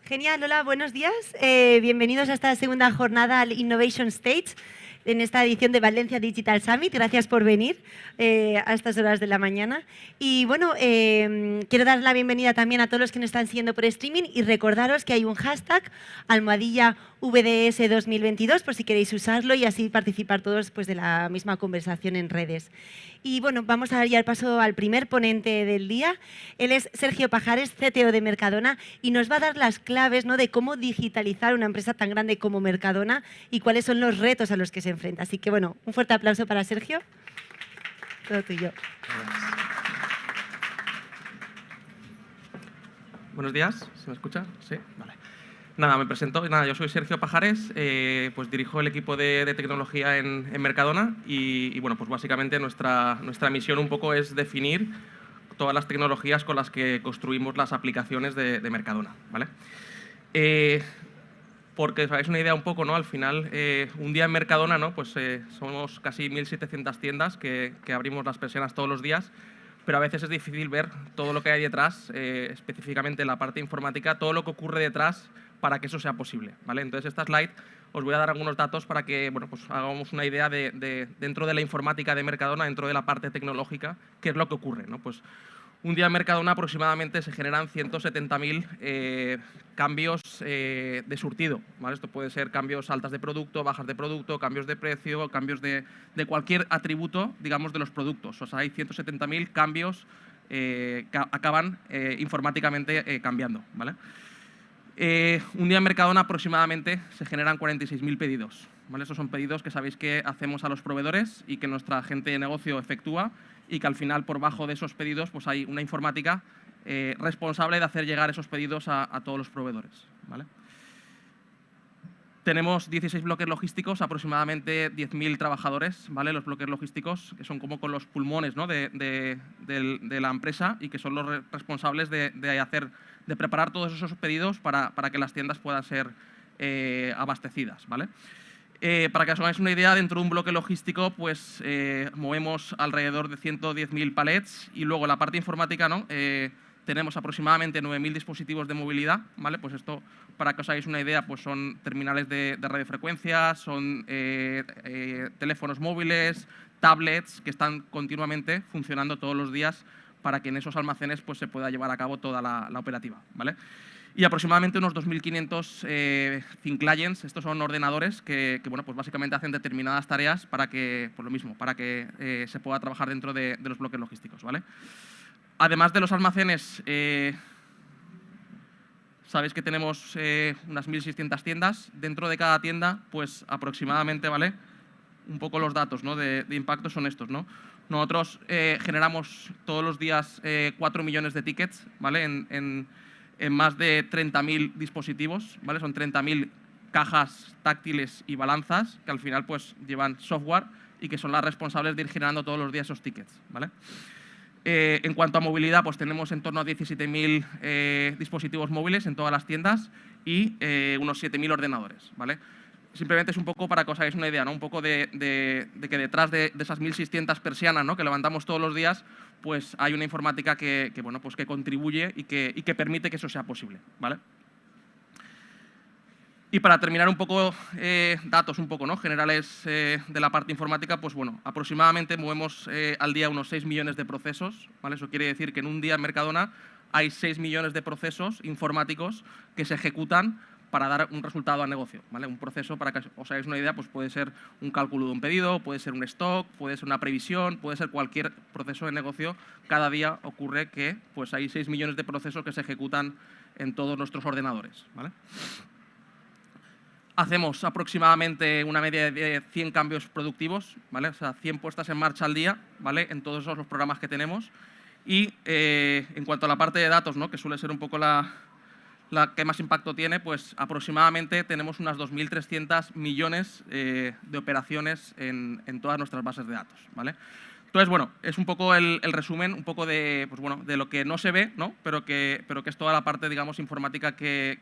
Genial, hola, buenos días. Bienvenidos a esta segunda jornada al Innovation Stage en esta edición de Valencia Digital Summit. Gracias por venir a estas horas de la mañana. Y bueno, quiero dar la bienvenida también a todos los que nos están siguiendo por streaming y recordaros que hay un hashtag #VDS 2022 por si queréis usarlo y así participar todos pues, de la misma conversación en redes. Y bueno, vamos a dar ya el paso al primer ponente del día. Él es Sergio Pajares, CTO de Mercadona, y nos va a dar las claves, ¿no?, de cómo digitalizar una empresa tan grande como Mercadona y cuáles son los retos a los que se enfrenta. Así que bueno, un fuerte aplauso para Sergio. Todo tuyo. Buenos días, ¿se me escucha? Sí, vale. Nada, me presento. Nada, yo soy Sergio Pajares, pues dirijo el equipo de tecnología en Mercadona y bueno, pues básicamente nuestra misión un poco es definir todas las tecnologías con las que construimos las aplicaciones de Mercadona, ¿vale? Porque os hagáis una idea un poco, ¿no? Al final, un día en Mercadona, ¿no? Pues somos casi 1.700 tiendas que abrimos las persianas todos los días, pero a veces es difícil ver todo lo que hay detrás, específicamente en la parte informática, todo lo que ocurre detrás para que eso sea posible, ¿vale? Entonces, esta slide os voy a dar algunos datos para que bueno, pues hagamos una idea de dentro de la informática de Mercadona, dentro de la parte tecnológica, qué es lo que ocurre, ¿no? Pues un día en Mercadona aproximadamente se generan 170.000 cambios de surtido, ¿vale? Esto puede ser cambios altas de producto, bajas de producto, cambios de precio, cambios de cualquier atributo, digamos, de los productos. O sea, hay 170.000 cambios que acaban informáticamente cambiando, ¿vale? Un día en Mercadona aproximadamente se generan 46.000 pedidos, ¿vale? Estos son pedidos que sabéis que hacemos a los proveedores y que nuestra gente de negocio efectúa y que al final por bajo de esos pedidos pues hay una informática responsable de hacer llegar esos pedidos a todos los proveedores, ¿vale? Tenemos 16 bloques logísticos, aproximadamente 10.000 trabajadores, ¿vale? Los bloques logísticos, que son como con los pulmones, ¿no?, de la empresa y que son los responsables de preparar todos esos pedidos para que las tiendas puedan ser abastecidas, ¿vale? Para que os hagáis una idea, dentro de un bloque logístico pues movemos alrededor de 110.000 palets y luego la parte informática, ¿no? Tenemos aproximadamente 9.000 dispositivos de movilidad, ¿vale? Pues esto, para que os hagáis una idea, pues son terminales de radiofrecuencia, son teléfonos móviles, tablets, que están continuamente funcionando todos los días para que en esos almacenes pues, se pueda llevar a cabo toda la operativa, ¿vale? Y aproximadamente unos 2.500 Thin Clients, estos son ordenadores que bueno, pues básicamente hacen determinadas tareas para que, por lo mismo, para que se pueda trabajar dentro de los bloques logísticos, ¿vale? Además de los almacenes, sabéis que tenemos unas 1.600 tiendas. Dentro de cada tienda, pues aproximadamente, ¿vale? Un poco los datos, ¿no?, de impacto son estos, ¿no? Nosotros generamos todos los días 4 millones de tickets, ¿vale? En más de 30.000 dispositivos, ¿vale? Son 30.000 cajas táctiles y balanzas que al final pues llevan software y que son las responsables de ir generando todos los días esos tickets, ¿vale? En cuanto a movilidad, pues tenemos en torno a 17.000 dispositivos móviles en todas las tiendas y unos 7.000 ordenadores, ¿vale? Simplemente es un poco para que os hagáis una idea, ¿no? Un poco de que detrás de esas 1.600 persianas, ¿no?, que levantamos todos los días, pues hay una informática que bueno, pues que contribuye y que permite que eso sea posible, ¿vale? Y para terminar un poco, datos un poco, ¿no?, generales de la parte informática, pues bueno, aproximadamente movemos al día unos 6 millones de procesos, ¿vale? Eso quiere decir que en un día en Mercadona hay 6 millones de procesos informáticos que se ejecutan para dar un resultado al negocio, ¿vale? Un proceso, para que os hagáis una idea, pues puede ser un cálculo de un pedido, puede ser un stock, puede ser una previsión, puede ser cualquier proceso de negocio. Cada día ocurre que pues hay 6 millones de procesos que se ejecutan en todos nuestros ordenadores, ¿vale? Hacemos aproximadamente una media de 100 cambios productivos, ¿vale? O sea, 100 puestas en marcha al día, ¿vale?, en todos esos los programas que tenemos. Y en cuanto a la parte de datos, ¿no?, que suele ser un poco la que más impacto tiene, pues aproximadamente tenemos unas 2.300 millones de operaciones en todas nuestras bases de datos, ¿vale? Entonces, bueno, es un poco el resumen, un poco de, pues bueno, de lo que no se ve, ¿no?, pero que es toda la parte, digamos, informática que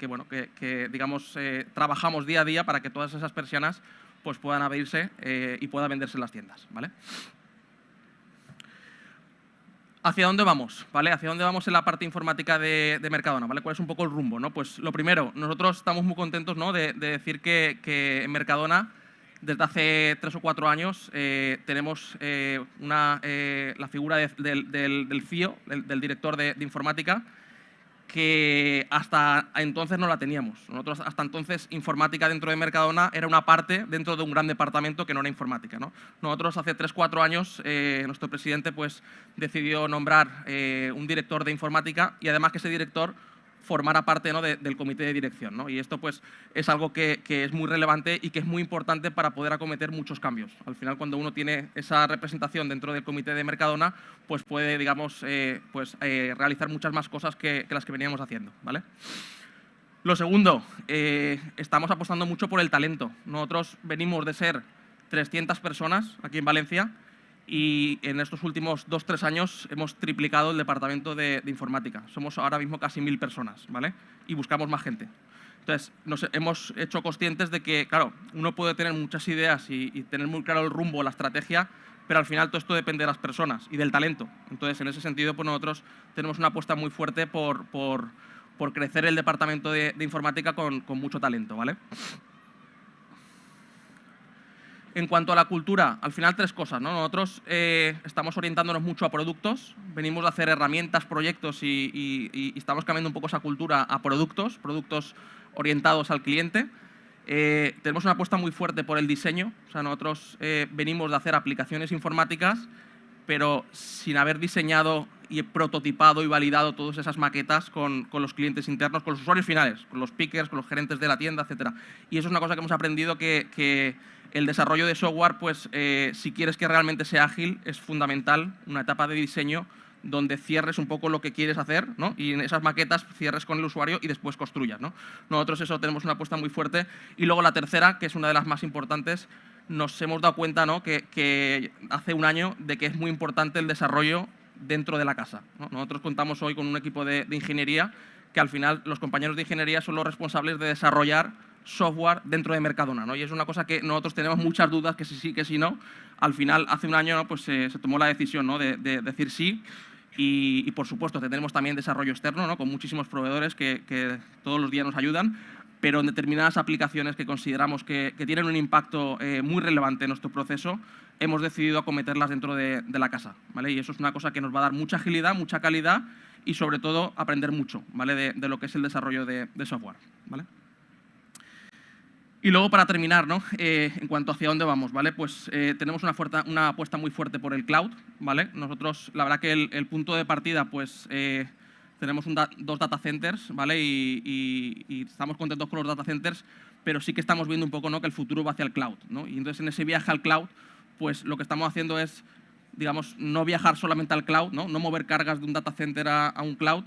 digamos, trabajamos día a día para que todas esas persianas pues, puedan abrirse y puedan venderse en las tiendas, ¿vale? ¿Hacia dónde vamos? ¿Vale? ¿Hacia dónde vamos en la parte informática de Mercadona? ¿Vale? ¿Cuál es un poco el rumbo? ¿No? Pues lo primero, nosotros estamos muy contentos, ¿no?, de decir que en Mercadona, desde hace 3 o 4 años, tenemos la figura del CIO, del director de informática, que hasta entonces no la teníamos. Nosotros hasta entonces informática dentro de Mercadona era una parte dentro de un gran departamento que no era informática, ¿no? Nosotros hace 3 o 4 años nuestro presidente pues decidió nombrar un director de informática y además que ese director formara parte, ¿no?, del comité de dirección, ¿no? Y esto pues es algo que es muy relevante y que es muy importante para poder acometer muchos cambios. Al final, cuando uno tiene esa representación dentro del comité de Mercadona, pues puede, digamos, realizar muchas más cosas que las que veníamos haciendo, ¿vale? Lo segundo, estamos apostando mucho por el talento. Nosotros venimos de ser 300 personas aquí en Valencia y en estos últimos 2 o 3 años hemos triplicado el departamento de informática. Somos ahora mismo casi 1000 personas, ¿vale? Y buscamos más gente. Entonces, nos hemos hecho conscientes de que, claro, uno puede tener muchas ideas y tener muy claro el rumbo, la estrategia, pero al final todo esto depende de las personas y del talento. Entonces, en ese sentido, pues nosotros tenemos una apuesta muy fuerte por crecer el departamento de informática con mucho talento, ¿vale? En cuanto a la cultura, al final 3 cosas, ¿no? Nosotros estamos orientándonos mucho a productos, venimos de hacer herramientas, proyectos y estamos cambiando un poco esa cultura a productos orientados al cliente. Tenemos una apuesta muy fuerte por el diseño, o sea, nosotros venimos de hacer aplicaciones informáticas, pero sin haber diseñado y prototipado y validado todas esas maquetas con los clientes internos, con los usuarios finales, con los pickers, con los gerentes de la tienda, etc. Y eso es una cosa que hemos aprendido que el desarrollo de software, pues si quieres que realmente sea ágil, es fundamental una etapa de diseño donde cierres un poco lo que quieres hacer, ¿no? Y en esas maquetas cierres con el usuario y después construyas, ¿no? Nosotros eso tenemos una apuesta muy fuerte. Y luego la tercera, que es una de las más importantes, nos hemos dado cuenta, ¿no?, que hace un año de que es muy importante el desarrollo dentro de la casa, ¿no? Nosotros contamos hoy con un equipo de ingeniería que al final los compañeros de ingeniería son los responsables de desarrollar software dentro de Mercadona, ¿no? Y es una cosa que nosotros tenemos muchas dudas, que si sí, que si no. Al final, hace un año, ¿no?, pues se tomó la decisión, ¿no?, de decir sí. Y por supuesto, tenemos también desarrollo externo, ¿no?, con muchísimos proveedores que todos los días nos ayudan, pero en determinadas aplicaciones que consideramos que tienen un impacto muy relevante en nuestro proceso, hemos decidido acometerlas dentro de la casa, ¿vale? Y eso es una cosa que nos va a dar mucha agilidad, mucha calidad y, sobre todo, aprender mucho, ¿vale?, de lo que es el desarrollo de software, ¿vale? Y luego, para terminar, ¿no?, en cuanto a hacia dónde vamos, ¿vale? Pues tenemos una apuesta muy fuerte por el cloud, ¿vale? Nosotros, la verdad que el punto de partida, pues tenemos 2 data centers, ¿vale? Y estamos contentos con los data centers, pero sí que estamos viendo un poco, ¿no?, que el futuro va hacia el cloud, ¿no? Y entonces en ese viaje al cloud, pues lo que estamos haciendo es, digamos, no viajar solamente al cloud, no mover cargas de un data center a un cloud,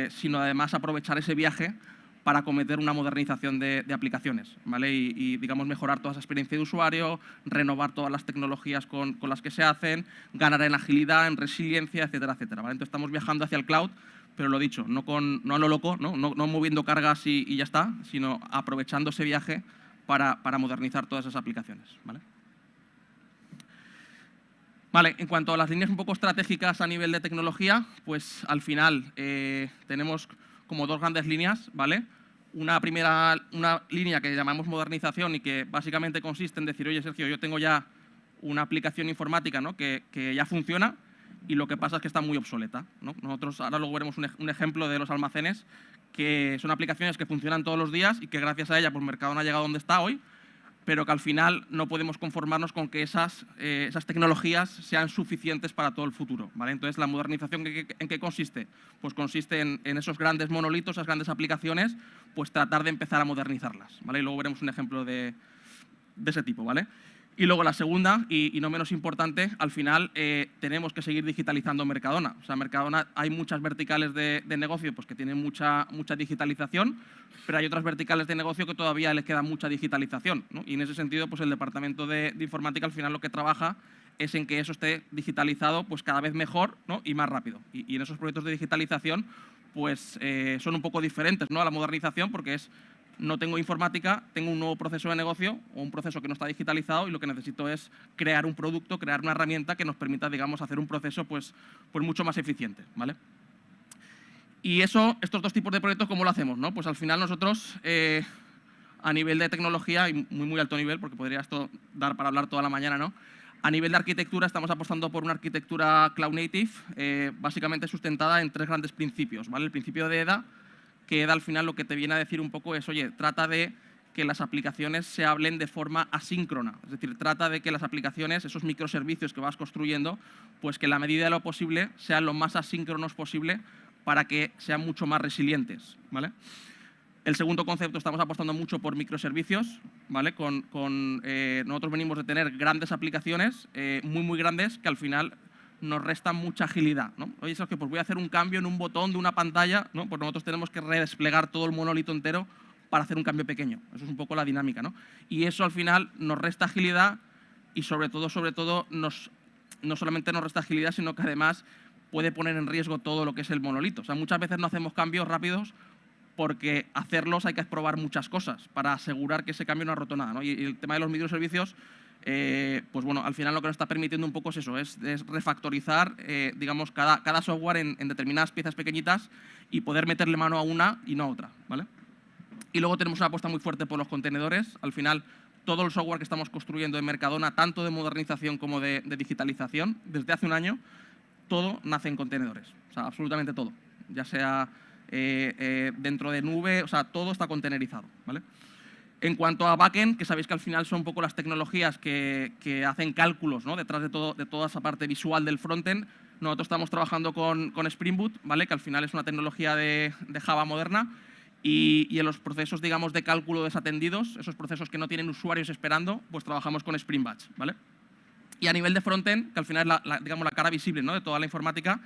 sino además aprovechar ese viaje para acometer una modernización de aplicaciones, ¿vale? Y, digamos, mejorar toda esa experiencia de usuario, renovar todas las tecnologías con las que se hacen, ganar en agilidad, en resiliencia, etcétera, etcétera, ¿vale? Entonces estamos viajando hacia el cloud, pero lo dicho, no a lo loco, no moviendo cargas y ya está, sino aprovechando ese viaje para modernizar todas esas aplicaciones, ¿vale? Vale, en cuanto a las líneas un poco estratégicas a nivel de tecnología, pues al final tenemos como 2 grandes líneas, ¿vale? Una línea que llamamos modernización y que básicamente consiste en decir, oye, Sergio, yo tengo ya una aplicación informática, ¿no?, que ya funciona y lo que pasa es que está muy obsoleta, ¿no? Nosotros ahora luego veremos un ejemplo de los almacenes, que son aplicaciones que funcionan todos los días y que gracias a ella pues Mercadona ha llegado donde está hoy, pero que al final no podemos conformarnos con que esas tecnologías sean suficientes para todo el futuro, ¿vale? Entonces, ¿la modernización en qué consiste? Pues consiste en esos grandes monolitos, esas grandes aplicaciones, pues tratar de empezar a modernizarlas, ¿vale? Y luego veremos un ejemplo de ese tipo, ¿vale? Y luego la segunda, y no menos importante, al final tenemos que seguir digitalizando Mercadona. O sea, Mercadona hay muchas verticales de negocio pues, que tienen mucha digitalización, pero hay otras verticales de negocio que todavía les queda mucha digitalización, ¿no? Y en ese sentido, pues el departamento de informática al final lo que trabaja es en que eso esté digitalizado pues, cada vez mejor, ¿no?, y más rápido. Y en esos proyectos de digitalización pues, son un poco diferentes, ¿no?, a la modernización, porque es no tengo informática, tengo un nuevo proceso de negocio o un proceso que no está digitalizado y lo que necesito es crear un producto, crear una herramienta que nos permita, digamos, hacer un proceso pues mucho más eficiente, ¿vale? Y estos dos tipos de proyectos, ¿cómo lo hacemos, no? Pues al final nosotros, a nivel de tecnología, y muy alto nivel, porque podría esto dar para hablar toda la mañana, ¿no? A nivel de arquitectura, estamos apostando por una arquitectura cloud native, básicamente sustentada en 3 grandes principios, ¿vale? El principio de EDA, que EDA al final lo que te viene a decir un poco es, oye, trata de que las aplicaciones se hablen de forma asíncrona. Es decir, trata de que las aplicaciones, esos microservicios que vas construyendo, pues que en la medida de lo posible sean lo más asíncronos posible para que sean mucho más resilientes, ¿vale? El segundo concepto, estamos apostando mucho por microservicios, ¿vale? Nosotros venimos de tener grandes aplicaciones, muy grandes, que al final nos restan mucha agilidad, ¿no? Oye, Sergio, pues voy a hacer un cambio en un botón de una pantalla, ¿no? Pues nosotros tenemos que redesplegar todo el monolito entero para hacer un cambio pequeño. Eso es un poco la dinámica, ¿no? Y eso al final nos resta agilidad y sobre todo no solamente nos resta agilidad, sino que además puede poner en riesgo todo lo que es el monolito. O sea, muchas veces no hacemos cambios rápidos porque hacerlos hay que probar muchas cosas para asegurar que ese cambio no ha roto nada, ¿no? Y el tema de los microservicios, pues bueno, al final lo que nos está permitiendo un poco es eso, es refactorizar, digamos, cada software en determinadas piezas pequeñitas y poder meterle mano a una y no a otra, ¿vale? Y luego tenemos una apuesta muy fuerte por los contenedores. Al final, todo el software que estamos construyendo en Mercadona, tanto de modernización como de digitalización, desde hace un año, todo nace en contenedores. O sea, absolutamente todo. Ya sea dentro de nube, o sea, todo está contenerizado, ¿vale? En cuanto a backend, que sabéis que al final son un poco las tecnologías que hacen cálculos, ¿no? Detrás de toda esa parte visual del frontend, nosotros estamos trabajando con Spring Boot, ¿vale? Que al final es una tecnología de Java moderna y en los procesos, digamos, de cálculo desatendidos, esos procesos que no tienen usuarios esperando, pues trabajamos con Spring Batch, ¿vale? Y a nivel de frontend, que al final es digamos, la cara visible, ¿no? De toda la informática,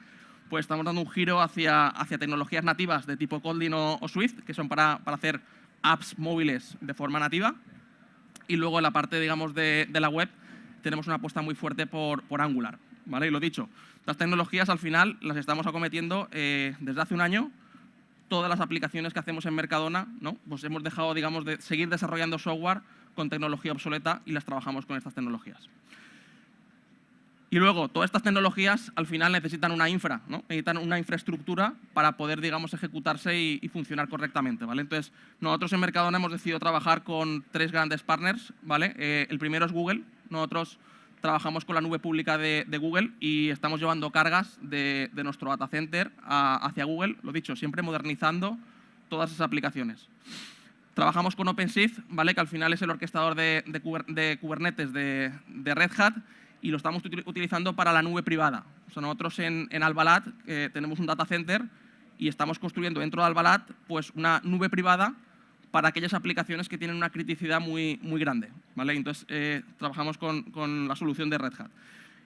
pues estamos dando un giro hacia tecnologías nativas de tipo Kotlin o Swift, que son para hacer apps móviles de forma nativa. Y luego en la parte, digamos, de la web tenemos una apuesta muy fuerte por Angular, ¿vale? Y lo dicho, las tecnologías al final las estamos acometiendo desde hace un año. Todas las aplicaciones que hacemos en Mercadona, ¿no? Pues hemos dejado, digamos, de seguir desarrollando software con tecnología obsoleta y las trabajamos con estas tecnologías. Y luego, todas estas tecnologías al final necesitan una infra, ¿no? Necesitan una infraestructura para poder, digamos, ejecutarse y funcionar correctamente, ¿vale? Entonces, nosotros en Mercadona hemos decidido trabajar con 3 grandes partners, ¿vale? El primero es Google. Nosotros trabajamos con la nube pública de Google y estamos llevando cargas de nuestro data center hacia Google, lo dicho, siempre modernizando todas esas aplicaciones. Trabajamos con OpenShift, ¿vale? Que al final es el orquestador de Kubernetes de Red Hat, y lo estamos utilizando para la nube privada. O sea, nosotros en Albalat tenemos un data center y estamos construyendo dentro de Albalat pues, una nube privada para aquellas aplicaciones que tienen una criticidad muy grande, ¿vale? Entonces, trabajamos con la solución de Red Hat.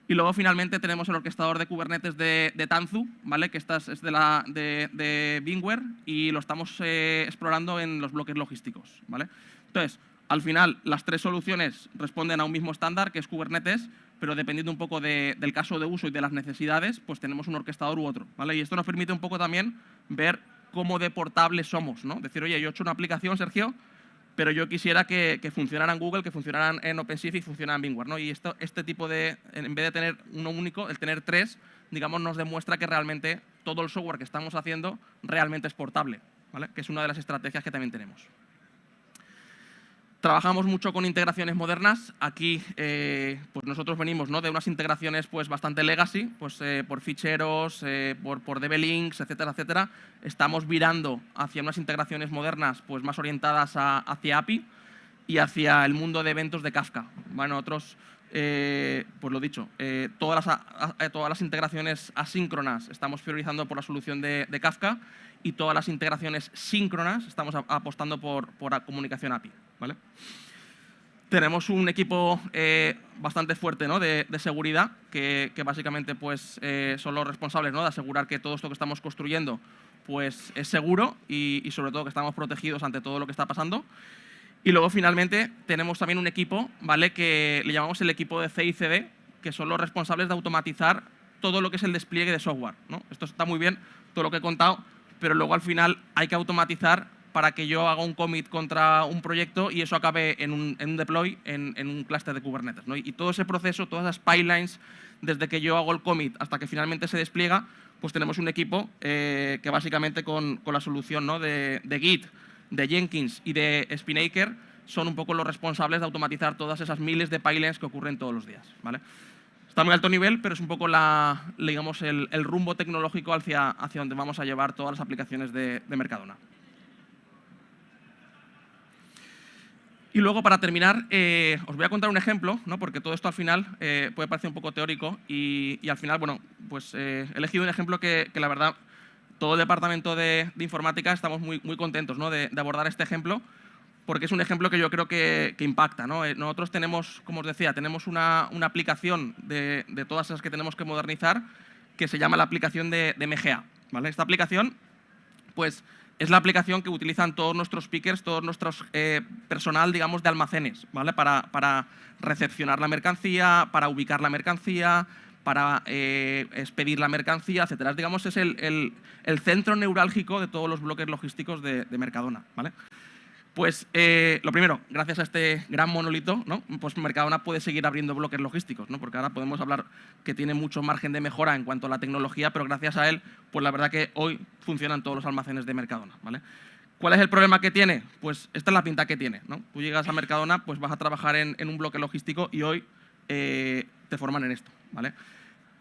Y luego, finalmente, tenemos el orquestador de Kubernetes de Tanzu, ¿vale? Que esta es de VMware y lo estamos explorando en los bloques logísticos, ¿vale? Entonces, al final, las 3 soluciones responden a un mismo estándar, que es Kubernetes, pero dependiendo un poco del caso de uso y de las necesidades, pues tenemos un orquestador u otro, ¿vale? Y esto nos permite un poco también ver cómo de portables somos, ¿no? Decir, oye, yo he hecho una aplicación, Sergio, pero yo quisiera que funcionara en Google, que funcionaran en OpenShift y funcionara en VMware, ¿no? Y este tipo de, en vez de tener uno único, el tener 3, digamos, nos demuestra que realmente todo el software que estamos haciendo realmente es portable, ¿vale? Que es una de las estrategias que también tenemos. Trabajamos mucho con integraciones modernas. Aquí, pues nosotros venimos, ¿no? De unas integraciones pues, bastante legacy, pues, por ficheros, por DB links, etcétera, etcétera. Estamos virando hacia unas integraciones modernas pues, más orientadas hacia API y hacia el mundo de eventos de Kafka. Bueno, nosotros, pues lo dicho, todas las integraciones asíncronas estamos priorizando por la solución de Kafka y todas las integraciones síncronas estamos apostando por la comunicación API. ¿Vale? Tenemos un equipo bastante fuerte, ¿no? de seguridad que básicamente pues, son los responsables, ¿no? de asegurar que todo esto que estamos construyendo pues, es seguro y sobre todo que estamos protegidos ante todo lo que está pasando. Y luego finalmente tenemos también un equipo, ¿vale? Que le llamamos el equipo de CI/CD, que son los responsables de automatizar todo lo que es el despliegue de software, ¿no? Esto está muy bien, todo lo que he contado, pero luego al final hay que automatizar para que yo haga un commit contra un proyecto y eso acabe en un deploy en un clúster de Kubernetes, ¿no? Y todo ese proceso, todas esas pipelines, desde que yo hago el commit hasta que finalmente se despliega, pues tenemos un equipo que básicamente con la solución, ¿no?, de Git, de Jenkins y de Spinnaker son un poco los responsables de automatizar todas esas miles de pipelines que ocurren todos los días, ¿vale? Está muy alto nivel, pero es un poco digamos, el rumbo tecnológico hacia donde vamos a llevar todas las aplicaciones de Mercadona. Y luego, para terminar, os voy a contar un ejemplo, ¿no?, porque todo esto al final puede parecer un poco teórico y al final, bueno, pues he elegido un ejemplo que la verdad, todo el departamento de informática estamos muy contentos, ¿no?, de abordar este ejemplo, porque es un ejemplo que yo creo que impacta, ¿no? Nosotros tenemos, como os decía, tenemos una aplicación de todas esas que tenemos que modernizar que se llama la aplicación de MGA, ¿vale? Esta aplicación, pues, es la aplicación que utilizan todos nuestros pickers, todos nuestros personal, digamos, de almacenes, ¿vale? Para recepcionar la mercancía, para ubicar la mercancía, para expedir la mercancía, etcétera. Digamos, es el centro neurálgico de todos los bloques logísticos de Mercadona, ¿vale? Pues lo primero, gracias a este gran monolito, ¿no?, pues Mercadona puede seguir abriendo bloques logísticos, ¿no?, porque ahora podemos hablar que tiene mucho margen de mejora en cuanto a la tecnología, pero gracias a él, pues la verdad que hoy funcionan todos los almacenes de Mercadona, ¿vale? ¿Cuál es el problema que tiene? Pues esta es la pinta que tiene, ¿no? Tú llegas a Mercadona, pues vas a trabajar en un bloque logístico y hoy te forman en esto, ¿vale?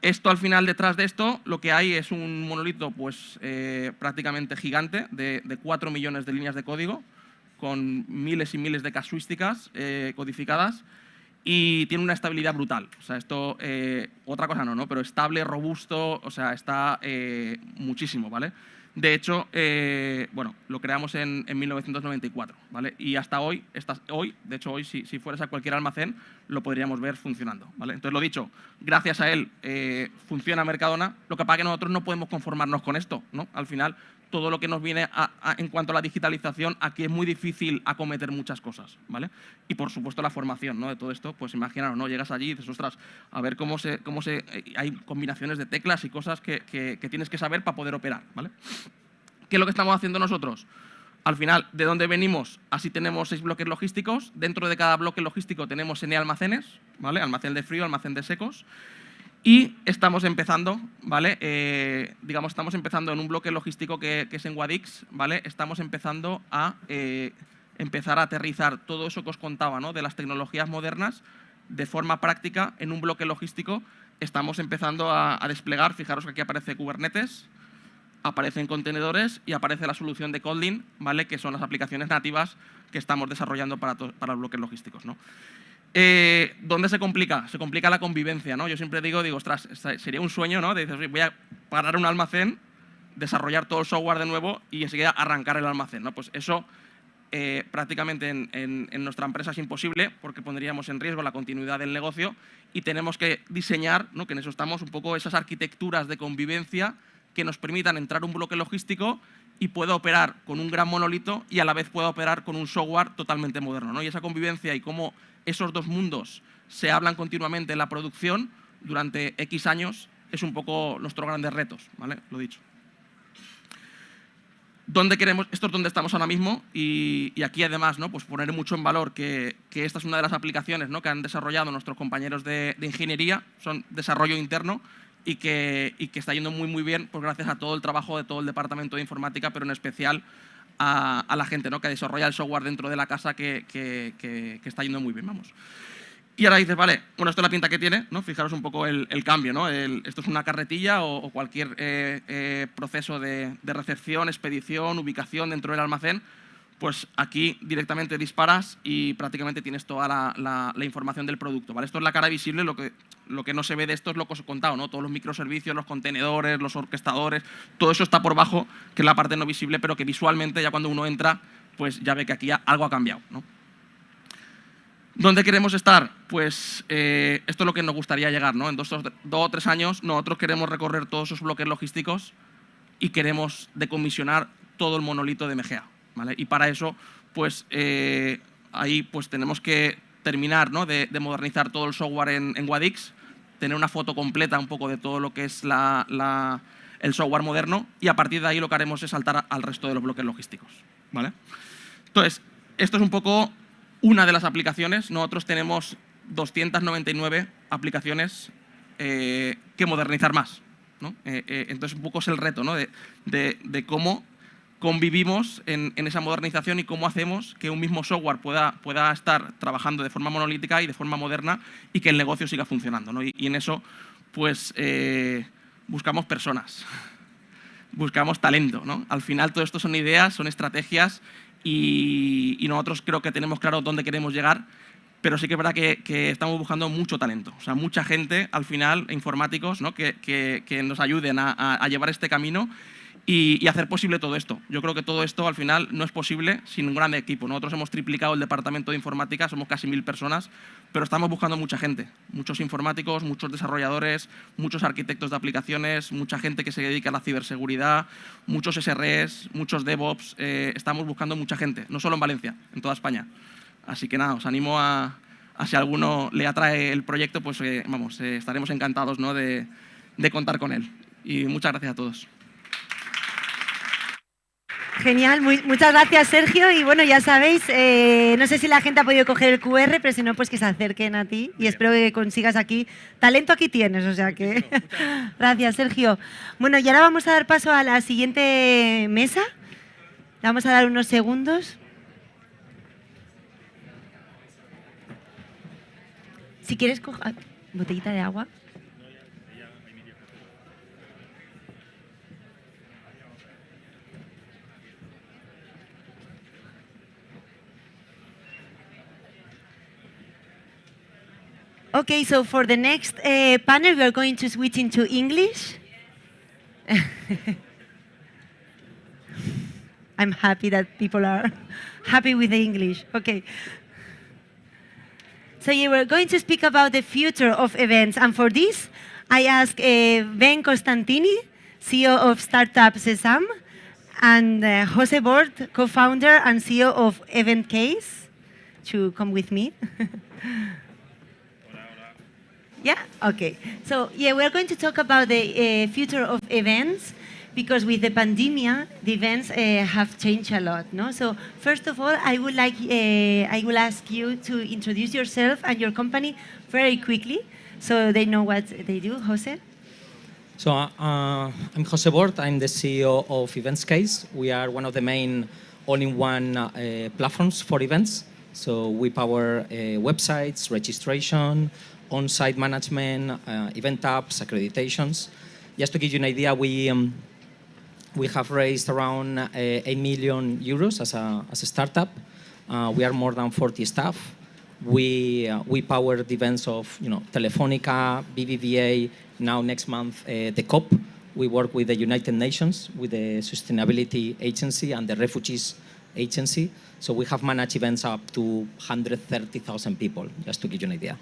Esto, al final, detrás de esto, lo que hay es un monolito, pues prácticamente gigante, de 4 millones de líneas de código, con miles y miles de casuísticas codificadas y tiene una estabilidad brutal. O sea, esto, otra cosa no, pero estable, robusto, o sea, está muchísimo, ¿vale? De hecho, bueno, lo creamos en 1994, ¿vale? Y hasta hoy, de hecho hoy, si fueras a cualquier almacén, lo podríamos ver funcionando, ¿vale? Entonces, lo dicho, gracias a él funciona Mercadona. Lo que pasa es que nosotros no podemos conformarnos con esto, ¿no? Al final, todo lo que nos viene en cuanto a la digitalización, aquí es muy difícil acometer muchas cosas, ¿vale? Y, por supuesto, la formación, ¿no?, de todo esto, pues imaginaros, ¿no? Llegas allí y dices, ostras, a ver hay combinaciones de teclas y cosas que tienes que saber para poder operar, ¿vale? ¿Qué es lo que estamos haciendo nosotros? Al final, ¿de dónde venimos? Así tenemos 6 bloques logísticos. Dentro de cada bloque logístico tenemos N almacenes, ¿vale? Almacén de frío, almacén de secos. Y estamos empezando, ¿vale? Digamos, estamos empezando en un bloque logístico que es en Guadix, ¿vale? Estamos empezando a empezar a aterrizar todo eso que os contaba, ¿no?, de las tecnologías modernas de forma práctica en un bloque logístico. Estamos empezando a desplegar, fijaros que aquí aparece Kubernetes, aparecen contenedores y aparece la solución de Kotlin, ¿vale?, que son las aplicaciones nativas que estamos desarrollando para los bloques logísticos, ¿no? ¿Dónde se complica? Se complica la convivencia, ¿no? Yo siempre digo, ostras, sería un sueño, ¿no? De decir, voy a parar un almacén, desarrollar todo el software de nuevo y enseguida arrancar el almacén, ¿no? Pues eso prácticamente en nuestra empresa es imposible, porque pondríamos en riesgo la continuidad del negocio y tenemos que diseñar, ¿no?, que en eso estamos, un poco esas arquitecturas de convivencia que nos permitan entrar a un bloque logístico y pueda operar con un gran monolito y a la vez pueda operar con un software totalmente moderno, ¿no? Y esa convivencia y cómo esos dos mundos se hablan continuamente en la producción durante X años es un poco nuestros grandes retos, ¿vale? Lo dicho. Esto es donde estamos ahora mismo y aquí, además, ¿no?, pues poner mucho en valor que esta es una de las aplicaciones, ¿no?, que han desarrollado nuestros compañeros de ingeniería, son desarrollo interno y que está yendo muy bien, pues gracias a todo el trabajo de todo el departamento de informática, pero en especial a la gente, ¿no?, que desarrolla el software dentro de la casa que está yendo muy bien, vamos. Y ahora dices, vale, bueno, esto es la pinta que tiene, ¿no? Fijaros un poco el cambio, ¿no? Esto es una carretilla o cualquier proceso de recepción, expedición, ubicación dentro del almacén. Pues aquí directamente disparas y prácticamente tienes toda la información del producto, ¿vale? Esto es la cara visible, lo que no se ve de esto es lo que os he contado, ¿no? Todos los microservicios, los contenedores, los orquestadores, todo eso está por bajo, que es la parte no visible, pero que visualmente ya cuando uno entra, pues ya ve que aquí algo ha cambiado, ¿no? ¿Dónde queremos estar? Pues esto es lo que nos gustaría llegar, ¿no? En 2 o 3 años nosotros queremos recorrer todos esos bloques logísticos y queremos decomisionar todo el monolito de MGA, ¿vale? Y para eso, pues ahí pues tenemos que terminar, ¿no?, de modernizar todo el software en Guadix, tener una foto completa un poco de todo lo que es el software moderno, y a partir de ahí lo que haremos es saltar al resto de los bloques logísticos, ¿vale? Entonces, esto es un poco una de las aplicaciones. Nosotros tenemos 299 aplicaciones que modernizar más, ¿no? Entonces, un poco es el reto, ¿no? de cómo convivimos en esa modernización y cómo hacemos que un mismo software pueda estar trabajando de forma monolítica y de forma moderna y que el negocio siga funcionando, ¿no? Y en eso, pues, buscamos personas, buscamos talento, ¿no? Al final, todo esto son ideas, son estrategias y nosotros creo que tenemos claro dónde queremos llegar, pero sí que es verdad que estamos buscando mucho talento, o sea, mucha gente, al final, informáticos, ¿no? que nos ayuden a llevar este camino y hacer posible todo esto. Yo creo que todo esto, al final, no es posible sin un gran equipo. Nosotros hemos triplicado el departamento de informática, somos casi 1000 personas, pero estamos buscando mucha gente, muchos informáticos, muchos desarrolladores, muchos arquitectos de aplicaciones, mucha gente que se dedica a la ciberseguridad, muchos SREs, muchos DevOps. Estamos buscando mucha gente, no solo en Valencia, en toda España. Así que nada, os animo a si a alguno le atrae el proyecto, pues estaremos encantados, ¿no? de contar con él. Y muchas gracias a todos. Genial, muchas gracias, Sergio. Y bueno, ya sabéis, no sé si la gente ha podido coger el QR, pero si no, pues que se acerquen a ti y espero que consigas aquí. Talento aquí tienes, o sea que… Gracias, Sergio. Bueno, y ahora vamos a dar paso a la siguiente mesa. Le vamos a dar unos segundos. Si quieres, coger botellita de agua. Okay, so for the next panel, we are going to switch into English. I'm happy that people are happy with the English. Okay. So you were going to speak about the future of events, and for this, I asked Ben Costantini, CEO of Startup Sesam, and Jose Bort, co-founder and CEO of Event Case, to come with me. Yeah? Okay. So, yeah, we're going to talk about the future of events, because with the pandemic, the events have changed a lot, no? So, first of all, I will ask you to introduce yourself and your company very quickly, so they know what they do. Jose? So, I'm Jose Bort. I'm the CEO of Events Case. We are one of the main all-in-one platforms for events. So, we power websites, registration, on-site management, event apps, accreditations. Just to give you an idea, we have raised around 8 million euros as a startup. We are more than 40 staff. We power the events of Telefonica, BBVA. Now next month the COP. We work with the United Nations, with the Sustainability Agency and the Refugees Agency. So we have managed events up to 130,000 people, just to give you an idea.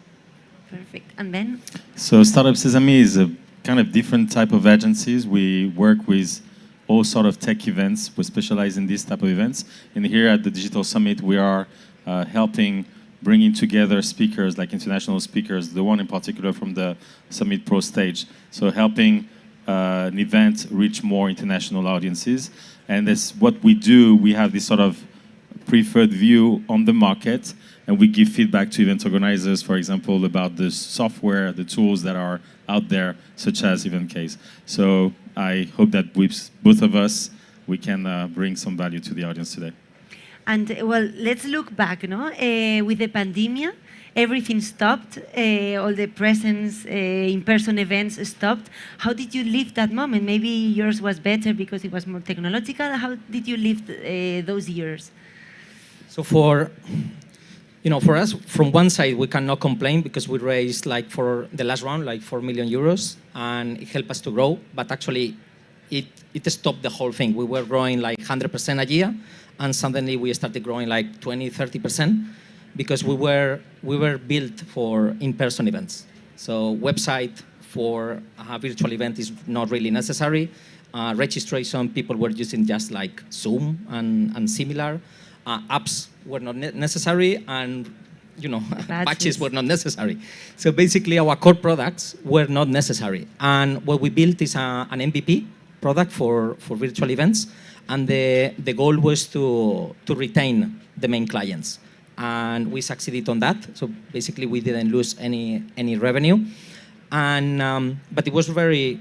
Perfect. And Ben? So Startup Sesame is a kind of different type of agencies. We work with all sort of tech events. We specialize in this type of events. And here at the Digital Summit, we are helping bringing together speakers, like international speakers, the one in particular from the Summit Pro stage. So helping an event reach more international audiences. And that's what we do. We have this sort of preferred view on the market, and we give feedback to event organizers, for example, about the software, the tools that are out there, such as Event Case. So I hope that with both of us, we can bring some value to the audience today. And well, let's look back, no? With the pandemic, everything stopped, all the presence, in-person events stopped. How did you live that moment? Maybe yours was better because it was more technological. How did you live those years? So for us, from one side, we cannot complain because we raised, like, for the last round, like 4 million euros, and it helped us to grow. But actually, it stopped the whole thing. We were growing like 100% a year, and suddenly we started growing like 20, 30%, because we were built for in-person events. So website for a virtual event is not really necessary. Registration, people were using just like Zoom and similar. Apps were not necessary, and patches were not necessary. So basically, our core products were not necessary. And what we built is an MVP. product for virtual events, and the goal was to retain the main clients. And we succeeded on that. So basically, we didn't lose any revenue. And but it was very,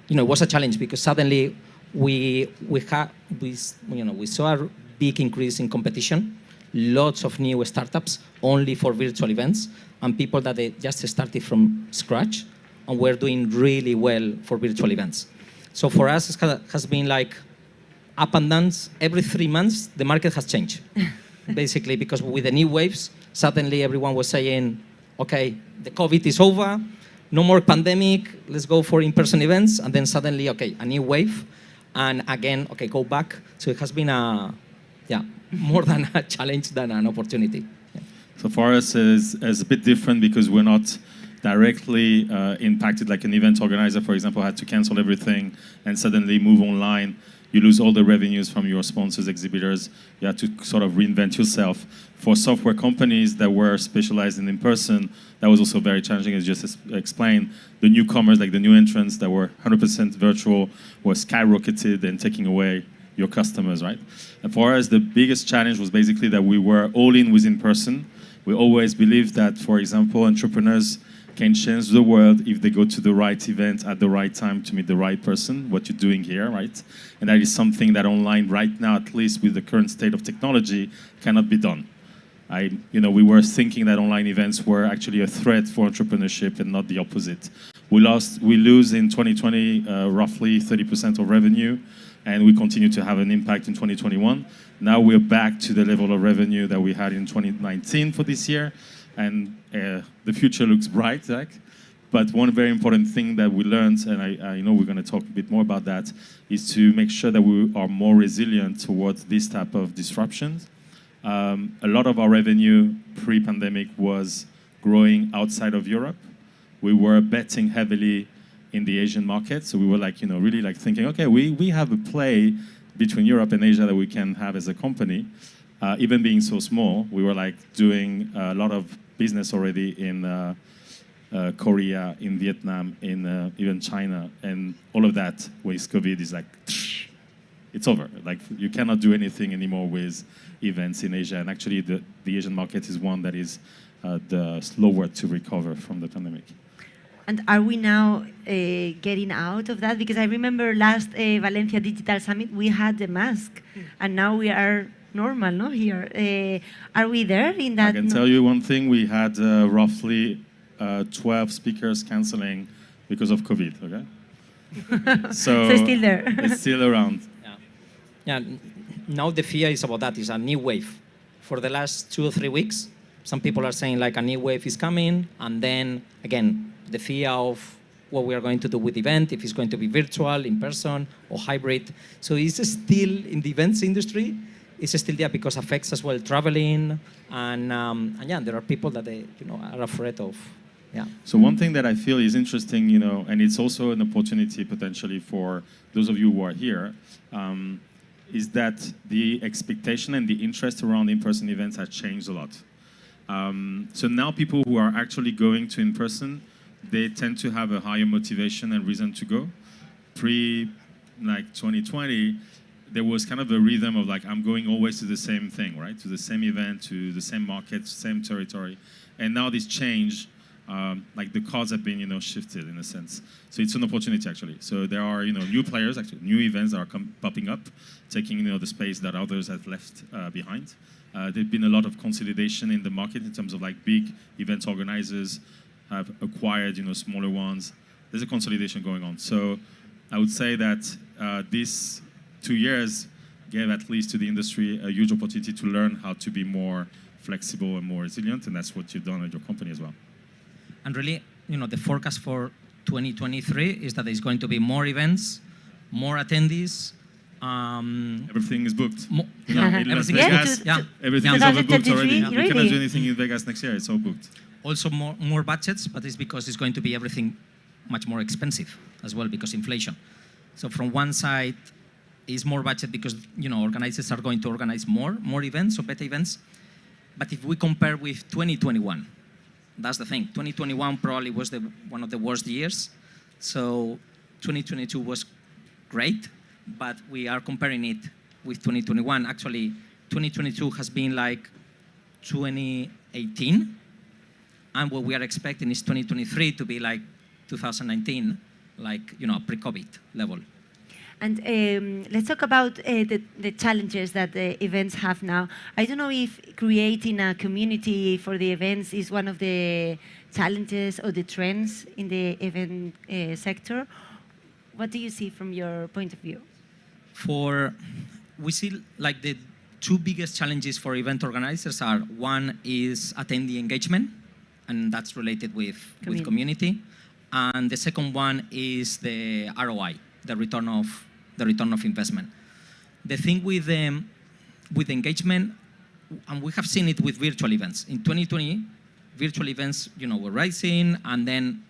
it was a challenge because suddenly we saw a big increase in competition, lots of new startups only for virtual events, and people that they just started from scratch and were doing really well for virtual events. So for us, it has been like up and down. Every 3 months, the market has changed. Basically, because with the new waves, suddenly everyone was saying, okay, the COVID is over, no more pandemic, let's go for in-person events, and then suddenly, okay, a new wave, and again, okay, go back. So it has been more than a challenge than an opportunity. Yeah. So for us, it's a bit different because we're not directly impacted like an event organizer, for example, had to cancel everything and suddenly move online. You lose all the revenues from your sponsors, exhibitors. You have to sort of reinvent yourself. For software companies that were specialized in in-person, that was also very challenging, as just explained. The newcomers, like the new entrants that were 100% virtual, were skyrocketed and taking away your customers, right? And for us, the biggest challenge was basically that we were all in with in-person. We always believed that, for example, entrepreneurs can change the world if they go to the right event at the right time to meet the right person, what you're doing here, right? And that is something that online right now, at least with the current state of technology, cannot be done. We were thinking that online events were actually a threat for entrepreneurship and not the opposite. We lose in 2020 roughly 30% of revenue, and we continue to have an impact in 2021. Now we're back to the level of revenue that we had in 2019 for this year, and the future looks bright, Zach. But one very important thing that we learned, and I know we're going to talk a bit more about that, is to make sure that we are more resilient towards this type of disruptions. A lot of our revenue pre-pandemic was growing outside of Europe. We were betting heavily in the Asian market, so we were really thinking, okay, we have a play between Europe and Asia that we can have as a company. Even being so small, we were doing a lot of business already in Korea, in Vietnam, in even China, and all of that with COVID is it's over. You cannot do anything anymore with events in Asia, and actually the Asian market is one that is the slower to recover from the pandemic. And are we now getting out of that? Because I remember last Valencia Digital Summit, we had the mask, and now we are normal, no? Here, are we there in that? I can tell you one thing: we had roughly 12 speakers canceling because of COVID. Okay, so it's still there. It's still around. Yeah. Now the fear is about that. It's a new wave. For the last 2 or 3 weeks, some people are saying a new wave is coming, and then again the fear of what we are going to do with the event, if it's going to be virtual, in person, or hybrid. So it's still in the events industry. It's still there because it affects as well traveling, and there are people that they are afraid of. Yeah. So one thing that I feel is interesting, and it's also an opportunity potentially for those of you who are here, is that the expectation and the interest around in-person events has changed a lot. So now people who are actually going to in-person, they tend to have a higher motivation and reason to go. Pre-2020, there was kind of a rhythm of I'm going always to the same thing, right? To the same event, to the same market, same territory. And now this change, the cards have been, shifted in a sense. So it's an opportunity actually. So there are, new players, actually new events that are popping up, taking, the space that others have left behind. There's been a lot of consolidation in the market in terms of big event organizers have acquired, smaller ones. There's a consolidation going on. So I would say that these 2 years gave at least to the industry a huge opportunity to learn how to be more flexible and more resilient, and that's what you've done at your company as well. And really, the forecast for 2023 is that there's going to be more events, more attendees. Everything is booked. Everything is booked. Everything is overbooked already. Yeah. You cannot do anything in Vegas next year. It's all booked. Also more budgets, but it's because it's going to be everything much more expensive as well because inflation. So from one side, is more budget because organizers are going to organize more events or better events. But if we compare with 2021, that's the thing. 2021 probably was one of the worst years. So 2022 was great, but we are comparing it with 2021. Actually, 2022 has been like 2018, and what we are expecting is 2023 to be like 2019, like, you know, pre-COVID level. And let's talk about the challenges that the events have now. I don't know if creating a community for the events is one of the challenges or the trends in the event sector. What do you see from your point of view? We see like the two biggest challenges for event organizers are, one is attendee engagement, and that's related with community. And the second one is the ROI, the return of investment. The thing with engagement, and we have seen it with virtual events. In 2020, virtual events, you know, were rising,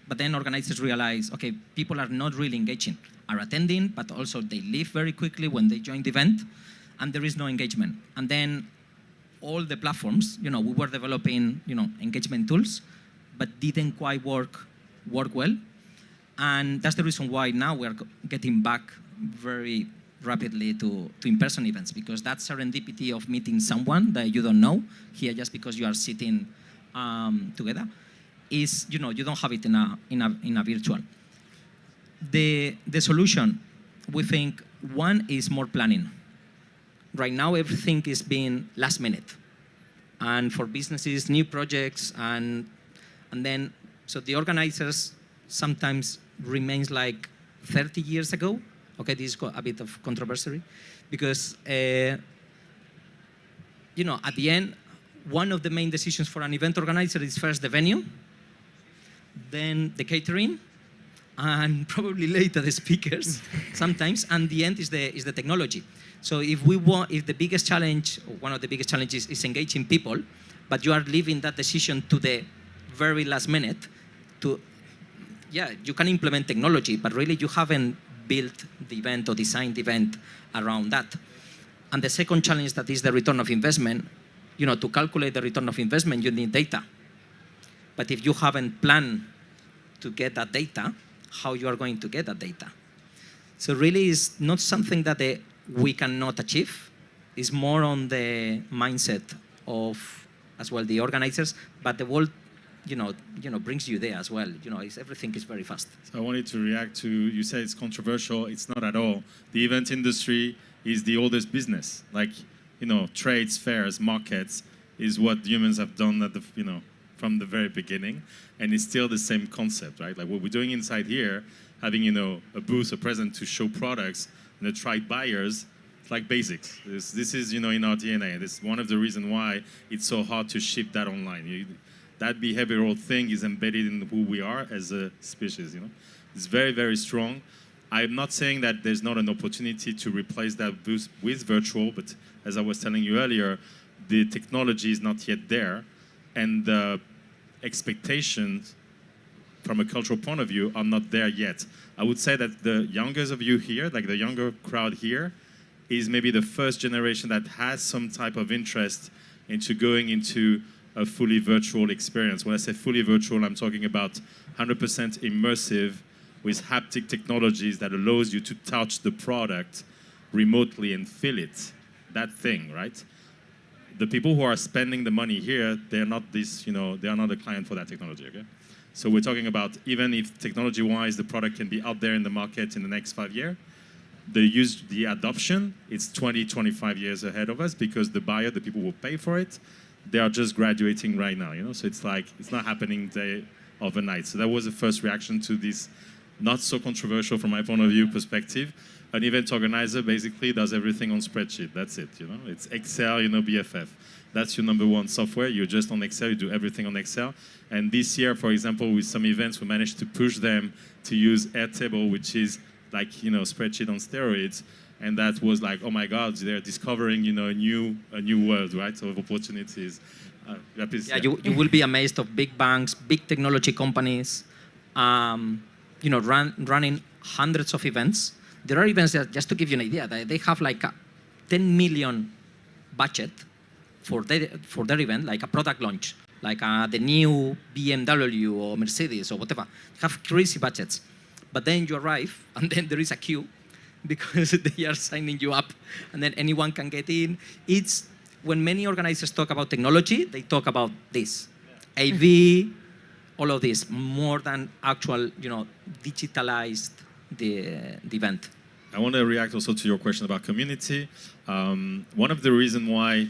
but then organizers realized, okay, people are not really engaging, are attending, but also they leave very quickly when they join the event, and there is no engagement. And then all the platforms, you know, we were developing, you know, engagement tools, but didn't quite work well. And that's the reason why now we're getting back very rapidly to in-person events, because that serendipity of meeting someone that you don't know here just because you are sitting together is, you know, you don't have it in a virtual. The solution, we think, one is more planning. Right now, everything is being last minute, and for businesses, new projects, and then so the organizers sometimes remains like 30 years ago. Okay, this is a bit of controversy, because you know, at the end, one of the main decisions for an event organizer is first the venue, then the catering, and probably later the speakers sometimes, and the end is the technology. So if the biggest challenge, or one of the biggest challenges, is engaging people, but you are leaving that decision to the very last minute, you can implement technology, but really you haven't built the event or designed the event around that. And the second challenge, that is the return of investment. You know, to calculate the return of investment, you need data. But if you haven't planned to get that data, how you are going to get that data? So really, it's not something that we cannot achieve. It's more on the mindset of, as well, the organizers, but the world, you know, brings you there as well. You know, everything is very fast. So I wanted to react to, you said it's controversial. It's not at all. The event industry is the oldest business. Like, you know, trades, fairs, markets is what humans have done at the, you know, from the very beginning, and it's still the same concept, right? Like what we're doing inside here, having, you know, a booth, a present to show products and attract buyers, it's like basics. This is, you know, in our DNA. This is one of the reasons why it's so hard to ship that online. That behavioral thing is embedded in who we are as a species, you know. It's very, very strong. I'm not saying that there's not an opportunity to replace that booth with virtual, but as I was telling you earlier, the technology is not yet there, and the expectations from a cultural point of view are not there yet. I would say that the youngest of you here, like the younger crowd here, is maybe the first generation that has some type of interest into going into a fully virtual experience. When I say fully virtual, I'm talking about 100% immersive with haptic technologies that allows you to touch the product remotely and feel it, that thing, right? The people who are spending the money here, they're not this, you know, they are not a client for that technology, okay? So we're talking about, even if technology-wise the product can be out there in the market in the next 5 years, the adoption, it's 20, 25 years ahead of us, because the buyer, the people who will pay for it, they are just graduating right now, you know? So it's like, it's not happening overnight. So that was the first reaction to this, not so controversial from my point of view perspective. An event organizer basically does everything on spreadsheet. That's it, you know? It's Excel, you know, BFF. That's your number one software. You're just on Excel, you do everything on Excel. And this year, for example, with some events, we managed to push them to use Airtable, which is like, you know, spreadsheet on steroids. And that was like, oh my God, they're discovering, you know, a new world, right, of opportunities. You will be amazed of big banks, big technology companies, you know, running hundreds of events. There are events that, just to give you an idea, they have like a 10 million budget for their event, like a product launch, like the new BMW or Mercedes or whatever. They have crazy budgets. But then you arrive, and then there is a queue. because they are signing you up, and then anyone can get in. It's when many organizers talk about technology, they talk about this, AV, all of this, more than actual, digitalized the event. I want to react also to your question about community. One of the reasons why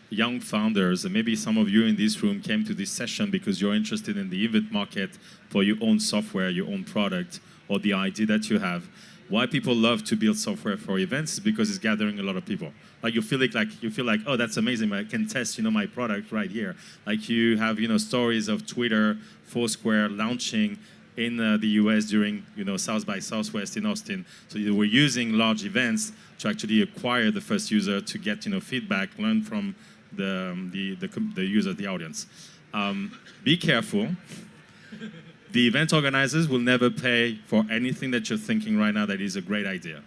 young founders, and maybe some of you in this room came to this session because you're interested in the event market for your own software, your own product, or the idea that you have. Why people love to build software for events is because it's gathering a lot of people. Like you feel like, oh, that's amazing. I can test, my product right here. Like you have, stories of Twitter, Foursquare launching in the US during, South by Southwest in Austin. So we're using large events to actually acquire the first user, to get, feedback, learn from the user, the audience. Be careful. The event organizers will never pay for anything that you're thinking right now that is a great idea.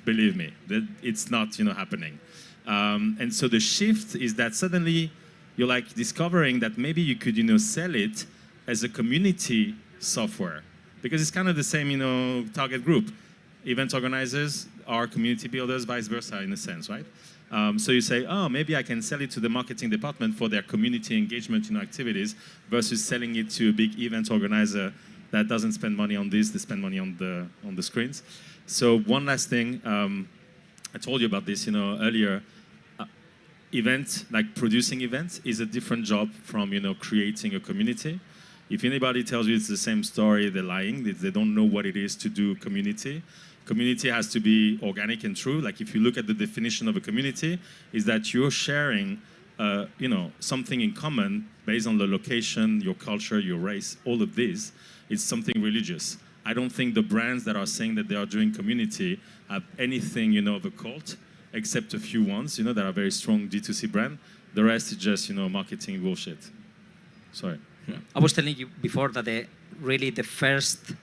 Believe me, it's not, happening. And so the shift is that suddenly you're like discovering that maybe you could, sell it as a community software, because it's kind of the same, target group. Event organizers are community builders, vice versa, in a sense, right? So you say, oh, maybe I can sell it to the marketing department for their community engagement, activities, versus selling it to a big event organizer that doesn't spend money on this; they spend money on the screens. So one last thing, I told you about this, earlier. Producing events is a different job from, creating a community. If anybody tells you it's the same story, they're lying. They don't know what it is to do community. Community has to be organic and true. Like if you look at the definition of a community, is that you're sharing, something in common based on the location, your culture, your race, all of this. It's something religious. I don't think the brands that are saying that they are doing community have anything, of a cult, except a few ones, that are very strong D2C brand. The rest is just, marketing bullshit. Sorry. Yeah. I was telling you before that the first,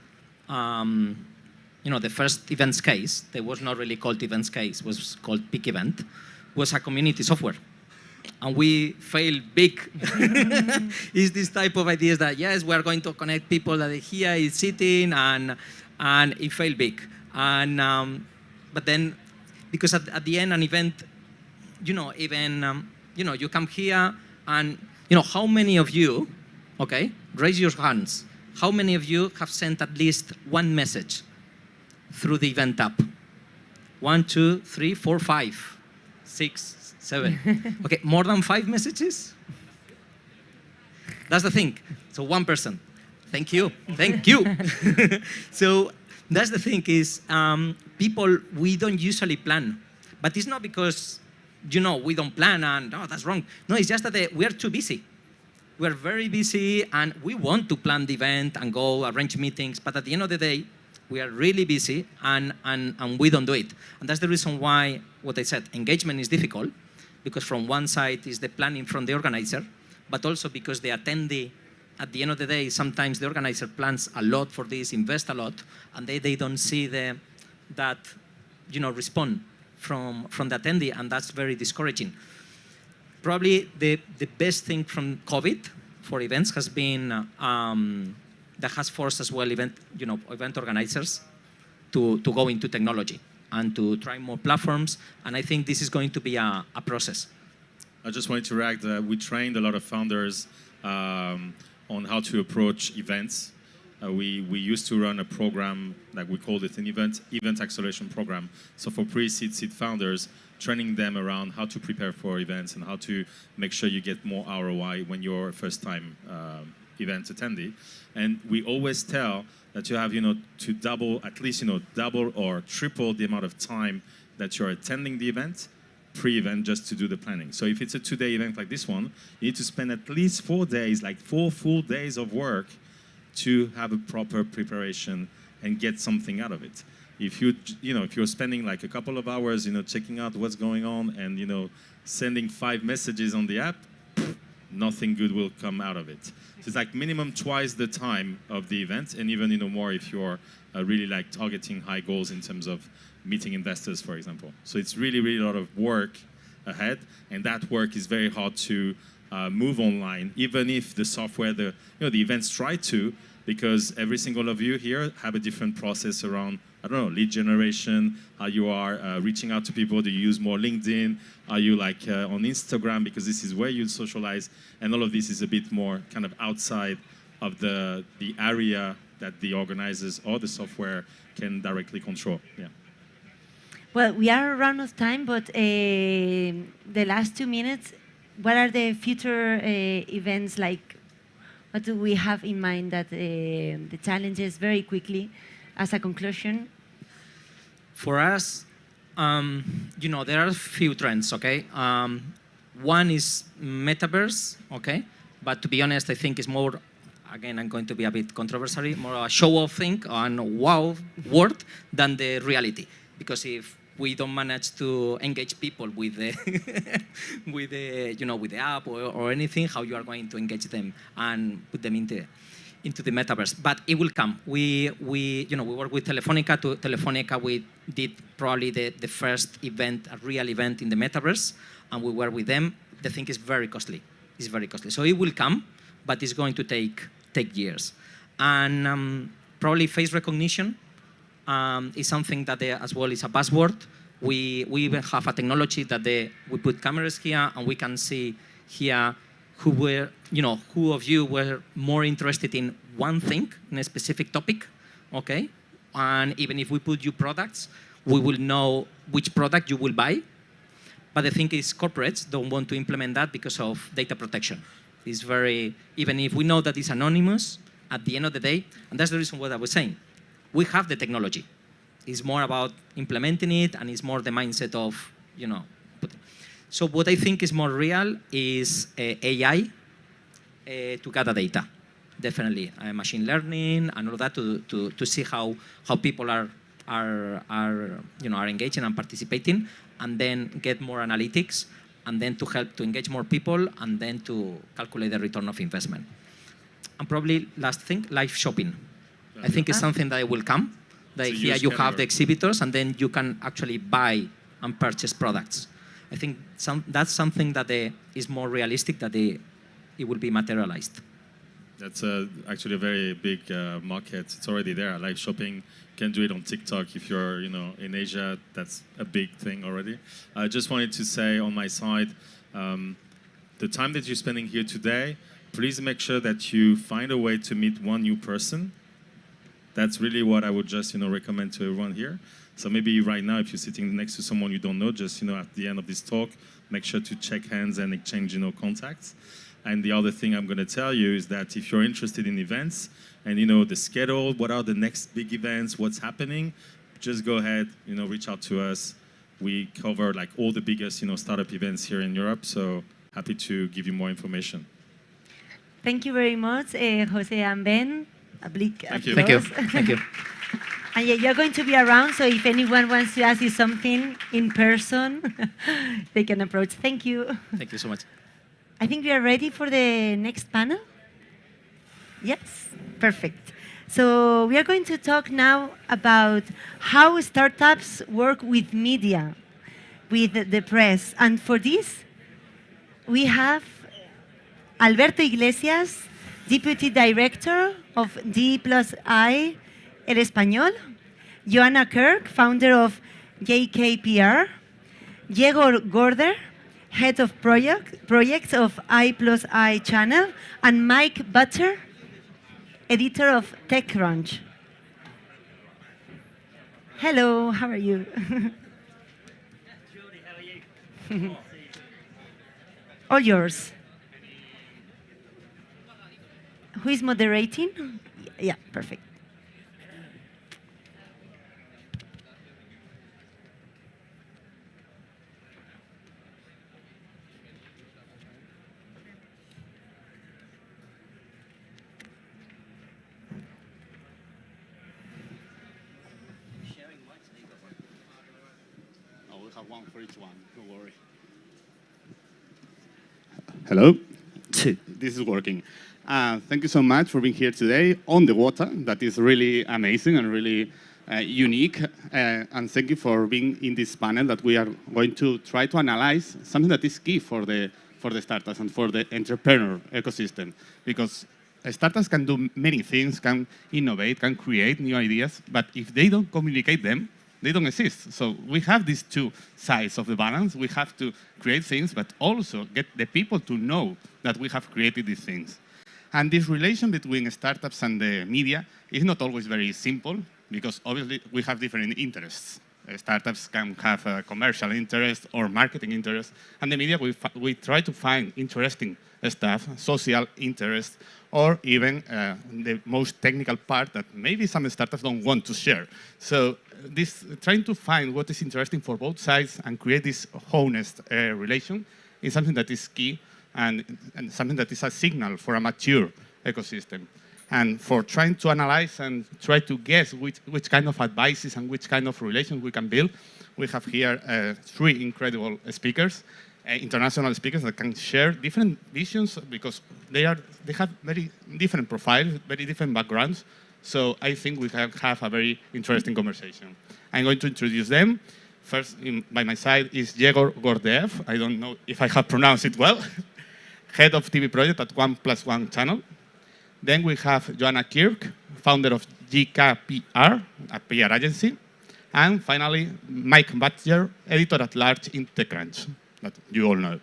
the first events case, that was not really called events case, was called Peak Event, was a community software. And we failed big. It's this type of ideas that, yes, we are going to connect people that here is sitting, and it failed big. And but then, because at the end, an event, even, you come here and, how many of you, okay, raise your hands. How many of you have sent at least one message through the event app? 1, 2, 3, 4, 5, 6, 7. Okay, more than 5 messages? That's the thing. So one person. Thank you. Thank you. So that's the thing is, people, we don't usually plan. But it's not because, we don't plan and, oh, that's wrong. No, it's just that we are too busy. We're very busy and we want to plan the event and go arrange meetings, but at the end of the day, we are really busy and we don't do it. And that's the reason why, what I said, engagement is difficult, because from one side is the planning from the organizer, but also because the attendee, at the end of the day, sometimes the organizer plans a lot for this, invest a lot, and they don't see that respond from the attendee, and that's very discouraging. Probably the best thing from COVID for events has been that has forced as well event organizers to go into technology and to try more platforms. And I think this is going to be a process. I just wanted to react. We trained a lot of founders on how to approach events. We used to run a program, like we called it an event acceleration program. So for pre-seed, seed founders, training them around how to prepare for events and how to make sure you get more ROI when you're a first-time event attendee. And we always tell that you have, to double, at least, double or triple the amount of time that you're attending the event, pre-event, just to do the planning. So if it's a 2-day event like this one, you need to spend at least 4 days, like 4 full days of work to have a proper preparation and get something out of it. If you're spending like a couple of hours, checking out what's going on and, sending 5 messages on the app, nothing good will come out of it. So it's like minimum twice the time of the event, and even, more if you're really like targeting high goals in terms of meeting investors, for example. So it's really, really a lot of work ahead, and that work is very hard to move online, even if the software, the events try to, because every single of you here have a different process around I don't know, lead generation, how you are reaching out to people. Do you use more LinkedIn? Are you like on Instagram, because this is where you socialize? And all of this is a bit more kind of outside of the area that the organizers or the software can directly control. Yeah. Well, we are around of time, but the last 2 minutes, what are the future events like? What do we have in mind that the challenges very quickly as a conclusion? For us, you know, there are a few trends, okay? One is metaverse, okay? But to be honest, I think it's more, again, I'm going to be a bit controversial, more a show-off thing and wow word than the reality. Because if we don't manage to engage people with the, with the app or anything, how you are going to engage them and put them into the metaverse. But it will come. We work with Telefonica. Telefonica, we did probably the first event, a real event in the metaverse, and we were with them. The thing is very costly. It's very costly. So it will come, but it's going to take years. And probably face recognition is something that as well is a buzzword. We even have a technology that we put cameras here and we can see here who of you were more interested in one thing, in a specific topic, okay? And even if we put you products, we will know which product you will buy. But the thing is, corporates don't want to implement that because of data protection. It's very, even if we know that it's anonymous, at the end of the day, and that's the reason what I was saying, we have the technology. It's more about implementing it, and it's more the mindset of, So what I think is more real is AI to gather data, definitely. Machine learning and all that to see how people are engaging and participating, and then get more analytics, and then to help to engage more people, and then to calculate the return of investment. And probably last thing, live shopping. I think it's something that will come. That here you have the exhibitors, and then you can actually buy and purchase products. I think that's something that is more realistic, that it will be materialized. That's actually a very big market. It's already there. Live shopping, you can do it on TikTok. If you're in Asia, that's a big thing already. I just wanted to say on my side, the time that you're spending here today, please make sure that you find a way to meet one new person. That's really what I would just recommend to everyone here. So maybe right now, if you're sitting next to someone you don't know, just at the end of this talk, make sure to check hands and exchange contacts. And the other thing I'm going to tell you is that if you're interested in events and the schedule, what are the next big events, what's happening, just go ahead, reach out to us. We cover like all the biggest startup events here in Europe. So happy to give you more information. Thank you very much, Jose and Ben. A big Thank you. Thank you. Thank you. And yeah, you're going to be around, so if anyone wants to ask you something in person, they can approach. Thank you. Thank you so much. I think we are ready for the next panel. Yes, perfect. So we are going to talk now about how startups work with media, with the press. And for this, we have Alberto Iglesias, Deputy Director of D+I El Español, Joanna Kirk, founder of JKPR, Diego Gorder, Head of Projects of I+I Channel, and Mike Butcher, Editor of TechCrunch. Hello, how are you? Jody, how are you? All yours. Who is moderating? Yeah, perfect. Oh, we'll have one for each one, don't worry. Hello? This is working. Thank you so much for being here today on the water. That is really amazing and really unique. And thank you for being in this panel that we are going to try to analyze something that is key for the startups and for the entrepreneur ecosystem. Because startups can do many things, can innovate, can create new ideas, but if they don't communicate them, they don't exist. So we have these two sides of the balance. We have to create things, but also get the people to know that we have created these things. And this relation between startups and the media is not always very simple, because obviously we have different interests. Startups can have a commercial interest or marketing interest, and the media, we try to find interesting stuff, social interest, or even the most technical part that maybe some startups don't want to share. So this trying to find what is interesting for both sides and create this honest relation is something that is key and something that is a signal for a mature ecosystem. And for trying to analyze and try to guess which kind of advices and which kind of relations we can build, we have here 3 incredible speakers, international speakers that can share different visions because they have very different profiles, very different backgrounds. So I think we can have a very interesting conversation. I'm going to introduce them. First, by my side is Yegor Gordeev. I don't know if I have pronounced it well. Head of TV project at 1+1 channel. Then we have Joanna Kirk, founder of GKPR, a PR agency. And finally, Mike Butcher, editor-at-large in TechCrunch, that you all know.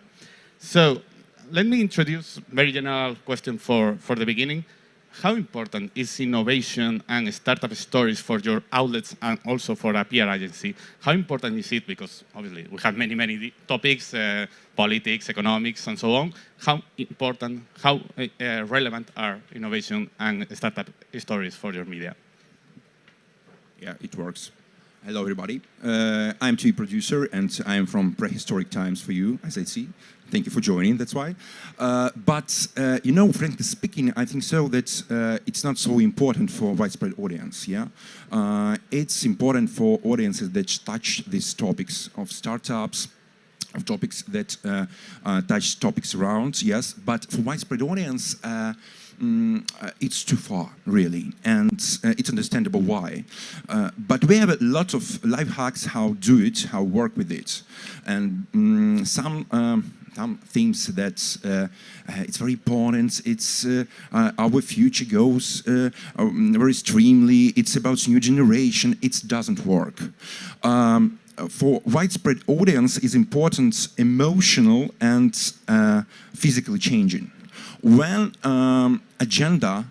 So let me introduce a very general question for the beginning. How important is innovation and startup stories for your outlets and also for a PR agency? How important is it? Because obviously we have many topics, politics, economics, and so on. How important, how relevant are innovation and startup stories for your media? Yeah, it works. Hello, everybody. I'm TV producer, and I'm from prehistoric times for you, as I see. Thank you for joining, that's why. But, you know, frankly speaking, I think so that it's not so important for widespread audience, yeah? It's important for audiences that touch these topics of startups, of topics that touch topics around, yes, but for widespread audience, it's too far, really, and it's understandable why. But we have a lot of life hacks how do it, how work with it, and some things that it's very important. It's our future goes very extremely. It's about new generation. It doesn't work. For widespread audience is important, emotional and physically changing. When agenda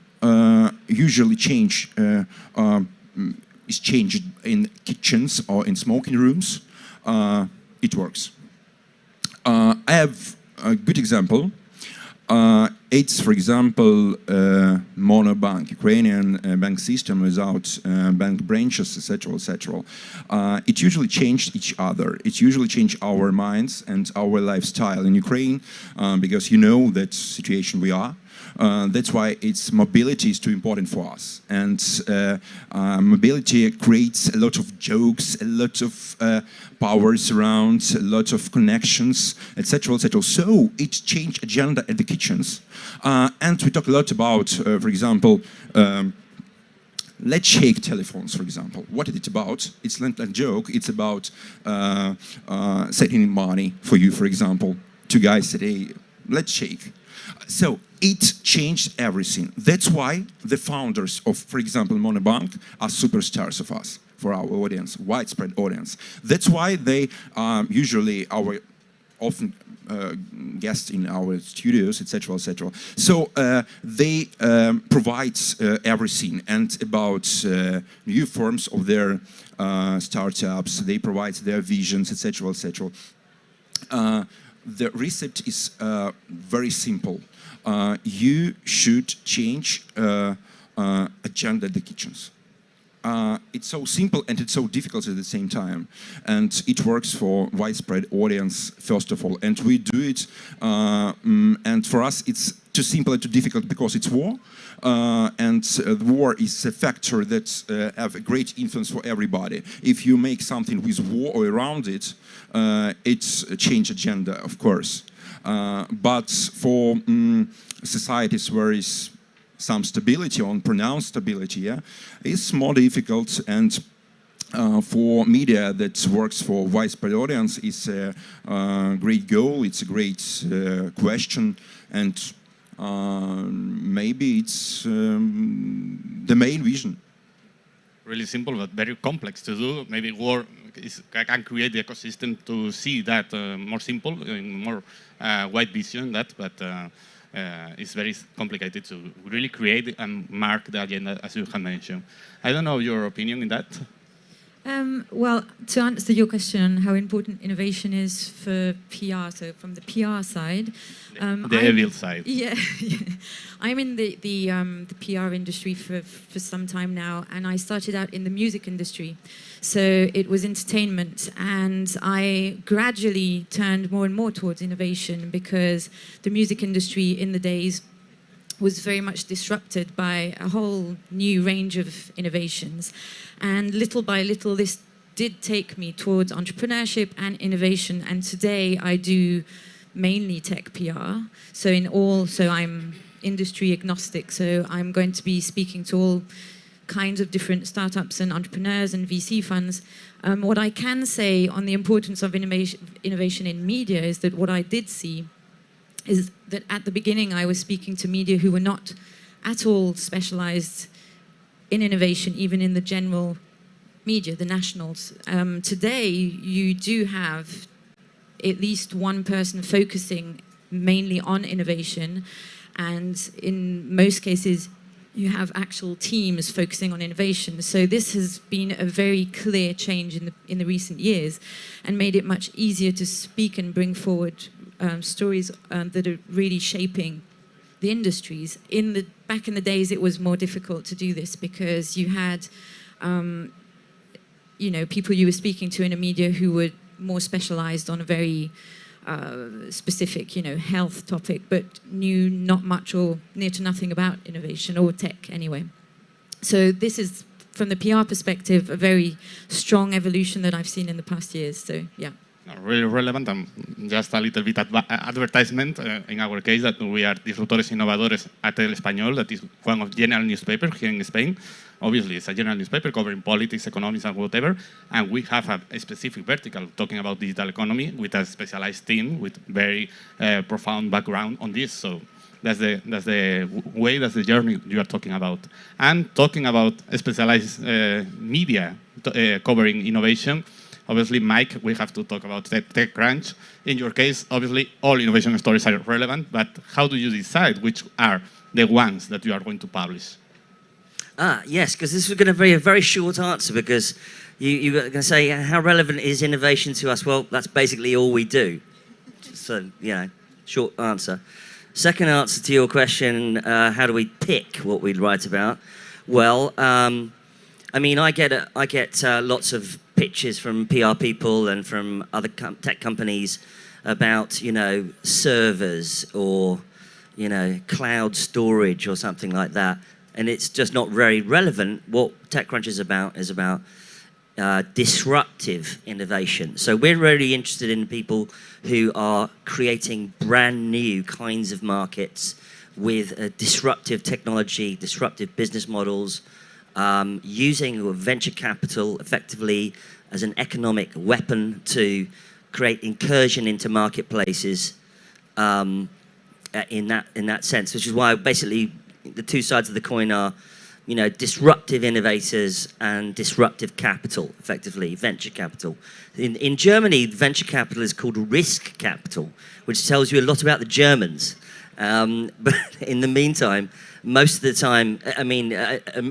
usually is changed in kitchens or in smoking rooms, it works. I have a good example. It's, for example, monobank, Ukrainian bank system without bank branches, etc., etc. It usually changed each other. It usually changed our minds and our lifestyle in Ukraine because you know that situation we are. That's why its mobility is too important for us. And mobility creates a lot of jokes, a lot of powers around, a lot of connections, etc., etc. So it changed agenda at the kitchens. And we talk a lot about, for example, let's shake telephones, for example. What is it about? It's not a joke. It's about setting money for you, for example. 2 guys said, hey, let's shake. So it changed everything. That's why the founders of, for example, Monobank are superstars of us, for our audience, widespread audience. That's why they usually our often guests in our studios, etc., etc. So they provide everything and about new forms of their startups. They provide their visions, etc., etc. The recipe is very simple. You should change agenda at the kitchens. It's so simple and it's so difficult at the same time. And it works for widespread audience, first of all. And we do it, and for us it's too simple and too difficult because it's war. And the war is a factor that have a great influence for everybody. If you make something with war or around it, it's a change agenda, of course. But for societies where is some stability or pronounced stability, yeah, it's more difficult. And for media that works for widespread audience, it's a great goal. It's a great question, and maybe it's the main vision. Really simple, but very complex to do. Maybe work can create the ecosystem to see that more simple, in more wide vision. But it's very complicated to really create and mark the agenda, as you have mentioned. I don't know your opinion in that. Well, to answer your question on how important innovation is for PR, so from the PR side, the evil side. Yeah, yeah. I'm in the PR industry for some time now, and I started out in the music industry. So it was entertainment, and I gradually turned more and more towards innovation because the music industry in the days was very much disrupted by a whole new range of innovations. And little by little, this did take me towards entrepreneurship and innovation. And today I do mainly tech PR. So I'm industry agnostic. So I'm going to be speaking to all kinds of different startups and entrepreneurs and VC funds. What I can say on the importance of innovation in media is that what I did see is that at the beginning I was speaking to media who were not at all specialized in innovation, even in the general media, the nationals. Today, you do have at least one person focusing mainly on innovation, and in most cases, you have actual teams focusing on innovation. So this has been a very clear change in the recent years, and made it much easier to speak and bring forward stories that are really shaping the industries. Back in the days, it was more difficult to do this because you had, people you were speaking to in a media who were more specialized on a very specific, health topic, but knew not much or near to nothing about innovation or tech anyway. So this is, from the PR perspective, a very strong evolution that I've seen in the past years. So yeah. Really relevant, and just a little bit advertisement in our case that we are Disruptores Innovadores at El Español, that is one of general newspapers here in Spain. Obviously, it's a general newspaper covering politics, economics, and whatever, and we have a specific vertical talking about digital economy with a specialized team with very profound background on this. So that's the way, that's the journey you are talking about. And talking about specialized media covering innovation, obviously, Mike, we have to talk about TechCrunch. In your case, obviously, all innovation stories are relevant, but how do you decide which are the ones that you are going to publish? Yes, because this was going to be a very short answer, because you were going to say, how relevant is innovation to us? Well, that's basically all we do. So, short answer. Second answer to your question, how do we pick what we'd write about? Well, I get lots of pitches from PR people and from other tech companies about, servers or, cloud storage or something like that. And it's just not very relevant. What TechCrunch is about disruptive innovation. So we're really interested in people who are creating brand new kinds of markets with disruptive technology, disruptive business models, using venture capital effectively as an economic weapon to create incursion into marketplaces in that sense, which is why basically the two sides of the coin are, disruptive innovators and disruptive capital, effectively, venture capital. In Germany, venture capital is called risk capital, which tells you a lot about the Germans. But in the meantime, most of the time,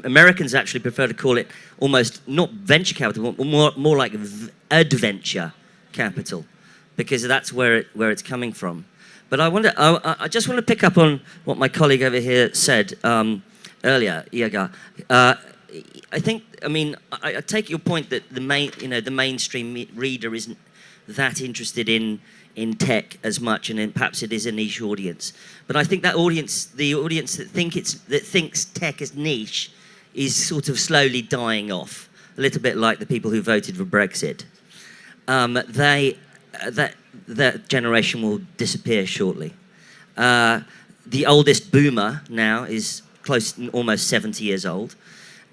Americans actually prefer to call it almost not venture capital, more like adventure capital, because that's where it's coming from. But I just want to pick up on what my colleague over here said earlier, Iaga. I take your point that the mainstream reader isn't that interested in tech as much, and perhaps it is a niche audience. But I think that audience, the audience that thinks tech is niche, is sort of slowly dying off. A little bit like the people who voted for Brexit. That generation will disappear shortly. The oldest boomer now is almost 70 years old.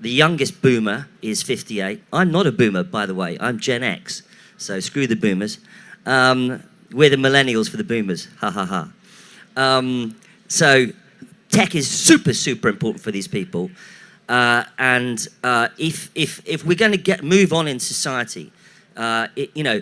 The youngest boomer is 58. I'm not a boomer, by the way. I'm Gen X. So screw the boomers. We're the millennials for the boomers. Ha ha ha. So tech is super, super important for these people. If we're going to move on in society, you know,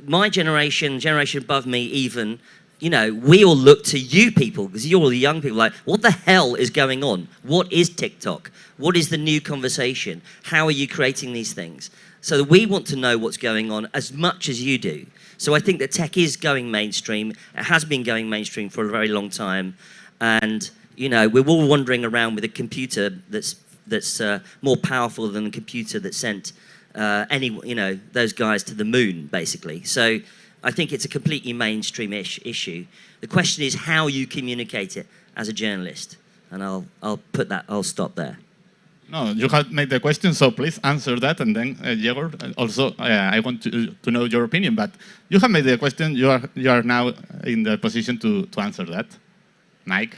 my generation above me even, you know, we all look to you people, because you're all the young people, like, what the hell is going on? What is TikTok? What is the new conversation? How are you creating these things? So we want to know what's going on as much as you do. So I think that tech is going mainstream. It has been going mainstream for a very long time. And, you know, we're all wandering around with a computer that's more powerful than the computer that sent you know, those guys to the moon, basically. So I think it's a completely mainstream-ish issue. The question is how you communicate it as a journalist. And I'll stop there. No, you have made the question, so please answer that. And then, Yegor, also, I want to know your opinion. But you have made the question. You are now in the position to answer that. Mike?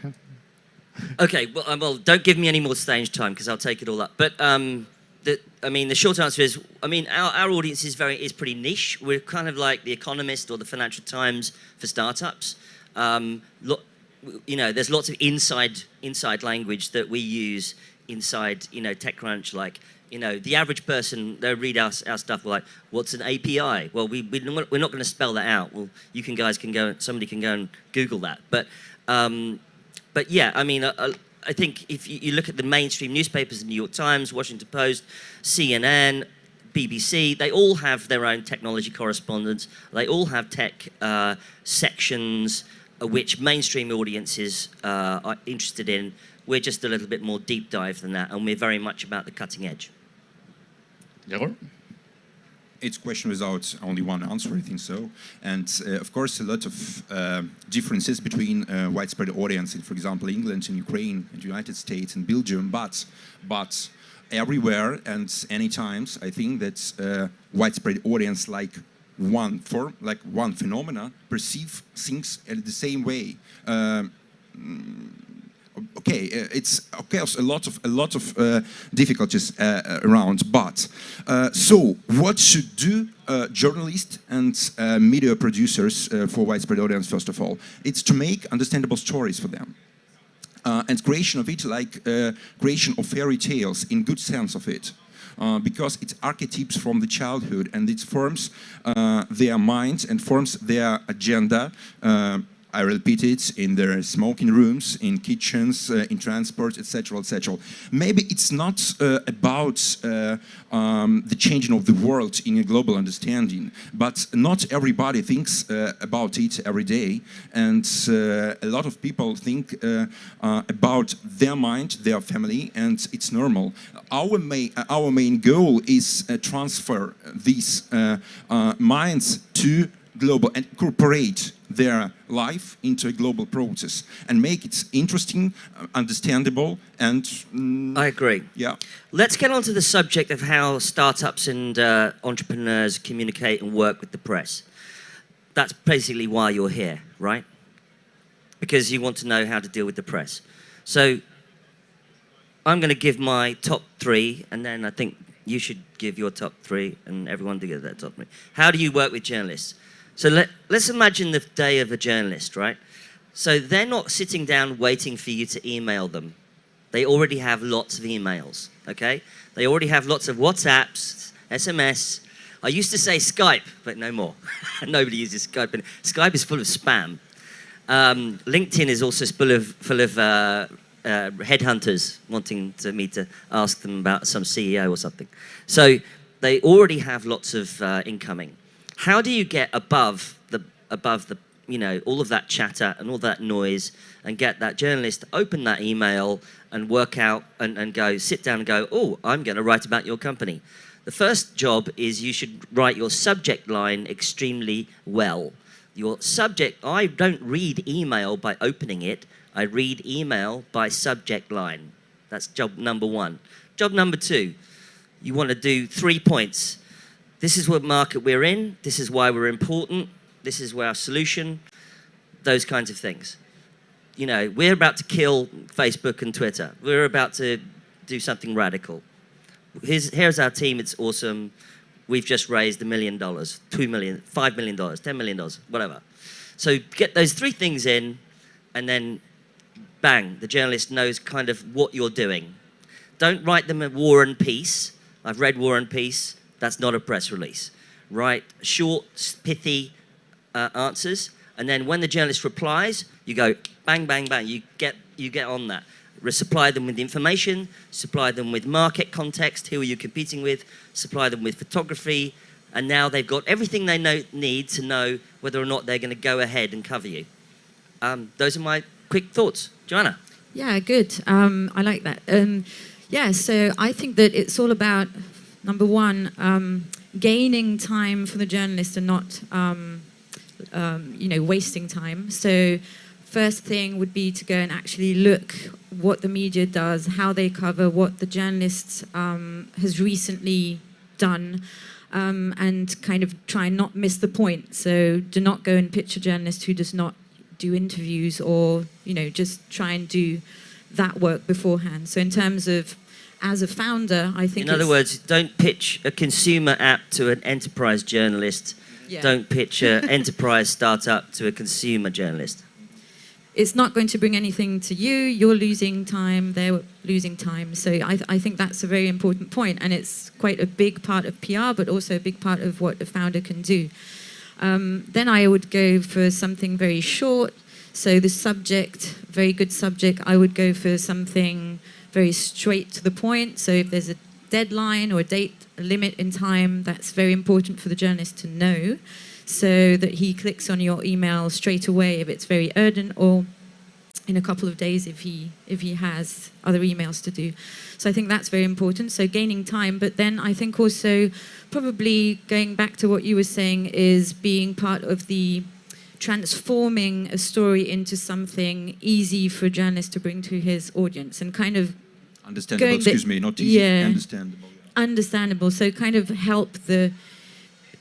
Okay, well, don't give me any more stage time, because I'll take it all up. But I mean, the short answer is, I mean, our audience is pretty niche. We're kind of like The Economist or the Financial Times for startups. You know, there's lots of inside language that we use inside, you know, TechCrunch. Like, you know, the average person, they read our stuff, we're like, what's an API? Well, we're not going to spell that out. Well, somebody can go and Google that. But yeah, I mean, I think if you look at the mainstream newspapers, the New York Times, Washington Post, CNN, BBC, they all have their own technology correspondents. They all have tech sections which mainstream audiences are interested in. We're just a little bit more deep dive than that, and we're very much about the cutting edge. Yegor? It's a question without only one answer, I think so. And of course, a lot of differences between widespread audience in, for example, England and Ukraine and United States and Belgium, but everywhere and any times, I think that widespread audience like one phenomena perceive things in the same way. Okay, it's okay. A lot of difficulties around, but so what should do journalists and media producers for widespread audience? First of all, it's to make understandable stories for them, and creation of it like creation of fairy tales in good sense of it. Because it's archetypes from the childhood, and it forms their mind and forms their agenda. I repeat it, in their smoking rooms, in kitchens, in transport, etc., etc. Maybe it's not about the changing of the world in a global understanding, but not everybody thinks about it every day, and a lot of people think about their mind, their family, and it's normal. Our main goal is transfer these minds to global and incorporate their life into a global process and make it interesting, understandable, and I agree. Yeah. Let's get on to the subject of how startups and entrepreneurs communicate and work with the press. That's basically why you're here, right? Because you want to know how to deal with the press. So I'm going to give my top 3, and then I think you should give your top 3, and everyone to give their top 3. How do you work with journalists? So let's imagine the day of a journalist, right? So they're not sitting down waiting for you to email them. They already have lots of emails, okay? They already have lots of WhatsApps, SMS. I used to say Skype, but no more. Nobody uses Skype. And Skype is full of spam. LinkedIn is also full of headhunters wanting me to ask them about some CEO or something. So they already have lots of incoming. How do you get above the you know, all of that chatter and all that noise and get that journalist to open that email and work out and go, sit down and go, oh, I'm going to write about your company? The first job is you should write your subject line extremely well. Your subject, I don't read email by opening it. I read email by subject line. That's job number 1. Job number 2, you want to do 3 points. This is what market we're in. This is why we're important. This is where our solution, those kinds of things. You know, we're about to kill Facebook and Twitter. We're about to do something radical. Here's our team. It's awesome. We've just raised $1 million, $2 million, $5 million, $10 million, whatever. So get those 3 things in, and then bang, the journalist knows kind of what you're doing. Don't write them a War and Peace. I've read War and Peace. That's not a press release. Write short, pithy answers, and then when the journalist replies, you go bang, bang, bang. You get on that. Supply them with information, supply them with market context, who are you competing with, supply them with photography, and now they've got everything they need to know whether or not they're going to go ahead and cover you. Those are my quick thoughts. Joanna? Yeah, good. I like that. Yeah, so I think that it's all about, number one, gaining time for the journalist and not, wasting time. So first thing would be to go and actually look what the media does, how they cover, what the journalist has recently done, and kind of try and not miss the point. So do not go and pitch a journalist who does not do interviews or, just try and do that work beforehand. So in terms of, as a founder, I think in other words, don't pitch a consumer app to an enterprise journalist. Yeah. Don't pitch an enterprise startup to a consumer journalist. It's not going to bring anything to you. You're losing time. They're losing time. So I think that's a very important point, and it's quite a big part of PR, but also a big part of what a founder can do. Then I would go for something very short. So the subject, very good subject, I would go for something very straight to the point. So if there's a deadline or a date, a limit in time, that's very important for the journalist to know, so that he clicks on your email straight away if it's very urgent, or in a couple of days if he has other emails to do. So I think that's very important. So gaining time, but then I think also probably going back to what you were saying is being part of the transforming a story into something easy for a journalist to bring to his audience, and kind of Understandable, excuse me, not easy, yeah, understandable. Understandable, so kind of help the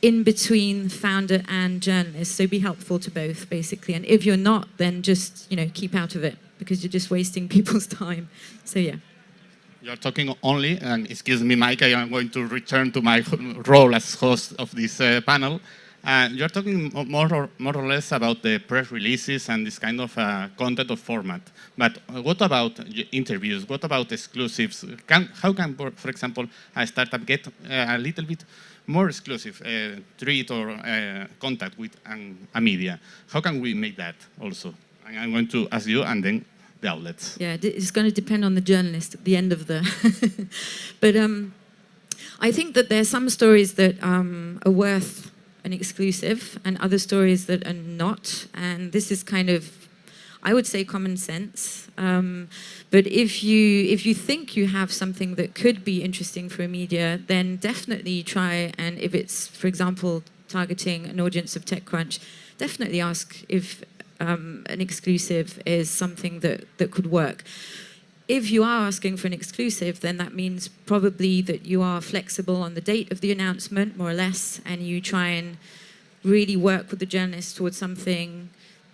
in between founder and journalist, so be helpful to both basically, and if you're not, then just keep out of it, because you're just wasting people's time. So yeah. You're talking only, and excuse me, Mike, I am going to return to my role as host of this panel. You're talking more or less about the press releases and this kind of content or format. But what about interviews? What about exclusives? How can, for example, a startup get a little bit more exclusive treat or contact with a media? How can we make that also? I'm going to ask you, and then the outlets. Yeah, it's going to depend on the journalist at the end of the... But I think that there are some stories that are worth an exclusive and other stories that are not. And this is kind of, I would say, common sense. But if you think you have something that could be interesting for a media, then definitely try, and if it's, for example, targeting an audience of TechCrunch, definitely ask if an exclusive is something that could work. If you are asking for an exclusive, then that means probably that you are flexible on the date of the announcement, more or less, and you try and really work with the journalist towards something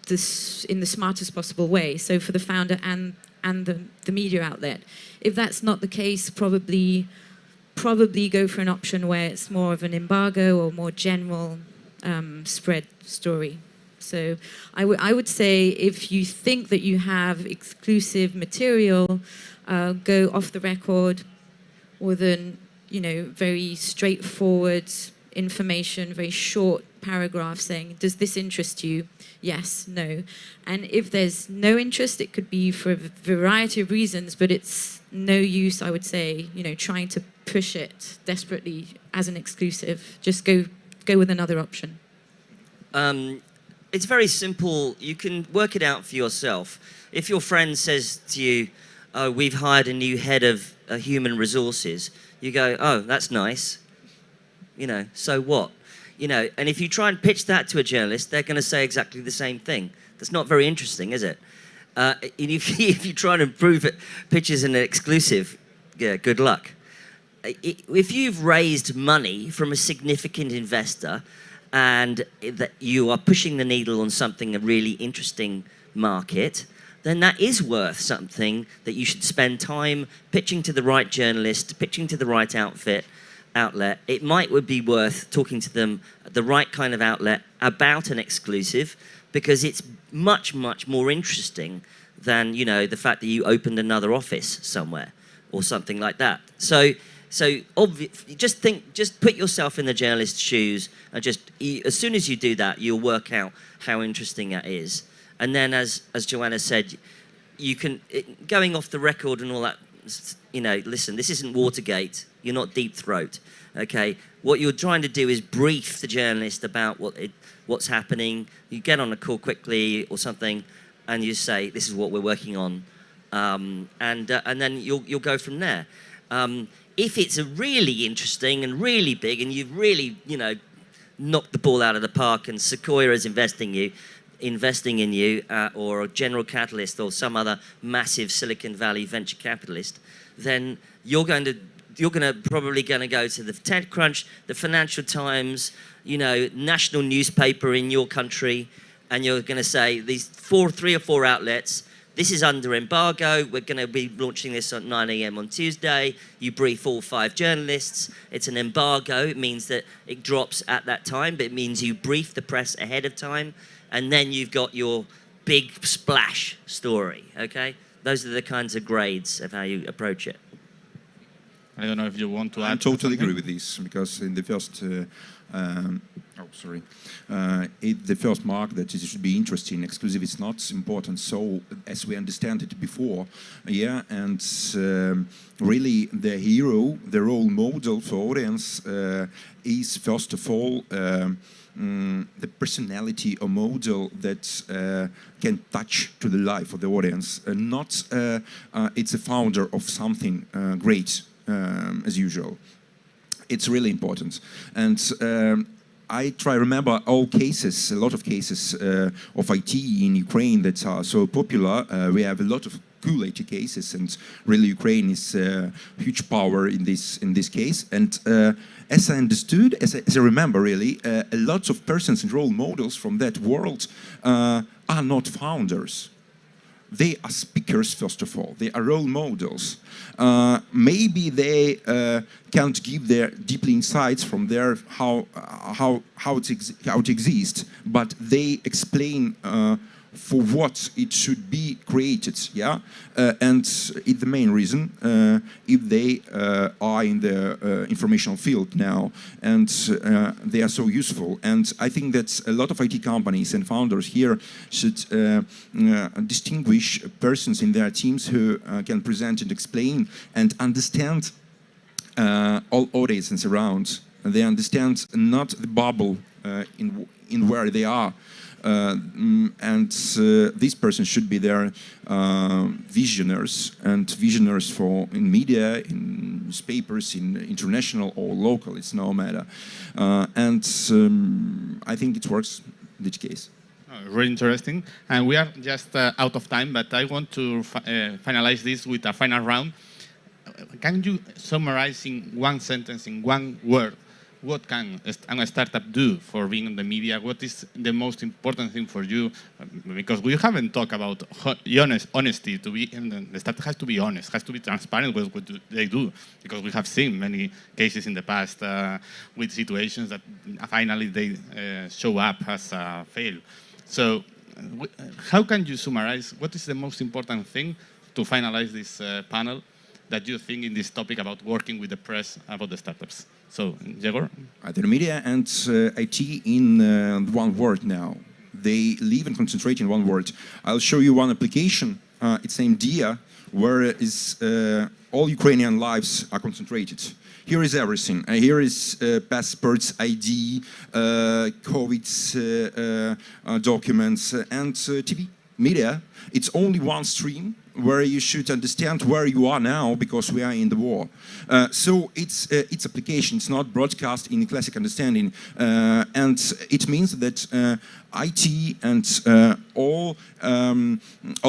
in the smartest possible way, so for the founder and the media outlet. If that's not the case, probably go for an option where it's more of an embargo or more general spread story. So I would say if you think that you have exclusive material, go off the record with an very straightforward information, very short paragraph saying, does this interest you? Yes, no. And if there's no interest, it could be for a variety of reasons, but it's no use, I would say, trying to push it desperately as an exclusive. Just go with another option. It's very simple. You can work it out for yourself. If your friend says to you, oh, we've hired a new head of human resources, you go, oh, that's nice. So what? And if you try and pitch that to a journalist, they're going to say exactly the same thing. That's not very interesting, is it? If you try and improve it, pitches in an exclusive, yeah, good luck. If you've raised money from a significant investor, and that you are pushing the needle on something, a really interesting market, then that is worth something that you should spend time pitching to the right journalist, pitching to the right outlet. It would be worth talking to them, the right kind of outlet, about an exclusive, because it's much, much more interesting than, you know, the fact that you opened another office somewhere or something like that. So just put yourself in the journalist's shoes, and as soon as you do that, you'll work out how interesting that is. And then, as Joanna said, you can, going off the record and all that, you know, listen, this isn't Watergate. You're not Deep Throat, okay? What you're trying to do is brief the journalist about what's happening. You get on a call quickly or something, and you say, this is what we're working on. And then you'll go from there. If it's a really interesting and really big, and you've really, you know, knocked the ball out of the park, and Sequoia is investing in you, or General Catalyst or some other massive Silicon Valley venture capitalist, then you're probably going to go to the TechCrunch, the Financial Times, you know, national newspaper in your country, and you're going to say, these 3 or 4 outlets, this is under embargo, we're going to be launching this at 9 a.m. on Tuesday. You brief all 5 journalists. It's an embargo. It means that it drops at that time, but it means you brief the press ahead of time, and then you've got your big splash story, okay? Those are the kinds of grades of how you approach it. I don't know if you want to add. I totally something. agree with this, because in the first, the first mark that it should be interesting, exclusive is not important. So as we understand it before, yeah, and really the hero, the role model for audience is first of all the personality or model that can touch to the life of the audience, not it's a founder of something great. As usual, it's really important, and I try to remember all cases, a lot of cases of IT in Ukraine that are so popular. We have a lot of cool IT cases, and really Ukraine is a huge power in this case. And as I understood, as I remember, really, a lot of persons and role models from that world are not founders. They are speakers, first of all. They are role models. Maybe they can't give their deeply insights from their how it exists, but they explain for what it should be created. Yeah, and it's the main reason if they are in the informational field now, and they are so useful. And I think that a lot of IT companies and founders here should distinguish persons in their teams who can present and explain and understand all audiences around. They understand not the bubble in where they are. And this person should be their visionaries, and visionaries in media, in newspapers, in international or local, it's no matter. And I think it works in this case. Really interesting. And we are just out of time, but I want to finalize this with a final round. Can you summarize in one sentence, in one word, what can a startup do for being in the media? What is the most important thing for you? Because we haven't talked about honesty. The startup has to be honest, has to be transparent with what they do. Because we have seen many cases in the past with situations that finally they show up as a fail. So how can you summarize what is the most important thing to finalize this panel that you think in this topic about working with the press about the startups? So, Jegor? The media and IT in one word now. They live and concentrate in one word. I'll show you one application. It's named DIA, where all Ukrainian lives are concentrated. Here is everything. Here is passports, ID, COVID documents, and TV. Media, it's only one stream where you should understand where you are now, because we are in the war. So it's application, it's not broadcast in classic understanding. And it means that IT and all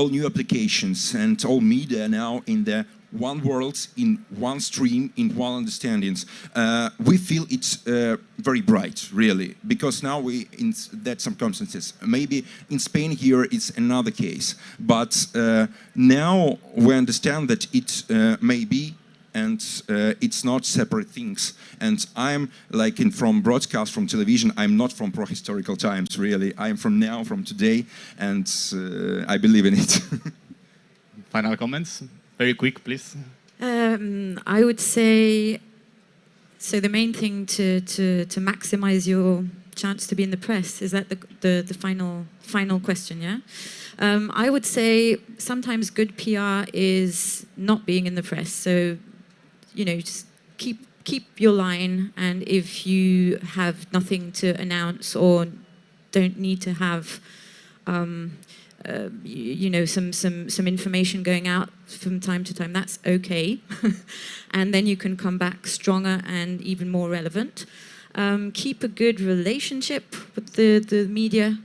new applications and all media now in the one world, in one stream, in one understandings. We feel it's very bright, really, because now in that circumstances, maybe in Spain here it's another case, but now we understand that it may be, and it's not separate things. And I'm like from broadcast, from television, I'm not from prehistorical times, really. I'm from now, from today, and I believe in it. Final comments? Very quick, please. I would say, so the main thing to maximize your chance to be in the press, is that the final question, yeah? I would say sometimes good PR is not being in the press. So, you know, just keep your line, and if you have nothing to announce or don't need to have you know, some information going out from time to time, that's okay. And then you can come back stronger and even more relevant. Keep a good relationship with the media.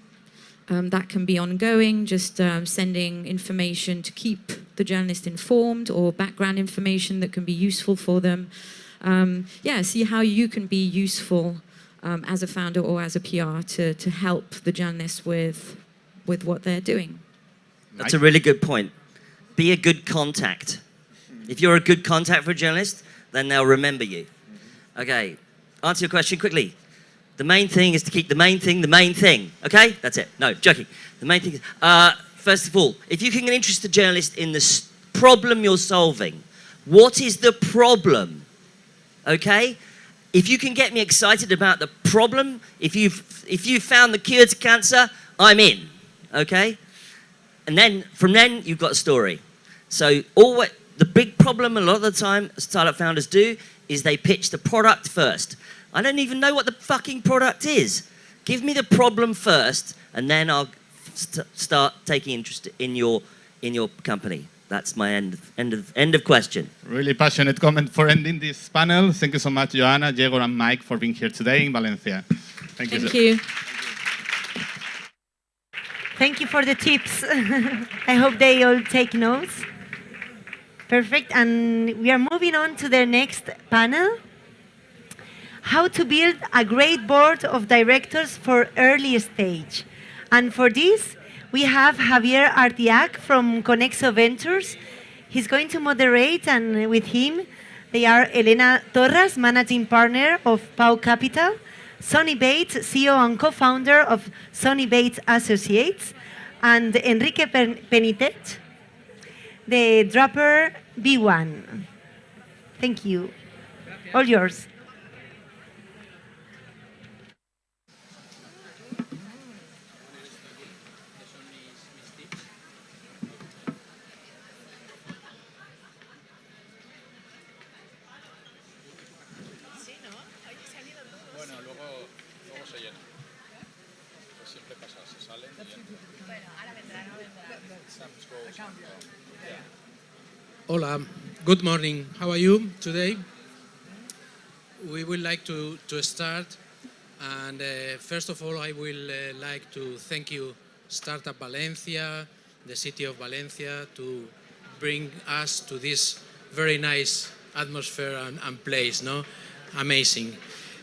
That can be ongoing, just sending information to keep the journalist informed, or background information that can be useful for them. Yeah, see how you can be useful as a founder or as a PR to help the journalists with what they're doing. That's a really good point. Be a good contact. If you're a good contact for a journalist, then they'll remember you. Okay, answer your question quickly. The main thing is to keep the main thing, okay? That's it. No, joking. The main thing is, first of all, if you can interest the journalist in the problem you're solving, what is the problem, okay? If you can get me excited about the problem, if you've found the cure to cancer, I'm in, okay? And then, from then, you've got a story. So the big problem a lot of the time startup founders do is they pitch the product first. I don't even know what the fucking product is. Give me the problem first, and then I'll start taking interest in your company. That's my end of question. Really passionate comment for ending this panel. Thank you so much, Joanna, Diego, and Mike for being here today in Valencia. Thank you. Thank you. Thank you for the tips. I hope they all take notes. Perfect. And we are moving on to the next panel. How to build a great board of directors for early stage. And for this, we have Javier Artiac from Conexo Ventures. He's going to moderate, and with him, they are Elena Torres, managing partner of Pau Capital, Sonny Bates, CEO and co-founder of Sonny Bates Associates, and Enrique Penitet, the Draper B1. Thank you. All yours. Hola, good morning. How are you today? We would like to start, and first of all, I will like to thank you, Startup Valencia, the city of Valencia, to bring us to this very nice atmosphere and place, no? Amazing.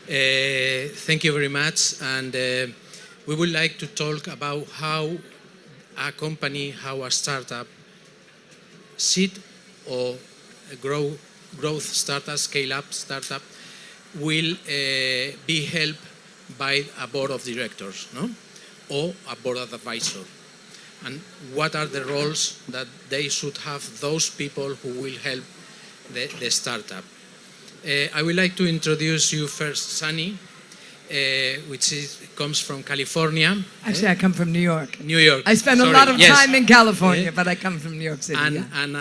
Thank you very much, and we would like to talk about how a company, how a startup, seed or a growth startup, scale-up startup, will be helped by a board of directors, no? Or a board of advisors. And what are the roles that they should have, those people who will help the startup. I would like to introduce you first, Sunny, which comes from California. Actually, I come from New York. New York. I spend a lot of time in California, but I come from New York City. And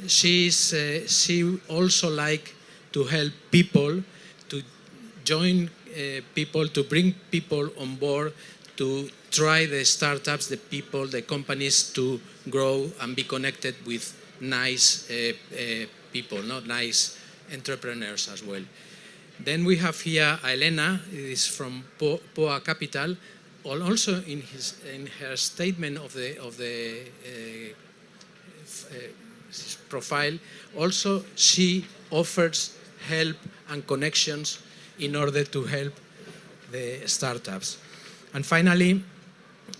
she also like to help people, to join people, to bring people on board, to try the startups, the people, the companies to grow and be connected with nice people, not nice entrepreneurs as well. Then we have here Elena, is from Poa Capital. Also in her statement of the profile, also she offers help and connections in order to help the startups. And finally,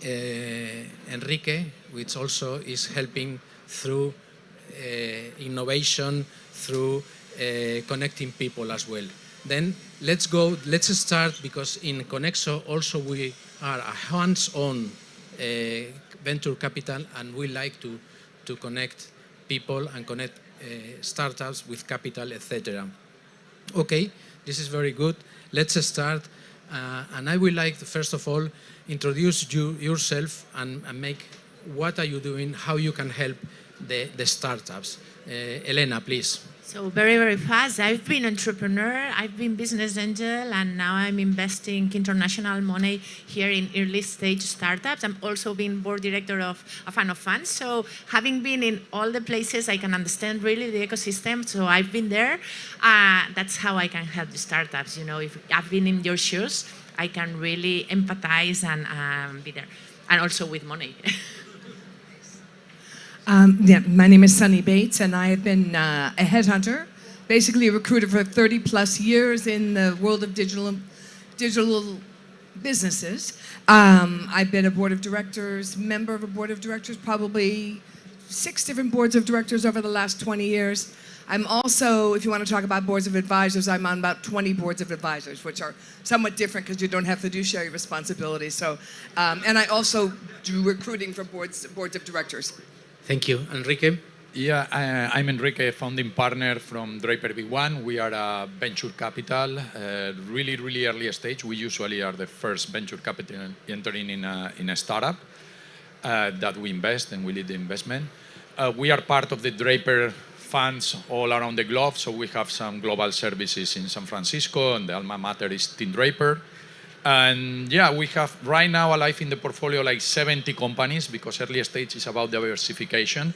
Enrique, which also is helping through innovation, through connecting people as well. Then let's start, because in Conexo also we are a hands-on venture capital, and we like to to connect people and connect startups with capital, etc. Okay, this is very good. Let's start. And I would like to, first of all, introduce yourself and make what are you doing, how you can help the startups. Elena, please. So very, very fast. I've been entrepreneur, I've been business angel, and now I'm investing international money here in early stage startups. I'm also been board director of a fund of funds. So having been in all the places, I can understand really the ecosystem. So I've been there. That's how I can help the startups. You know, if I've been in your shoes, I can really empathize and be there. And also with money. My name is Sunny Bates, and I have been a headhunter, basically a recruiter for 30 plus years in the world of digital businesses. I've been a board of directors, member of a board of directors, probably 6 different boards of directors over the last 20 years. I'm also, if you want to talk about boards of advisors, I'm on about 20 boards of advisors, which are somewhat different because you don't have fiduciary responsibilities. So, and I also do recruiting for boards of directors. Thank you. Enrique? Yeah, I'm Enrique, founding partner from Draper V1. We are a venture capital, really early stage. We usually are the first venture capital entering in a startup that we invest and we lead the investment. We are part of the Draper funds all around the globe. So we have some global services in San Francisco, and the alma mater is Team Draper. And yeah, we have right now alive in the portfolio like 70 companies, because early stage is about diversification.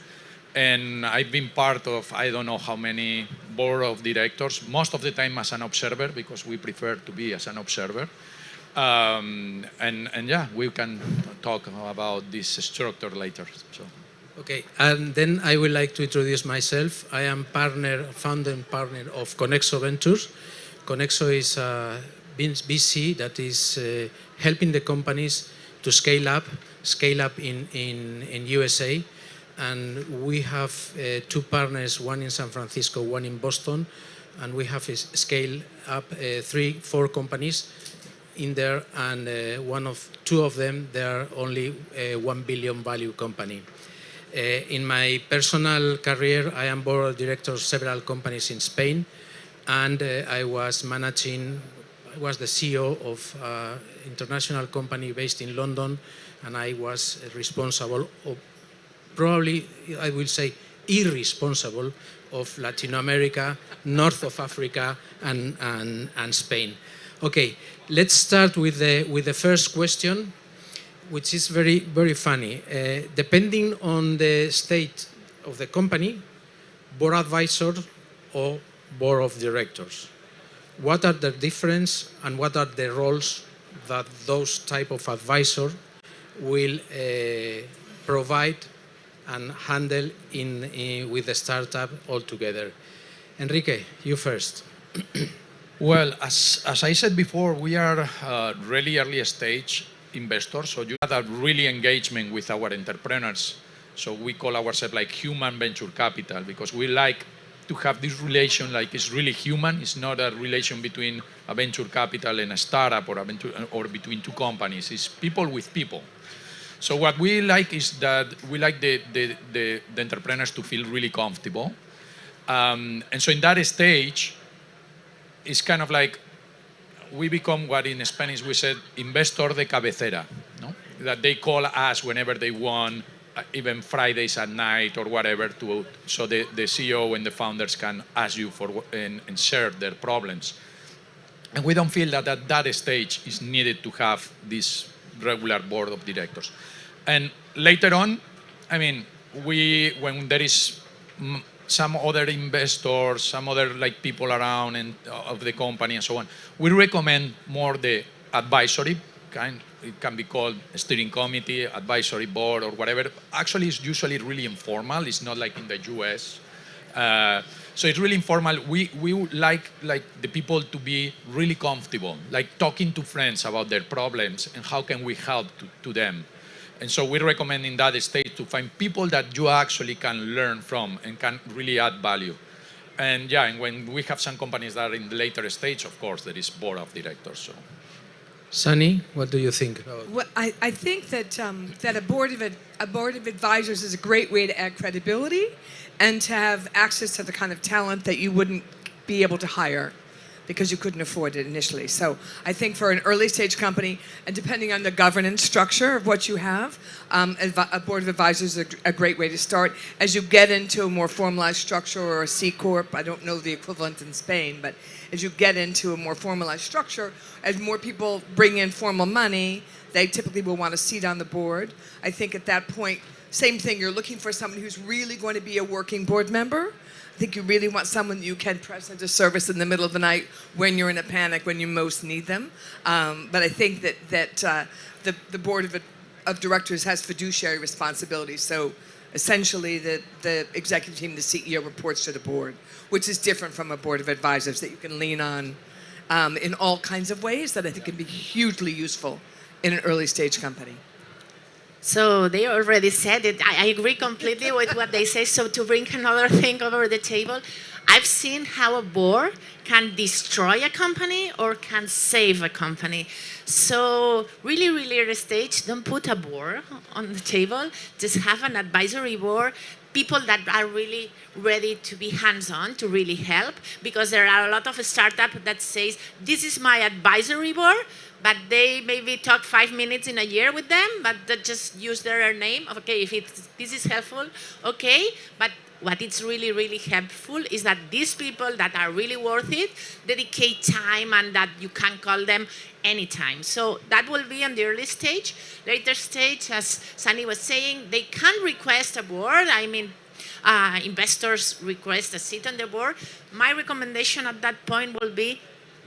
And I've been part of, I don't know how many board of directors, most of the time as an observer, because we prefer to be as an observer. And yeah, we can talk about this structure later. So. Okay, and then I would like to introduce myself. I am founding partner of Conexo Ventures. Conexo is VC that is helping the companies to scale up in USA. And we have 2 partners, one in San Francisco, one in Boston. And we have scaled up 3-4 companies in there, and 2 of them, they are only a 1 billion value company. In my personal career, I am board of director of several companies in Spain, and I was the CEO of an international company based in London, and I was responsible of, probably I will say irresponsible, of Latin America, north of Africa, and Spain. Okay, let's start with the first question, which is very, very funny. Depending on the state of the company, board advisor or board of directors, what are the difference and what are the roles that those type of advisor will provide and handle with the startup altogether? Enrique, you first. Well, as I said before, we are really early stage investors, so you have a really engagement with our entrepreneurs. So we call ourselves like human venture capital, because we like to have this relation like it's really human. It's not a relation between a venture capital and a startup, or between 2 companies. It's people with people. So what we like is that we like the entrepreneurs to feel really comfortable. And so in that stage, it's kind of like we become what in Spanish we said, investor de cabecera, no? That they call us whenever they want, even Fridays at night or whatever, so the CEO and the founders can ask you for and share their problems. And we don't feel that at that stage is needed to have this regular board of directors. And later on, I mean, when there is some other investors, some other like people around and of the company and so on, we recommend more the advisory kind. It can be called a steering committee, advisory board, or whatever. Actually, it's usually really informal. It's not like in the US. So it's really informal. We would like the people to be really comfortable, like talking to friends about their problems and how can we help to them. And so we recommend in that stage to find people that you actually can learn from and can really add value. And yeah, and when we have some companies that are in the later stage, of course, there is board of directors. So. Sunny, what do you think about? Well, I think that that a board of advisors is a great way to add credibility and to have access to the kind of talent that you wouldn't be able to hire because you couldn't afford it initially. So I think for an early stage company, and depending on the governance structure of what you have, a board of advisors is a great way to start. As you get into a more formalized structure or a C Corp, I don't know the equivalent in Spain, but as you get into a more formalized structure, as more people bring in formal money, they typically will want a seat on the board. I think at that point, same thing, you're looking for someone who's really going to be a working board member. I think you really want someone you can press into service in the middle of the night when you're in a panic, when you most need them. But I think that the board of directors has fiduciary responsibilities. So essentially, the executive team, the CEO, reports to the board, which is different from a board of advisors that you can lean on in all kinds of ways that I think can be hugely useful in an early stage company. So they already said it. I agree completely with what they say. So to bring another thing over the table, I've seen how a board can destroy a company or can save a company. So really, really early stage, don't put a board on the table. Just have an advisory board, people that are really ready to be hands-on, to really help, because there are a lot of startups that says, this is my advisory board, but they maybe talk 5 minutes in a year with them, but they just use their name. Okay, if this is helpful, okay, but what is really, really helpful is that these people that are really worth it dedicate time and that you can call them anytime. So that will be on the early stage. Later stage, as Sunny was saying, they can request a board. I mean, investors request a seat on the board. My recommendation at that point will be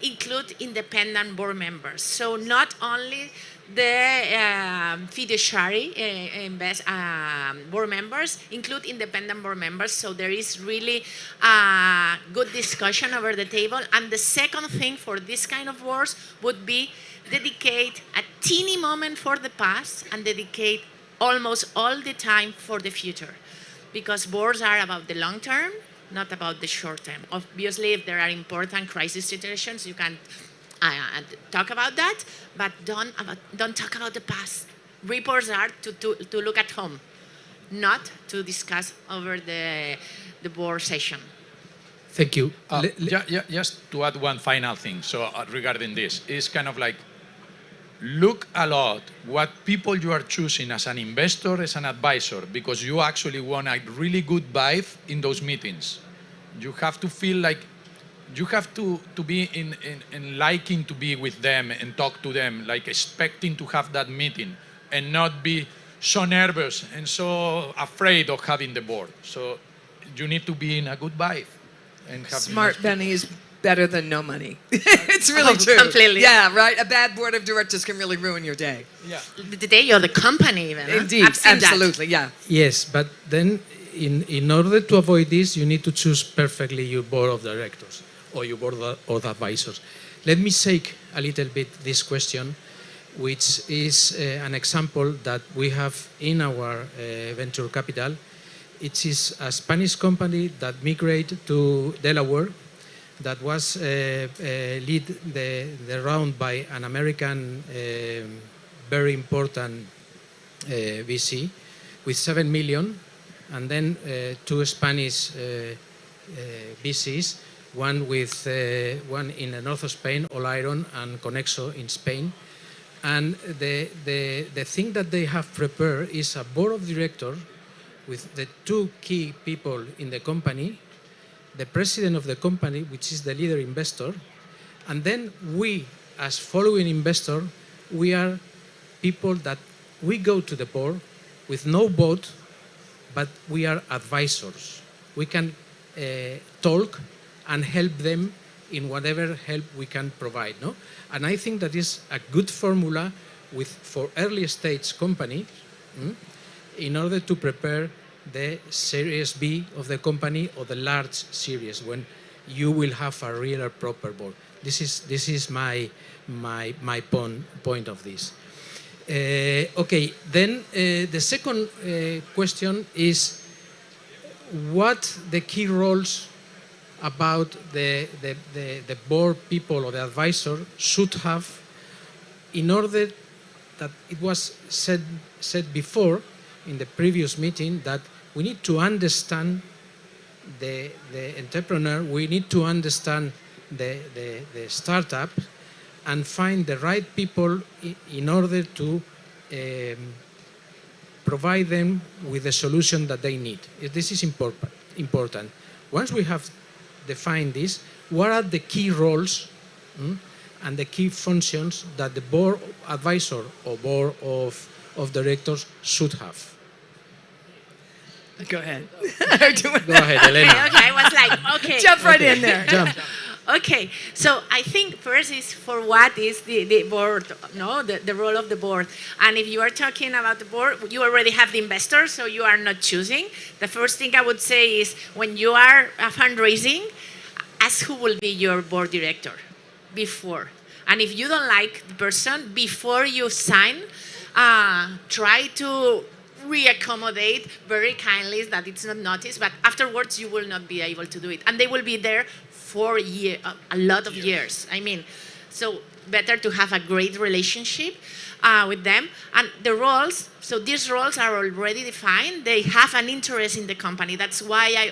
include independent board members. So not only the fiduciary board members, include independent board members, so there is really good discussion over the table. And the second thing for this kind of boards would be dedicate a teeny moment for the past and dedicate almost all the time for the future. Because boards are about the long term, not about the short term. Obviously, if there are important crisis situations, you can talk about that, but don't talk about the past. Reports are to look at home, not to discuss over the board session. Thank you. Just to add one final thing, so regarding this, it's kind of like, look a lot what people you are choosing as an investor, as an advisor, because you actually want a really good vibe in those meetings. You have to feel like, you have to be in liking to be with them and talk to them, like expecting to have that meeting and not be so nervous and so afraid of having the board. So you need to be in a good vibe. And have Smart Benny is better than no money. It's really true. Completely. Yeah, right? A bad board of directors can really ruin your day. Yeah. The day or the company even. Indeed, I've seen absolutely, that. yeah. Yes, but then in order to avoid this, you need to choose perfectly your board of directors or your board of advisors. Let me shake a little bit this question, which is an example that we have in our venture capital. It is a Spanish company that migrated to Delaware, that was lead the round by an American very important VC with 7 million, and then 2 Spanish VCs, one in the north of Spain, Oliron, and Conexo in Spain. And the thing that they have prepared is a board of directors with the 2 key people in the company, the president of the company, which is the leader investor, and then we, as following investor, we are people that we go to the board with no vote, but we are advisors. We can talk and help them in whatever help we can provide, no? And I think that is a good formula for early stage company in order to prepare the Series B of the company or the large series when you will have a real proper board. This is my point of this. Okay, then the second question is what the key roles about the board people or the advisor should have in order that it was said before in the previous meeting that we need to understand the entrepreneur, we need to understand the startup and find the right people in order to provide them with the solution that they need. This is important. Once we have defined this, what are the key roles and the key functions that the board advisor or board of directors should have? Go ahead. Go ahead, Elena. Okay, I was like, okay. Jump right in there. Jump. Okay, so I think first is for what is the board, no, the role of the board. And if you are talking about the board, you already have the investors, so you are not choosing. The first thing I would say is when you are fundraising, ask who will be your board director before. And if you don't like the person, before you sign, try to reaccommodate very kindly that it's not noticed, but afterwards you will not be able to do it. And they will be there for a lot of years. I mean, so better to have a great relationship with them. And the roles, so these roles are already defined. They have an interest in the company. That's why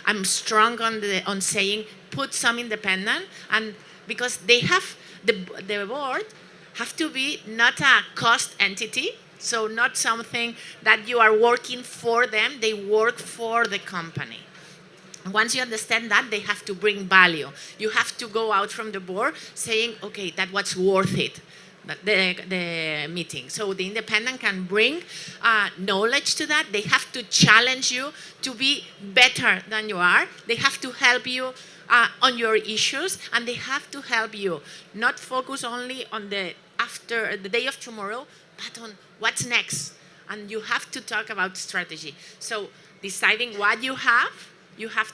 I'm strong on saying put some independent, and because they have, the board have to be not a cost entity, so not something that you are working for them, they work for the company. Once you understand that, they have to bring value. You have to go out from the board saying, okay, that was worth it, the meeting. So the independent can bring knowledge to that. They have to challenge you to be better than you are. They have to help you on your issues, and they have to help you not focus only on the day of tomorrow, but on what's next. And you have to talk about strategy. So deciding what you have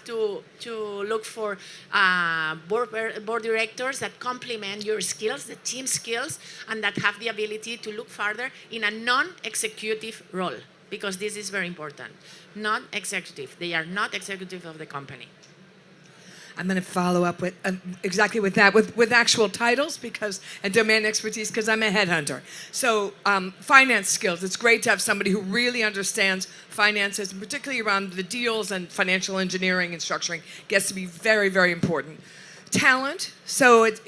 to look for board directors that complement your skills, the team skills, and that have the ability to look further in a non-executive role, because this is very important. Non-executive. They are not executive of the company. I'm going to follow up with exactly with that, with actual titles and domain expertise, because I'm a headhunter. So finance skills, it's great to have somebody who really understands finances, and particularly around the deals and financial engineering and structuring gets to be very, very important. Talent, so it's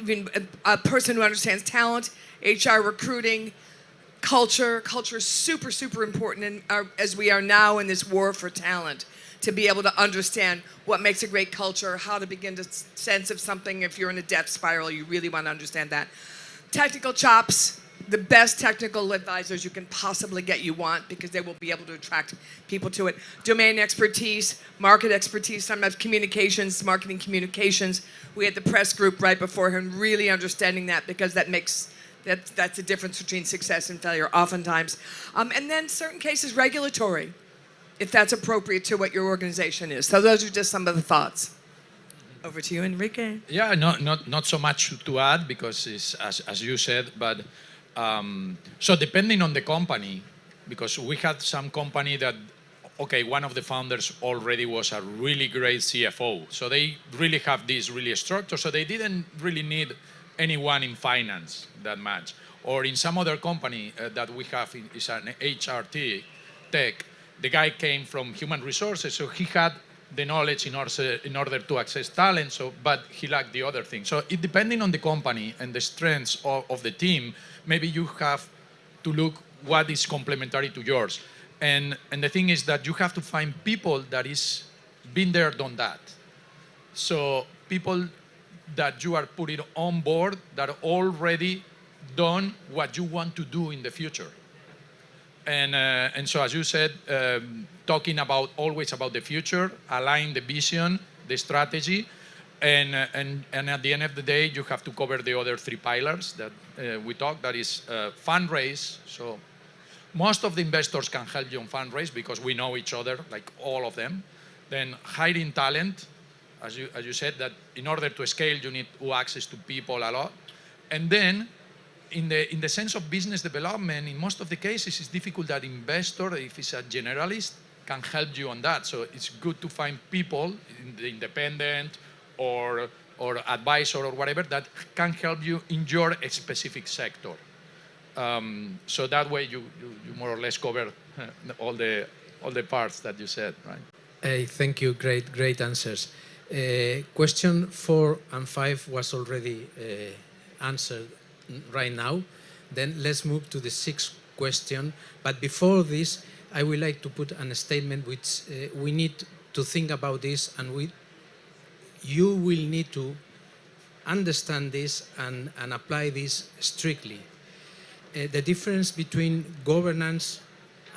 a person who understands talent, HR recruiting, culture. Culture is super, super important as we are now in this war for talent, to be able to understand what makes a great culture, how to begin to sense of something. If you're in a debt spiral, you really want to understand that. Technical chops, the best technical advisors you can possibly get you want, because they will be able to attract people to it. Domain expertise, market expertise, sometimes communications, marketing communications. We had the press group right beforehand, really understanding that, because that's the difference between success and failure oftentimes. And then certain cases, regulatory, if that's appropriate to what your organization is. So those are just some of the thoughts. Over to you, Enrique. Yeah, not so much to add, because it's, as you said, but so depending on the company, because we had some company that, okay, one of the founders already was a really great CFO. So they really have this really structure, so they didn't really need anyone in finance that much. Or in some other company that we have is an HRT tech, the guy came from human resources, so he had the knowledge in order to access talent, but he lacked the other thing. So it depending on the company and the strengths of the team, maybe you have to look what is complementary to yours. And the thing is that you have to find people that is been there, done that. So people that you are putting on board that already done what you want to do in the future. And so, as you said, talking always about the future, align the vision, the strategy, and at the end of the day, you have to cover the other three pillars that we talked. That is fundraise. So most of the investors can help you on fundraise because we know each other, like all of them. Then hiring talent, as you said, that in order to scale, you need access to people a lot, and then. In the sense of business development, in most of the cases, it's difficult that investor, if it's a generalist, can help you on that. So it's good to find people, in the independent or or advisor or whatever that can help you in your specific sector. So that way you more or less cover all the parts that you said, right? Thank you. Great answers. Question 4 and 5 was already answered right now. Then let's move to the 6th question. But before this, I would like to put a statement which we need to think about this, and you will need to understand this and apply this strictly. The difference between governance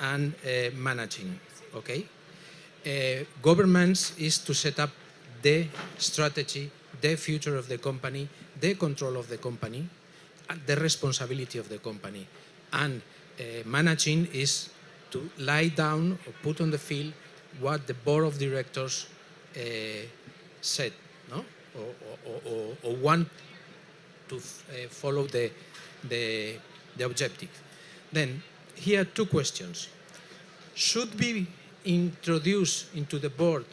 and managing, okay? Governance is to set up the strategy, the future of the company, the control of the company, and the responsibility of the company. And managing is to lie down or put on the field what the board of directors said, no? Or want to follow the objective. Then here are 2 questions. Should we introduce into the board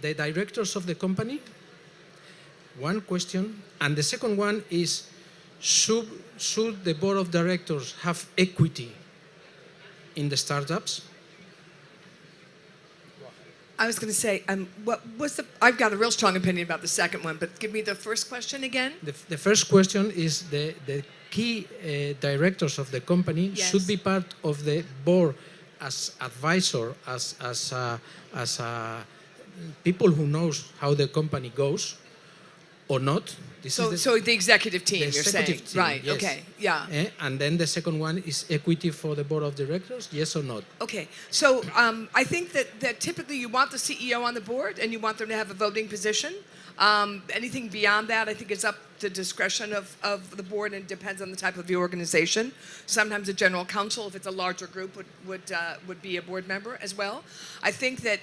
the directors of the company? One question. And the second one is, should the board of directors have equity in the startups? I was going to say, I've got a real strong opinion about the second one, but give me the first question again. The first question is the key directors of the company should be part of the board as advisor, as people who knows how the company goes, or not. So the executive team, you're saying. Team, right, yes. okay, yeah. And then the second one is equity for the board of directors, yes or not? Okay, so I think that typically you want the CEO on the board and you want them to have a voting position. Anything beyond that, I think it's up to discretion of the board and depends on the type of the organization. Sometimes the general counsel, if it's a larger group, would be a board member as well. I think that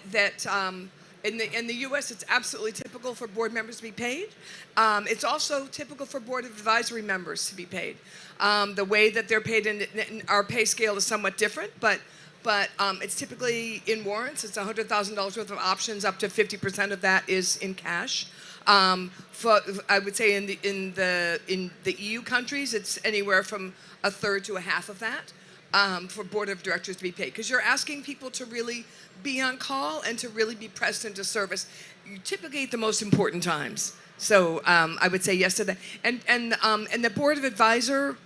in the U.S., it's absolutely typical for board members to be paid. It's also typical for board of advisory members to be paid. The way that they're paid in our pay scale is somewhat different, but it's typically in warrants. It's $100,000 worth of options. Up to 50% of that is in cash. I would say in the EU countries, it's anywhere from a third to a half of that for board of directors to be paid. Because you're asking people to really be on call and to really be present to service, typically at the most important times. So I would say yes to that. And the board of advisor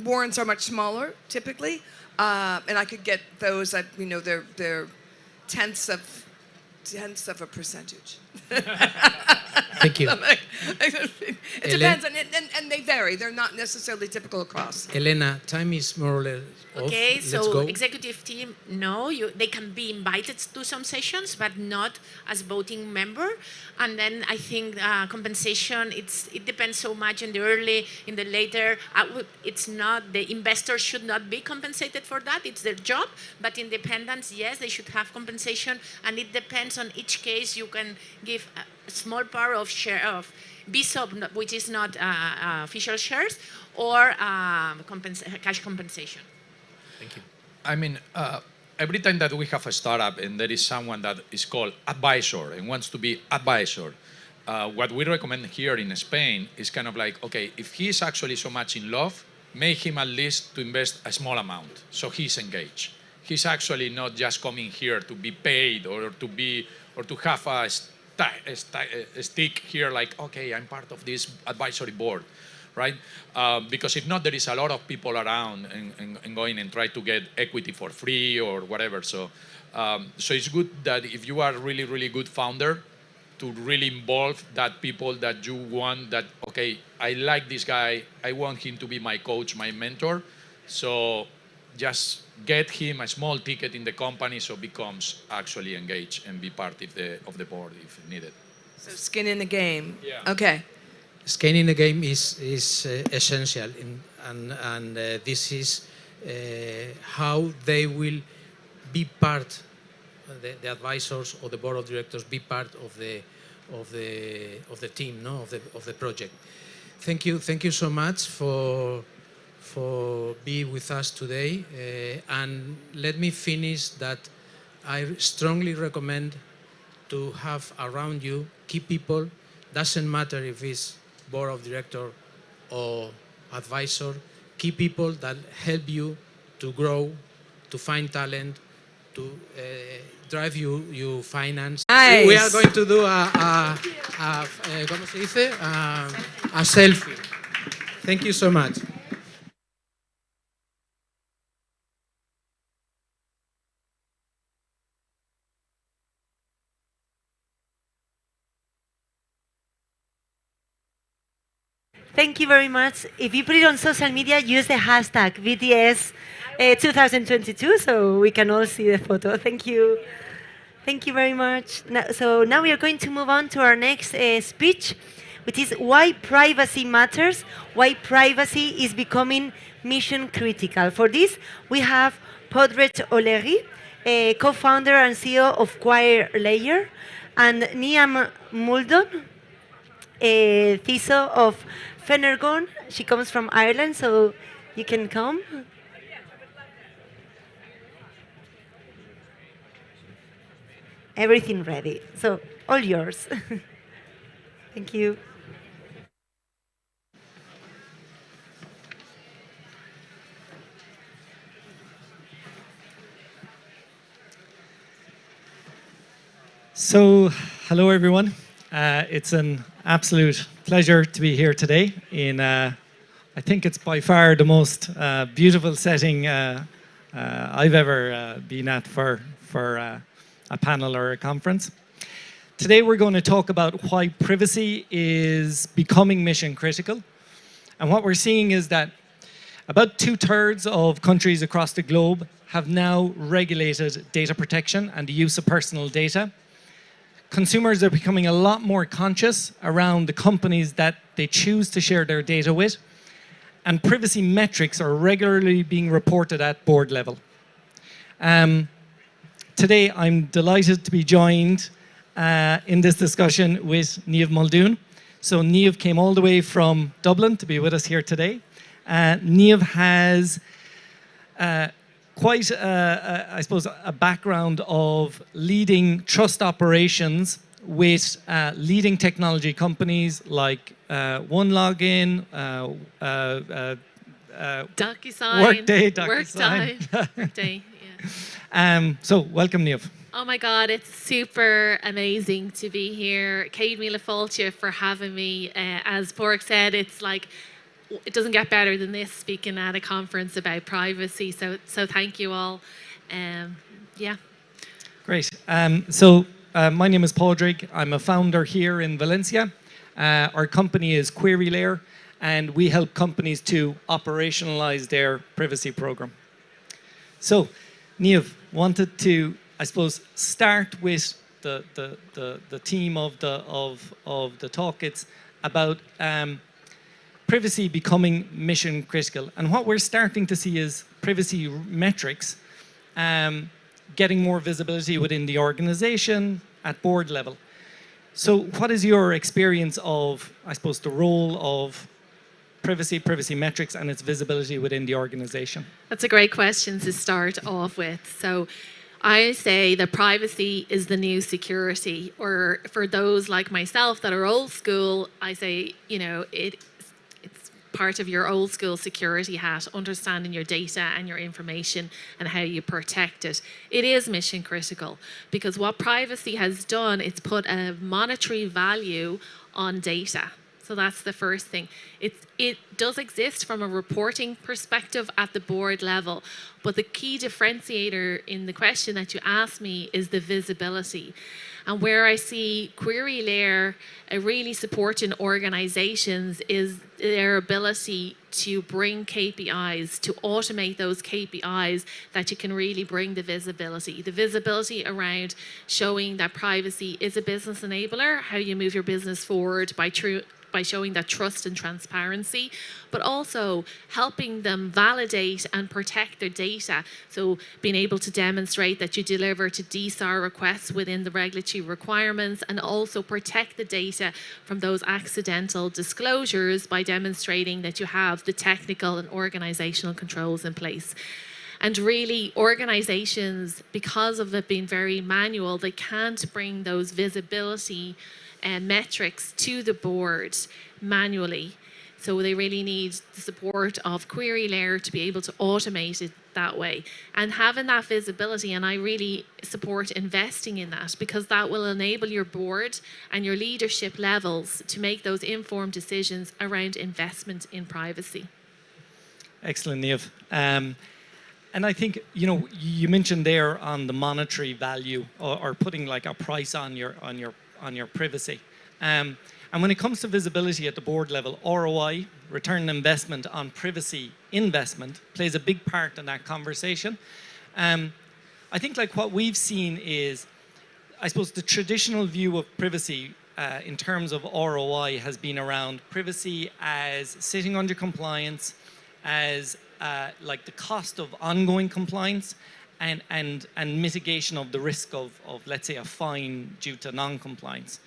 warrants are much smaller typically, and I could get those at they're tenths of a percentage. Thank you. It depends, and they vary. They're not necessarily typical across. Elena, time is more or less off. Okay, Let's so go. executive team, no, they can be invited to some sessions, but not as voting member. And then I think compensation, it depends so much in the early, in the later. It's not, the investors should not be compensated for that. It's their job. But independents, yes, they should have compensation. And it depends on each case. You can give a small part of share of BSOP, which is not official shares, or cash compensation. Thank you. I mean, every time that we have a startup and there is someone that is called advisor and wants to be advisor, what we recommend here in Spain is kind of like, okay, if he's actually so much in love, make him at least to invest a small amount, so he's engaged. He's actually not just coming here to be paid or to have a stick here like, okay, I'm part of this advisory board, right? Because if not, there is a lot of people around and going and try to get equity for free or whatever. So it's good that if you are a really, really good founder, to really involve that people that you want, that, okay, I like this guy, I want him to be my coach, my mentor. So just get him a small ticket in the company so becomes actually engaged and be part of the board if needed. So skin in the game. Yeah. Okay. Skin in the game is essential, and this is how they will be part. The advisors or the board of directors be part of the team, no, of the project. Thank you so much for being with us today. And let me finish that I strongly recommend to have around you key people doesn't matter if it's board of director or advisor, key people that help you to grow, to find talent, to drive you finance. Nice. We are going to do ¿cómo se dice? A selfie. Thank you so much. Thank you very much. If you put it on social media, use the hashtag VTS 2022 so we can all see the photo. Thank you. Thank you very much. So now we are going to move on to our next speech, which is why privacy matters, why privacy is becoming mission critical. For this, we have Podret Oleri, co-founder and CEO of Choir Layer, and Niam Muldon, CISO of Fenergon. She comes from Ireland, so you can come. Everything ready. So, all yours. Thank you. So, hello everyone. It's an absolute pleasure to be here today in, I think it's by far the most beautiful setting I've ever been at for a panel or a conference. Today we're going to talk about why privacy is becoming mission critical. And what we're seeing is that about 2/3 of countries across the globe have now regulated data protection and the use of personal data. Consumers are becoming a lot more conscious around the companies that they choose to share their data with, and privacy metrics are regularly being reported at board level. Today, I'm delighted to be joined in this discussion with Niamh Muldoon. So Niamh came all the way from Dublin to be with us here today. Niamh has quite, I suppose, a background of leading trust operations with leading technology companies like OneLogin, DocuSign, Workday, Workday, yeah. So welcome, Niamh. Oh my God, it's super amazing to be here. Céad míle fáilte for having me. As Pork said, it's like, it doesn't get better than this, speaking at a conference about privacy. So thank you all. Yeah. Great. So my name is Podret. I'm a founder here in Valencia. Our company is Query Layer, and we help companies to operationalize their privacy program. So Niamh, wanted to, I suppose, start with the theme of the talk. It's about privacy becoming mission critical. And what we're starting to see is privacy metrics getting more visibility within the organization at board level. So what is your experience of, I suppose, the role of privacy metrics and its visibility within the organization? That's a great question to start off with. So I say that privacy is the new security, or for those like myself that are old school, I say, you know, it's part of your old school security hat, understanding your data and your information and how you protect it. It is mission critical, because what privacy has done, it's put a monetary value on data. So that's the first thing. It does exist from a reporting perspective at the board level, but the key differentiator in the question that you asked me is the visibility. And where I see Query Layer really supporting organizations is their ability to bring KPIs, to automate those KPIs that you can really bring the visibility. The visibility around showing that privacy is a business enabler, how you move your business forward by showing that trust and transparency, but also helping them validate and protect their data. So being able to demonstrate that you deliver to DSAR requests within the regulatory requirements, and also protect the data from those accidental disclosures by demonstrating that you have the technical and organizational controls in place. And really, organizations, because of it being very manual, they can't bring those visibility metrics to the board manually. So they really need the support of Query Layer to be able to automate it that way. And having that visibility, and I really support investing in that, because that will enable your board and your leadership levels to make those informed decisions around investment in privacy. Excellent, Niamh. And I think, you mentioned there on the monetary value or putting like a price on your privacy. And when it comes to visibility at the board level, ROI, return on investment on privacy investment, plays a big part in that conversation. I think like what we've seen is, I suppose the traditional view of privacy in terms of ROI has been around privacy as sitting under compliance, as like the cost of ongoing compliance and mitigation of the risk of, let's say, a fine due to non-compliance.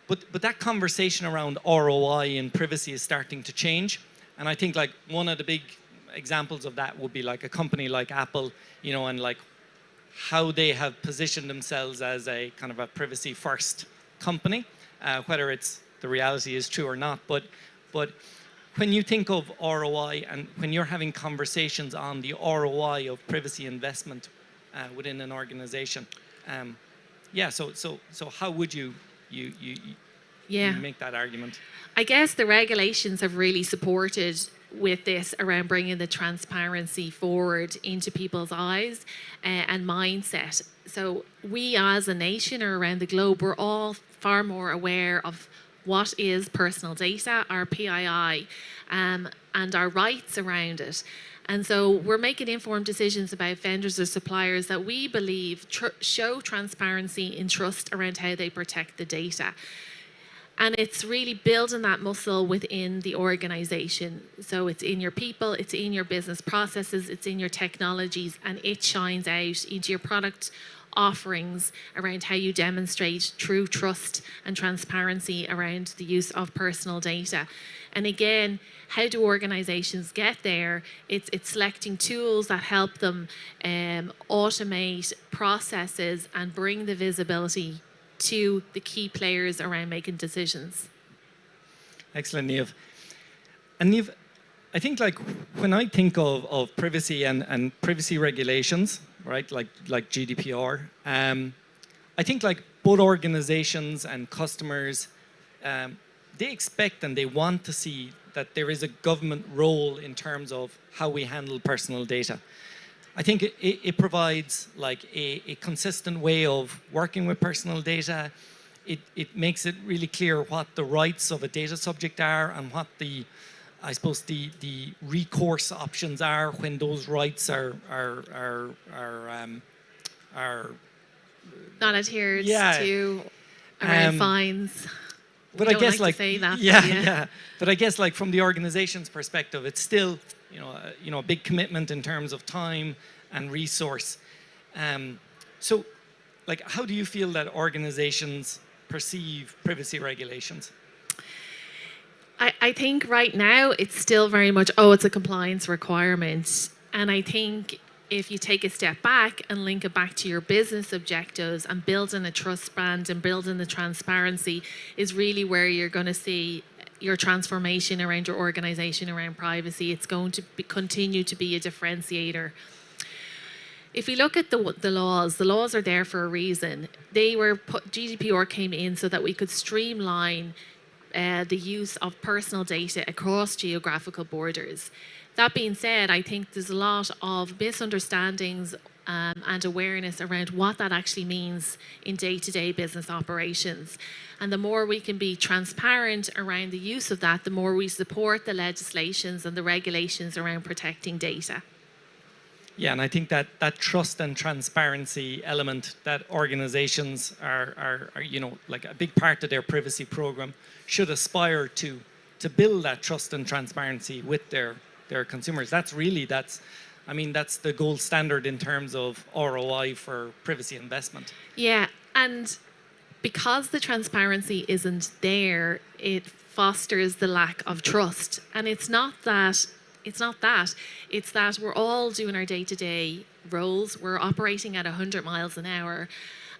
But that conversation around ROI and privacy is starting to change. And I think like one of the big examples of that would be like a company like Apple, and like how they have positioned themselves as a kind of a privacy first company, whether it's the reality is true or not. But when you think of ROI and when you're having conversations on the ROI of privacy investment within an organization, so how would you make that argument? I guess the regulations have really supported with this around bringing the transparency forward into people's eyes and mindset. So we as a nation or around the globe, we're all far more aware of what is personal data, our PII, and our rights around it. And so we're making informed decisions about vendors or suppliers that we believe show transparency and trust around how they protect the data. And it's really building that muscle within the organization. So it's in your people, it's in your business processes, it's in your technologies, and it shines out into your product offerings around how you demonstrate true trust and transparency around the use of personal data. And again, how do organizations get there? It's selecting tools that help them automate processes and bring the visibility to the key players around making decisions. Excellent, Niamh. And Niamh, I think like when I think of privacy and privacy regulations, right, like GDPR, I think like both organizations and customers, they expect and they want to see that there is a government role in terms of how we handle personal data. I think it provides like a consistent way of working with personal data. It makes it really clear what the rights of a data subject are and what I suppose the recourse options are when those rights are not adhered to around fines. But I guess like to say that, but I guess like from the organization's perspective, it's still a big commitment in terms of time and resource. So, like, how do you feel that organizations perceive privacy regulations? I think right now it's still very much, it's a compliance requirement. And I think if you take a step back and link it back to your business objectives and building a trust brand and building the transparency is really where you're going to see your transformation around your organization around privacy. It's going to continue to be a differentiator. If we look at the laws are there for a reason. GDPR came in so that we could streamline the use of personal data across geographical borders. That being said, I think there's a lot of misunderstandings and awareness around what that actually means in day-to-day business operations. And the more we can be transparent around the use of that, the more we support the legislations and the regulations around protecting data. Yeah, and I think that trust and transparency element that organizations are like a big part of their privacy program should aspire to build that trust and transparency with their consumers. That's the gold standard in terms of ROI for privacy investment. Yeah, and because the transparency isn't there, it fosters the lack of trust. And it's that we're all doing our day-to-day roles. We're operating at 100 miles an hour.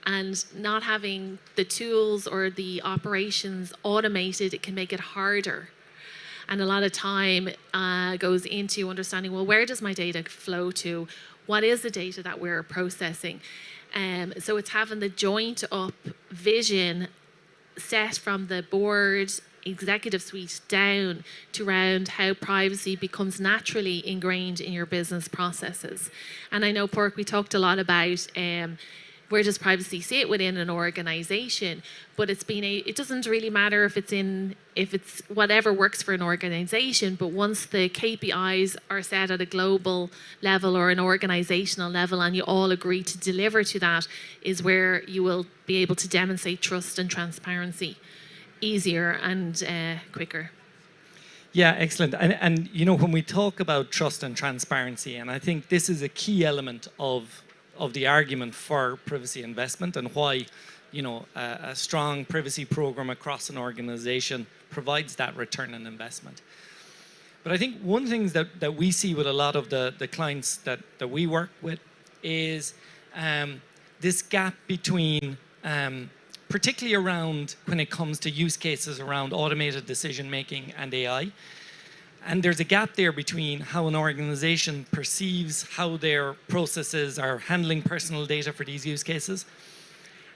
And not having the tools or the operations automated, it can make it harder. And a lot of time goes into understanding, well, where does my data flow to? What is the data that we're processing? So it's having the joint up vision set from the board executive suite down to around how privacy becomes naturally ingrained in your business processes. And I know, Pork, we talked a lot about where does privacy sit within an organization, but it doesn't really matter if it's whatever works for an organization, but once the KPIs are set at a global level or an organizational level and you all agree to deliver to that, is where you will be able to demonstrate trust and transparency easier and quicker. Yeah, excellent. And you know, when we talk about trust and transparency, and I think this is a key element of the argument for privacy investment and why, you know, a strong privacy program across an organization provides that return on investment. But I think one thing that we see with a lot of the clients that we work with is this gap between, particularly around when it comes to use cases around automated decision making and AI. And there's a gap there between how an organization perceives how their processes are handling personal data for these use cases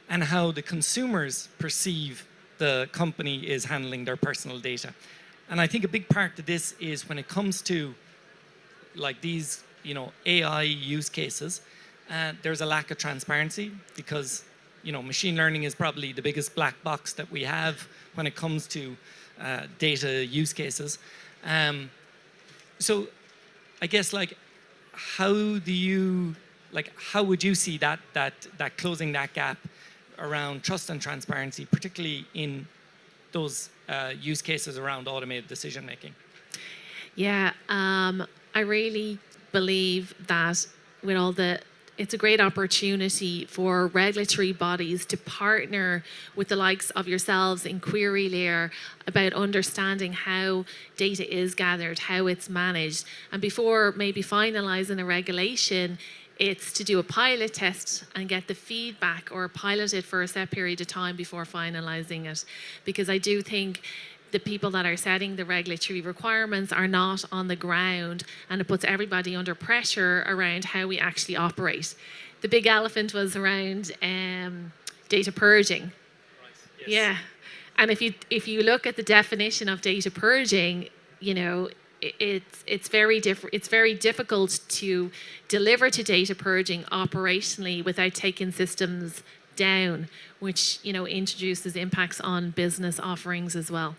and how the consumers perceive the company is handling their personal data. And I think a big part of this is when it comes to like these, you know, AI use cases, there's a lack of transparency because, you know, machine learning is probably the biggest black box that we have when it comes to data use cases. So I guess like how would you see that closing that gap around trust and transparency, particularly in those use cases around automated decision making? Yeah, I really believe that it's a great opportunity for regulatory bodies to partner with the likes of yourselves in Query Layer about understanding how data is gathered, how it's managed. And before maybe finalising a regulation, it's to do a pilot test and get the feedback or pilot it for a set period of time before finalising it. Because I do think the people that are setting the regulatory requirements are not on the ground, and it puts everybody under pressure around how we actually operate. The big elephant was around data purging. Right. Yes. Yeah, and if you look at the definition of data purging, you know, it's very difficult to deliver to data purging operationally without taking systems down, which, you know, introduces impacts on business offerings as well.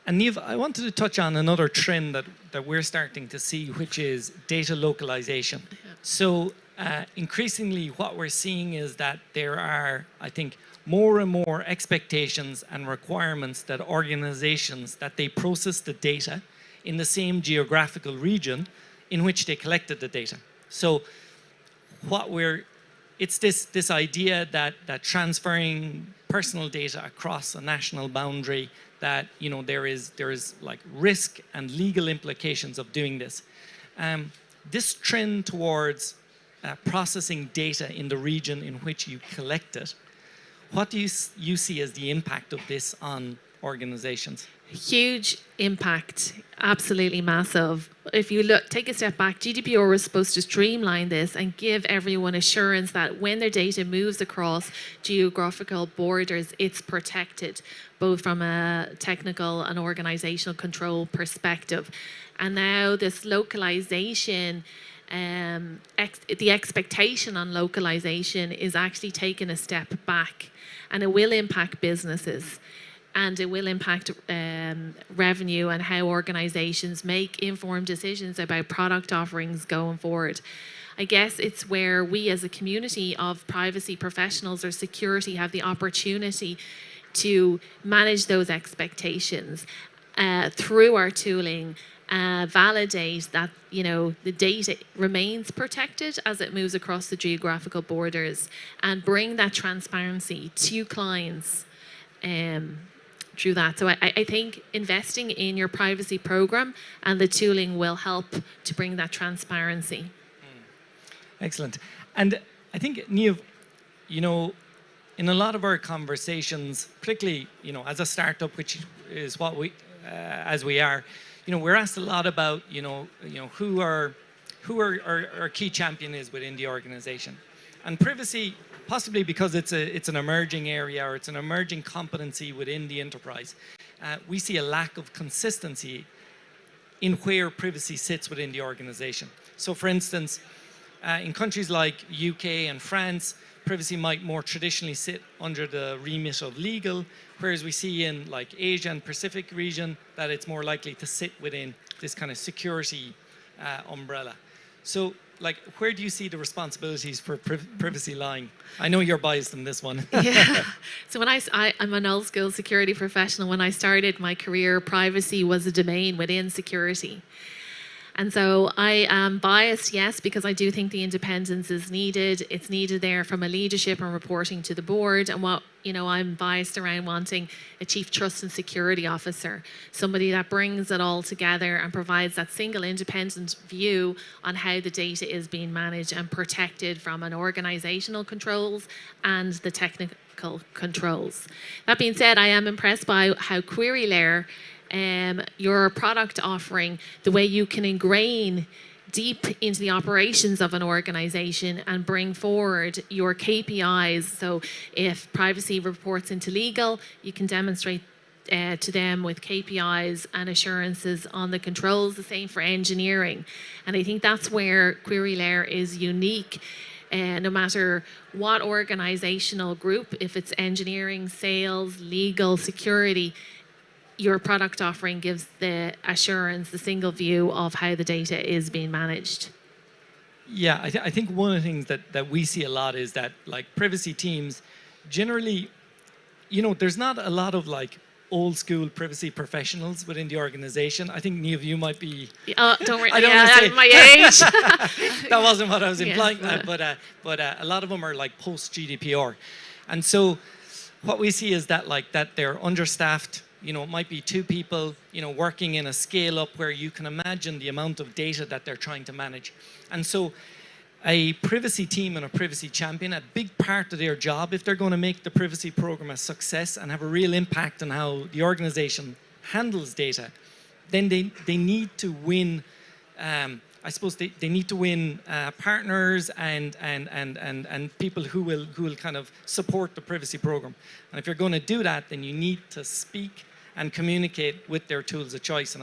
And Niamh, I wanted to touch on another trend that we're starting to see, which is data localization. Yeah. So increasingly what we're seeing is that there are, I think, more and more expectations and requirements that organizations, that they process the data in the same geographical region in which they collected the data. So it's this idea that transferring personal data across a national boundary, that, you know, there is like risk and legal implications of doing this. This trend towards processing data in the region in which you collect it, what do you see as the impact of this on organizations? Huge impact, absolutely massive. If you take a step back, GDPR was supposed to streamline this and give everyone assurance that when their data moves across geographical borders, it's protected, both from a technical and organizational control perspective. And now this localization, the expectation on localization is actually taking a step back, and it will impact businesses. And it will impact revenue and how organizations make informed decisions about product offerings going forward. I guess it's where we as a community of privacy professionals or security have the opportunity to manage those expectations through our tooling, validate that, you know, the data remains protected as it moves across the geographical borders, and bring that transparency to clients through that. So I think investing in your privacy program and the tooling will help to bring that transparency. Excellent. And I think, Niamh, you know, in a lot of our conversations, particularly, you know, as a startup, which is what we, as we are, you know, we're asked a lot about, who our key champion is within the organization. And privacy, possibly because it's an emerging area or it's an emerging competency within the enterprise, we see a lack of consistency in where privacy sits within the organization. So for instance, in countries like UK and France, privacy might more traditionally sit under the remit of legal, whereas we see in like Asia and Pacific region that it's more likely to sit within this kind of security umbrella. So like, where do you see the responsibilities for privacy lying? I know you're biased in this one. Yeah. So when I'm an old school security professional. When I started my career, privacy was a domain within security. And so I am biased, yes, because I do think the independence is needed. It's needed there from a leadership and reporting to the board. And what, you know, I'm biased around wanting a chief trust and security officer, somebody that brings it all together and provides that single independent view on how the data is being managed and protected from an organizational controls and the technical controls. That being said, I am impressed by how Query Layer, your product offering, the way you can ingrain deep into the operations of an organization and bring forward your KPIs. So if privacy reports into legal, you can demonstrate to them with KPIs and assurances on the controls, the same for engineering. And I think that's where Query Layer is unique. No matter what organizational group, if it's engineering, sales, legal, security, your product offering gives the assurance, the single view of how the data is being managed. Yeah, I think one of the things that we see a lot is that like privacy teams, generally, you know, there's not a lot of like old school privacy professionals within the organization. I think any of you might be. Oh, don't worry. I don't yeah, say, I'm my age. That wasn't what I was implying. Yes, but a lot of them are like post GDPR, and so what we see is that they're understaffed. You know, it might be 2 people, you know, working in a scale up where you can imagine the amount of data that they're trying to manage. And so a privacy team and a privacy champion, a big part of their job, if they're going to make the privacy program a success and have a real impact on how the organization handles data, then they need to win, I suppose they need to win partners and people who will kind of support the privacy program. And if you're going to do that, then you need to speak and communicate with their tools of choice.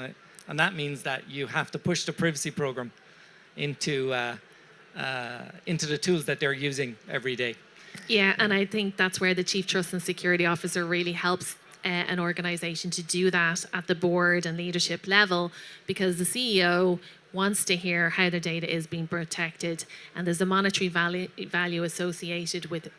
And that means that you have to push the privacy program into the tools that they're using every day. Yeah, and I think that's where the Chief Trust and Security Officer really helps an organization to do that at the board and leadership level, because the CEO wants to hear how the data is being protected, and there's a monetary value associated with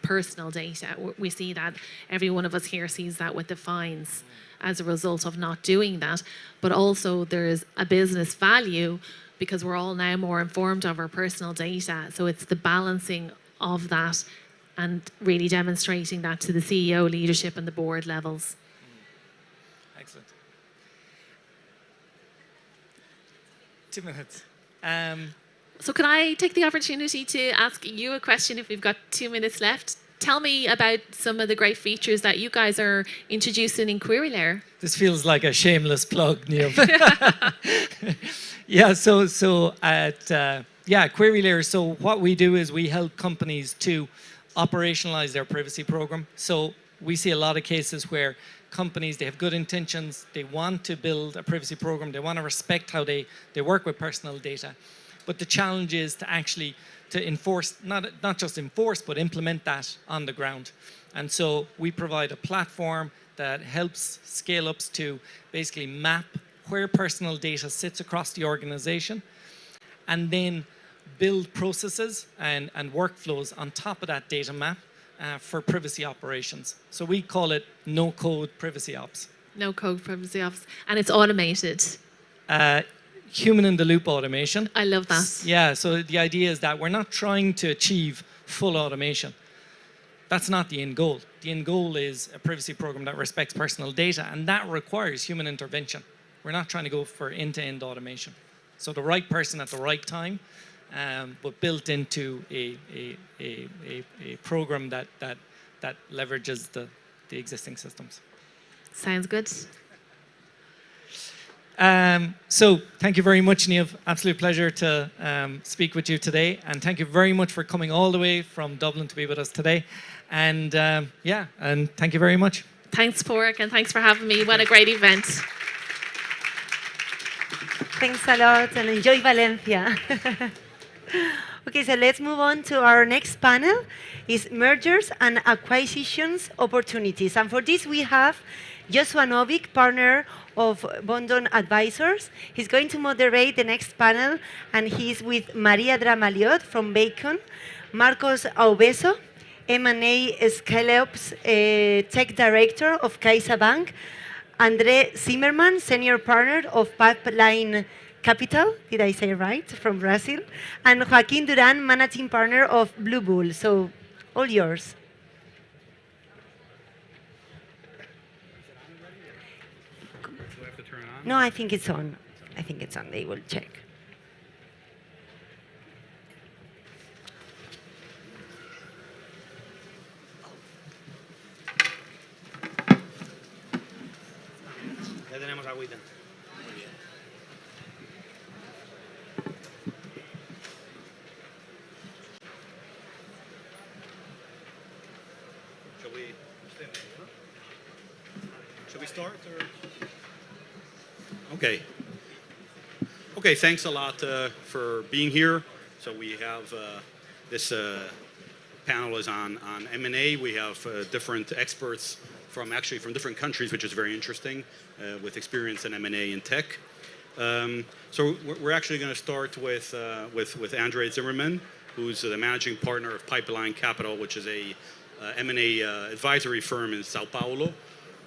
personal data. We see that, every one of us here sees that with the fines as a result of not doing that, but also there's a business value because we're all now more informed of our personal data. So it's the balancing of that and really demonstrating that to the CEO, leadership and the board levels. Excellent. 2 minutes. So can I take the opportunity to ask you a question if we've got 2 minutes left? Tell me about some of the great features that you guys are introducing in Query Layer. This feels like a shameless plug, Neil. Yeah, so at Query Layer, so what we do is we help companies to operationalize their privacy program. So we see a lot of cases where companies, they have good intentions, they want to build a privacy program, they want to respect how they work with personal data. But the challenge is to actually to enforce, not just enforce, but implement that on the ground. And so we provide a platform that helps scale-ups to basically map where personal data sits across the organization, and then build processes and workflows on top of that data map for privacy operations. So we call it no-code privacy ops. No-code privacy ops. And it's automated. Human-in-the-loop automation. I love that. Yeah, so the idea is that we're not trying to achieve full automation. That's not the end goal. The end goal is a privacy program that respects personal data, and that requires human intervention. We're not trying to go for end-to-end automation. So the right person at the right time but built into a program that leverages the existing systems. Sounds good. So thank you very much, Niamh. Absolute pleasure to speak with you today. And thank you very much for coming all the way from Dublin to be with us today. And yeah, and thank you very much. Thanks, Pork, and thanks for having me. What a great event. Thanks a lot and enjoy Valencia. Okay, so let's move on to our next panel. Is mergers and acquisitions opportunities. And for this we have Joshua Novik, partner of Bondon Advisors. He's going to moderate the next panel, and he's with Maria Dramaliot from Bacon, Marcos Aubeso, M&A Scale-Ups Tech Director of CaixaBank, André Zimmerman, Senior Partner of Pipeline Capital, did I say it right, from Brazil, and Joaquin Duran, Managing Partner of Blue Bull. So, all yours. Do I have to turn it on? No, I think it's on. I think it's on. They will check. Ya tenemos agüita. Shall we start? Or? Okay. Okay, thanks a lot for being here. So we have this panel is on M&A. We have different experts from different countries, which is very interesting, with experience in M&A and tech. So we're actually going to start with André Zimmerman, who's the managing partner of Pipeline Capital, which is a M&A advisory firm in Sao Paulo.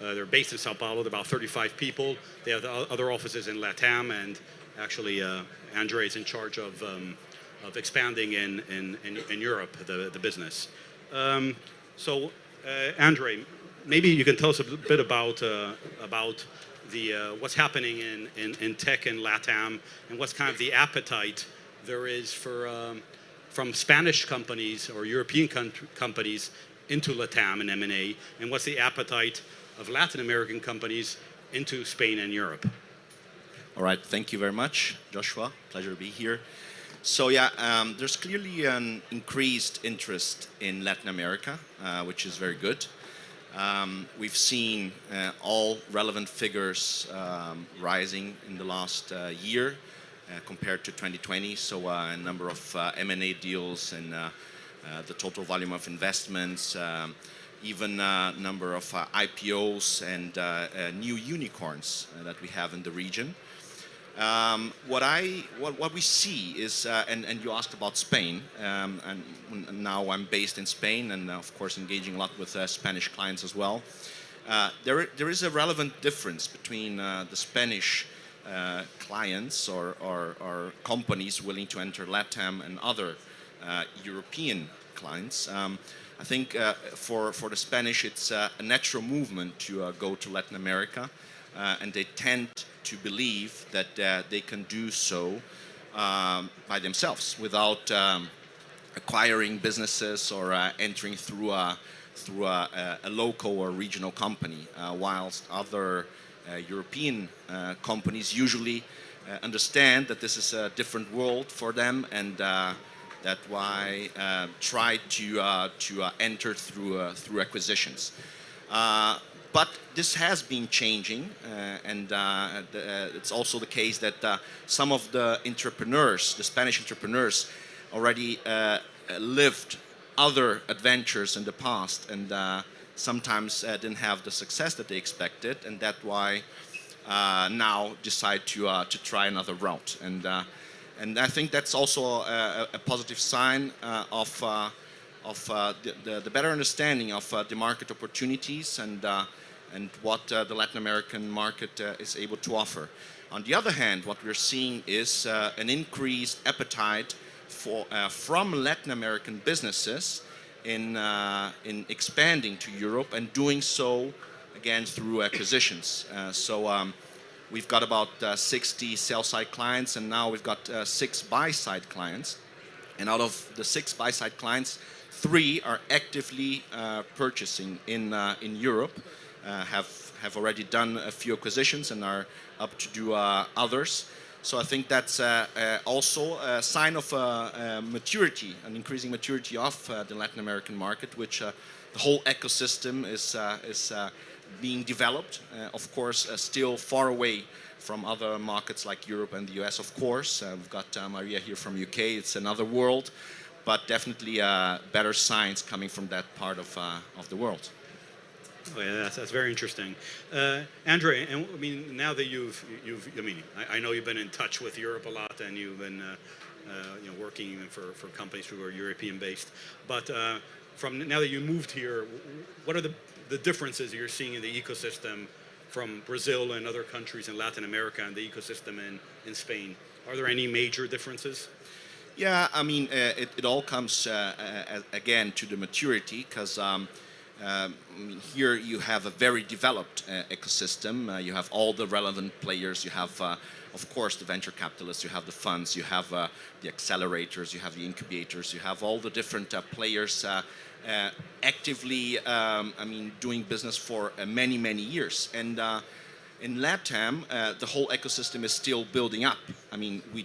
They're based in Sao Paulo. They're about 35 people. They have other offices in LATAM, and actually André is in charge of expanding in Europe, the business. So André, maybe you can tell us a bit about what's happening in tech in LATAM, and what's kind of the appetite there is from Spanish companies or European companies into LATAM and M&A, and what's the appetite of Latin American companies into Spain and Europe. All right, thank you very much, Joshua. Pleasure to be here. So yeah, there's clearly an increased interest in Latin America, which is very good. We've seen all relevant figures rising in the last year compared to 2020. So a number of M&A deals and the total volume of investments, even a number of IPOs and new unicorns that we have in the region. What we see is, and you asked about Spain, and now I'm based in Spain and of course engaging a lot with Spanish clients as well. There is a relevant difference between the Spanish clients or companies willing to enter LATAM and other European clients. I think for the Spanish it's a natural movement to go to Latin America, and they tend to believe that they can do so by themselves without acquiring businesses or entering through a local or regional company, whilst other European companies usually understand that this is a different world for them, and that why try to enter through acquisitions. But this has been changing, and it's also the case that some of the entrepreneurs, the Spanish entrepreneurs, already lived other adventures in the past, and sometimes didn't have the success that they expected, and that's why now decide to try another route. And I think that's also a positive sign of the better understanding of the market opportunities and what the Latin American market is able to offer. On the other hand, what we're seeing is an increased appetite from Latin American businesses in expanding to Europe, and doing so again through acquisitions. We've got about 60 sell-side clients, and now we've got 6 buy-side clients. And out of the 6 buy-side clients, 3 are actively purchasing in Europe, have already done a few acquisitions and are up to do others. So I think that's also a sign of maturity, an increasing maturity of the Latin American market, which the whole ecosystem is being developed. Of course, still far away from other markets like Europe and the US, of course. We've got Maria here from UK. It's another world, but definitely better signs coming from that part of the world. Oh, yeah, that's very interesting. Andre, and I mean, now that I know you've been in touch with Europe a lot, and you've been working for companies who are European-based. But from now that you moved here, what are the differences you're seeing in the ecosystem from Brazil and other countries in Latin America and the ecosystem in Spain? Are there any major differences? Yeah, I mean, it all comes again to the maturity, because here you have a very developed ecosystem. You have all the relevant players. You have, of course, the venture capitalists. You have the funds. You have the accelerators. You have the incubators. You have all the different players actively, doing business for many, many years. And in LATAM, the whole ecosystem is still building up. I mean, we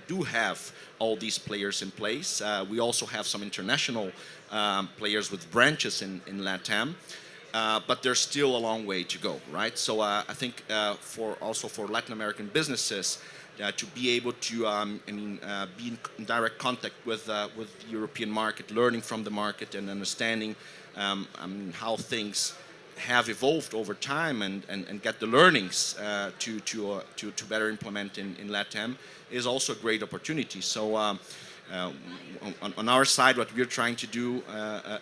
do have all these players in place. We also have some international players with branches in LATAM, but there's still a long way to go, right? So I think for Latin American businesses to be able to be in direct contact with the European market, learning from the market and understanding how things have evolved over time and get the learnings to better implement in LATAM is also a great opportunity. So on our side, what we're trying to do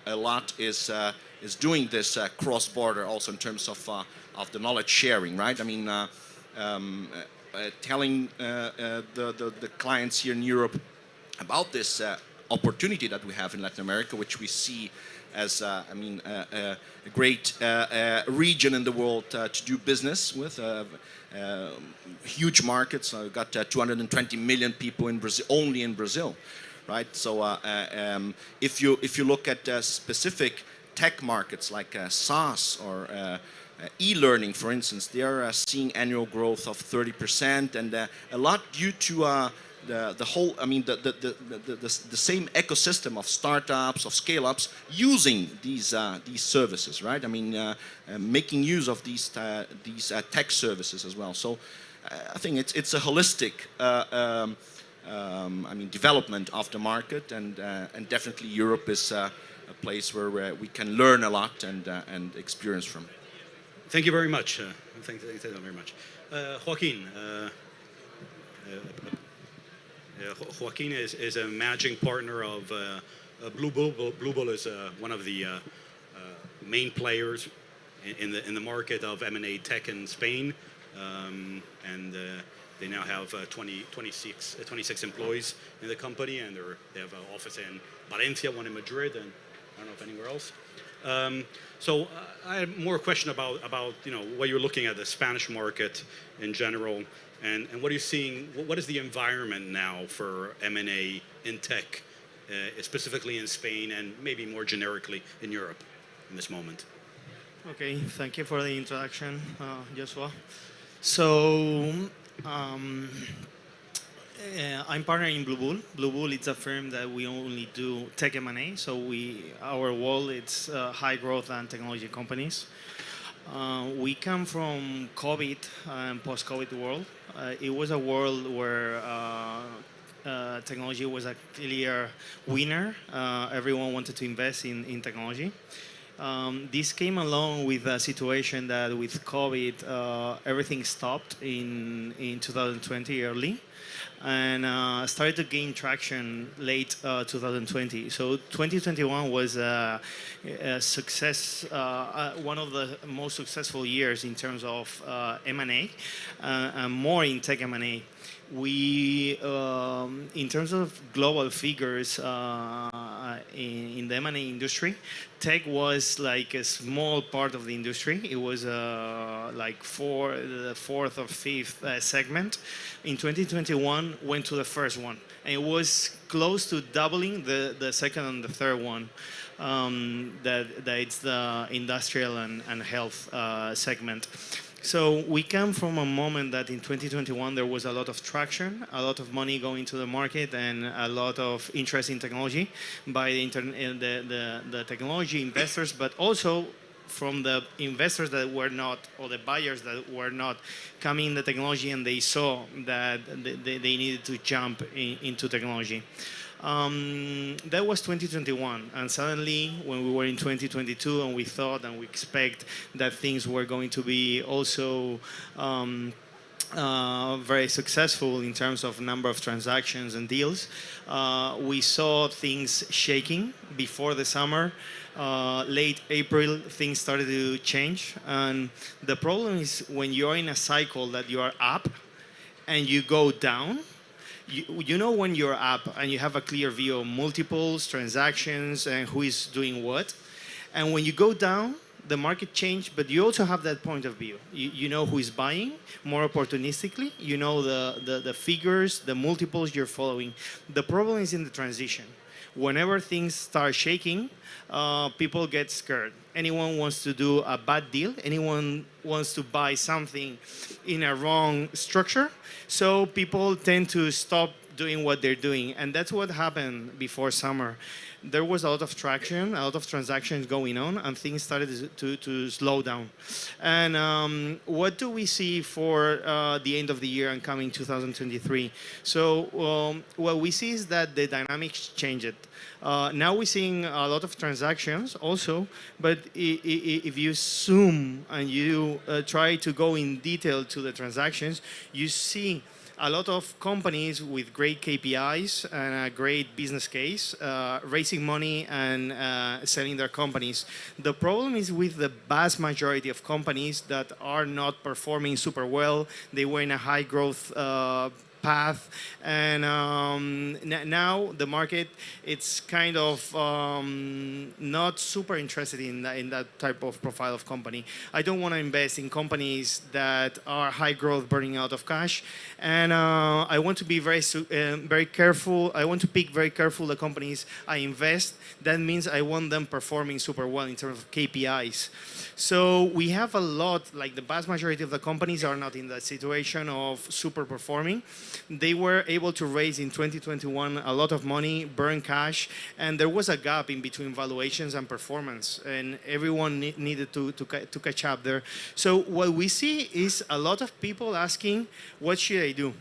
a lot is doing this cross-border also in terms of the knowledge sharing, right? I mean, telling the clients here in Europe about this opportunity that we have in Latin America, which we see as a great region in the world to do business with. Huge markets. We've got 220 million people in Brazil, only in Brazil, right? So if you look at specific tech markets like SaaS or e-learning, for instance, they are seeing annual growth of 30%, and a lot due to the whole, the same ecosystem of startups, of scale-ups using these services, right? I mean, making use of these tech services as well. So I think it's a holistic, development of the market, and definitely Europe is a place where we can learn a lot and experience from. Thank you very much. Thank you very much, Joaquin. Joaquin is a managing partner of Blue Bull. Blue Bull is one of the main players in the market of M&A tech in Spain, and they now have 26 employees in the company, and they have an office in Valencia, one in Madrid, and I don't know if anywhere else. So I have more question about what you're looking at the Spanish market in general, and what are you seeing? What is the environment now for M&A in tech, specifically in Spain and maybe more generically in Europe in this moment? Okay, thank you for the introduction, Joshua. So I'm partnering in Blue Bull. Blue Bull is a firm that we only do tech M&A. So our world it's high growth and technology companies. We come from COVID and post-COVID world. It was a world where technology was a clear winner. Everyone wanted to invest in technology. This came along with a situation that with COVID, everything stopped in 2020 early, and started to gain traction late 2020. So 2021 was a success, one of the most successful years in terms of M&A, and more in tech M&A. We, in terms of global figures, in the M&A industry, tech was like a small part of the industry. It was like the fourth or fifth segment. In 2021, went to the first one. And it was close to doubling the second and the third one. That it's the industrial and health segment. So we come from a moment that in 2021 there was a lot of traction, a lot of money going to the market, and a lot of interest in technology by the technology investors, but also from the investors that were not, or the buyers that were not coming in the technology, and they saw that they needed to jump into technology. That was 2021, and suddenly when we were in 2022 and we thought and we expect that things were going to be also very successful in terms of number of transactions and deals, we saw things shaking before the summer. Late April, things started to change, and the problem is when you're in a cycle that you are up and you go down, you know when you're up and you have a clear view of multiples, transactions, and who is doing what. And when you go down, the market changed, but you also have that point of view. You know who is buying more opportunistically. You know the figures, the multiples you're following. The problem is in the transition. Whenever things start shaking, people get scared. Anyone wants to do a bad deal. Anyone wants to buy something in a wrong structure. So people tend to stop doing what they're doing. And that's what happened before summer. There was a lot of traction, a lot of transactions going on, and things started to slow down. And what do we see for the end of the year and coming 2023? So what we see is that the dynamics changed. Now we're seeing a lot of transactions also, but if you zoom and you try to go in detail to the transactions, you see a lot of companies with great KPIs and a great business case, raising money and selling their companies. The problem is with the vast majority of companies that are not performing super well. They were in a high growth path, and now the market, it's kind of not super interested in that type of profile of company. I don't want to invest in companies that are high growth, burning out of cash, and I want to be very careful. I want to pick very careful the companies I invest. That means I want them performing super well in terms of KPIs. So we have a lot, like the vast majority of the companies are not in that situation of super performing. They were able to raise in 2021 a lot of money, burn cash, and there was a gap in between valuations and performance, and everyone needed to catch up there. So what we see is a lot of people asking, what should I do?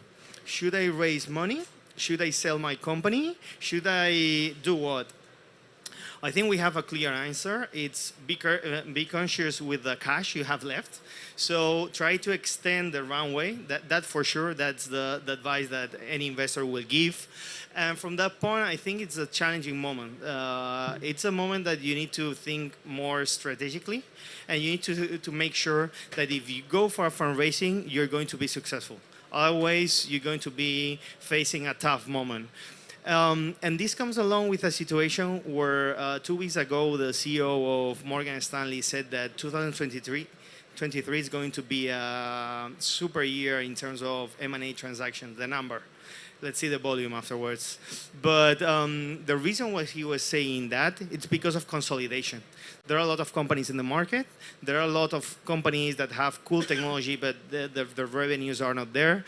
Should I raise money? Should I sell my company? Should I do what? I think we have a clear answer. It's be conscious with the cash you have left. So try to extend the runway. That for sure, that's the advice that any investor will give. And from that point, I think it's a challenging moment. It's a moment that you need to think more strategically, and you need to make sure that if you go for a fundraising, you're going to be successful. Otherwise, you're going to be facing a tough moment. And this comes along with a situation where 2 weeks ago, the CEO of Morgan Stanley said that 2023 is going to be a super year in terms of M&A transactions, the number. Let's see the volume afterwards. But the reason why he was saying that, it's because of consolidation. There are a lot of companies in the market. There are a lot of companies that have cool technology, but the revenues are not there.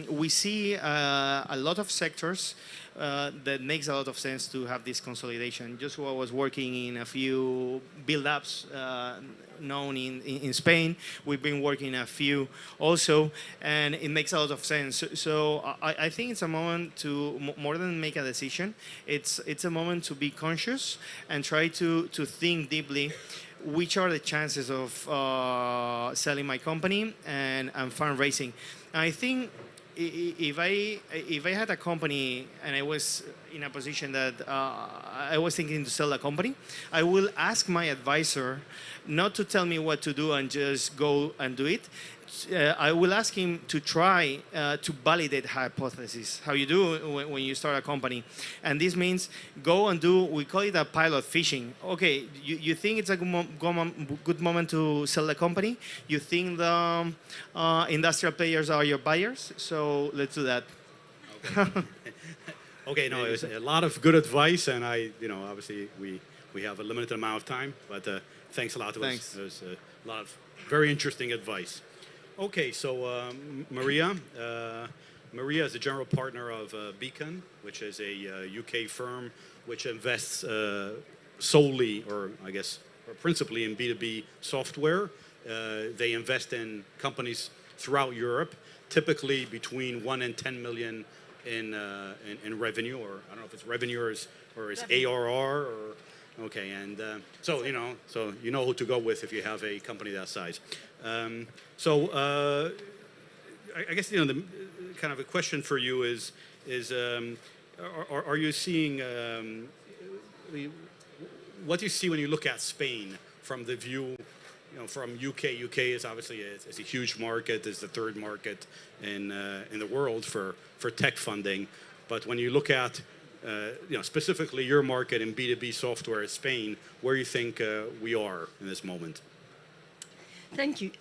We see a lot of sectors that makes a lot of sense to have this consolidation. Just while I was working in a few build-ups known in Spain, we've been working a few also, and it makes a lot of sense. So I think it's a moment to, more than make a decision, it's a moment to be conscious and try to think deeply which are the chances of selling my company and fundraising. And I think if I had a company and I was in a position that I was thinking to sell a company, I will ask my advisor not to tell me what to do and just go and do it. I will ask him to try to validate hypotheses, how you do when you start a company. And this means go and do, we call it a pilot fishing. Okay, you think it's a good moment to sell the company? You think the industrial players are your buyers? So let's do that. Okay. Okay, no, it was a lot of good advice, and obviously we have a limited amount of time, but thanks a lot. Thanks. It was a lot of very interesting advice. Okay, so Maria is the general partner of Beacon, which is a UK firm which invests solely, or I guess, or principally in B2B software. They invest in companies throughout Europe, typically between 1 and 10 million in revenue, or I don't know if it's revenue or it's ARR, or okay, and so you know who to go with if you have a company that size. I guess the kind of a question for you is are you seeing what do you see when you look at Spain from the view from UK? UK is obviously it's a huge market, it's the third market in the world for tech funding, but when you look at specifically your market in B2B software in Spain, where you think we are in this moment? Thank you.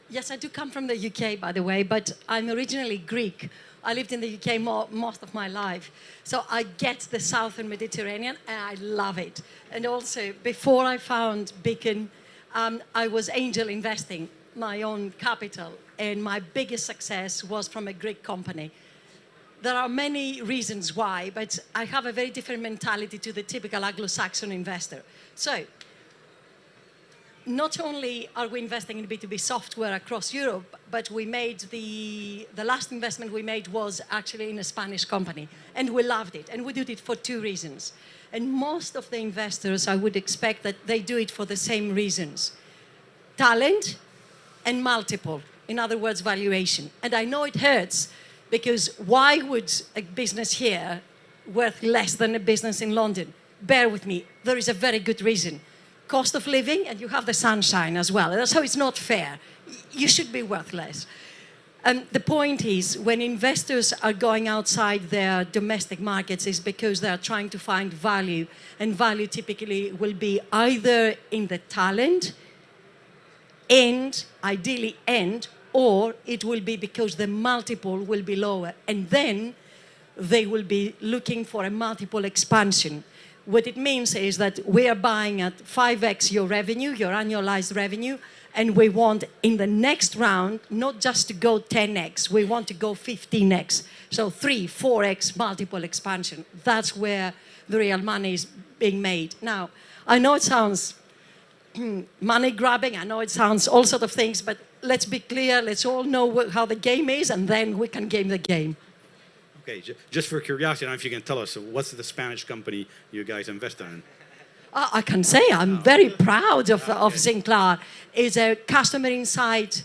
Yes, I do come from the UK, by the way, but I'm originally Greek. I lived in the UK most of my life. So I get the Southern Mediterranean, and I love it. And also, before I found Beacon, I was angel investing my own capital, and my biggest success was from a Greek company. There are many reasons why, but I have a very different mentality to the typical Anglo-Saxon investor. So, not only are we investing in B2B software across Europe, but we made the last investment we made was actually in a Spanish company, and we loved it, and we did it for 2 reasons. And most of the investors, I would expect that they do it for the same reasons: talent and multiple, in other words, valuation. And I know it hurts, because why would a business here worth less than a business in London? Bear with me, there is a very good reason. Cost of living, and you have the sunshine as well. So it's not fair. You should be worth less. The point is, when investors are going outside their domestic markets, is because they are trying to find value, and value typically will be either in the talent, and ideally or it will be because the multiple will be lower, and then they will be looking for a multiple expansion. What it means is that we are buying at 5x your revenue, your annualized revenue, and we want in the next round not just to go 10x, we want to go 15x. So 3, 4x multiple expansion. That's where the real money is being made. Now, I know it sounds money grabbing, I know it sounds all sorts of things, but let's be clear, let's all know how the game is, and then we can game the game. Okay, just for curiosity, I don't know if you can tell us, what's the Spanish company you guys invested in? I can say I'm very proud of Sinclair. It's a customer insight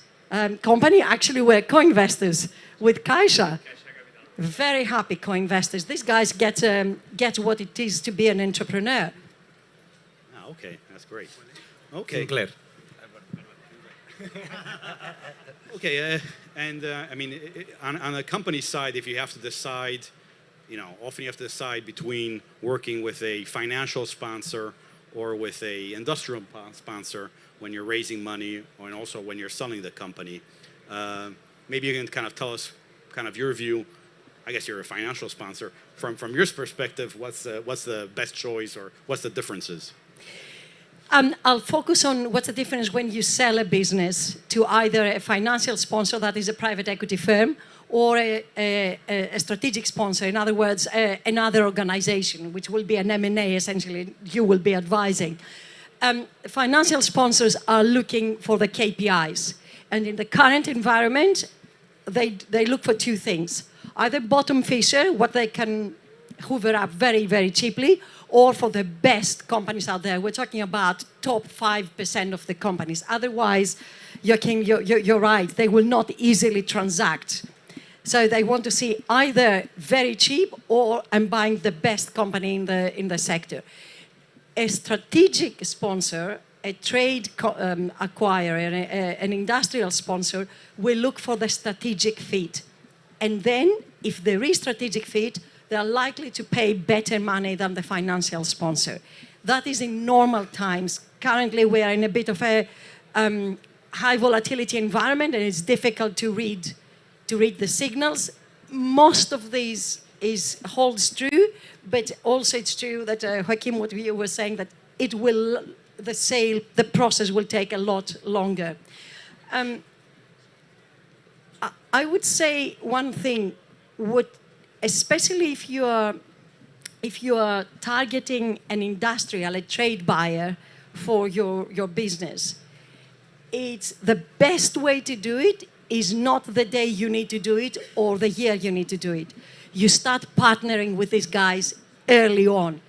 company. Actually, we're co-investors with Caixa. Very happy co-investors. These guys get what it is to be an entrepreneur. Ah, okay, that's great. Okay. Sinclair. Okay, I mean, on the company side, if you have to decide, often you have to decide between working with a financial sponsor or with a industrial sponsor when you're raising money, and also when you're selling the company. Maybe you can kind of tell us kind of your view. I guess you're a financial sponsor. From your perspective, what's the best choice, or what's the differences? I'll focus on what's the difference when you sell a business to either a financial sponsor, that is a private equity firm, or a strategic sponsor, in other words, another organization, which will be an M&A, essentially, you will be advising. Financial sponsors are looking for the KPIs. And in the current environment, they look for 2 things. Either bottom fisher, what they can hoover up very, very cheaply, or for the best companies out there. We're talking about top 5% of the companies. Otherwise, Joachim, you're right, they will not easily transact. So they want to see either very cheap or I'm buying the best company in the sector. A strategic sponsor, a trade acquirer, an industrial sponsor will look for the strategic fit. And then, if there is strategic fit, they are likely to pay better money than the financial sponsor. That is in normal times. Currently, we are in a bit of a high volatility environment, and it's difficult to read the signals. Most of these holds true, but also it's true that Joaquim, what you were saying, that the process will take a lot longer. I would say one thing, especially if you are targeting an industrial, a trade buyer for your business, it's the best way to do it is not the day you need to do it or the year you need to do it. You start partnering with these guys early on.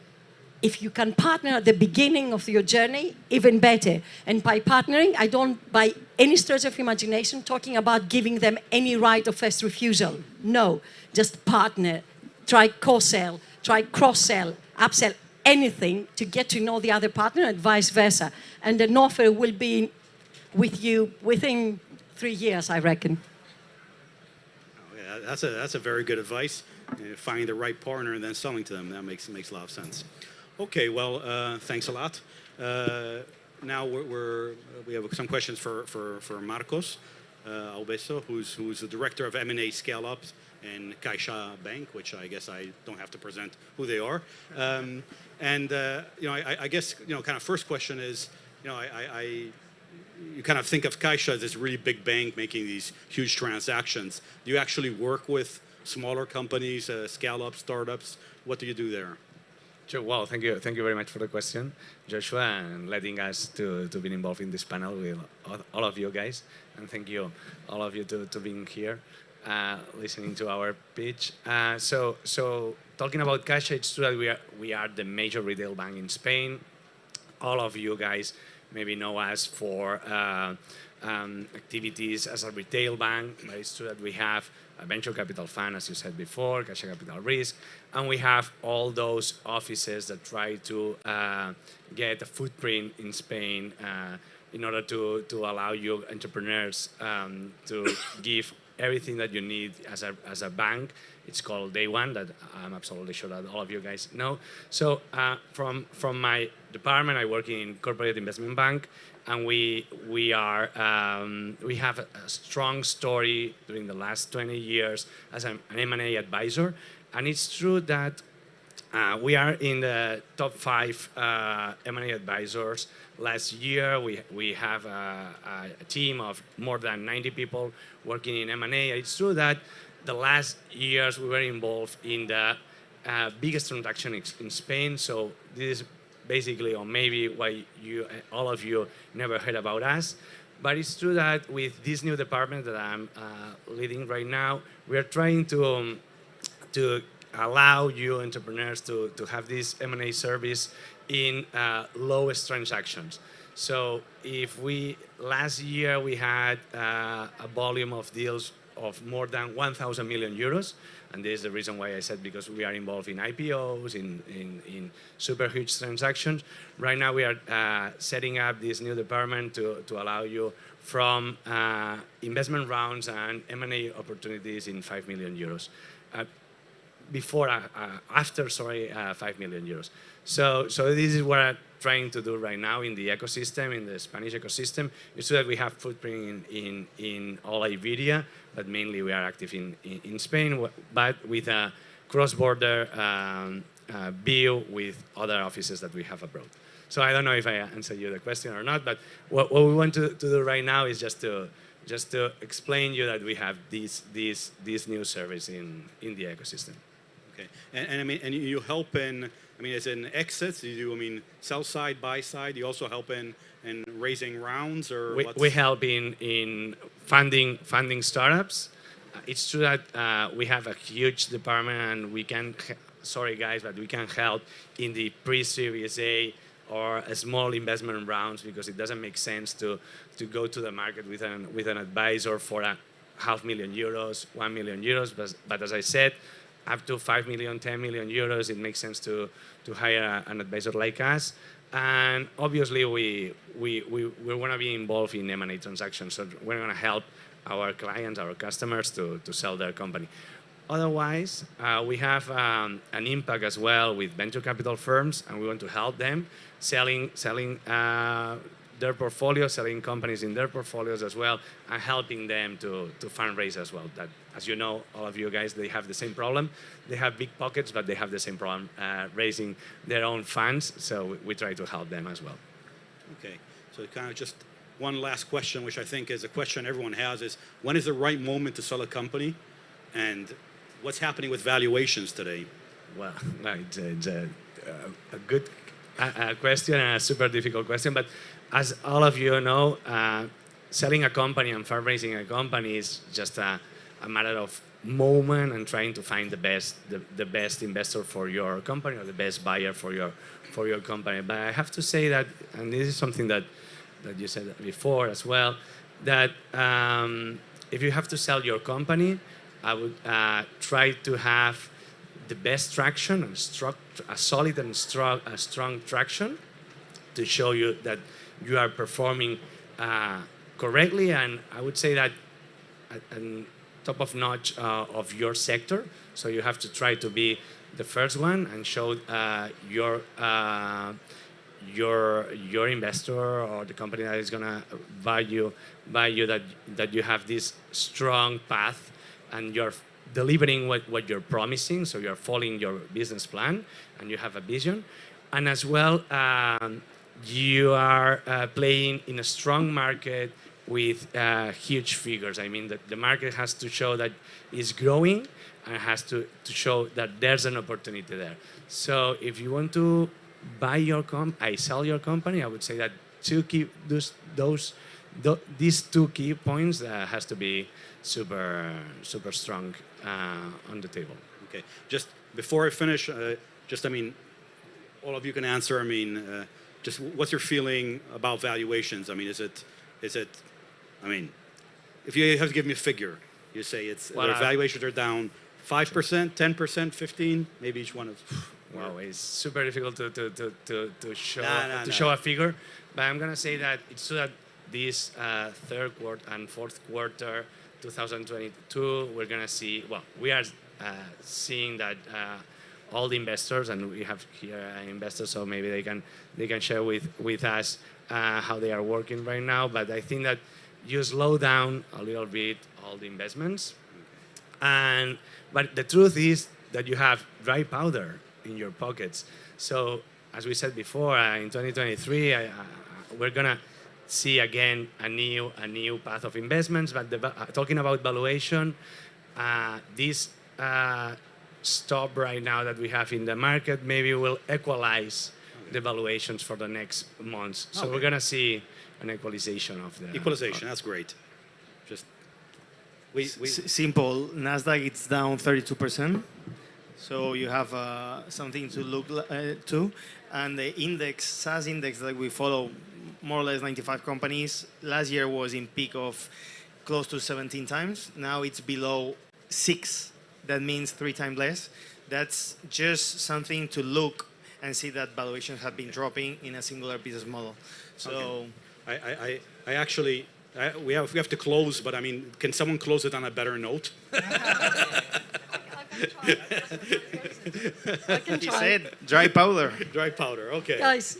If you can partner at the beginning of your journey, even better. And by partnering, I don't, by any stretch of imagination, talking about giving them any right of first refusal. No, just partner. Try co-sell, try cross-sell, upsell, anything to get to know the other partner and vice versa. And an offer will be with you within 3 years, I reckon. Oh, yeah, that's a very good advice. Finding the right partner and then selling to them, that makes a lot of sense. Okay, well, thanks a lot. Now we have some questions for Marcos Albeso, who's the director of M&A Scale-Ups and Caixa Bank, which I guess I don't have to present who they are. I guess kind of first question is, you kind of think of Caixa as this really big bank making these huge transactions. Do you actually work with smaller companies, scale-ups, startups? What do you do there? Sure. Well, thank you very much for the question, Joshua, and letting us to be involved in this panel with all of you guys. And thank you, all of you, to being here, listening to our pitch. So talking about Caixa, it's true that we are the major retail bank in Spain. All of you guys maybe know us for activities as a retail bank, but it's true that we have a venture capital fund, as you said before, Caixa Capital Risk, and we have all those offices that try to get a footprint in Spain in order to allow you entrepreneurs to give everything that you need as a bank. It's called Day One, that I'm absolutely sure that all of you guys know. So from my department, I work in corporate investment bank, and we have a strong story during the last 20 years as an M&A advisor. And it's true that we are in the top 5 M&A advisors. Last year, we have a team of more than 90 people working in M&A. It's true that the last years we were involved in the biggest transaction in Spain. So this is basically, or maybe why all of you never heard about us. But it's true that with this new department that I'm leading right now, we are trying to allow you entrepreneurs to have this M&A service in lowest transactions. So if last year we had a volume of deals of more than 1,000 million euros, and this is the reason why I said, because we are involved in IPOs, in super huge transactions. Right now we are setting up this new department to allow you from investment rounds and M&A opportunities in 5 million euros. After 5 million euros. So this is what I'm trying to do right now in the ecosystem, in the Spanish ecosystem. It's true that we have footprint in all Iberia, but mainly we are active in Spain, but with a cross-border view with other offices that we have abroad. So I don't know if I answered you the question or not, but what we want to do right now is just to explain you that we have this new service in the ecosystem. Okay, and I mean, and you help in, I mean, as in exits, you do, I mean, sell side, buy side, you also help in raising rounds, or we help in funding startups. It's true that we have a huge department, and we can, sorry guys, but we can help in the pre-Series A or a small investment rounds, because it doesn't make sense to go to the market with an advisor for a €500,000, €1 million, but as I said, up to 5 million, 10 million euros, it makes sense to hire an advisor like us. And obviously, we want to be involved in M&A transactions, so we're going to help our clients, our customers to sell their company. Otherwise, we have an impact as well with venture capital firms, and we want to help them selling their portfolios, selling companies in their portfolios as well, and helping them to fundraise as well. That, as you know, all of you guys, they have the same problem. They have big pockets, but they have the same problem raising their own funds, so we try to help them as well. Okay, so kind of just one last question, which I think is a question everyone has, is when is the right moment to sell a company, and what's happening with valuations today? Well, it's a good question and a super difficult question, but as all of you know, selling a company and fundraising a company is just a matter of moment and trying to find the best investor for your company or the best buyer for your company. But I have to say that, and this is something that you said before as well, that if you have to sell your company, I would try to have the best traction and a solid and strong traction to show you that you are performing correctly, and I would say that at top of notch of your sector. So you have to try to be the first one and show your investor or the company that is gonna buy you that you have this strong path and you're delivering what you're promising. So you're following your business plan and you have a vision, and as well. You are playing in a strong market with huge figures. I mean, the market has to show that it's growing and has to show that there's an opportunity there. So if you want to buy your sell your company, I would say that these two key points has to be super strong on the table. Okay, just before I finish, I mean, all of you can answer. I mean. Just what's your feeling about valuations? I mean, is it? I mean, if you have to give me a figure, you say their valuations are down 5%, 10%, 15%, maybe each one of. Wow, it's super difficult to show a figure, but I'm gonna say that it's true that this third quarter and fourth quarter 2022 we're gonna see. Well, we are seeing that. All the investors, and we have here investors, so maybe they can share with us how they are working right now. But I think that you slow down a little bit all the investments, but the truth is that you have dry powder in your pockets. So as we said before, in 2023, we're gonna see again a new path of investments. But talking about valuation, this. Stop right now that we have in the market maybe will equalize the valuations for the next months. So we're gonna see an equalization of the equalization. That's great. Just simple. Nasdaq, it's down 32%. So you have something to look to, and the index, SaaS index that we follow, more or less 95 companies. Last year was in peak of close to 17 times. Now it's below 6. That means 3 times less. That's just something to look and see that valuations have been dropping in a singular business model. So, I actually we have to close, but I mean, can someone close it on a better note? I can he try. said dry powder. Dry powder. Okay. Guys,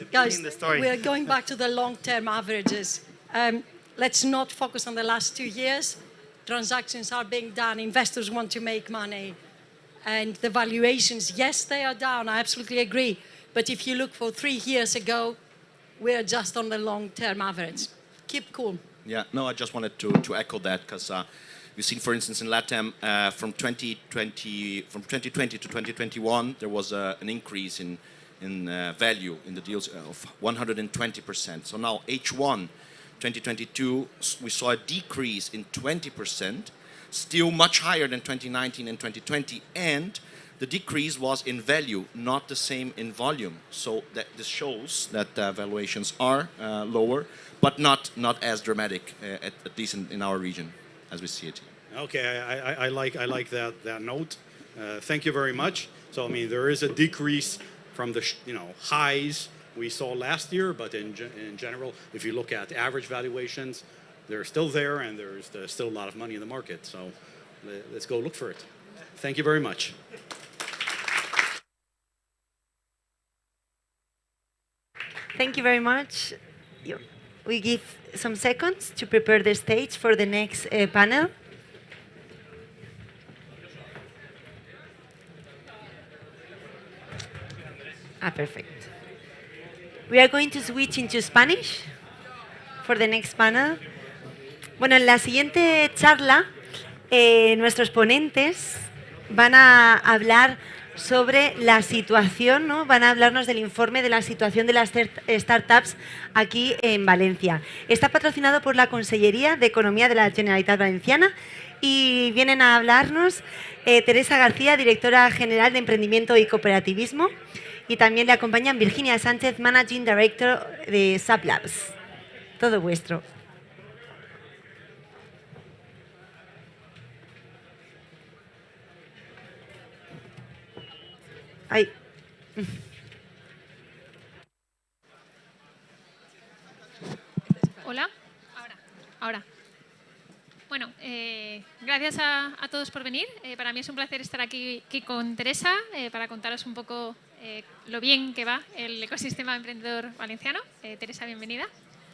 we are going back to the long-term averages. Let's not focus on the last 2 years. Transactions are being done, investors want to make money, and the valuations, yes, they are down, I absolutely agree. But if you look for 3 years ago, we're just on the long-term average. Keep cool. Yeah, no, I just wanted to echo that, because we've seen, for instance, in LATAM, from 2020 to 2021, there was an increase in value in the deals of 120%. So now H1 2022, we saw a decrease in 20%, still much higher than 2019 and 2020, and the decrease was in value, not the same in volume. So that this shows that valuations are lower, but not as dramatic, at least in our region, as we see it. Okay, I like that note. Thank you very much. So I mean, there is a decrease from the highs we saw last year, but in general, if you look at average valuations, they're still there, and there's still a lot of money in the market. So let's go look for it. Thank you very much. Thank you very much. We give some seconds to prepare the stage for the next panel. Perfect. We are going to switch into Spanish for the next panel. Bueno, en la siguiente charla, nuestros ponentes van a hablar sobre la situación, ¿no? Van a hablarnos del informe de la situación de las startups aquí en Valencia. Está patrocinado por la Consellería de Economía de la Generalitat Valenciana y vienen a hablarnos Teresa García, directora general de Emprendimiento y Cooperativismo, y también le acompañan Virginia Sánchez, Managing Director de SAPLabs. Todo vuestro. Ay. Hola. Ahora. Bueno, gracias a todos por venir. Para mí es un placer estar aquí con Teresa para contaros un poco lo bien que va el ecosistema emprendedor valenciano. Teresa, bienvenida.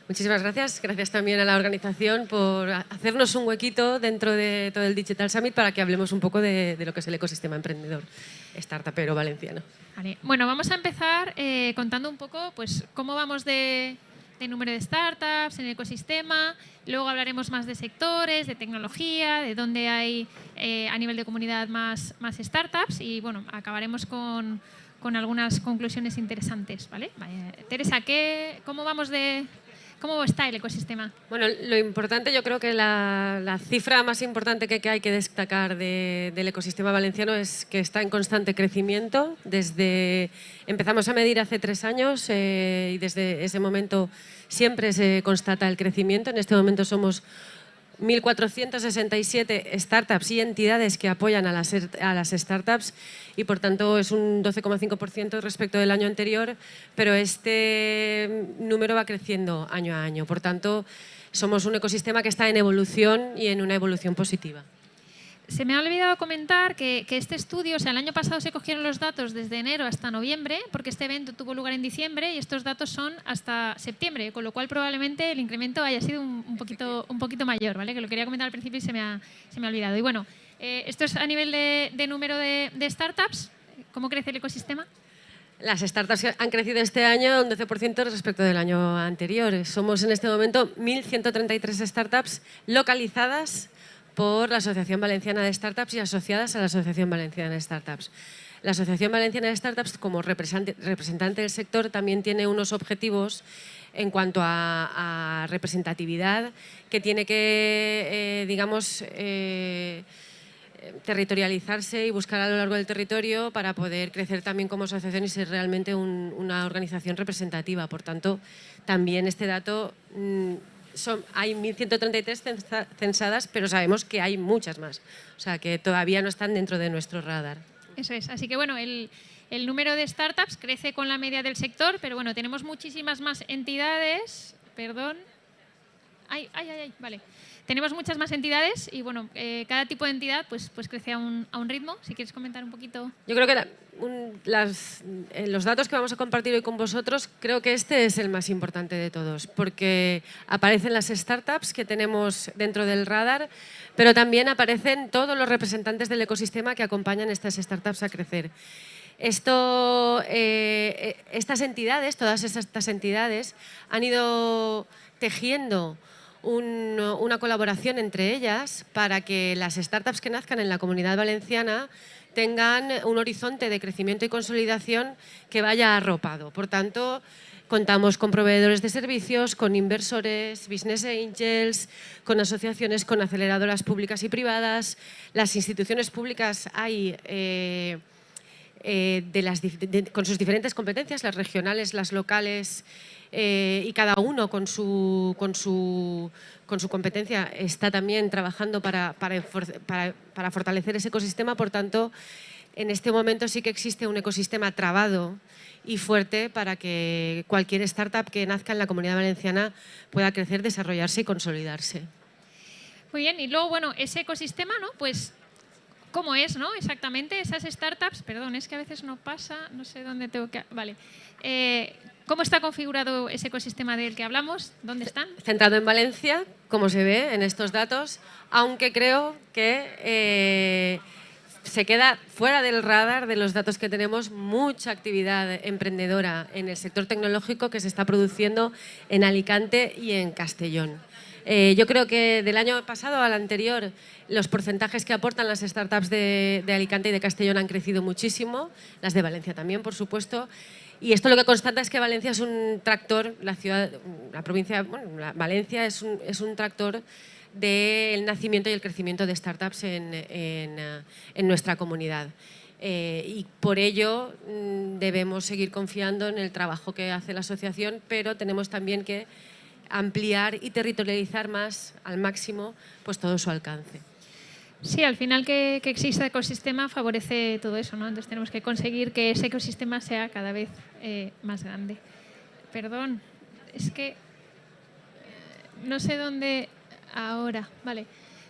Muchísimas gracias. Gracias también a la organización por hacernos un huequito dentro de todo el Digital Summit para que hablemos un poco de lo que es el ecosistema emprendedor startupero valenciano. Vale. Bueno, vamos a empezar contando un poco pues, cómo vamos de número de startups en el ecosistema. Luego hablaremos más de sectores, de tecnología, de dónde hay a nivel de comunidad más startups y bueno, acabaremos con algunas conclusiones interesantes. ¿Vale? Teresa, ¿cómo está el ecosistema? Bueno, lo importante, yo creo que la cifra más importante que hay que destacar del ecosistema valenciano es que está en constante crecimiento. Empezamos a medir hace 3 años y desde ese momento siempre se constata el crecimiento. En este momento somos 1.467 startups y entidades que apoyan a las startups y por tanto es un 12,5% respecto del año anterior, pero este número va creciendo año a año. Por tanto, somos un ecosistema que está en evolución y en una evolución positiva. Se me ha olvidado comentar que este estudio, o sea, el año pasado se cogieron los datos desde enero hasta noviembre, porque este evento tuvo lugar en diciembre y estos datos son hasta septiembre, con lo cual probablemente el incremento haya sido un poquito mayor, ¿vale? Que lo quería comentar al principio y se me ha olvidado. Y bueno, esto es a nivel de número de startups. ¿Cómo crece el ecosistema? Las startups han crecido este año un 12% respecto del año anterior. Somos en este momento 1.133 startups localizadas por la Asociación Valenciana de Startups y asociadas a la Asociación Valenciana de Startups. La Asociación Valenciana de Startups, como representante del sector, también tiene unos objetivos en cuanto a representatividad que tiene que, territorializarse y buscar a lo largo del territorio para poder crecer también como asociación y ser realmente una organización representativa. Por tanto, también este dato... hay 1.133 censadas, pero sabemos que hay muchas más. O sea, que todavía no están dentro de nuestro radar. Eso es. Así que, bueno, el número de startups crece con la media del sector, pero, bueno, tenemos muchísimas más entidades. Perdón. Vale. Tenemos muchas más entidades y, bueno, cada tipo de entidad pues crece a un ritmo. Si quieres comentar un poquito. Yo creo que los datos que vamos a compartir hoy con vosotros, creo que este es el más importante de todos, porque aparecen las startups que tenemos dentro del radar, pero también aparecen todos los representantes del ecosistema que acompañan estas startups a crecer. Estas entidades, todas estas entidades, han ido tejiendo una colaboración entre ellas para que las startups que nazcan en la Comunidad Valenciana tengan un horizonte de crecimiento y consolidación que vaya arropado. Por tanto, contamos con proveedores de servicios, con inversores, business angels, con asociaciones, con aceleradoras públicas y privadas. Las instituciones públicas hay con sus diferentes competencias, las regionales, las locales, y cada uno con su competencia está también trabajando para fortalecer ese ecosistema. Por tanto, en este momento sí que existe un ecosistema trabado y fuerte para que cualquier startup que nazca en la Comunidad Valenciana pueda crecer, desarrollarse y consolidarse. Muy bien, y luego, bueno, ese ecosistema, ¿no? Pues, ¿cómo es, no? Exactamente, esas startups, perdón, es que a veces no pasa, no sé dónde tengo que... Vale. ¿Cómo está configurado ese ecosistema del que hablamos? ¿Dónde están? Centrado en Valencia, como se ve en estos datos, aunque creo que se queda fuera del radar de los datos que tenemos mucha actividad emprendedora en el sector tecnológico que se está produciendo en Alicante y en Castellón. Yo creo que del año pasado al anterior los porcentajes que aportan las startups de Alicante y de Castellón han crecido muchísimo, las de Valencia también, por supuesto. Y esto lo que constata es que Valencia es un tractor, Valencia es un tractor del nacimiento y el crecimiento de startups en nuestra comunidad. Y por ello debemos seguir confiando en el trabajo que hace la asociación, pero tenemos también que ampliar y territorializar más al máximo pues todo su alcance. Sí, al final que exista ecosistema favorece todo eso, ¿no? Entonces tenemos que conseguir que ese ecosistema sea cada vez más grande. Perdón, es que no sé dónde ahora. Vale.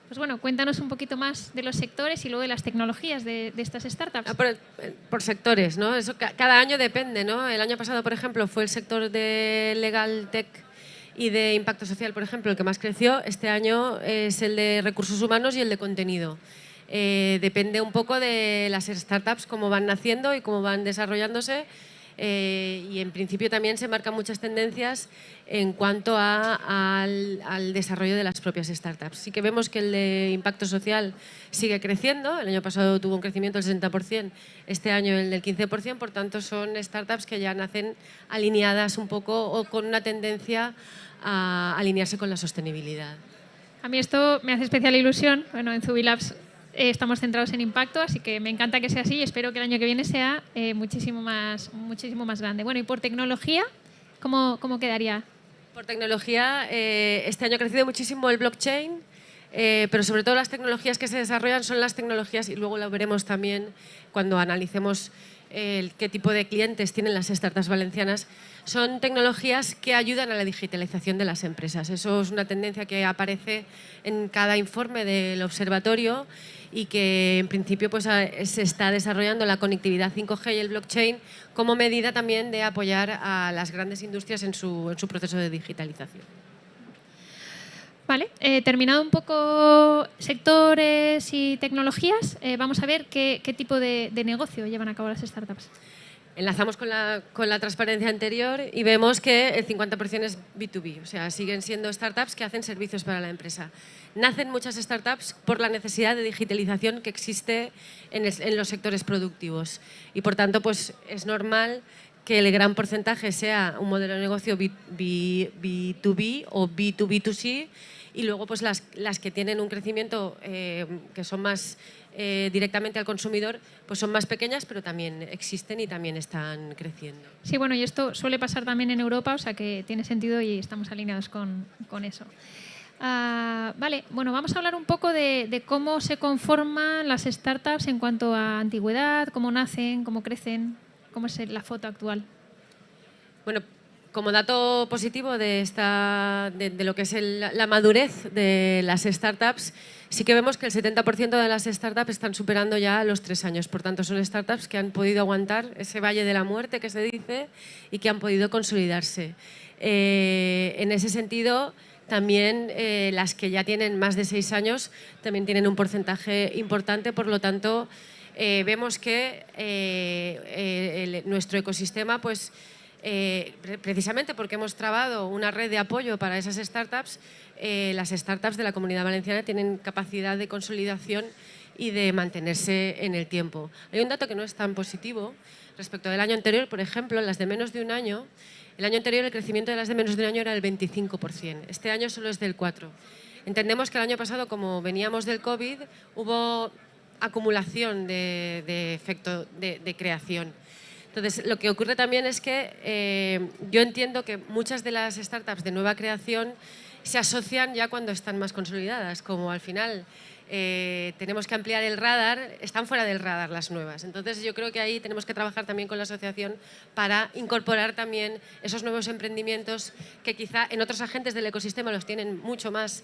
Pues bueno, cuéntanos un poquito más de los sectores y luego de las tecnologías de estas startups. Por sectores, ¿no? Eso cada año depende, ¿no? El año pasado, por ejemplo, fue el sector de Legal Tech y de impacto social, por ejemplo, el que más creció. Este año es el de recursos humanos y el de contenido. Depende un poco de las startups, cómo van naciendo y cómo van desarrollándose. Y en principio también se marcan muchas tendencias en cuanto al desarrollo de las propias startups. Sí que vemos que el de impacto social sigue creciendo. El año pasado tuvo un crecimiento del 60%, este año el del 15%. Por tanto, son startups que ya nacen alineadas un poco o con una tendencia a alinearse con la sostenibilidad. A mí esto me hace especial ilusión. Bueno, en Zubilabs estamos centrados en impacto, así que me encanta que sea así y espero que el año que viene sea muchísimo más grande. Bueno, y por tecnología, ¿cómo quedaría? Por tecnología, este año ha crecido muchísimo el blockchain, pero sobre todo las tecnologías que se desarrollan son las tecnologías, y luego lo veremos también cuando analicemos qué tipo de clientes tienen las startups valencianas, son tecnologías que ayudan a la digitalización de las empresas. Eso es una tendencia que aparece en cada informe del observatorio y que en principio pues, se está desarrollando la conectividad 5G y el blockchain como medida también de apoyar a las grandes industrias en su proceso de digitalización. Vale, terminado un poco sectores y tecnologías, vamos a ver qué tipo de negocio llevan a cabo las startups. Enlazamos con la transparencia anterior y vemos que el 50% es B2B, o sea, siguen siendo startups que hacen servicios para la empresa. Nacen muchas startups por la necesidad de digitalización que existe en los sectores productivos y, por tanto, pues, es normal que el gran porcentaje sea un modelo de negocio B2B o B2B2C y luego pues las que tienen un crecimiento que son más directamente al consumidor, pues son más pequeñas, pero también existen y también están creciendo. Sí, bueno, y esto suele pasar también en Europa, o sea que tiene sentido y estamos alineados con eso. Vale, bueno, vamos a hablar un poco de cómo se conforman las startups en cuanto a antigüedad, cómo nacen, cómo crecen, cómo es la foto actual. Bueno, como dato positivo de lo que es la madurez de las startups, sí que vemos que el 70% de las startups están superando ya los 3 años. Por tanto, son startups que han podido aguantar ese valle de la muerte que se dice y que han podido consolidarse. En ese sentido, también las que ya tienen más de 6 años también tienen un porcentaje importante. Por lo tanto, vemos que nuestro ecosistema, pues, precisamente porque hemos trabado una red de apoyo para esas startups, las startups de la Comunidad Valenciana tienen capacidad de consolidación y de mantenerse en el tiempo. Hay un dato que no es tan positivo respecto del año anterior. Por ejemplo, las de menos de un año, el año anterior el crecimiento de las de menos de un año era del 25%, este año solo es del 4%. Entendemos que el año pasado, como veníamos del COVID, hubo acumulación de efecto de creación. Entonces, lo que ocurre también es que yo entiendo que muchas de las startups de nueva creación se asocian ya cuando están más consolidadas, como al final tenemos que ampliar el radar, están fuera del radar las nuevas. Entonces yo creo que ahí tenemos que trabajar también con la asociación para incorporar también esos nuevos emprendimientos que quizá en otros agentes del ecosistema los tienen mucho más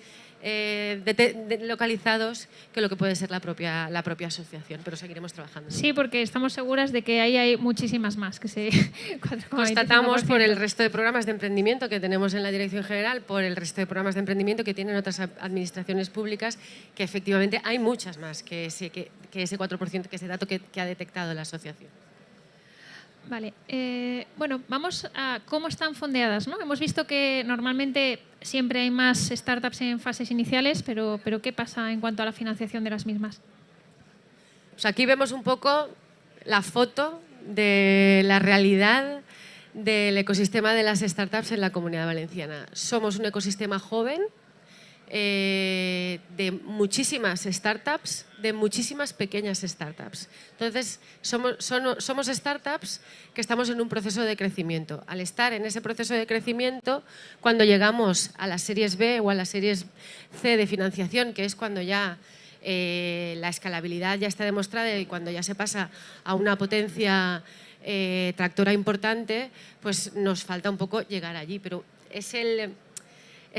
localizados que lo que puede ser la propia asociación, pero seguiremos trabajando. Sí, porque estamos seguras de que ahí hay muchísimas más. Que se Constatamos por el resto de programas de emprendimiento que tenemos en la Dirección General, por el resto de programas de emprendimiento que tienen otras administraciones públicas, que efectivamente hay muchas más que ese 4%, que ese dato que ha detectado la asociación. Vale, bueno, vamos a cómo están fondeadas, ¿no? Hemos visto que normalmente siempre hay más startups en fases iniciales, pero ¿qué pasa en cuanto a la financiación de las mismas? Pues aquí vemos un poco la foto de la realidad del ecosistema de las startups en la Comunidad Valenciana. Somos un ecosistema joven, de muchísimas startups, de muchísimas pequeñas startups. Entonces, somos startups que estamos en un proceso de crecimiento. Al estar en ese proceso de crecimiento, cuando llegamos a las series B o a las series C de financiación, que es cuando ya la escalabilidad ya está demostrada y cuando ya se pasa a una potencia tractora importante, pues nos falta un poco llegar allí. Pero es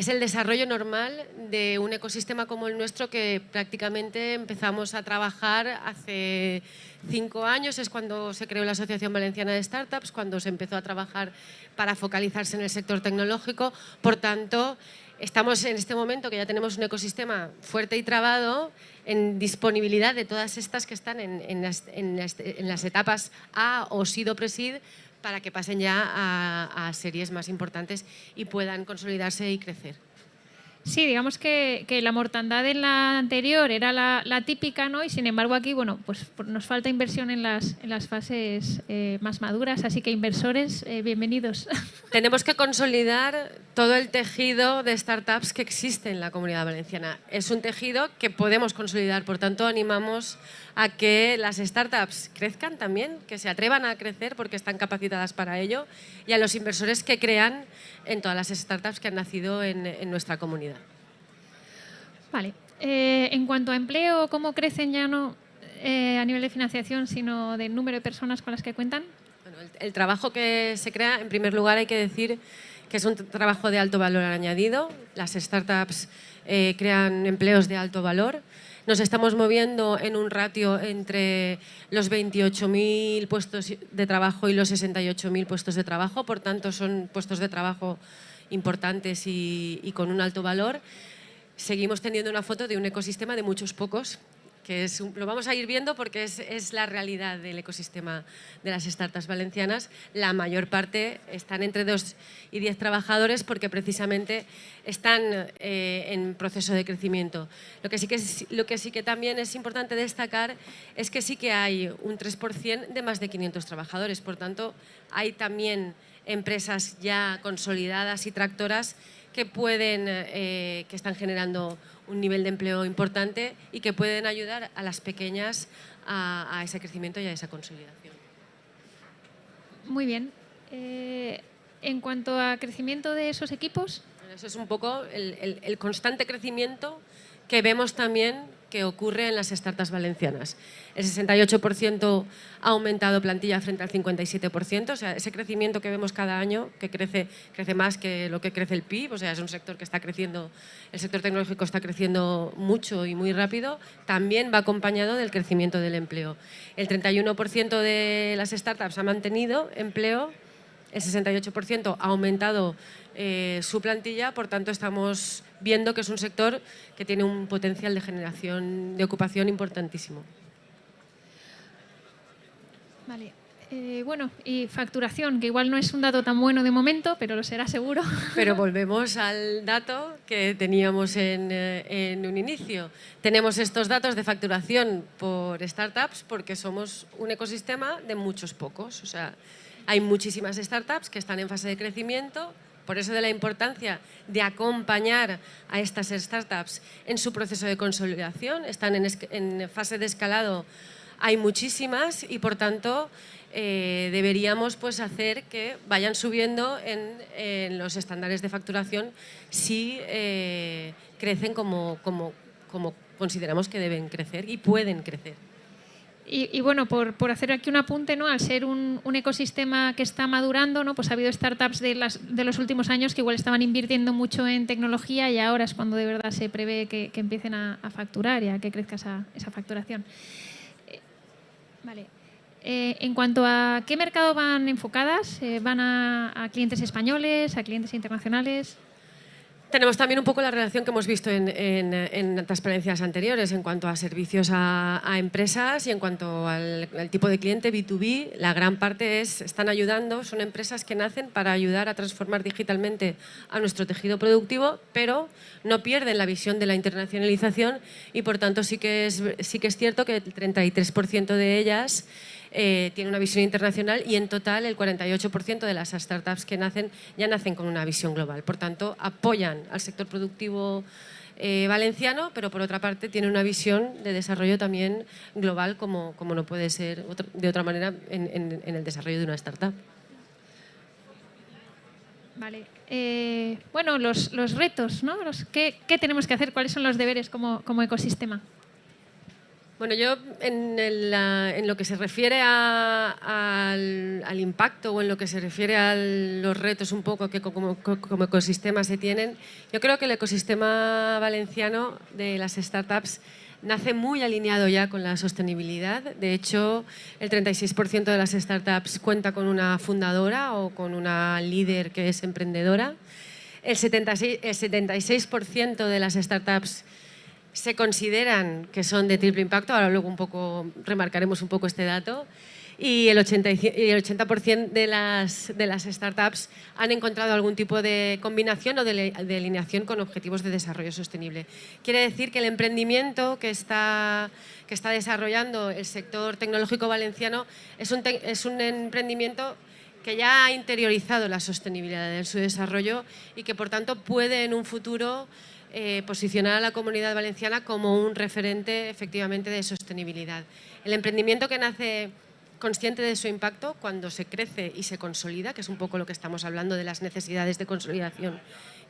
el desarrollo normal de un ecosistema como el nuestro, que prácticamente empezamos a trabajar hace 5 años, es cuando se creó la Asociación Valenciana de Startups, cuando se empezó a trabajar para focalizarse en el sector tecnológico. Por tanto, estamos en este momento que ya tenemos un ecosistema fuerte y trabado en disponibilidad de todas estas que están en las etapas A o SID o Pre-SID, para que pasen ya a series más importantes y puedan consolidarse y crecer. Sí, digamos que la mortandad en la anterior era la típica, ¿no? Y sin embargo aquí, bueno, pues nos falta inversión en las fases más maduras, así que inversores, bienvenidos. Tenemos que consolidar todo el tejido de startups que existe en la Comunidad Valenciana. Es un tejido que podemos consolidar, por tanto animamos a que las startups crezcan también, que se atrevan a crecer porque están capacitadas para ello, y a los inversores que crean en todas las startups que han nacido en nuestra comunidad. Vale. En cuanto a empleo, ¿cómo crecen ya no a nivel de financiación, sino del número de personas con las que cuentan? Bueno, el trabajo que se crea, en primer lugar hay que decir que es un trabajo de alto valor añadido. Las startups crean empleos de alto valor. Nos estamos moviendo en un ratio entre los 28.000 puestos de trabajo y los 68.000 puestos de trabajo, por tanto son puestos de trabajo importantes y con un alto valor. Seguimos teniendo una foto de un ecosistema de muchos pocos, que lo vamos a ir viendo porque es la realidad del ecosistema de las startups valencianas. La mayor parte están entre 2 y 10 trabajadores porque precisamente están en proceso de crecimiento. Lo que sí que también es importante destacar es que sí que hay un 3% de más de 500 trabajadores. Por tanto, hay también empresas ya consolidadas y tractoras que están generando un nivel de empleo importante y que pueden ayudar a las pequeñas a ese crecimiento y a esa consolidación. Muy bien. En cuanto a crecimiento de esos equipos. Eso es un poco el constante crecimiento que vemos también que ocurre en las startups valencianas. El 68% ha aumentado plantilla frente al 57%, o sea, ese crecimiento que vemos cada año, que crece más que lo que crece el PIB, o sea, es un sector que está creciendo, el sector tecnológico está creciendo mucho y muy rápido, también va acompañado del crecimiento del empleo. El 31% de las startups ha mantenido empleo, el 68% ha aumentado su plantilla, por tanto estamos viendo que es un sector que tiene un potencial de generación de ocupación importantísimo. Vale. Bueno, y facturación, que igual no es un dato tan bueno de momento, pero lo será seguro. Pero volvemos al dato que teníamos en un inicio. Tenemos estos datos de facturación por startups porque somos un ecosistema de muchos pocos. O sea, hay muchísimas startups que están en fase de crecimiento, Por eso de la importancia de acompañar a estas startups en su proceso de consolidación. Están en fase de escalado, hay muchísimas y por tanto deberíamos pues, hacer que vayan subiendo en los estándares de facturación si crecen como consideramos que deben crecer y pueden crecer. Y bueno, por hacer aquí un apunte, ¿no? Al ser un ecosistema que está madurando, ¿no? Pues ha habido startups de los últimos años que igual estaban invirtiendo mucho en tecnología y ahora es cuando de verdad se prevé que empiecen a facturar y a que crezca esa facturación. Vale. En cuanto a qué mercado van enfocadas, ¿van a clientes españoles, a clientes internacionales? Tenemos también un poco la relación que hemos visto en transparencias anteriores en cuanto a servicios a empresas y en cuanto al tipo de cliente B2B. La gran parte están ayudando, son empresas que nacen para ayudar a transformar digitalmente a nuestro tejido productivo, pero no pierden la visión de la internacionalización y por tanto sí que es cierto que el 33% de ellas tiene una visión internacional y en total el 48% de las startups que nacen ya nacen con una visión global. Por tanto, apoyan al sector productivo valenciano, pero por otra parte tienen una visión de desarrollo también global como no puede ser de otra manera en el desarrollo de una startup. Vale. Bueno, los retos, ¿no? ¿Qué tenemos que hacer? ¿Cuáles son los deberes como ecosistema? Bueno, yo en lo que se refiere al impacto o en lo que se refiere a los retos un poco que como ecosistema se tienen, yo creo que el ecosistema valenciano de las startups nace muy alineado ya con la sostenibilidad. De hecho, el 36% de las startups cuenta con una fundadora o con una líder que es emprendedora. El 76% de las startups se consideran que son de triple impacto, ahora luego un poco remarcaremos un poco este dato, y el 80% de las startups han encontrado algún tipo de combinación o de alineación con objetivos de desarrollo sostenible. Quiere decir que el emprendimiento que está desarrollando el sector tecnológico valenciano es un emprendimiento que ya ha interiorizado la sostenibilidad en su desarrollo y que por tanto puede en un futuro posicionar a la Comunidad Valenciana como un referente efectivamente de sostenibilidad. El emprendimiento que nace consciente de su impacto cuando se crece y se consolida, que es un poco lo que estamos hablando de las necesidades de consolidación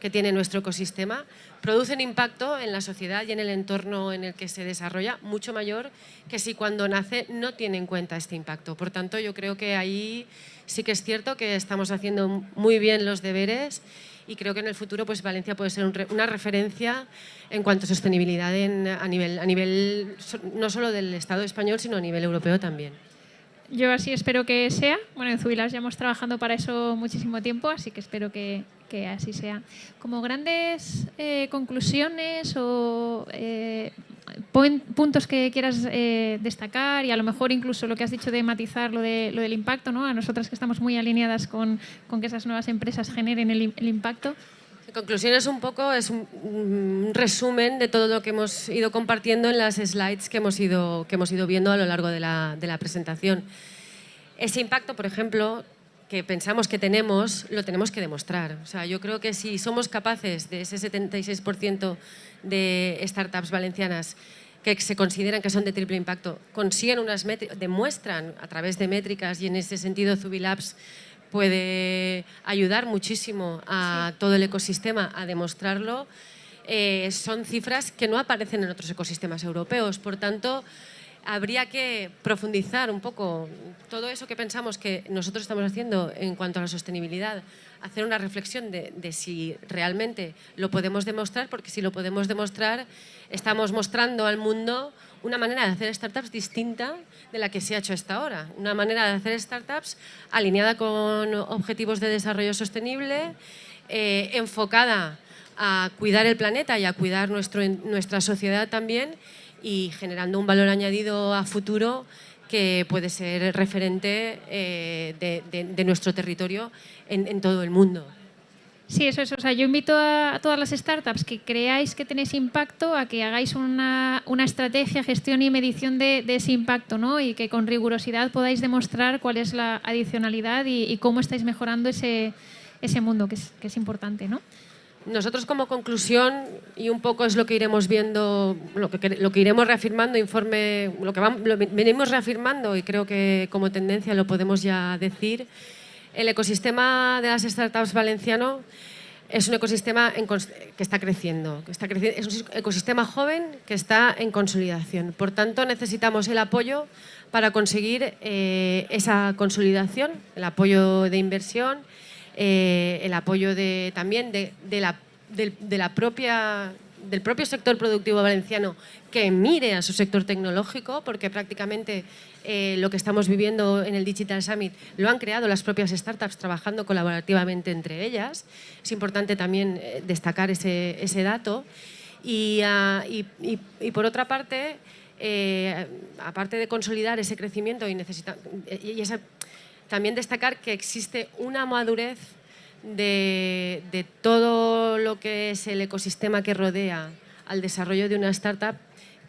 que tiene nuestro ecosistema, produce un impacto en la sociedad y en el entorno en el que se desarrolla mucho mayor que si cuando nace no tiene en cuenta este impacto. Por tanto, yo creo que ahí sí que es cierto que estamos haciendo muy bien los deberes y creo que en el futuro pues, Valencia puede ser una referencia en cuanto a sostenibilidad a nivel no solo del Estado español, sino a nivel europeo también. Yo así espero que sea. Bueno, en Zubilas llevamos trabajando para eso muchísimo tiempo, así que espero que así sea. Como grandes conclusiones o puntos que quieras destacar y a lo mejor incluso lo que has dicho de matizar lo del impacto, ¿no? A nosotras que estamos muy alineadas con que esas nuevas empresas generen el impacto. En conclusión, es un resumen de todo lo que hemos ido compartiendo en las slides que hemos ido viendo a lo largo de la presentación. Ese impacto, por ejemplo, que pensamos que tenemos, lo tenemos que demostrar. O sea, yo creo que si somos capaces de ese 76% de startups valencianas que se consideran que son de triple impacto, consiguen unas métricas, demuestran a través de métricas y en ese sentido Zubilabs puede ayudar muchísimo a todo el ecosistema a demostrarlo, son cifras que no aparecen en otros ecosistemas europeos. Por tanto, habría que profundizar un poco todo eso que pensamos que nosotros estamos haciendo en cuanto a la sostenibilidad, hacer una reflexión de si realmente lo podemos demostrar, porque si lo podemos demostrar, estamos mostrando al mundo una manera de hacer startups distinta de la que se ha hecho hasta ahora. Una manera de hacer startups alineada con objetivos de desarrollo sostenible, enfocada a cuidar el planeta y a cuidar nuestra sociedad también y generando un valor añadido a futuro que puede ser referente de nuestro territorio en todo el mundo. Sí, eso es. O sea, yo invito a todas las startups que creáis que tenéis impacto a que hagáis una estrategia, gestión y medición de ese impacto, ¿no? Y que con rigurosidad podáis demostrar cuál es la adicionalidad y cómo estáis mejorando ese ese mundo que es importante, ¿no? Nosotros como conclusión, y un poco es lo que iremos viendo, lo que iremos reafirmando, lo venimos reafirmando y creo que como tendencia lo podemos ya decir, el ecosistema de las startups valenciano es un ecosistema que está creciendo, es un ecosistema joven que está en consolidación. Por tanto, necesitamos el apoyo para conseguir esa consolidación, el apoyo de inversión, el apoyo también del propio sector productivo valenciano que mire a su sector tecnológico, porque prácticamente lo que estamos viviendo en el Digital Summit lo han creado las propias startups trabajando colaborativamente entre ellas. Es importante también destacar ese dato. Y por otra parte, aparte de consolidar ese crecimiento también destacar que existe una madurez de todo lo que es el ecosistema que rodea al desarrollo de una startup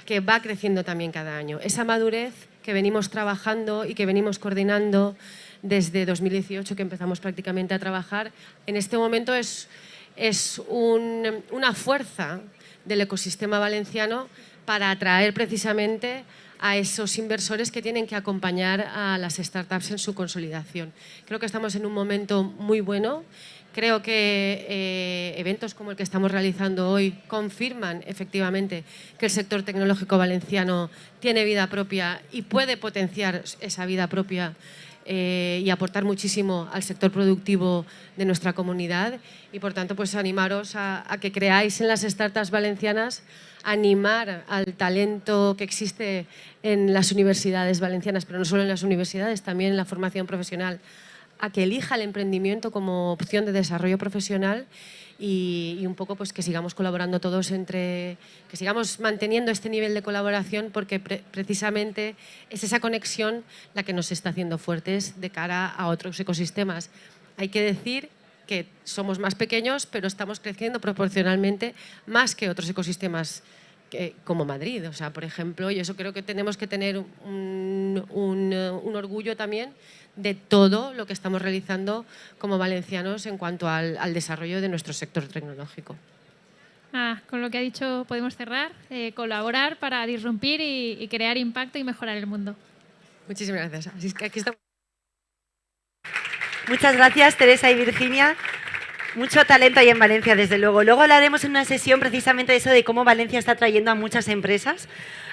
que va creciendo también cada año. Esa madurez que venimos trabajando y que venimos coordinando desde 2018, que empezamos prácticamente a trabajar, en este momento es una fuerza del ecosistema valenciano para atraer precisamente a esos inversores que tienen que acompañar a las startups en su consolidación. Creo que estamos en un momento muy bueno. Creo que eventos como el que estamos realizando hoy confirman efectivamente que el sector tecnológico valenciano tiene vida propia y puede potenciar esa vida propia y aportar muchísimo al sector productivo de nuestra comunidad. Y por tanto, pues animaros a que creáis en las startups valencianas, animar al talento que existe en las universidades valencianas, pero no solo en las universidades, también en la formación profesional, a que elija el emprendimiento como opción de desarrollo profesional y un poco pues que sigamos colaborando todos que sigamos manteniendo este nivel de colaboración, porque precisamente es esa conexión la que nos está haciendo fuertes de cara a otros ecosistemas. Hay que decir que somos más pequeños, pero estamos creciendo proporcionalmente más que otros ecosistemas como Madrid. O sea, por ejemplo, y eso creo que tenemos que tener un orgullo también de todo lo que estamos realizando como valencianos en cuanto al desarrollo de nuestro sector tecnológico. Con lo que ha dicho podemos cerrar, colaborar para disrumpir y crear impacto y mejorar el mundo. Muchísimas gracias. Así es que aquí estamos. Muchas gracias, Teresa y Virginia. Mucho talento ahí en Valencia, desde luego. Luego hablaremos en una sesión precisamente de eso, de cómo Valencia está trayendo a muchas empresas,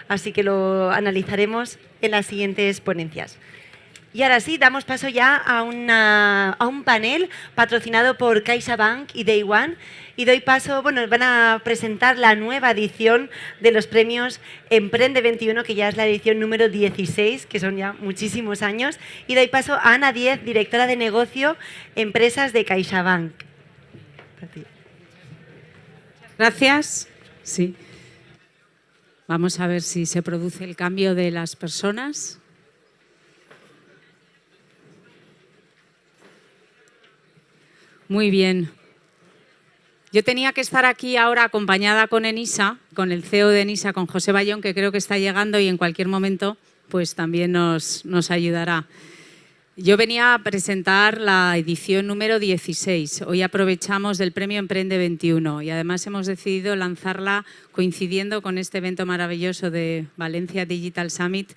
así que lo analizaremos en las siguientes ponencias. Y ahora sí, damos paso ya a un panel patrocinado por CaixaBank y Day One. Y doy paso, van a presentar la nueva edición de los premios Emprende 21, que ya es la edición número 16, que son ya muchísimos años. Y doy paso a Ana Díez, directora de negocio, empresas de CaixaBank. Gracias. Sí. Vamos a ver si se produce el cambio de las personas. Muy bien. Yo tenía que estar aquí ahora acompañada con Enisa, con el CEO de Enisa, con José Bayón, que creo que está llegando y en cualquier momento pues también nos ayudará. Yo venía a presentar la edición número 16. Hoy aprovechamos del premio Emprende 21 y además hemos decidido lanzarla coincidiendo con este evento maravilloso de Valencia Digital Summit,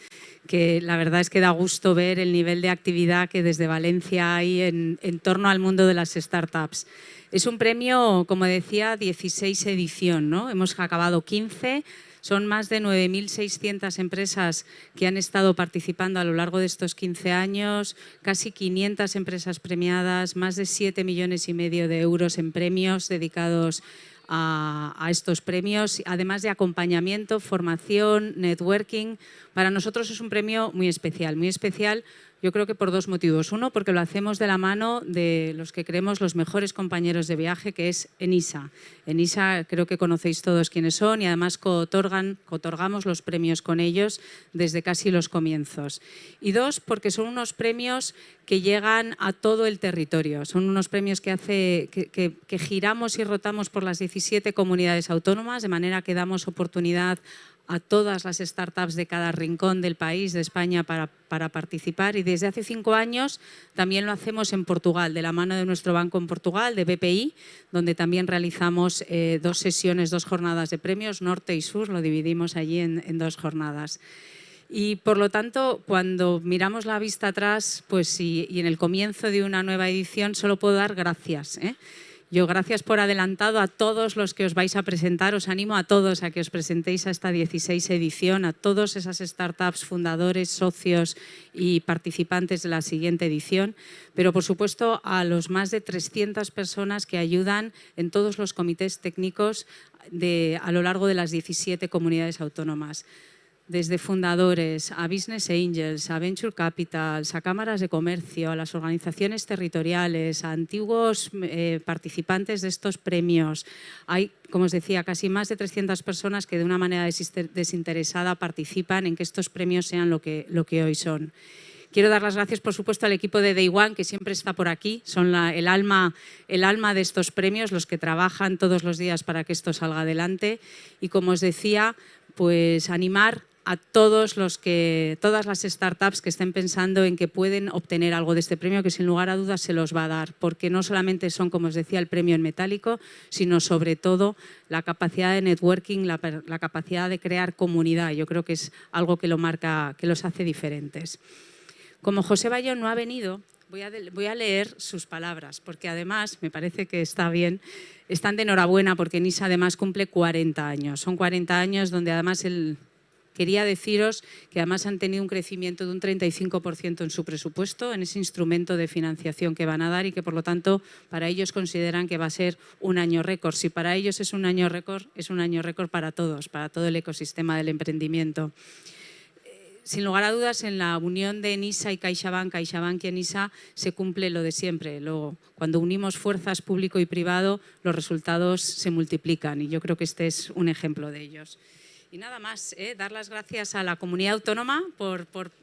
que la verdad es que da gusto ver el nivel de actividad que desde Valencia hay en torno al mundo de las startups. Es un premio, como decía, 16 edición, ¿no? Hemos acabado 15. Son más de 9.600 empresas que han estado participando a lo largo de estos 15 años, casi 500 empresas premiadas, más de 7,5 millones de euros en premios dedicados a estos premios, además de acompañamiento, formación, networking. Para nosotros es un premio muy especial yo creo que por dos motivos. Uno, porque lo hacemos de la mano de los que creemos los mejores compañeros de viaje, que es Enisa. Enisa creo que conocéis todos quiénes son y además cotorgamos los premios con ellos desde casi los comienzos. Y dos, porque son unos premios que llegan a todo el territorio. Son unos premios que giramos y rotamos por las 17 comunidades autónomas, de manera que damos oportunidad a todas las startups de cada rincón del país, de España, para participar. Y desde hace 5 años también lo hacemos en Portugal, de la mano de nuestro banco en Portugal, de BPI, donde también realizamos 2 sesiones, 2 jornadas de premios, norte y sur, lo dividimos allí en 2 jornadas. Y por lo tanto, cuando miramos la vista atrás, pues y en el comienzo de una nueva edición, solo puedo dar gracias, ¿eh? Yo gracias por adelantado a todos los que os vais a presentar, os animo a todos a que os presentéis a esta 16 edición, a todas esas startups, fundadores, socios y participantes de la siguiente edición, pero por supuesto a los más de 300 personas que ayudan en todos los comités técnicos a lo largo de las 17 comunidades autónomas. Desde fundadores, a business angels, a venture capitals, a cámaras de comercio, a las organizaciones territoriales, a antiguos participantes de estos premios. Hay, como os decía, casi más de 300 personas que de una manera desinteresada participan en que estos premios sean lo que hoy son. Quiero dar las gracias, por supuesto, al equipo de Day One, que siempre está por aquí. Son el alma de estos premios, los que trabajan todos los días para que esto salga adelante. Y como os decía, pues animar a todas las startups que estén pensando en que pueden obtener algo de este premio, que sin lugar a dudas se los va a dar, porque no solamente son, como os decía, el premio en metálico, sino sobre todo la capacidad de networking, la capacidad de crear comunidad. Yo creo que es algo que los hace diferentes. Como José Bayón no ha venido, voy a leer sus palabras, porque además me parece que está bien. Están de enhorabuena porque NISA además cumple 40 años. Son 40 años donde además quería deciros que además han tenido un crecimiento de un 35% en su presupuesto, en ese instrumento de financiación que van a dar y que por lo tanto para ellos consideran que va a ser un año récord. Si para ellos es un año récord, es un año récord para todos, para todo el ecosistema del emprendimiento. Sin lugar a dudas, en la unión de NISA y CaixaBank y NISA se cumple lo de siempre. Luego, cuando unimos fuerzas público y privado, los resultados se multiplican y yo creo que este es un ejemplo de ellos. Y nada más, dar las gracias a la Comunidad Autónoma,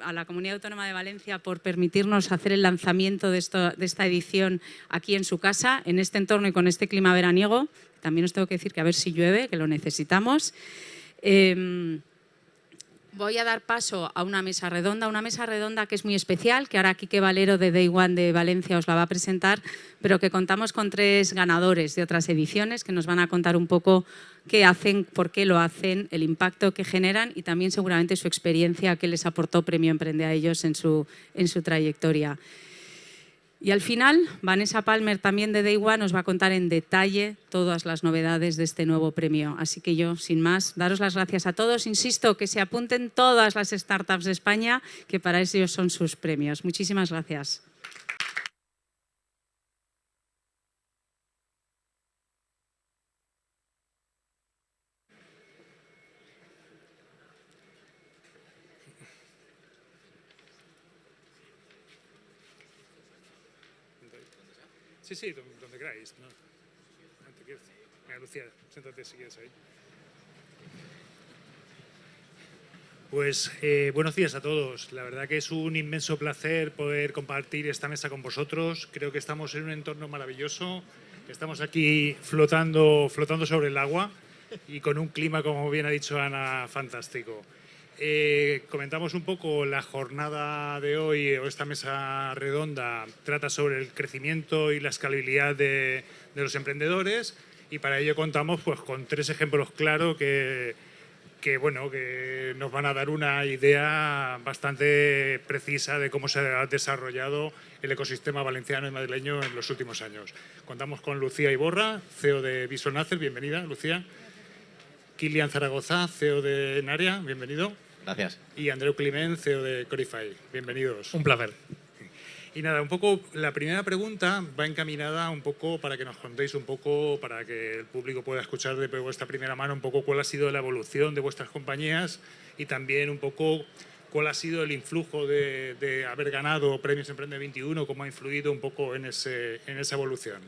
a la Comunidad Autónoma de Valencia por permitirnos hacer el lanzamiento de esta edición aquí en su casa, en este entorno y con este clima veraniego. También os tengo que decir que a ver si llueve, que lo necesitamos. Voy a dar paso a una mesa redonda que es muy especial, que ahora Quique Valero de Day One de Valencia os la va a presentar, pero que contamos con 3 ganadores de otras ediciones que nos van a contar un poco qué hacen, por qué lo hacen, el impacto que generan y también seguramente su experiencia que les aportó Premio Emprende a ellos en su trayectoria. Y al final, Vanessa Palmer, también de Day One, nos va a contar en detalle todas las novedades de este nuevo premio. Así que yo, sin más, daros las gracias a todos. Insisto, que se apunten todas las startups de España, que para ellos son sus premios. Muchísimas gracias. Sí, donde queráis. ¿No? Venga, Lucía, siéntate si quieres ahí. Pues buenos días a todos. La verdad que es un inmenso placer poder compartir esta mesa con vosotros. Creo que estamos en un entorno maravilloso. Estamos aquí flotando sobre el agua y con un clima, como bien ha dicho Ana, fantástico. Comentamos un poco la jornada de hoy, o esta mesa redonda, trata sobre el crecimiento y la escalabilidad de los emprendedores y para ello contamos pues, con 3 ejemplos claros que nos van a dar una idea bastante precisa de cómo se ha desarrollado el ecosistema valenciano y madrileño en los últimos años. Contamos con Lucía Iborra, CEO de Visonacer, bienvenida Lucía. Kilian Zaragoza, CEO de Narea, bienvenido. Gracias. Y Andreu Climent, CEO de Corify. Bienvenidos. Un placer. Y nada, un poco la primera pregunta va encaminada un poco para que nos contéis un poco, para que el público pueda escuchar de vuestra primera mano un poco cuál ha sido la evolución de vuestras compañías y también un poco cuál ha sido el influjo de haber ganado Premios Emprende 21, cómo ha influido un poco en esa evolución.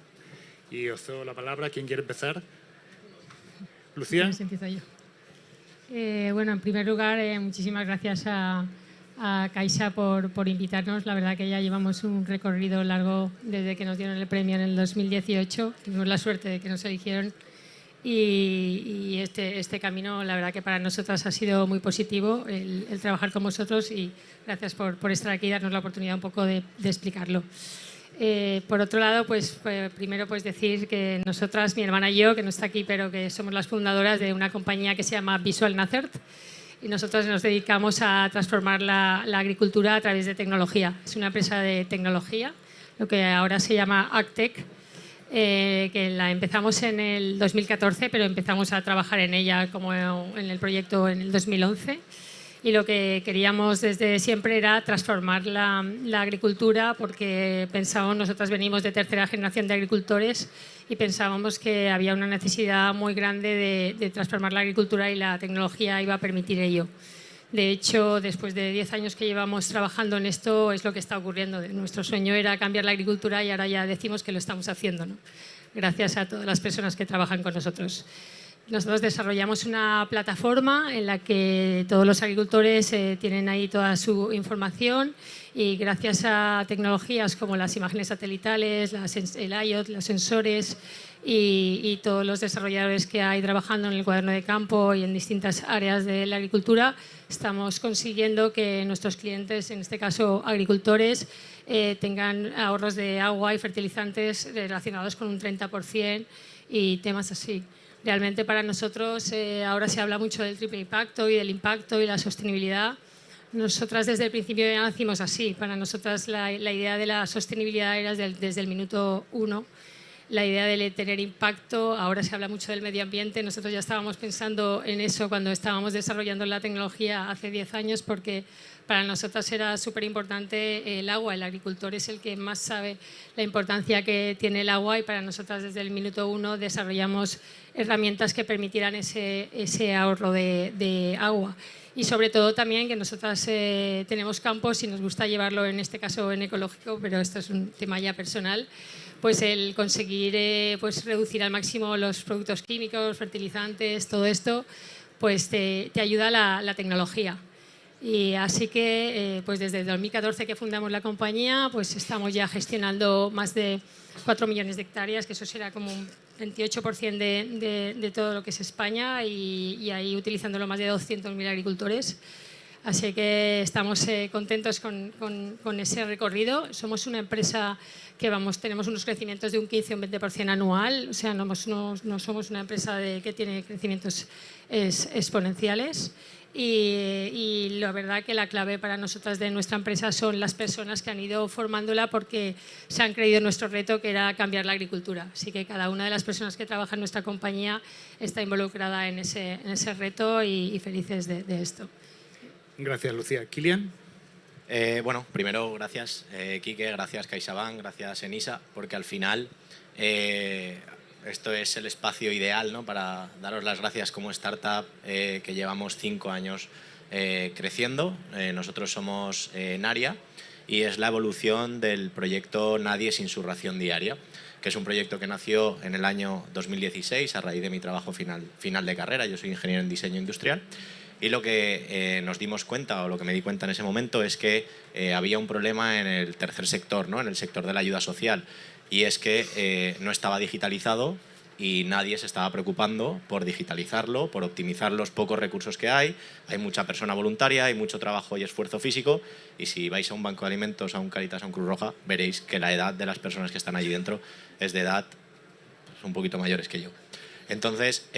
Y os cedo la palabra. ¿Quién quiere empezar? Lucía. Pues empiezo yo. Bueno, en primer lugar, muchísimas gracias a Caixa por invitarnos. La verdad que ya llevamos un recorrido largo desde que nos dieron el premio en el 2018. Tuvimos la suerte de que nos eligieron y este camino, la verdad que para nosotras ha sido muy positivo el trabajar con vosotros y gracias por estar aquí y darnos la oportunidad un poco de explicarlo. Por otro lado, primero decir que nosotras, mi hermana y yo, que no está aquí, pero que somos las fundadoras de una compañía que se llama Visual Nacert, y nosotros nos dedicamos a transformar la agricultura a través de tecnología. Es una empresa de tecnología, lo que ahora se llama AgTech, que la empezamos en el 2014, pero empezamos a trabajar en ella como en el proyecto en el 2011. Y lo que queríamos desde siempre era transformar la agricultura, porque pensábamos, nosotras venimos de tercera generación de agricultores y pensábamos que había una necesidad muy grande de transformar la agricultura y la tecnología iba a permitir ello. De hecho, después de 10 años que llevamos trabajando en esto, es lo que está ocurriendo. Nuestro sueño era cambiar la agricultura y ahora ya decimos que lo estamos haciendo, ¿no? Gracias a todas las personas que trabajan con nosotros. Nosotros desarrollamos una plataforma en la que todos los agricultores tienen ahí toda su información y gracias a tecnologías como las imágenes satelitales, el IoT, los sensores y todos los desarrolladores que hay trabajando en el cuaderno de campo y en distintas áreas de la agricultura, estamos consiguiendo que nuestros clientes, en este caso agricultores, tengan ahorros de agua y fertilizantes relacionados con un 30% y temas así. Realmente para nosotros ahora se habla mucho del triple impacto y del impacto y la sostenibilidad. Nosotras desde el principio ya nacimos así. Para nosotras la idea de la sostenibilidad era desde el minuto 1. La idea de tener impacto, ahora se habla mucho del medio ambiente. Nosotros ya estábamos pensando en eso cuando estábamos desarrollando la tecnología hace 10 años porque para nosotras era súper importante el agua. El agricultor es el que más sabe la importancia que tiene el agua y para nosotras desde el minuto 1 desarrollamos herramientas que permitieran ese ahorro de agua. Y sobre todo también que nosotras tenemos campos y nos gusta llevarlo en este caso en ecológico, pero esto es un tema ya personal, pues el conseguir reducir al máximo los productos químicos, fertilizantes, todo esto, pues te ayuda la tecnología. Y así que desde el 2014 que fundamos la compañía, pues estamos ya gestionando más de 4 millones de hectáreas, que eso será como un 28% de todo lo que es España y ahí utilizándolo más de 200.000 agricultores. Así que estamos contentos con ese recorrido. Somos una empresa que tenemos unos crecimientos de un 15 o un 20% anual, o sea, no somos una empresa que tiene crecimientos exponenciales. Y la verdad que la clave para nosotras de nuestra empresa son las personas que han ido formándola porque se han creído en nuestro reto que era cambiar la agricultura. Así que cada una de las personas que trabaja en nuestra compañía está involucrada en ese reto y felices de esto. Gracias, Lucía. Kilian. Bueno, primero gracias Quique, gracias CaixaBank, gracias Enisa, porque al final esto es el espacio ideal, ¿no?, para daros las gracias como startup que llevamos 5 años creciendo. Nosotros somos Naria y es la evolución del proyecto Nadie sin su ración diaria, que es un proyecto que nació en el año 2016 a raíz de mi trabajo final de carrera. Yo soy ingeniero en diseño industrial. Y lo que nos dimos cuenta, o lo que me di cuenta en ese momento, es que había un problema en el tercer sector, ¿no?, en el sector de la ayuda social, y es que no estaba digitalizado y nadie se estaba preocupando por digitalizarlo, por optimizar los pocos recursos que hay. Hay mucha persona voluntaria, hay mucho trabajo y esfuerzo físico, y si vais a un banco de alimentos, a un Caritas, a un Cruz Roja, veréis que la edad de las personas que están allí dentro es de edad un poquito mayores que yo. Entonces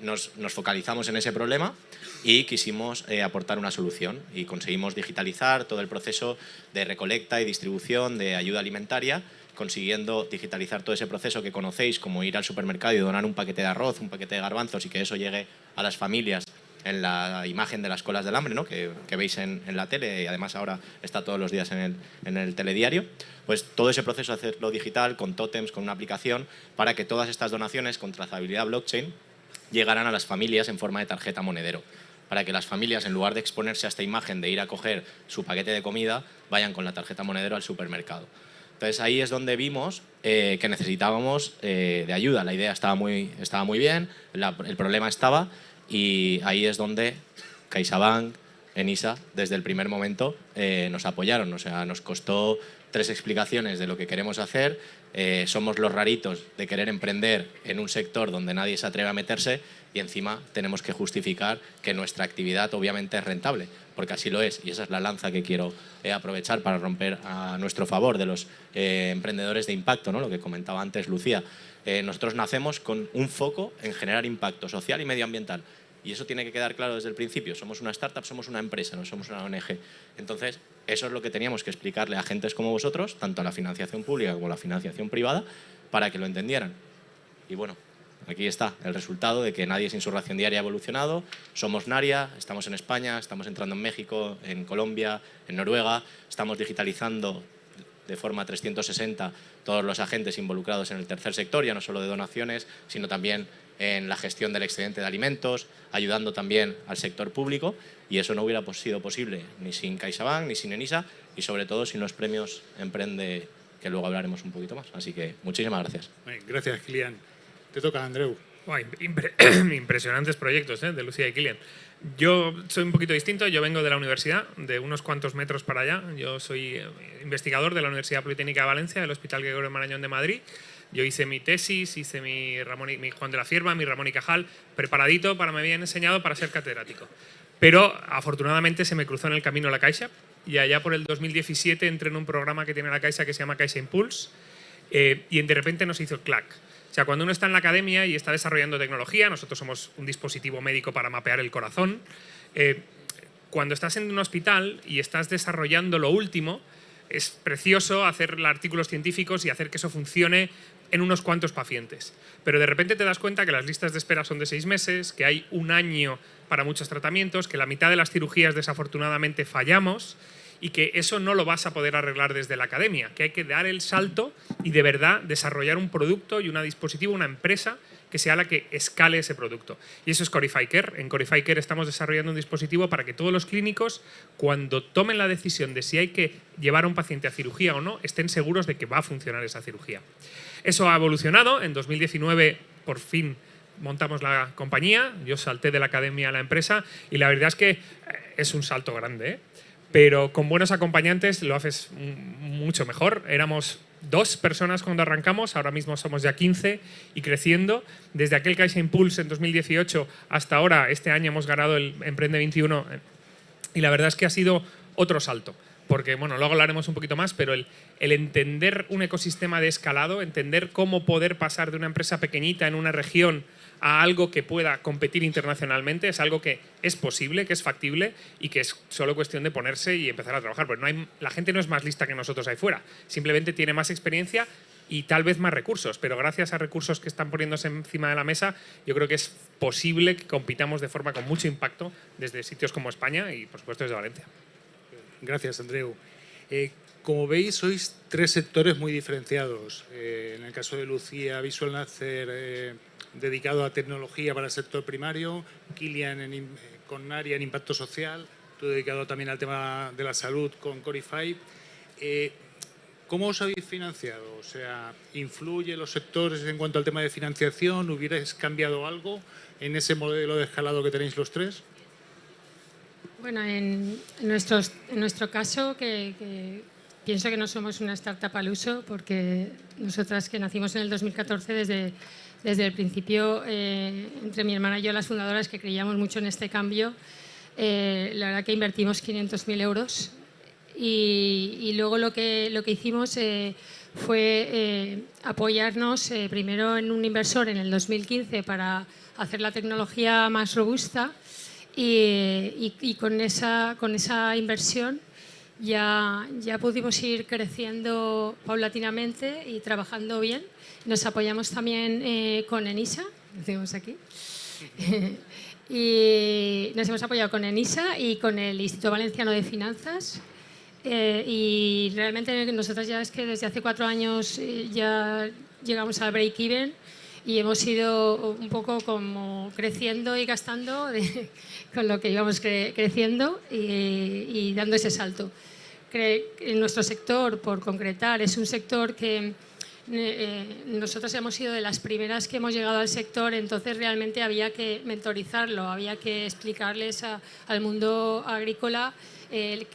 nos focalizamos en ese problema y quisimos aportar una solución y conseguimos digitalizar todo el proceso de recolecta y distribución de ayuda alimentaria, consiguiendo digitalizar todo ese proceso que conocéis, como ir al supermercado y donar un paquete de arroz, un paquete de garbanzos y que eso llegue a las familias en la imagen de las colas del hambre, ¿no?, que veis en la tele y además ahora está todos los días en el telediario. Pues todo ese proceso, hacerlo digital, con tótems, con una aplicación, para que todas estas donaciones con trazabilidad blockchain llegaran a las familias en forma de tarjeta monedero, para que las familias, en lugar de exponerse a esta imagen de ir a coger su paquete de comida, vayan con la tarjeta monedero al supermercado. Entonces ahí es donde vimos que necesitábamos de ayuda. La idea estaba muy bien, el problema estaba, y ahí es donde CaixaBank, ENISA, desde el primer momento, nos apoyaron. O sea, nos costó 3 explicaciones de lo que queremos hacer. Somos los raritos de querer emprender en un sector donde nadie se atreve a meterse y encima tenemos que justificar que nuestra actividad obviamente es rentable, porque así lo es, y esa es la lanza que quiero aprovechar para romper a nuestro favor de los emprendedores de impacto, ¿no? Lo que comentaba antes Lucía. Nosotros nacemos con un foco en generar impacto social y medioambiental. Y eso tiene que quedar claro desde el principio. Somos una startup, somos una empresa, no somos una ONG. Entonces, eso es lo que teníamos que explicarle a agentes como vosotros, tanto a la financiación pública como a la financiación privada, para que lo entendieran. Y bueno, aquí está el resultado de que Nadie sin su ración diaria ha evolucionado. Somos Naria, estamos en España, estamos entrando en México, en Colombia, en Noruega. Estamos digitalizando de forma 360 todos los agentes involucrados en el tercer sector, ya no solo de donaciones, sino también en la gestión del excedente de alimentos, ayudando también al sector público, y eso no hubiera sido posible ni sin CaixaBank, ni sin ENISA, y sobre todo sin los premios Emprende, que luego hablaremos un poquito más. Así que muchísimas gracias. Gracias, Kilian. Te toca, Andreu. Impresionantes proyectos, de Lucía y Kilian. Yo soy un poquito distinto, yo vengo de la universidad, de unos cuantos metros para allá. Yo soy investigador de la Universidad Politécnica de Valencia, del Hospital Gregorio Marañón de Madrid. Yo hice mi tesis, hice mi Juan de la Cierva, mi Ramón y Cajal, preparadito para me habían enseñado para ser catedrático. Pero afortunadamente se me cruzó en el camino la Caixa, y allá por el 2017 entré en un programa que tiene la Caixa que se llama Caixa Impulse, y de repente nos hizo clac. O sea, cuando uno está en la academia y está desarrollando tecnología, nosotros somos un dispositivo médico para mapear el corazón, cuando estás en un hospital y estás desarrollando lo último, es precioso hacer artículos científicos y hacer que eso funcione en unos cuantos pacientes. Pero de repente te das cuenta que las listas de espera son de 6 meses, que hay 1 año para muchos tratamientos, que la mitad de las cirugías desafortunadamente fallamos, y que eso no lo vas a poder arreglar desde la academia, que hay que dar el salto y de verdad desarrollar un producto y un dispositivo, una empresa que sea la que escale ese producto. Y eso es Corify Care. En Corify Care estamos desarrollando un dispositivo para que todos los clínicos, cuando tomen la decisión de si hay que llevar a un paciente a cirugía o no, estén seguros de que va a funcionar esa cirugía. Eso ha evolucionado. En 2019, por fin, montamos la compañía. Yo salté de la academia a la empresa y la verdad es que es un salto grande, pero con buenos acompañantes lo haces mucho mejor. Éramos 2 personas cuando arrancamos, ahora mismo somos ya 15 y creciendo. Desde aquel Caixa Impulse en 2018 hasta ahora, este año hemos ganado el Emprende 21 y la verdad es que ha sido otro salto. Porque, bueno, luego hablaremos un poquito más, pero el entender un ecosistema de escalado, entender cómo poder pasar de una empresa pequeñita en una región a algo que pueda competir internacionalmente, es algo que es posible, que es factible y que es solo cuestión de ponerse y empezar a trabajar. Porque la gente no es más lista que nosotros ahí fuera, simplemente tiene más experiencia y tal vez más recursos, pero gracias a recursos que están poniéndose encima de la mesa, yo creo que es posible que compitamos de forma con mucho impacto desde sitios como España y, por supuesto, desde Valencia. Gracias, Andreu. Como veis, sois 3 sectores muy diferenciados. En el caso de Lucía, Visual Nacer, dedicado a tecnología para el sector primario, Kilian con Naria en impacto social, tú dedicado también al tema de la salud con Corify. ¿Cómo os habéis financiado? O sea, ¿influye los sectores en cuanto al tema de financiación? ¿Hubierais cambiado algo en ese modelo de escalado que tenéis los 3? Bueno, en nuestro caso, que pienso que no somos una startup al uso, porque nosotras que nacimos en el 2014, desde el principio, entre mi hermana y yo, las fundadoras, que creíamos mucho en este cambio, la verdad que invertimos 500.000 euros y luego lo que hicimos fue apoyarnos primero en un inversor en el 2015 para hacer la tecnología más robusta y con esa inversión ya pudimos ir creciendo paulatinamente y trabajando bien. Nos apoyamos también con ENISA, lo tenemos aquí, y nos hemos apoyado con ENISA y con el Instituto Valenciano de Finanzas. Y realmente nosotros ya es que desde hace 4 años ya llegamos al break-even y hemos ido un poco como creciendo y gastando con lo que íbamos creciendo y dando ese salto. En nuestro sector, por concretar, es un sector que nosotros hemos sido de las primeras que hemos llegado al sector, entonces realmente había que mentorizarlo, había que explicarles al mundo agrícola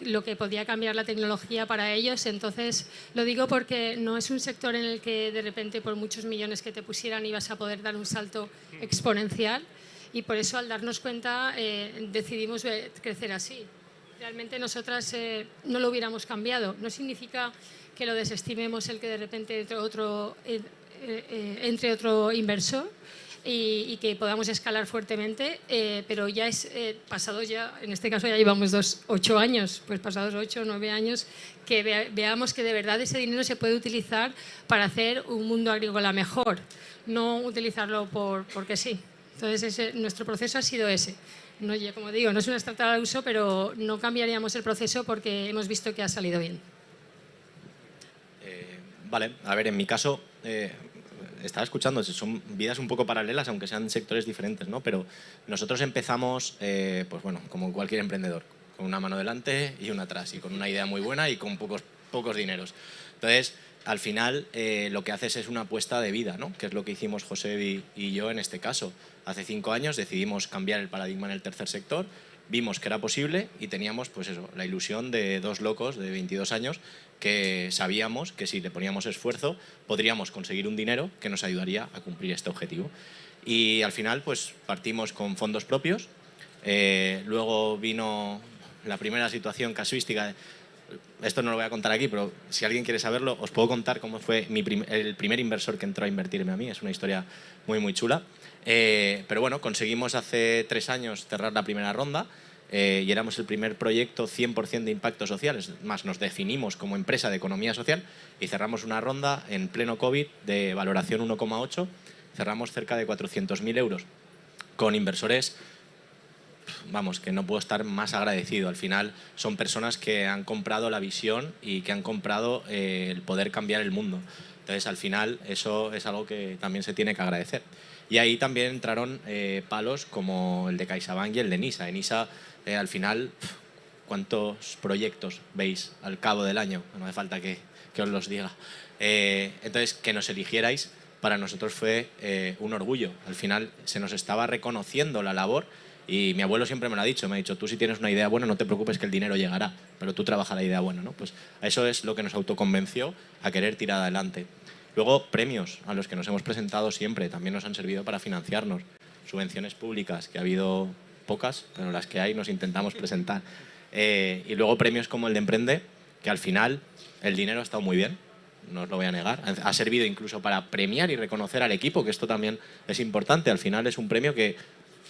lo que podía cambiar la tecnología para ellos. Entonces lo digo porque no es un sector en el que de repente por muchos millones que te pusieran ibas a poder dar un salto exponencial, y por eso al darnos cuenta decidimos crecer así. Realmente nosotras no lo hubiéramos cambiado. No significa que lo desestimemos el que de repente entre otro inversor y que podamos escalar fuertemente, pero ya es pasado ya, en este caso ya llevamos 8 años, pues pasados 8 o 9 años, que veamos que de verdad ese dinero se puede utilizar para hacer un mundo agrícola mejor, no utilizarlo porque sí. Entonces nuestro proceso ha sido ese. No, como digo, no es una startup al uso, pero no cambiaríamos el proceso porque hemos visto que ha salido bien. Vale, a ver, en mi caso, estaba escuchando, son vidas un poco paralelas, aunque sean sectores diferentes, ¿no? Pero nosotros empezamos, pues bueno, como cualquier emprendedor, con una mano delante y una atrás, y con una idea muy buena y con pocos dineros. Entonces, al final, lo que haces es una apuesta de vida, ¿no? Que es lo que hicimos José y yo en este caso. Hace 5 años decidimos cambiar el paradigma en el tercer sector, vimos que era posible y teníamos, pues eso, la ilusión de 2 locos de 22 años que sabíamos que si le poníamos esfuerzo podríamos conseguir un dinero que nos ayudaría a cumplir este objetivo. Y al final, pues partimos con fondos propios. Luego vino la primera situación casuística. Esto no lo voy a contar aquí, pero si alguien quiere saberlo, os puedo contar cómo fue el primer inversor que entró a invertirme a mí. Es una historia muy, muy chula. Pero bueno, conseguimos hace 3 años cerrar la primera ronda y éramos el primer proyecto 100% de impacto social. Es más, nos definimos como empresa de economía social y cerramos una ronda en pleno COVID de valoración 1,8. Cerramos cerca de 400.000 euros con inversores, vamos, que no puedo estar más agradecido. Al final son personas que han comprado la visión y que han comprado el poder cambiar el mundo. Entonces, al final, eso es algo que también se tiene que agradecer. Y ahí también entraron palos como el de CaixaBank y el de NISA. En NISA, al final, ¿cuántos proyectos veis al cabo del año? No hace falta que os los diga. Entonces, que nos eligierais, para nosotros fue un orgullo. Al final, se nos estaba reconociendo la labor. Y mi abuelo siempre me lo ha dicho, tú si tienes una idea buena no te preocupes que el dinero llegará, pero tú trabaja la idea buena, ¿no? Pues eso es lo que nos autoconvenció a querer tirar adelante. Luego, premios a los que nos hemos presentado siempre también nos han servido para financiarnos. Subvenciones públicas, que ha habido pocas, pero las que hay nos intentamos presentar. Y luego premios como el de Emprende, que al final el dinero ha estado muy bien, no os lo voy a negar. Ha servido incluso para premiar y reconocer al equipo, que esto también es importante. Al final es un premio que,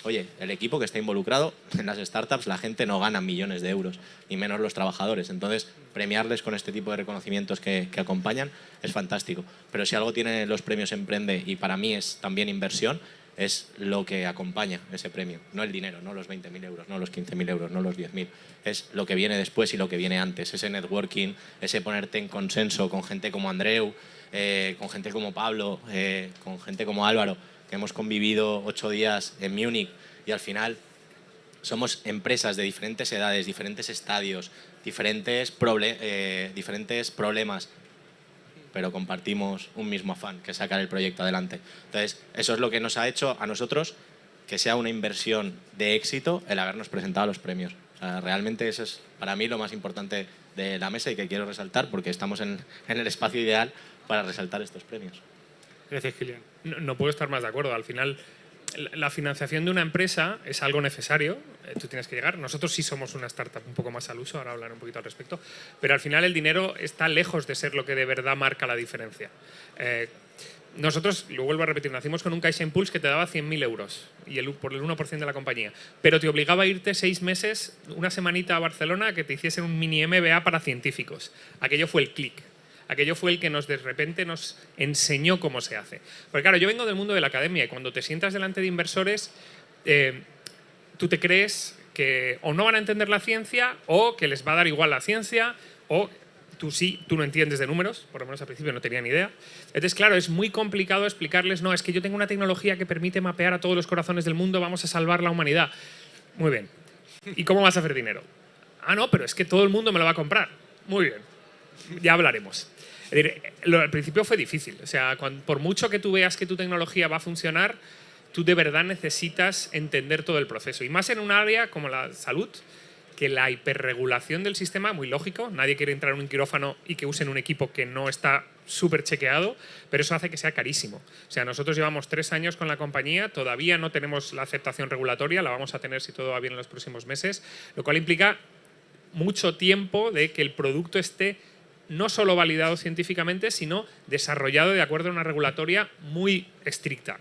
oye, el equipo que está involucrado en las startups, la gente no gana millones de euros, ni menos los trabajadores. Entonces, premiarles con este tipo de reconocimientos que acompañan es fantástico. Pero si algo tienen los premios Emprende, y para mí es también inversión, es lo que acompaña ese premio. No el dinero, no los 20.000 euros, no los 15.000 euros, no los 10.000. Es lo que viene después y lo que viene antes. Ese networking, ese ponerte en consenso con gente como Andreu, con gente como Pablo, con gente como Álvaro, que hemos convivido 8 días en Múnich y al final somos empresas de diferentes edades, diferentes estadios, diferentes problemas, pero compartimos un mismo afán, que es sacar el proyecto adelante. Entonces, eso es lo que nos ha hecho a nosotros que sea una inversión de éxito el habernos presentado a los premios. O sea, realmente eso es para mí lo más importante de la mesa y que quiero resaltar porque estamos en el espacio ideal para resaltar estos premios. Gracias, Kilian. No puedo estar más de acuerdo. Al final, la financiación de una empresa es algo necesario. Tú tienes que llegar. Nosotros sí somos una startup un poco más al uso, ahora hablaré un poquito al respecto. Pero al final el dinero está lejos de ser lo que de verdad marca la diferencia. Nosotros, lo vuelvo a repetir, nacimos con un Caixa Impulse que te daba 100.000 euros y por el 1% de la compañía. Pero te obligaba a irte 6 meses, una semanita a Barcelona, que te hiciesen un mini MBA para científicos. Aquello fue el clic. Aquello fue el que de repente nos enseñó cómo se hace. Porque claro, yo vengo del mundo de la academia y cuando te sientas delante de inversores, tú te crees que o no van a entender la ciencia o que les va a dar igual la ciencia o tú no entiendes de números, por lo menos al principio no tenía ni idea. Entonces, claro, es muy complicado explicarles, no, es que yo tengo una tecnología que permite mapear a todos los corazones del mundo, vamos a salvar la humanidad. Muy bien. ¿Y cómo vas a hacer dinero? Ah, no, pero es que todo el mundo me lo va a comprar. Muy bien. Ya hablaremos. Es decir, al principio fue difícil. O sea, por mucho que tú veas que tu tecnología va a funcionar, tú de verdad necesitas entender todo el proceso. Y más en un área como la salud, que la hiperregulación del sistema, muy lógico, nadie quiere entrar en un quirófano y que usen un equipo que no está súper chequeado, pero eso hace que sea carísimo. O sea, nosotros llevamos 3 años con la compañía, todavía no tenemos la aceptación regulatoria, la vamos a tener si todo va bien en los próximos meses, lo cual implica mucho tiempo de que el producto esté no solo validado científicamente, sino desarrollado de acuerdo a una regulatoria muy estricta.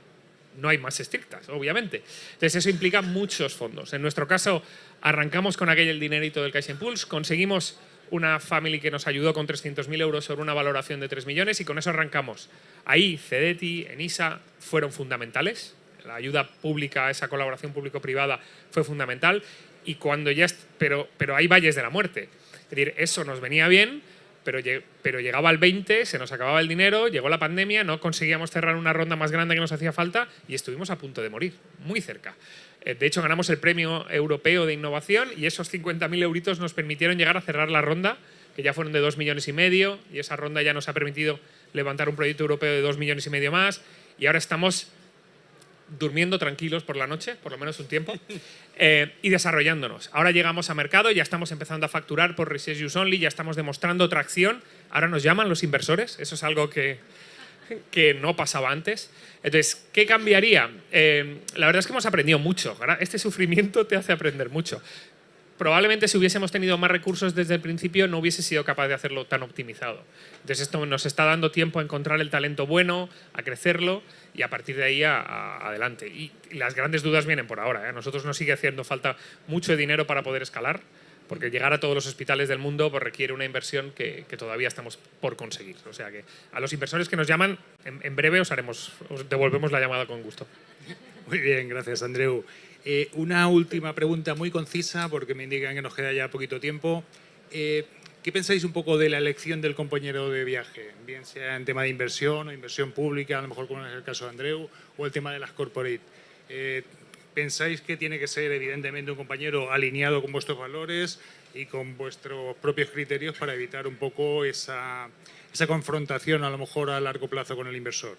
No hay más estrictas, obviamente. Entonces eso implica muchos fondos. En nuestro caso, arrancamos con aquel dinerito del CaixaImpulse, conseguimos una family que nos ayudó con 300.000 euros sobre una valoración de 3 millones y con eso arrancamos. Ahí Cedeti, Enisa fueron fundamentales. La ayuda pública, esa colaboración público-privada fue fundamental. Y cuando ya pero hay valles de la muerte. Es decir, eso nos venía bien, pero llegaba el 20, se nos acababa el dinero, llegó la pandemia, no conseguíamos cerrar una ronda más grande que nos hacía falta y estuvimos a punto de morir, muy cerca. De hecho, ganamos el Premio Europeo de Innovación y esos 50.000 euritos nos permitieron llegar a cerrar la ronda, que ya fueron de 2,5 millones, y esa ronda ya nos ha permitido levantar un proyecto europeo de 2,5 millones más, y ahora estamos durmiendo tranquilos por la noche, por lo menos un tiempo, y desarrollándonos. Ahora llegamos a mercado, ya estamos empezando a facturar por Research Use Only, ya estamos demostrando tracción, ahora nos llaman los inversores, eso es algo que no pasaba antes. Entonces, ¿qué cambiaría? La verdad es que hemos aprendido mucho. Este sufrimiento te hace aprender mucho. Probablemente si hubiésemos tenido más recursos desde el principio no hubiese sido capaz de hacerlo tan optimizado. Entonces esto nos está dando tiempo a encontrar el talento bueno, a crecerlo y a partir de ahí adelante. Y las grandes dudas vienen por ahora. A nosotros nos sigue haciendo falta mucho dinero para poder escalar, porque llegar a todos los hospitales del mundo pues, requiere una inversión que todavía estamos por conseguir. O sea que a los inversores que nos llaman, en breve os devolvemos la llamada con gusto. Muy bien, gracias, Andreu. Una última pregunta muy concisa, porque me indican que nos queda ya poquito tiempo. ¿Qué pensáis un poco de la elección del compañero de viaje? Bien sea en tema de inversión o inversión pública, a lo mejor como es el caso de Andreu, o el tema de las corporate. ¿Pensáis que tiene que ser evidentemente un compañero alineado con vuestros valores y con vuestros propios criterios para evitar un poco esa confrontación a lo mejor a largo plazo con el inversor?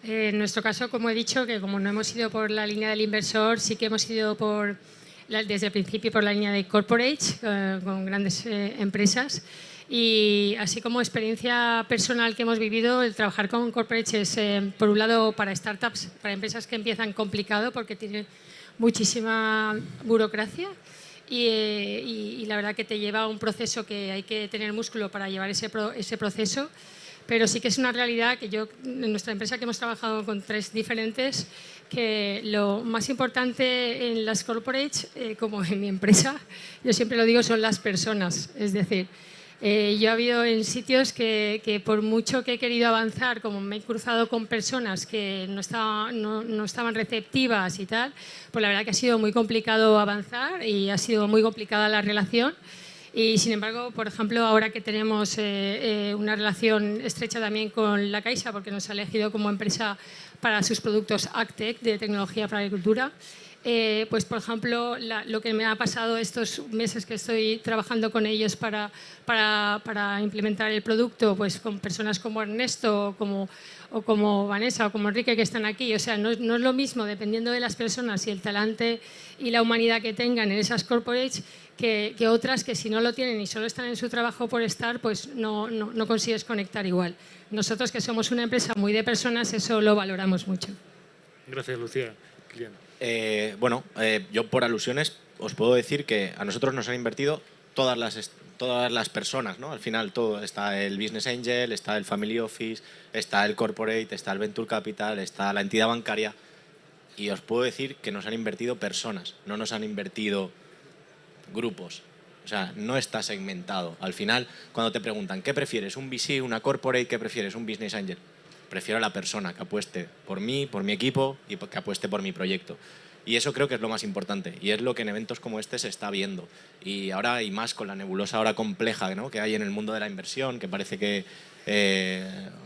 En nuestro caso, como he dicho, que como no hemos ido por la línea del inversor, sí que hemos ido desde el principio por la línea de corporates, con grandes empresas. Y así como experiencia personal que hemos vivido, el trabajar con corporates es, por un lado, para startups, para empresas que empiezan complicado porque tienen muchísima burocracia y la verdad que te lleva a un proceso que hay que tener músculo para llevar ese proceso. Pero sí que es una realidad que en nuestra empresa que hemos trabajado con 3 diferentes, que lo más importante en las corporates, como en mi empresa, yo siempre lo digo, son las personas. Es decir, yo he habido en sitios que por mucho que he querido avanzar, como me he cruzado con personas que no estaban receptivas y tal, pues la verdad que ha sido muy complicado avanzar y ha sido muy complicada la relación. Y sin embargo, por ejemplo, ahora que tenemos una relación estrecha también con la Caixa, porque nos ha elegido como empresa para sus productos AgTech de tecnología para la agricultura, pues por ejemplo, lo que me ha pasado estos meses que estoy trabajando con ellos para implementar el producto, pues con personas como Ernesto o como Vanessa o como Enrique que están aquí, o sea, no es lo mismo dependiendo de las personas y el talante y la humanidad que tengan en esas corporates que otras que si no lo tienen y solo están en su trabajo por estar, pues no consigues conectar igual. Nosotros que somos una empresa muy de personas, eso lo valoramos mucho. Gracias, Lucía. Kilian. Yo por alusiones os puedo decir que a nosotros nos han invertido todas las personas, ¿no? Al final todo, está el Business Angel, está el Family Office, está el Corporate, está el Venture Capital, está la entidad bancaria y os puedo decir que nos han invertido personas, no nos han invertido grupos. O sea, no está segmentado. Al final, cuando te preguntan ¿qué prefieres? ¿Un VC, una Corporate? ¿Qué prefieres? ¿Un Business Angel? Prefiero a la persona que apueste por mí, por mi equipo y que apueste por mi proyecto. Y eso creo que es lo más importante y es lo que en eventos como este se está viendo. Y ahora, y más con la nebulosa ahora compleja, ¿no?, que hay en el mundo de la inversión, que parece que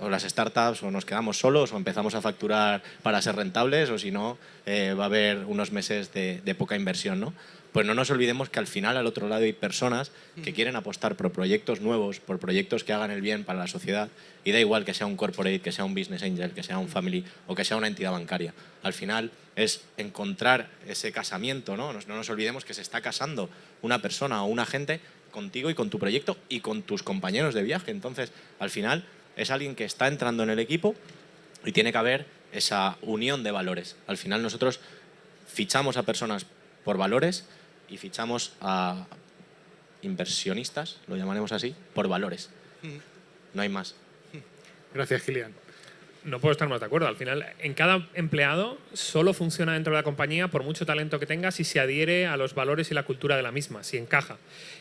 o las startups o nos quedamos solos o empezamos a facturar para ser rentables o si no va a haber unos meses de poca inversión, ¿no? pues no nos olvidemos que al final al otro lado hay personas que quieren apostar por proyectos nuevos, por proyectos que hagan el bien para la sociedad, y da igual que sea un corporate, que sea un business angel, que sea un family o que sea una entidad bancaria. Al final es encontrar ese casamiento, ¿no? No nos olvidemos que se está casando una persona o un agente contigo y con tu proyecto y con tus compañeros de viaje. Entonces, al final es alguien que está entrando en el equipo y tiene que haber esa unión de valores. Al final nosotros fichamos a personas por valores y fichamos a inversionistas, lo llamaremos así, por valores. No hay más. Gracias, Kilian. No puedo estar más de acuerdo. Al final, en cada empleado solo funciona dentro de la compañía por mucho talento que tenga si se adhiere a los valores y la cultura de la misma, si encaja.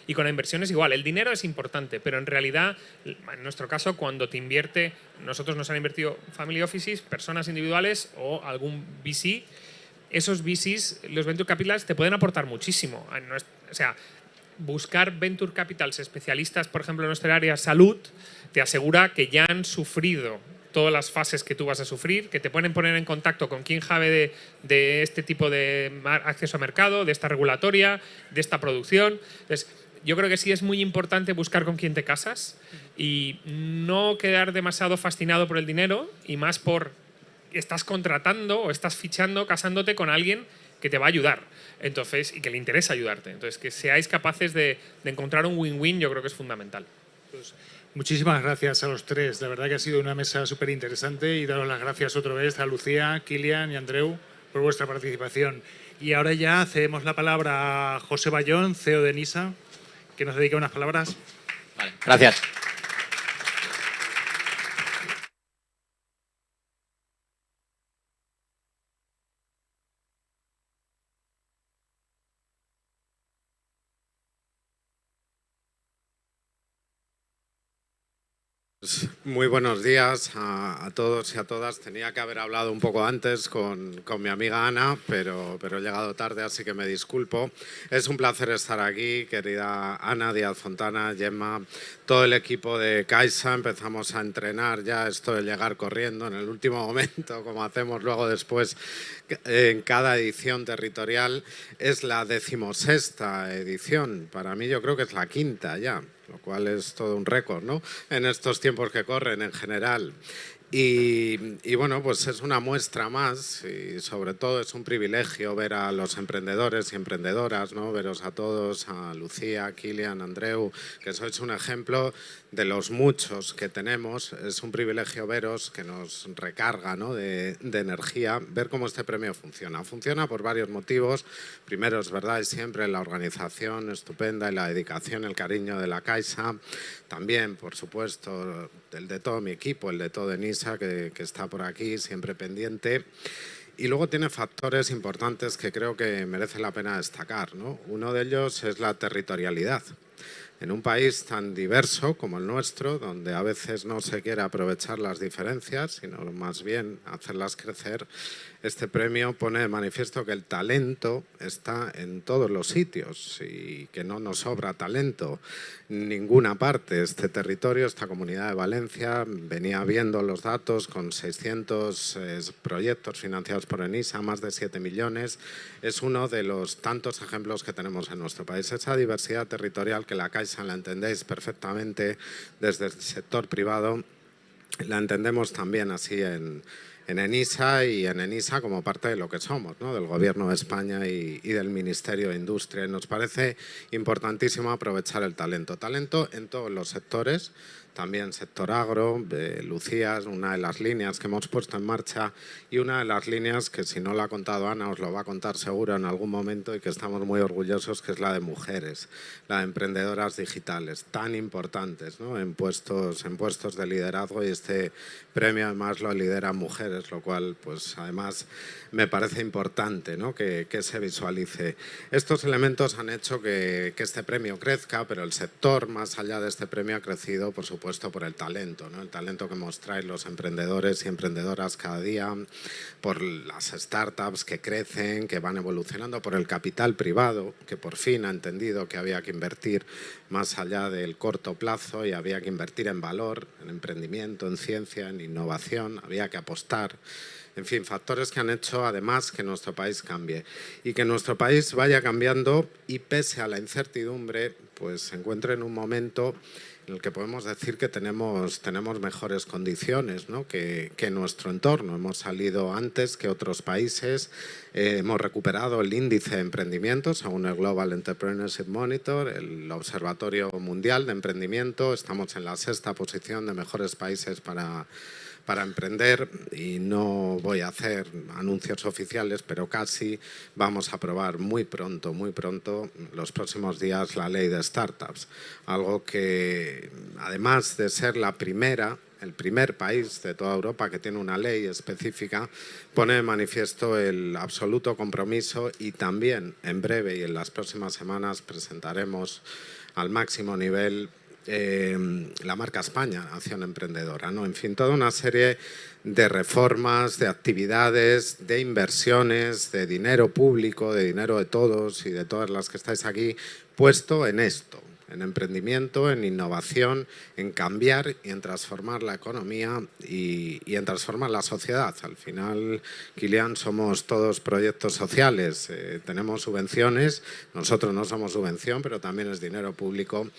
Y con la inversión es igual. El dinero es importante, pero en realidad, en nuestro caso, cuando te invierte, nosotros nos han invertido family offices, personas individuales o algún VC. Esos VCs, los Venture Capitals, te pueden aportar muchísimo. O sea, buscar Venture Capitals especialistas, por ejemplo, en nuestra área salud, te asegura que ya han sufrido todas las fases que tú vas a sufrir, que te pueden poner en contacto con quien sabe de este tipo de acceso a mercado, de esta regulatoria, de esta producción. Entonces, yo creo que sí es muy importante buscar con quién te casas y no quedar demasiado fascinado por el dinero y más por estás contratando o estás fichando, casándote con alguien que te va a ayudar. Entonces, y que le interesa ayudarte. Entonces, que seáis capaces de encontrar un win-win, yo creo que es fundamental. Pues, muchísimas gracias a los tres. La verdad que ha sido una mesa súper interesante y daros las gracias otra vez a Lucía, Kilian y Andreu por vuestra participación. Y ahora ya cedemos la palabra a José Bayón, CEO de NISA, que nos dedica unas palabras. Vale, gracias. Muy buenos días a todos y a todas. Tenía que haber hablado un poco antes con mi amiga Ana, pero he llegado tarde, así que me disculpo. Es un placer estar aquí, querida Ana, Díaz Fontana, Gemma, todo el equipo de Caixa. Empezamos a entrenar ya esto de llegar corriendo en el último momento, como hacemos luego después en cada edición territorial. Es la 16ª edición. Para mí yo creo que es la 5ª ya, lo cual es todo un récord, ¿no?, en estos tiempos que corren en general. Y bueno, pues es una muestra más y sobre todo es un privilegio ver a los emprendedores y emprendedoras, ¿no?, veros a todos, a Lucía, Kilian, Andreu, que sois un ejemplo de los muchos que tenemos. Es un privilegio veros, que nos recarga, ¿no?, de energía, ver cómo este premio funciona. Funciona por varios motivos. Primero, es verdad, es siempre la organización estupenda y la dedicación, el cariño de la Caixa. También, por supuesto, el de todo mi equipo, el de todo NISA, que está por aquí, siempre pendiente. Y luego tiene factores importantes que creo que merece la pena destacar, ¿no? Uno de ellos es la territorialidad. En un país tan diverso como el nuestro, donde a veces no se quiere aprovechar las diferencias, sino más bien hacerlas crecer, este premio pone de manifiesto que el talento está en todos los sitios y que no nos sobra talento en ninguna parte. Este territorio, esta comunidad de Valencia, venía viendo los datos con 600 proyectos financiados por ENISA, más de 7 millones. Es uno de los tantos ejemplos que tenemos en nuestro país. Esa diversidad territorial que la Caixa la entendéis perfectamente desde el sector privado, la entendemos también así en ENISA y en ENISA como parte de lo que somos, ¿no?, del Gobierno de España y del Ministerio de Industria. Y nos parece importantísimo aprovechar el talento. Talento en todos los sectores, también sector agro. Lucía es una de las líneas que hemos puesto en marcha y una de las líneas que, si no lo ha contado Ana, os lo va a contar seguro en algún momento y que estamos muy orgullosos, que es la de mujeres, la de emprendedoras digitales, tan importantes, ¿no?, en puestos de liderazgo, y este premio además lo lideran mujeres, lo cual pues además me parece importante, ¿no?, que se visualice. Estos elementos han hecho que este premio crezca, pero el sector más allá de este premio ha crecido, por supuesto, por el talento, ¿no?, el talento que mostráis los emprendedores y emprendedoras cada día, por las startups que crecen, que van evolucionando, por el capital privado, que por fin ha entendido que había que invertir más allá del corto plazo y había que invertir en valor, en emprendimiento, en ciencia, en innovación, había que apostar En fin, factores que han hecho además que nuestro país cambie y que nuestro país vaya cambiando y pese a la incertidumbre, pues se encuentre en un momento en el que podemos decir que tenemos mejores condiciones, ¿no? que nuestro entorno. Hemos salido antes que otros países, hemos recuperado el índice de emprendimiento según el Global Entrepreneurship Monitor, el Observatorio Mundial de Emprendimiento. Estamos en la 6ª posición de mejores países para emprender y no voy a hacer anuncios oficiales, pero casi vamos a aprobar muy pronto, los próximos días, la ley de startups. Algo que, además de ser el primer país de toda Europa que tiene una ley específica, pone de manifiesto el absoluto compromiso y también en breve y en las próximas semanas presentaremos al máximo nivel la marca España, Acción Emprendedora, ¿no? En fin, toda una serie de reformas, de actividades, de inversiones, de dinero público, de dinero de todos y de todas las que estáis aquí, puesto en esto, en emprendimiento, en innovación, en cambiar y en transformar la economía y en transformar la sociedad. Al final, Kilian, somos todos proyectos sociales, tenemos subvenciones, nosotros no somos subvención, pero también es dinero público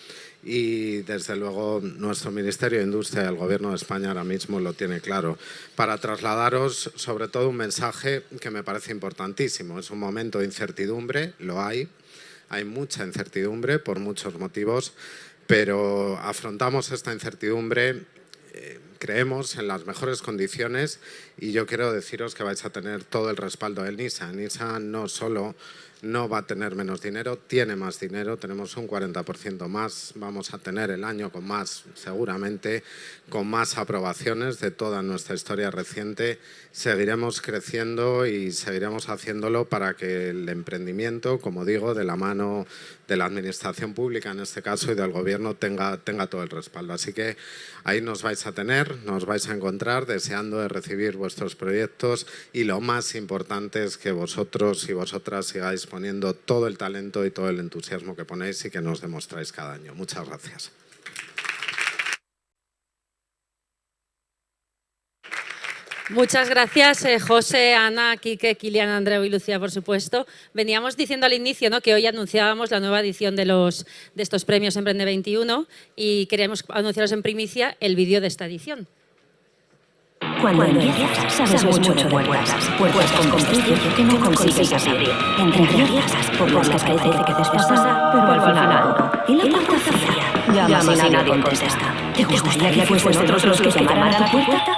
y desde luego nuestro Ministerio de Industria del Gobierno de España ahora mismo lo tiene claro. Para trasladaros sobre todo un mensaje que me parece importantísimo. Es un momento de incertidumbre, lo hay mucha incertidumbre por muchos motivos, pero afrontamos esta incertidumbre, creemos en las mejores condiciones y yo quiero deciros que vais a tener todo el respaldo del NISA. NISA no solo no va a tener menos dinero, tiene más dinero, tenemos un 40% más, vamos a tener el año con más, seguramente, con más aprobaciones de toda nuestra historia reciente. Seguiremos creciendo y seguiremos haciéndolo para que el emprendimiento, como digo, de la mano de la administración pública en este caso y del gobierno tenga todo el respaldo. Así que ahí nos vais a tener, nos vais a encontrar deseando de recibir vuestros proyectos y lo más importante es que vosotros y vosotras sigáis poniendo todo el talento y todo el entusiasmo que ponéis y que nos demostráis cada año. Muchas gracias. Muchas gracias, José, Ana, Quique, Kilian, Andreu y Lucía, por supuesto. Veníamos diciendo al inicio, ¿no?, que hoy anunciábamos la nueva edición de estos premios Emprende 21 y queríamos anunciaros en primicia el vídeo de esta edición. Cuando empiezas, sabes mucho de puertas. Puertas con prestigio que no consigues abrir. Entre abiertas, por las que parece que des pasar, pero al final no. Y la puerta fría. Llamas y nadie contesta. ¿Te gustaría que fuesen otros los que llamaran a tu puerta?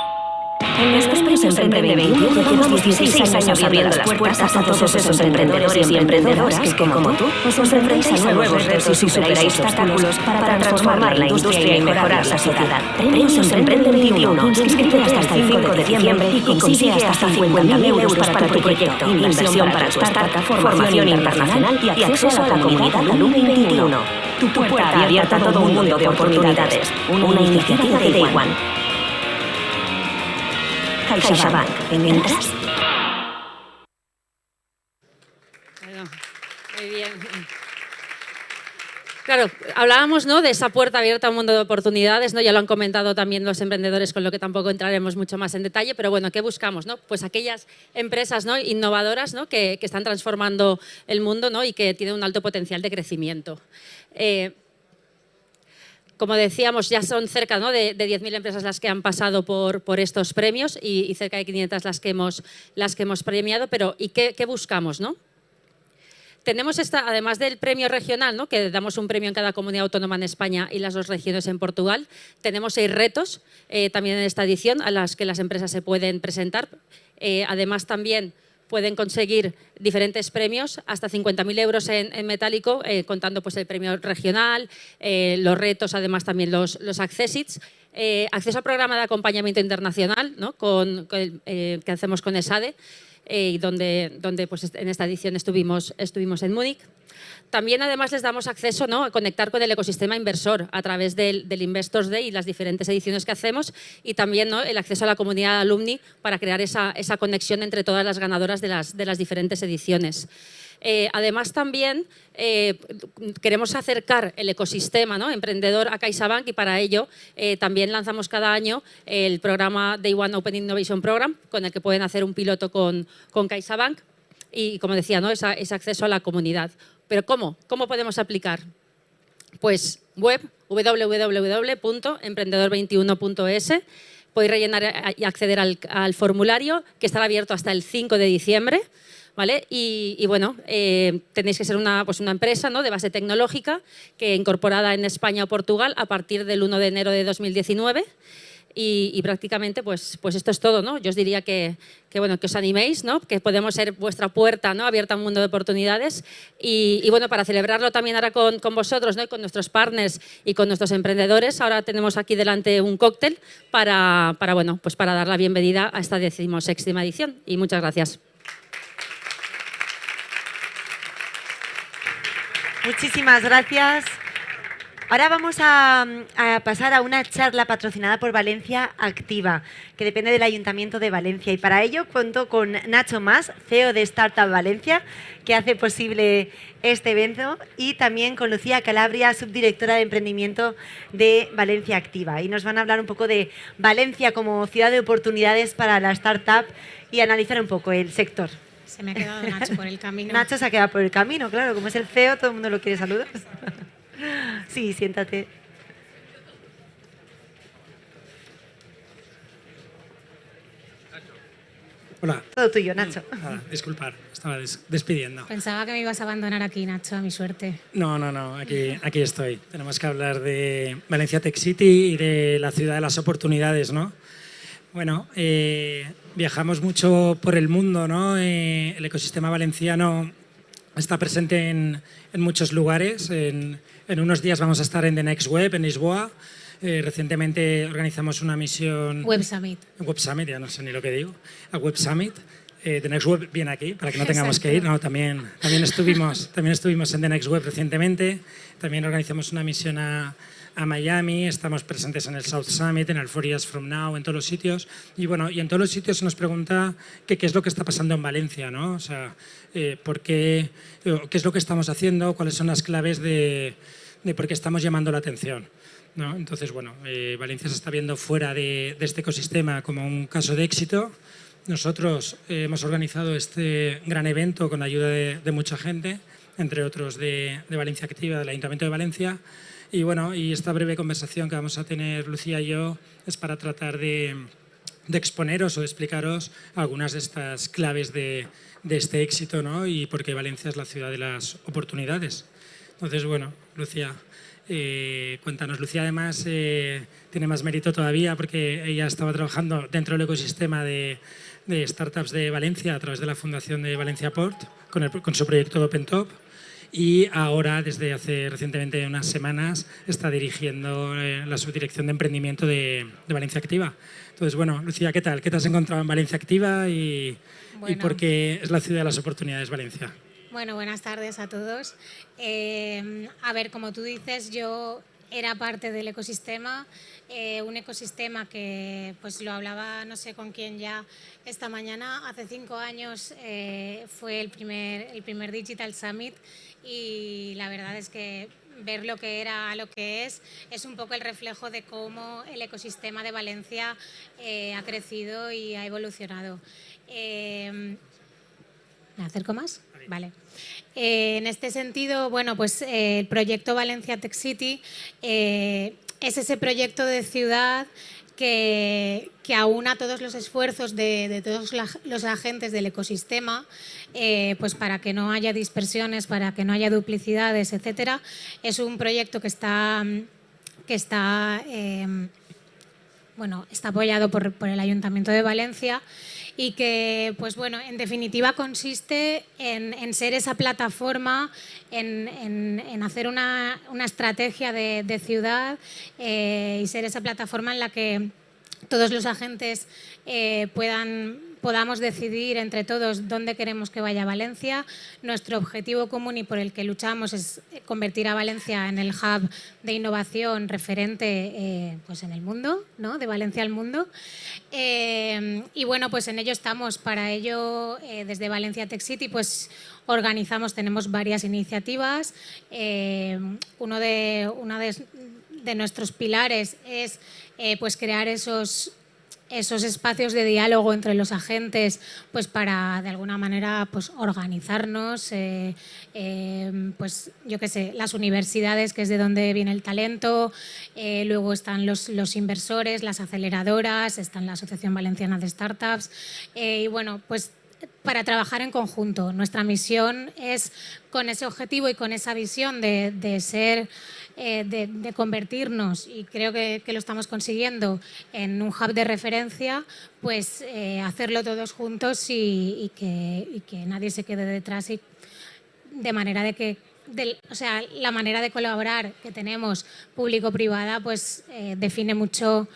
En los premios Emprende 21 llevamos 16 años abriendo las puertas a todos esos emprendedores y emprendedoras que, como tú, os enfrentáis a nuevos retos y superáis obstáculos para transformar la industria y mejorar la sociedad. Premios Emprende 21. Inscríbete hasta el 5 de diciembre y consigue hasta 50.000 euros para tu proyecto, inversión para tu startup, formación internacional y acceso a la comunidad Alumni 21. Tu puerta abierta a todo un mundo de oportunidades. Una iniciativa de Day One. CaixaBank, ¿entras? Bueno, muy bien. Claro, hablábamos, ¿no?, de esa puerta abierta a un mundo de oportunidades, ¿no? Ya lo han comentado también los emprendedores, con lo que tampoco entraremos mucho más en detalle, pero bueno, ¿qué buscamos, no? Pues aquellas empresas, ¿no?, innovadoras, ¿no?, que están transformando el mundo, ¿no?, y que tienen un alto potencial de crecimiento. Como decíamos, ya son cerca, ¿no?, de 10.000 empresas las que han pasado por estos premios y cerca de 500 las que hemos premiado, pero ¿y qué buscamos, no? Tenemos además del premio regional, ¿no?, que damos un premio en cada comunidad autónoma en España y las 2 regiones en Portugal, tenemos 6 retos también en esta edición a las que las empresas se pueden presentar. Además también pueden conseguir diferentes premios, hasta 50.000 euros en metálico, contando pues el premio regional, los retos, además también los accessits, acceso al programa de acompañamiento internacional, ¿no?, que hacemos con ESADE, y donde pues en esta edición estuvimos en Múnich. También además les damos acceso, ¿no?, a conectar con el ecosistema inversor a través del Investors Day y las diferentes ediciones que hacemos y también, ¿no?, el acceso a la comunidad alumni para crear esa conexión entre todas las ganadoras de las diferentes ediciones. Además, también queremos acercar el ecosistema, ¿no?, emprendedor a CaixaBank, y para ello también lanzamos cada año el programa Day One Open Innovation Program, con el que pueden hacer un piloto con CaixaBank y, como decía, ¿no?, ese acceso a la comunidad. ¿Pero cómo? ¿Cómo podemos aplicar? Pues web www.emprendedor21.es. Podéis rellenar y acceder al formulario, que estará abierto hasta el 5 de diciembre. ¿Vale? Y bueno, tenéis que ser una empresa, ¿no?, de base tecnológica, que incorporada en España o Portugal a partir del 1 de enero de 2019. Y prácticamente pues esto es todo, ¿no? Yo os diría que os animéis, ¿no?, que podemos ser vuestra puerta, ¿no?, abierta a un mundo de oportunidades. Y bueno, para celebrarlo también ahora con vosotros, ¿no?, y con nuestros partners y con nuestros emprendedores, ahora tenemos aquí delante un cóctel para dar la bienvenida a esta 16ª edición. Y muchas gracias. Muchísimas gracias. Ahora vamos a pasar a una charla patrocinada por Valencia Activa, que depende del Ayuntamiento de Valencia. Y para ello cuento con Nacho Mas, CEO de Startup Valencia, que hace posible este evento, y también con Lucía Calabria, subdirectora de emprendimiento de Valencia Activa. Y nos van a hablar un poco de Valencia como ciudad de oportunidades para la startup y analizar un poco el sector. Se me ha quedado Nacho por el camino. Nacho se ha quedado por el camino, claro, como es el CEO, todo el mundo lo quiere saludar. Sí, siéntate. Hola. Todo tuyo, Nacho. Disculpad, estaba despidiendo. Pensaba que me ibas a abandonar aquí, Nacho, a mi suerte. No, aquí estoy. Tenemos que hablar de Valencia Tech City y de la ciudad de las oportunidades, ¿no? Bueno, viajamos mucho por el mundo, ¿no? El ecosistema valenciano está presente en muchos lugares. En unos días vamos a estar en The Next Web, en Lisboa. Recientemente organizamos una misión... Web Summit. Web Summit, ya no sé ni lo que digo. A Web Summit. The Next Web viene aquí, para que no tengamos que ir. No, también estuvimos en The Next Web recientemente. También organizamos una misión a Miami, estamos presentes en el South Summit, en el 4 Years From Now, en todos los sitios. Y bueno, y en todos los sitios se nos pregunta qué es lo que está pasando en Valencia, ¿no? O sea, qué es lo que estamos haciendo, cuáles son las claves de por qué estamos llamando la atención, ¿no? Entonces, bueno, Valencia se está viendo fuera de este ecosistema como un caso de éxito. Nosotros hemos organizado este gran evento con la ayuda de mucha gente, entre otros de Valencia Activa, del Ayuntamiento de Valencia. Y bueno, y esta breve conversación que vamos a tener Lucía y yo es para tratar de exponeros o de explicaros algunas de estas claves de este éxito, ¿no? Y por qué Valencia es la ciudad de las oportunidades. Entonces, bueno, Lucía, cuéntanos. Lucía además tiene más mérito todavía porque ella estaba trabajando dentro del ecosistema de startups de Valencia a través de la fundación de Valencia Port con su proyecto de OpenTop. Y ahora, desde hace recientemente unas semanas, está dirigiendo la subdirección de emprendimiento de Valencia Activa. Entonces, bueno, Lucía, ¿qué tal? ¿Qué te has encontrado en Valencia Activa y por qué es la ciudad de las oportunidades Valencia? Bueno, buenas tardes a todos. A ver, como tú dices, yo era parte del ecosistema, un ecosistema que, pues lo hablaba no sé con quién ya esta mañana, hace 5 años fue el primer Digital Summit, y la verdad es que ver lo que era a lo que es un poco el reflejo de cómo el ecosistema de Valencia ha crecido y ha evolucionado. ¿Me acerco más? Vale. En este sentido, bueno, pues el proyecto Valencia Tech City es ese proyecto de ciudad que aúna todos los esfuerzos de todos los agentes del ecosistema, pues para que no haya dispersiones, para que no haya duplicidades, etcétera. Es un proyecto que está apoyado por el Ayuntamiento de Valencia, y que, pues bueno, en definitiva consiste en ser esa plataforma, en hacer una estrategia de ciudad y ser esa plataforma en la que todos los agentes podamos decidir entre todos dónde queremos que vaya Valencia. Nuestro objetivo común y por el que luchamos es convertir a Valencia en el hub de innovación referente pues en el mundo, ¿no? De Valencia al mundo. Y bueno, pues en ello estamos. Para ello, desde Valencia Tech City, pues tenemos varias iniciativas. Una de nuestros pilares es pues crear esos espacios de diálogo entre los agentes, pues para de alguna manera pues organizarnos, pues yo qué sé, las universidades, que es de donde viene el talento, luego están los inversores, las aceleradoras, está la Asociación Valenciana de Startups, y bueno, pues para trabajar en conjunto. Nuestra misión es, con ese objetivo y con esa visión de ser, de convertirnos, y creo que lo estamos consiguiendo, en un hub de referencia, pues hacerlo todos juntos y que nadie se quede detrás, y de manera de que o sea, la manera de colaborar que tenemos público-privada pues define mucho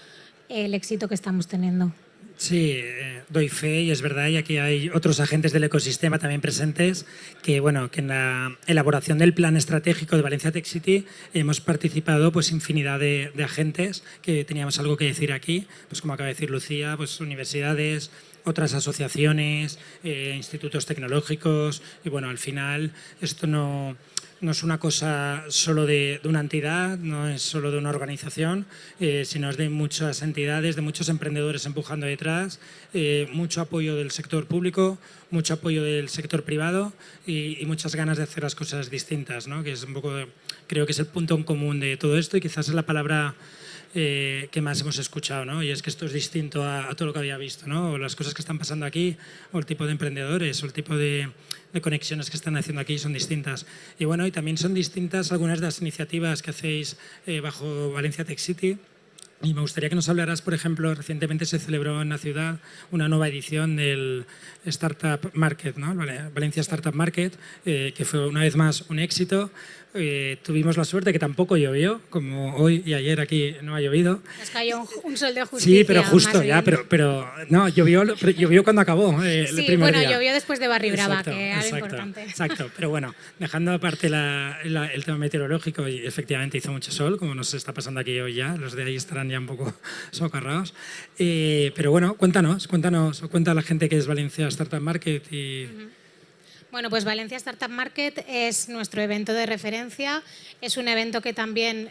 el éxito que estamos teniendo. Sí, doy fe y es verdad, y aquí hay otros agentes del ecosistema también presentes, que bueno, que en la elaboración del plan estratégico de Valencia Tech City hemos participado pues infinidad de agentes que teníamos algo que decir aquí, pues como acaba de decir Lucía, pues universidades, otras asociaciones, institutos tecnológicos, y bueno, al final esto no es una cosa solo de una entidad, no es solo de una organización, sino es de muchas entidades, de muchos emprendedores empujando detrás, mucho apoyo del sector público, mucho apoyo del sector privado y muchas ganas de hacer las cosas distintas, ¿no? Que es un poco, creo que es el punto en común de todo esto, y quizás es la palabra que más hemos escuchado, ¿no? Y es que esto es distinto a todo lo que había visto, ¿no? O las cosas que están pasando aquí, o el tipo de emprendedores, o el tipo de conexiones que están haciendo aquí son distintas. Y bueno, y también son distintas algunas de las iniciativas que hacéis bajo Valencia Tech City. Y me gustaría que nos hablaras, por ejemplo, recientemente se celebró en la ciudad una nueva edición del Startup Market, ¿no? Valencia Startup Market, que fue una vez más un éxito. Tuvimos la suerte que tampoco llovió, como hoy y ayer aquí no ha llovido. Nos cayó un sol de justicia. Sí, pero justo, ya, pero no, llovió cuando acabó el sí, primer día. Llovió después de Barribrava, Exacto, que era lo exacto, importante. Exacto, pero bueno, dejando aparte el tema meteorológico, y efectivamente hizo mucho sol, como nos está pasando aquí hoy ya, los de ahí estarán ya un poco socarrados. Pero bueno, cuéntanos, o cuenta a la gente que es Valencia Startup Market y... Bueno, pues Valencia Startup Market es nuestro evento de referencia. Es un evento que también,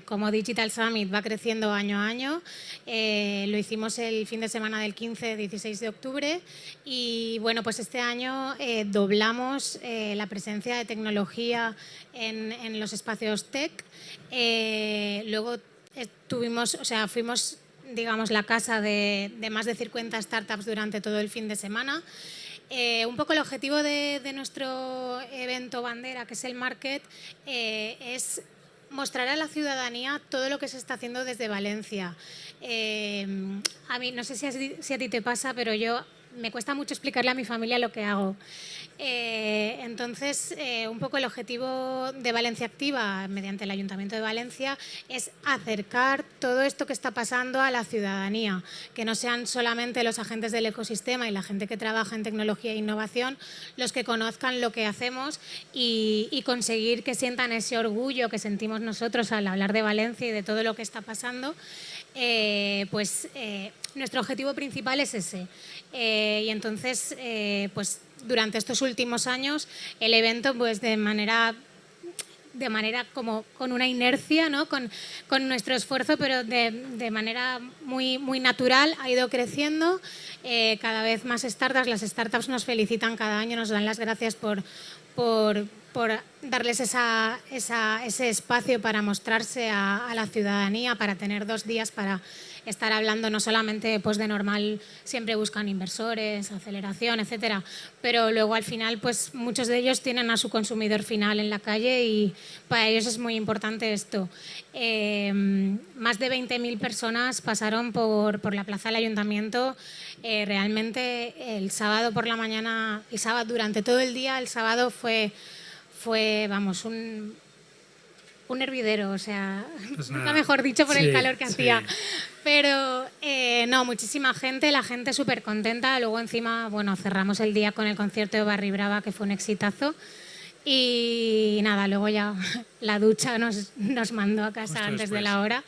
como Digital Summit, va creciendo año a año. Lo hicimos el fin de semana del 15-16 de octubre y bueno, pues este año doblamos la presencia de tecnología en los espacios tech. Luego fuimos, digamos, la casa de más de 50 startups durante todo el fin de semana. Un poco el objetivo de nuestro evento bandera, que es el Market, es mostrar a la ciudadanía todo lo que se está haciendo desde Valencia. A mí, no sé si a ti te pasa, pero me cuesta mucho explicarle a mi familia lo que hago. Entonces, un poco el objetivo de Valencia Activa, mediante el Ayuntamiento de Valencia, es acercar todo esto que está pasando a la ciudadanía, que no sean solamente los agentes del ecosistema y la gente que trabaja en tecnología e innovación los que conozcan lo que hacemos y conseguir que sientan ese orgullo que sentimos nosotros al hablar de Valencia y de todo lo que está pasando. Nuestro objetivo principal es ese. Y entonces, pues durante estos últimos años, el evento, pues de manera como con una inercia, ¿no? Con nuestro esfuerzo, pero de manera muy, muy natural, ha ido creciendo. Cada vez más startups, las startups nos felicitan cada año, nos dan las gracias por darles ese espacio para mostrarse a la ciudadanía, para tener 2 días para estar hablando no solamente pues de normal, siempre buscan inversores, aceleración, etcétera, pero luego al final pues muchos de ellos tienen a su consumidor final en la calle y para ellos es muy importante esto. Más de 20.000 personas pasaron por la plaza del Ayuntamiento. Realmente el sábado por la mañana, durante todo el día, el sábado fue vamos, un hervidero, o sea, Pues nunca nada. mejor dicho por el Sí, calor que sí. hacía. Pero no, muchísima gente, la gente súper contenta. Luego encima, bueno, cerramos el día con el concierto de Barry Brava, que fue un exitazo. Y nada, luego ya la ducha nos mandó a casa Justo antes de después. la hora.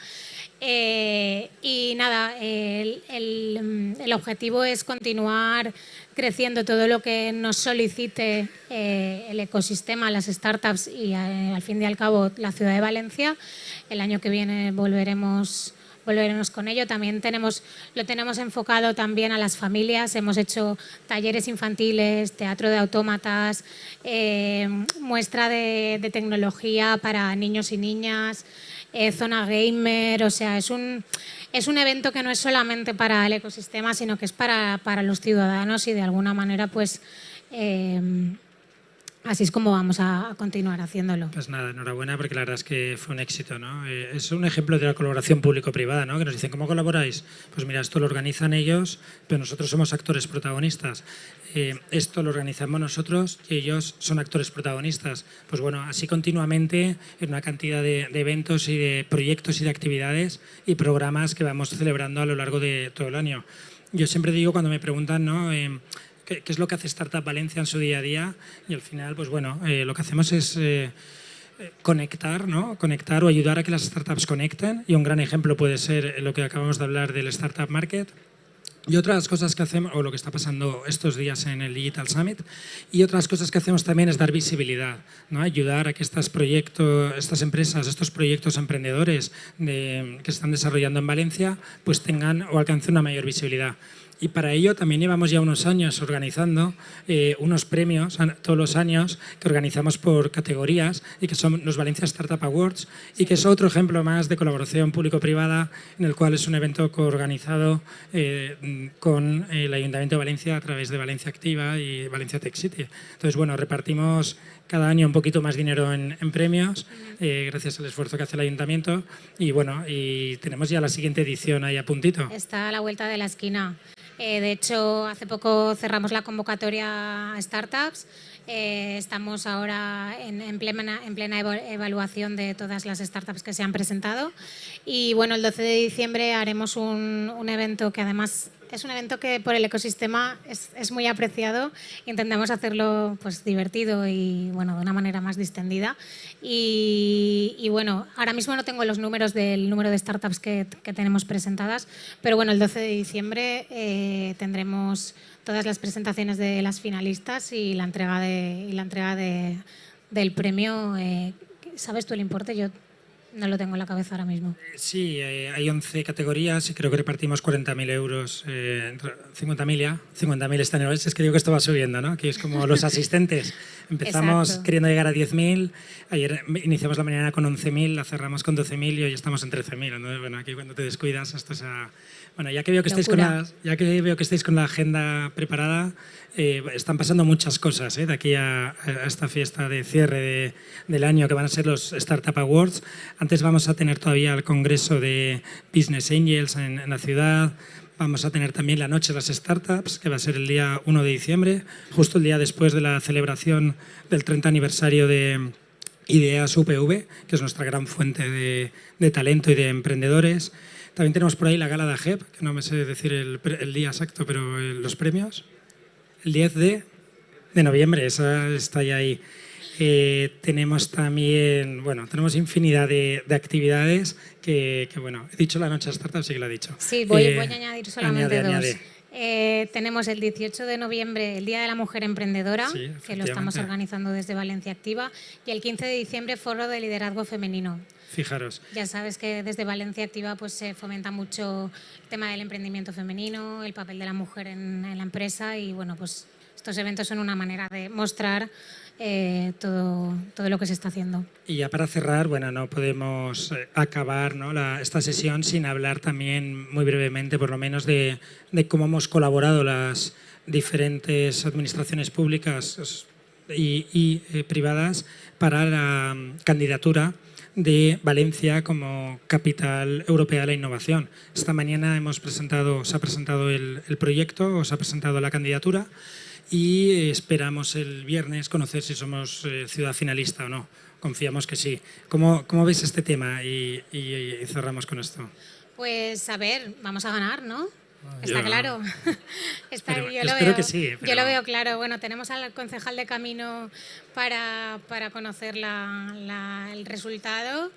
Y nada, el objetivo es continuar creciendo todo lo que nos solicite el ecosistema, las startups y al fin y al cabo la ciudad de Valencia. El año que viene volveremos con ello. También lo tenemos enfocado también a las familias. Hemos hecho talleres infantiles, teatro de autómatas, muestra de tecnología para niños y niñas, zona gamer. O sea, es un evento que no es solamente para el ecosistema, sino que es para los ciudadanos y de alguna manera pues así es como vamos a continuar haciéndolo. Pues nada, enhorabuena porque la verdad es que fue un éxito, ¿no? Es un ejemplo de la colaboración público-privada, ¿no? Que nos dicen, ¿cómo colaboráis? Pues mira, esto lo organizan ellos, pero nosotros somos actores protagonistas. Esto lo organizamos nosotros y ellos son actores protagonistas. Pues bueno, así continuamente en una cantidad de eventos y de proyectos y de actividades y programas que vamos celebrando a lo largo de todo el año. Yo siempre digo cuando me preguntan, ¿no? ¿Qué es lo que hace Startup Valencia en su día a día? Y al final, pues bueno, lo que hacemos es conectar, ¿no? Conectar o ayudar a que las startups conecten. Y un gran ejemplo puede ser lo que acabamos de hablar del Startup Market. Y otras cosas que hacemos, o lo que está pasando estos días en el Digital Summit, y otras cosas que hacemos también es dar visibilidad, ¿no? Ayudar a que estas empresas, estos proyectos emprendedores que se están desarrollando en Valencia, pues tengan o alcancen una mayor visibilidad. Y para ello también llevamos ya unos años organizando unos premios todos los años que organizamos por categorías y que son los Valencia Startup Awards y que es otro ejemplo más de colaboración público-privada en el cual es un evento coorganizado con el Ayuntamiento de Valencia a través de Valencia Activa y Valencia Tech City. Entonces, bueno, repartimos cada año un poquito más dinero en premios gracias al esfuerzo que hace el Ayuntamiento y bueno, y tenemos ya la siguiente edición ahí a puntito. Está a la vuelta de la esquina. De hecho, hace poco cerramos la convocatoria a startups. Estamos ahora en plena evaluación de todas las startups que se han presentado. Y bueno, el 12 de diciembre haremos un evento que además es un evento que por el ecosistema es muy apreciado. Intentamos hacerlo pues divertido y bueno, de una manera más distendida. Y bueno, ahora mismo no tengo los números del número de startups que tenemos presentadas, pero bueno, el 12 de diciembre tendremos todas las presentaciones de las finalistas y la entrega del premio. ¿Sabes tú el importe? Yo no lo tengo en la cabeza ahora mismo. Sí, hay 11 categorías y creo que repartimos 40.000 euros, 50.000 ya, 50.000 este año. Es que digo que esto va subiendo, ¿no? Que es como los asistentes. Empezamos Exacto. queriendo llegar a 10.000, ayer iniciamos la mañana con 11.000, la cerramos con 12.000 y hoy estamos en 13.000. Entonces, bueno, aquí cuando te descuidas, esto es Bueno, ya que veo que estáis con la agenda preparada, están pasando muchas cosas de aquí a esta fiesta de cierre del año que van a ser los Startup Awards. Antes vamos a tener todavía el congreso de Business Angels en la ciudad. Vamos a tener también la Noche de las Startups, que va a ser el día 1 de diciembre, justo el día después de la celebración del 30 aniversario de Ideas UPV, que es nuestra gran fuente de talento y de emprendedores. También tenemos por ahí la gala de AGEP, que no me sé decir el día exacto, pero los premios. El 10 de noviembre, esa está ya ahí. Tenemos también, bueno, tenemos infinidad de actividades que, bueno, he dicho la noche de startup, sí que la he dicho. Sí, voy a añadir solamente añade. Tenemos el 18 de noviembre el Día de la Mujer Emprendedora, Sí, que lo estamos efectivamente. organizando desde Valencia Activa, y el 15 de diciembre Foro de Liderazgo Femenino. Fijaros. Ya sabes que desde Valencia Activa pues, se fomenta mucho el tema del emprendimiento femenino, el papel de la mujer en la empresa y bueno, pues estos eventos son una manera de mostrar todo lo que se está haciendo. Y ya para cerrar, bueno, no podemos acabar, ¿no? esta sesión sin hablar también muy brevemente, por lo menos, de cómo hemos colaborado las diferentes administraciones públicas y privadas para la candidatura de Valencia como capital europea de la innovación. Esta mañana se ha presentado el proyecto, se ha presentado la candidatura y esperamos el viernes conocer si somos ciudad finalista o no. confiamos que sí. ¿Cómo veis este tema? Y cerramos con esto. Pues a ver, vamos a ganar, ¿no? Está Yo- claro. Espero que sí, Yo lo veo claro. Bueno, tenemos al concejal de camino para conocer el resultado.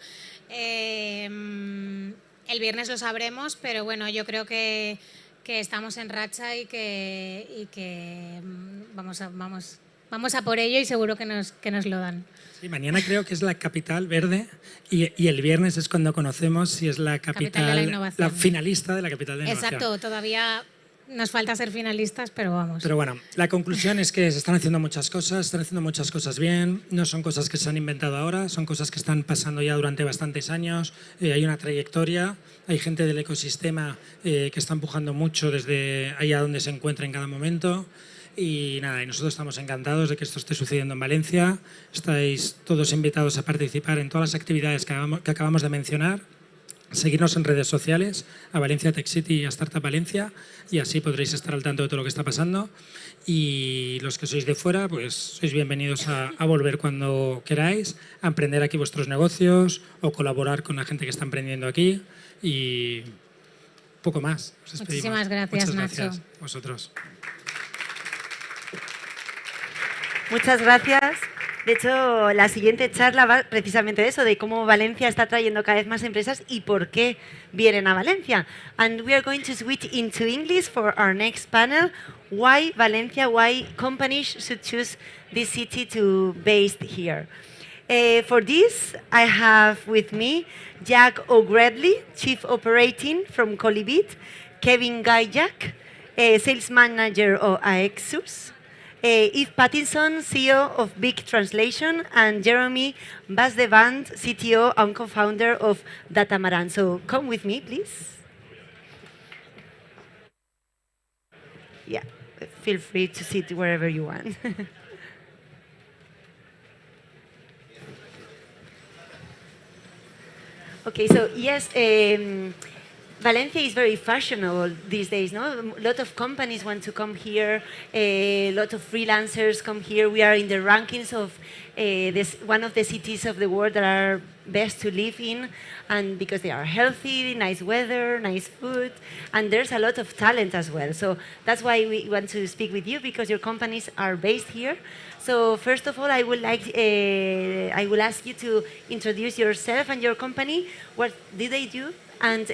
El viernes lo sabremos, pero bueno, yo creo que estamos en racha y que vamos a por ello y seguro que nos lo dan. Sí, mañana creo que es la capital verde y el viernes es cuando conocemos si es la Capital de la innovación. la finalista de la capital de la innovación. Exacto, todavía nos falta ser finalistas, pero vamos. Pero bueno, la conclusión es que se están haciendo muchas cosas bien, no son cosas que se han inventado ahora, son cosas que están pasando ya durante bastantes años, hay una trayectoria, hay gente del ecosistema que está empujando mucho desde allá donde se encuentra en cada momento. Y nada, y nosotros estamos encantados de que esto esté sucediendo en Valencia. Estáis todos invitados a participar en todas las actividades que acabamos de mencionar. Seguirnos en redes sociales, a Valencia Tech City y a Startup Valencia, y así podréis estar al tanto de todo lo que está pasando. Y los que sois de fuera, pues sois bienvenidos a volver cuando queráis, a emprender aquí vuestros negocios o colaborar con la gente que está emprendiendo aquí. Y poco más. Os despedimos. Muchísimas gracias, Muchas Nacho. gracias a vosotros. Muchas gracias. De hecho, la siguiente charla va precisamente de eso, de cómo Valencia está trayendo cada vez más empresas y por qué vienen a Valencia. And we are going to switch into English for our next panel. Why Valencia? Why companies should choose this city to base here? For this, I have with me Jack O'Gradley, Chief Operating from Colibit, Kevin Gajak, Sales Manager of Aexus, Eve Pattinson, CEO of Big Translation, and Jeremy Basdevant, CTO and co-founder of Datamaran. So come with me, please. Yeah, feel free to sit wherever you want. Okay, so yes, Valencia is very fashionable these days, no? A lot of companies want to come here, a lot of freelancers come here. We are in the rankings of one of the cities of the world that are best to live in, and because they are healthy, nice weather, nice food, and there's a lot of talent as well. So that's why we want to speak with you, because your companies are based here. So first of all, I will ask you to introduce yourself and your company. What do they do? And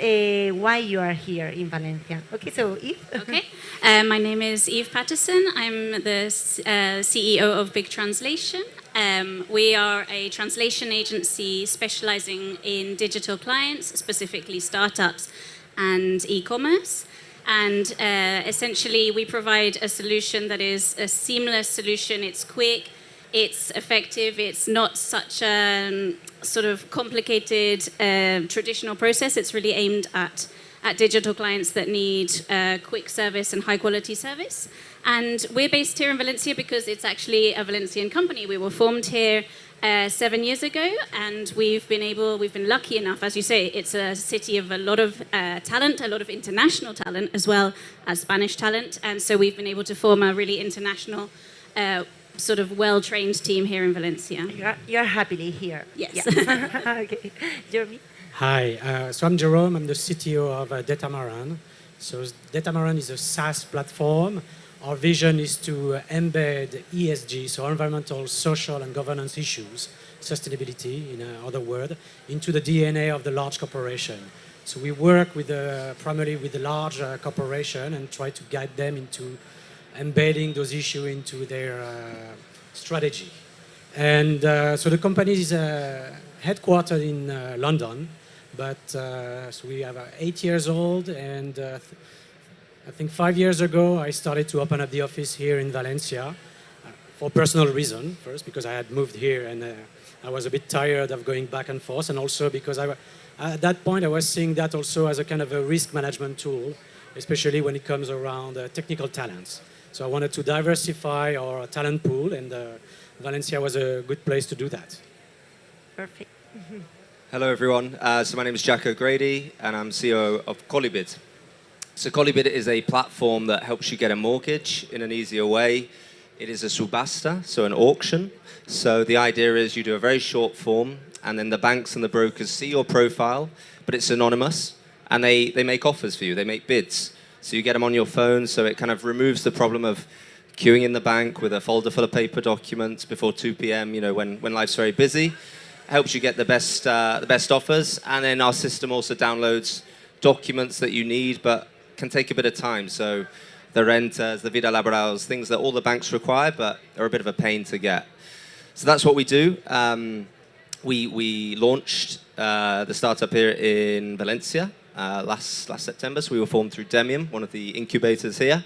why you are here in Valencia. Okay, so Eve. Okay, my name is Eve Patterson. I'm the CEO of Big Translation. We are a translation agency specializing in digital clients, specifically startups and e-commerce. And essentially, we provide a solution that is a seamless solution. It's quick, it's effective, it's not such a sort of complicated traditional process. It's really aimed at digital clients that need quick service and high quality service. And we're based here in Valencia because it's actually a Valencian company. We were formed here 7 years ago, and we've been lucky enough, as you say, it's a city of a lot of talent, a lot of international talent as well as Spanish talent. And so we've been able to form a really international sort of well-trained team here in Valencia. You're happily here. Yes. Yeah. Okay. Jeremy? Hi, so I'm Jerome. I'm the CTO of Datamaran. So Datamaran is a SaaS platform. Our vision is to embed ESG, so environmental, social, and governance issues, sustainability, in other words, into the DNA of the large corporation. So we work with primarily with the large corporation and try to guide them into embedding those issues into their strategy. And so the company is headquartered in London, but so we have 8 years old, and I think 5 years ago I started to open up the office here in Valencia for personal reason. First, because I had moved here and I was a bit tired of going back and forth, and also because at that point I was seeing that also as a kind of a risk management tool, especially when it comes around technical talents. So I wanted to diversify our talent pool, and Valencia was a good place to do that. Perfect. Hello, everyone. So my name is Jack O'Grady, and I'm CEO of Colibit. So Colibit is a platform that helps you get a mortgage in an easier way. It is a subasta, so an auction. So the idea is you do a very short form, and then the banks and the brokers see your profile, but it's anonymous, and they make offers for you, they make bids. So you get them on your phone, so it kind of removes the problem of queuing in the bank with a folder full of paper documents before 2 p.m., you know, when life's very busy. Helps you get the best offers, and then our system also downloads documents that you need, but can take a bit of time. So the rentas, the vida laborals, things that all the banks require, but are a bit of a pain to get. So that's what we do. We launched the startup here in Valencia last September. So we were formed through Demium, one of the incubators here.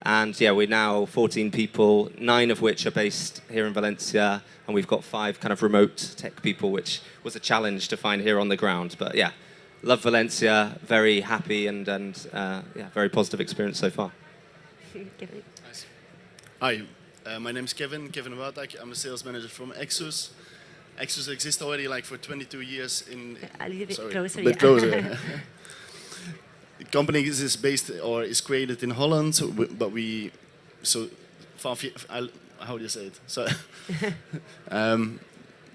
And yeah, we're now 14 people, 9 of which are based here in Valencia, and we've got 5 kind of remote tech people, which was a challenge to find here on the ground. But yeah, love Valencia, very happy, and yeah, very positive experience so far. Nice. Hi, my name is Kevin Watak. I'm a sales manager from Exus. Exus exists already like for 22 years in... A little bit closer, a bit closer. The company is based or is created in Holland, but how do you say it? So,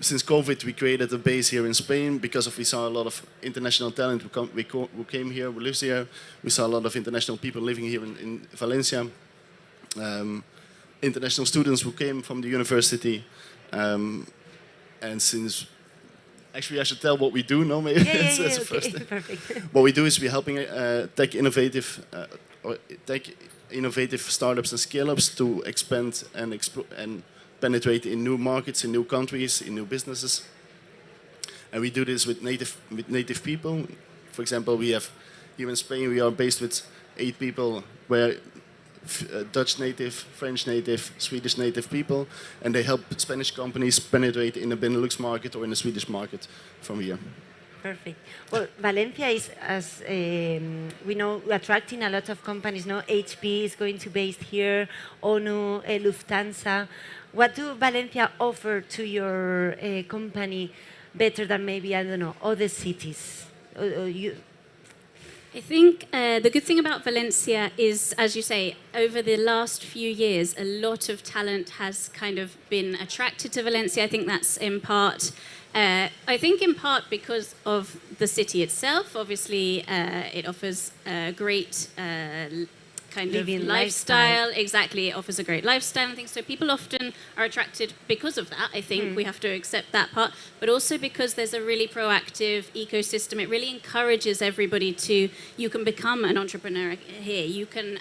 since COVID, we created a base here in Spain because we saw a lot of international talent who came here, who lives here. We saw a lot of international people living here in Valencia. International students who came from the university. And since... Actually, I should tell what we do, no? Maybe that's the first thing. Perfect. What we do is we're helping tech innovative startups and scale-ups to expand and penetrate in new markets, in new countries, in new businesses. And we do this with native people. For example, we have here in Spain, we are based with 8 people, where Dutch native, French native, Swedish native people, and they help Spanish companies penetrate in the Benelux market or in the Swedish market from here. Perfect. Well, Valencia is, as we know, attracting a lot of companies. No, HP is going to base here, ONU, Lufthansa. What do Valencia offer to your company better than maybe, I don't know, other cities? I think the good thing about Valencia is, as you say, over the last few years, a lot of talent has kind of been attracted to Valencia. I think that's in part, because of the city itself. Obviously, it offers a great kind of lifestyle. Exactly, it offers a great lifestyle and things. So people often are attracted because of that. I think we have to accept that part, but also because there's a really proactive ecosystem. It really encourages everybody you can become an entrepreneur here. You can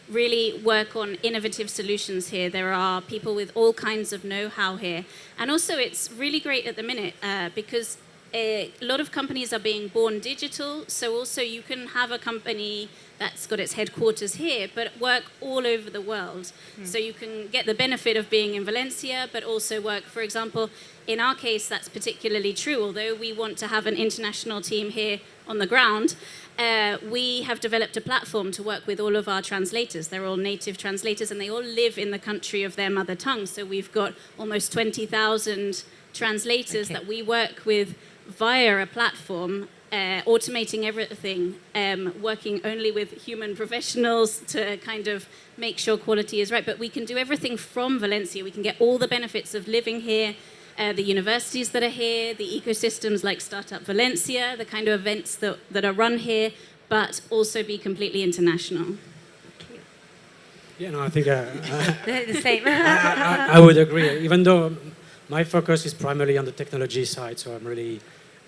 really work on innovative solutions here. There are people with all kinds of know-how here. And also it's really great at the minute because a lot of companies are being born digital, so also you can have a company that's got its headquarters here, but work all over the world. So you can get the benefit of being in Valencia, but also work, for example, in our case, that's particularly true. Although we want to have an international team here on the ground, we have developed a platform to work with all of our translators. They're all native translators, and they all live in the country of their mother tongue. So we've got almost 20,000 translators that we work with via a platform, automating everything, working only with human professionals to kind of make sure quality is right. But we can do everything from Valencia. We can get all the benefits of living here, the universities that are here, the ecosystems like Startup Valencia, the kind of events that are run here, but also be completely international. Yeah, no, I think the same. I would agree, even though my focus is primarily on the technology side, so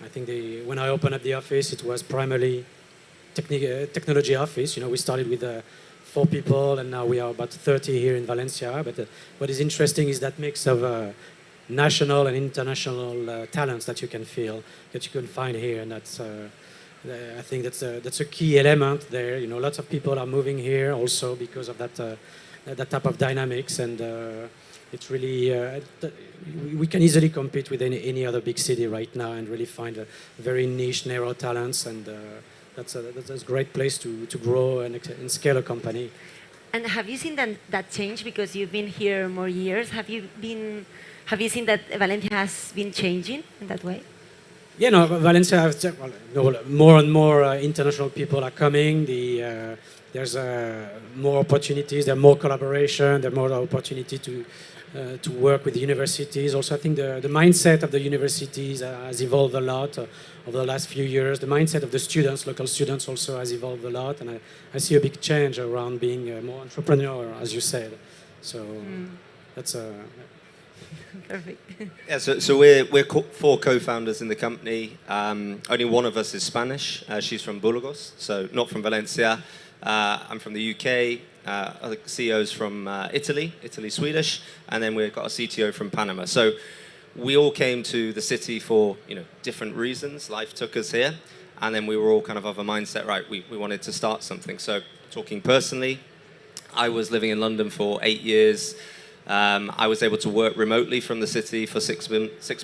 I think when I opened up the office, it was primarily technology office. You know, we started with 4 people, and now we are about 30 here in Valencia. But what is interesting is that mix of national and international talents that you can find here, and that's I think that's a key element there. You know, lots of people are moving here also because of that type of dynamics, and it's really we can easily compete with any other big city right now and really find a very niche, narrow talents, and that's a great place to grow and scale a company. And have you seen that change because you've been here more years? Have you seen that Valencia has been changing in that way? Yeah, no, Valencia, more and more international people are coming. there's more opportunities, there are more collaboration, there are more opportunity to work with the universities. Also, I think the mindset of the universities has evolved a lot over the last few years. The mindset of the students, local students, also has evolved a lot, and I see a big change around being more entrepreneur, as you said. So that's Perfect. Yeah, so we're four co-founders in the company. Only one of us is Spanish. She's from Burgos, so not from Valencia. I'm from the UK. Other CEOs from Italy, Swedish, and then we've got a CTO from Panama. So we all came to the city for different reasons. Life took us here, and then we were all kind of a mindset. Right, we wanted to start something. So talking personally, I was living in London for 8 years. I was able to work remotely from the city for 6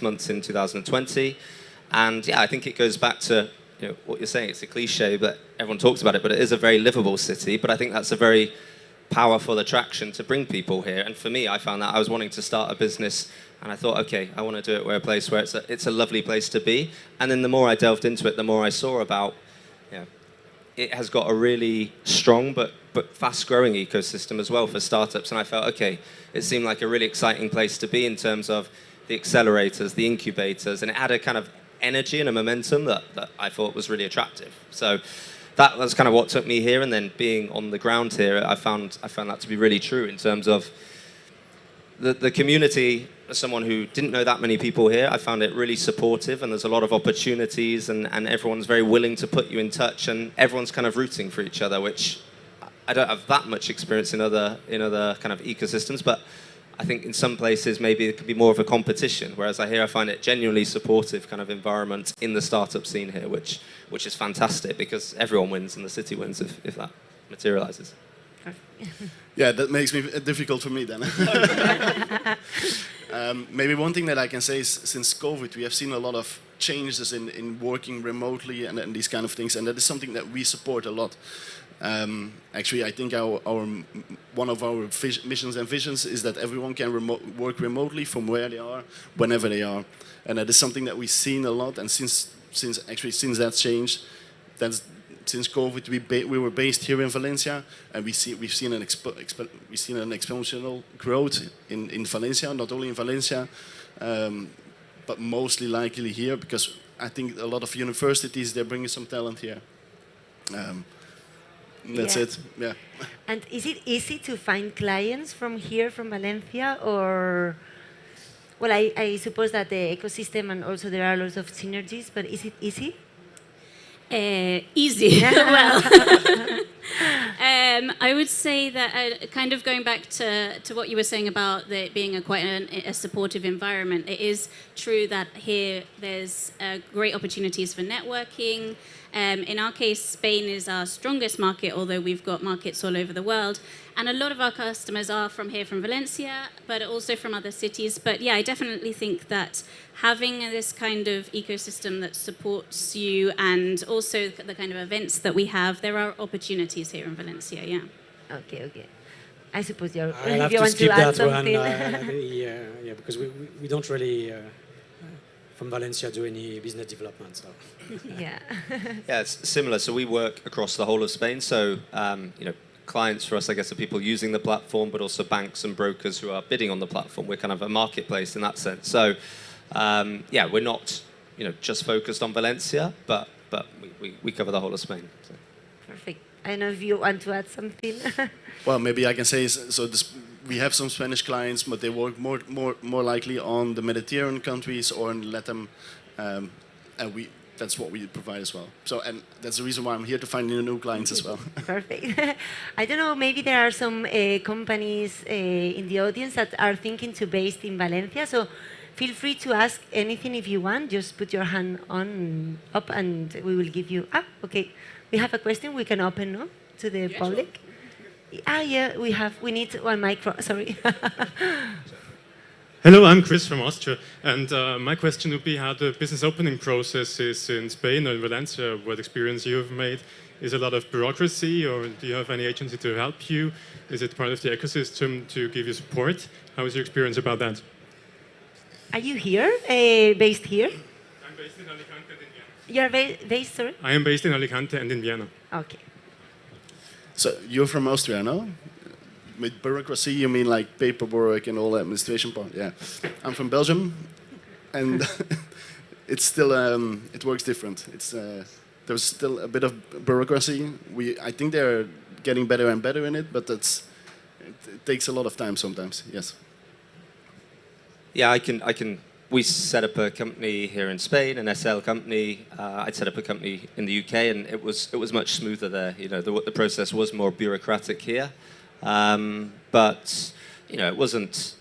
months in 2020, and yeah, I think it goes back to what you're saying. It's a cliche, but everyone talks about it. But it is a very livable city. But I think that's a very powerful attraction to bring people here. And for me, I found that I was wanting to start a business, and I thought, okay, I want to do it where a place where it's a lovely place to be. And then the more I delved into it, the more I saw about, it has got a really strong but fast-growing ecosystem as well for startups. And I felt, okay, it seemed like a really exciting place to be in terms of the accelerators, the incubators, and it had a kind of energy and a momentum that I thought was really attractive. So that was kind of what took me here, and then being on the ground here, I found that to be really true in terms of the community. As someone who didn't know that many people here, I found it really supportive, and there's a lot of opportunities, and everyone's very willing to put you in touch, and everyone's kind of rooting for each other, which I don't have that much experience in other kind of ecosystems, but I think in some places maybe it could be more of a competition, whereas I find it genuinely supportive kind of environment in the startup scene here, which is fantastic because everyone wins and the city wins if that materializes. Yeah, that makes me difficult for me then. Maybe one thing that I can say is since COVID, we have seen a lot of changes in working remotely and these kind of things, and that is something that we support a lot. Actually, I think one of our missions and visions is that everyone can work remotely from where they are, whenever they are, and that is something that we've seen a lot. And since that changed, since COVID, we were based here in Valencia, and we've seen an exponential growth in Valencia, not only in Valencia, but mostly likely here because I think a lot of universities they're bringing some talent here. That's it. Yeah. And is it easy to find clients from here, from Valencia, or? Well, I suppose that the ecosystem and also there are lots of synergies, but is it easy? Easy. Well, I would say that kind of going back to what you were saying about it being quite a supportive environment, it is true that here there's great opportunities for networking. In our case, Spain is our strongest market, although we've got markets all over the world. And a lot of our customers are from here, from Valencia, but also from other cities. But yeah, I definitely think that having this kind of ecosystem that supports you and also the kind of events that we have, there are opportunities here in Valencia, yeah. Okay. I suppose you I'll have to skip that one. Yeah, because we don't really, from Valencia, do any business development. So. Yeah. Yeah, it's similar. So we work across the whole of Spain. So, clients for us, I guess, are people using the platform, but also banks and brokers who are bidding on the platform. We're kind of a marketplace in that sense. So, we're not, just focused on Valencia, but we cover the whole of Spain. So. Perfect. I don't know if you want to add something. Well, maybe I can say we have some Spanish clients, but they work more likely on the Mediterranean countries or in Latin, and that's what we provide as well. So, and that's the reason why I'm here to find new clients as well. Perfect. I don't know, maybe there are some companies in the audience that are thinking to base in Valencia. So feel free to ask anything if you want. Just put your hand up and we will give you... okay. We have a question we can open to the public. Sure. Yeah, we need one micro, sorry. Hello, I'm Chris from Austria, and my question would be how the business opening process is in Spain or in Valencia, what experience you have made. Is a lot of bureaucracy, or do you have any agency to help you? Is it part of the ecosystem to give you support? How is your experience about that? Are you here, based here? I'm based in Alicante and in Vienna. You're based, sorry? I am based in Alicante and in Vienna. Okay. So you're from Austria, no? With bureaucracy, you mean like paperwork and all the administration part? Yeah. I'm from Belgium, and it's still it works different. There's still a bit of bureaucracy. I think they're getting better and better in it, but it takes a lot of time sometimes. Yes. Yeah, I can. We set up a company here in Spain, an SL company. I'd set up a company in the UK, and it was much smoother there. You know, the process was more bureaucratic here, but you know, it wasn't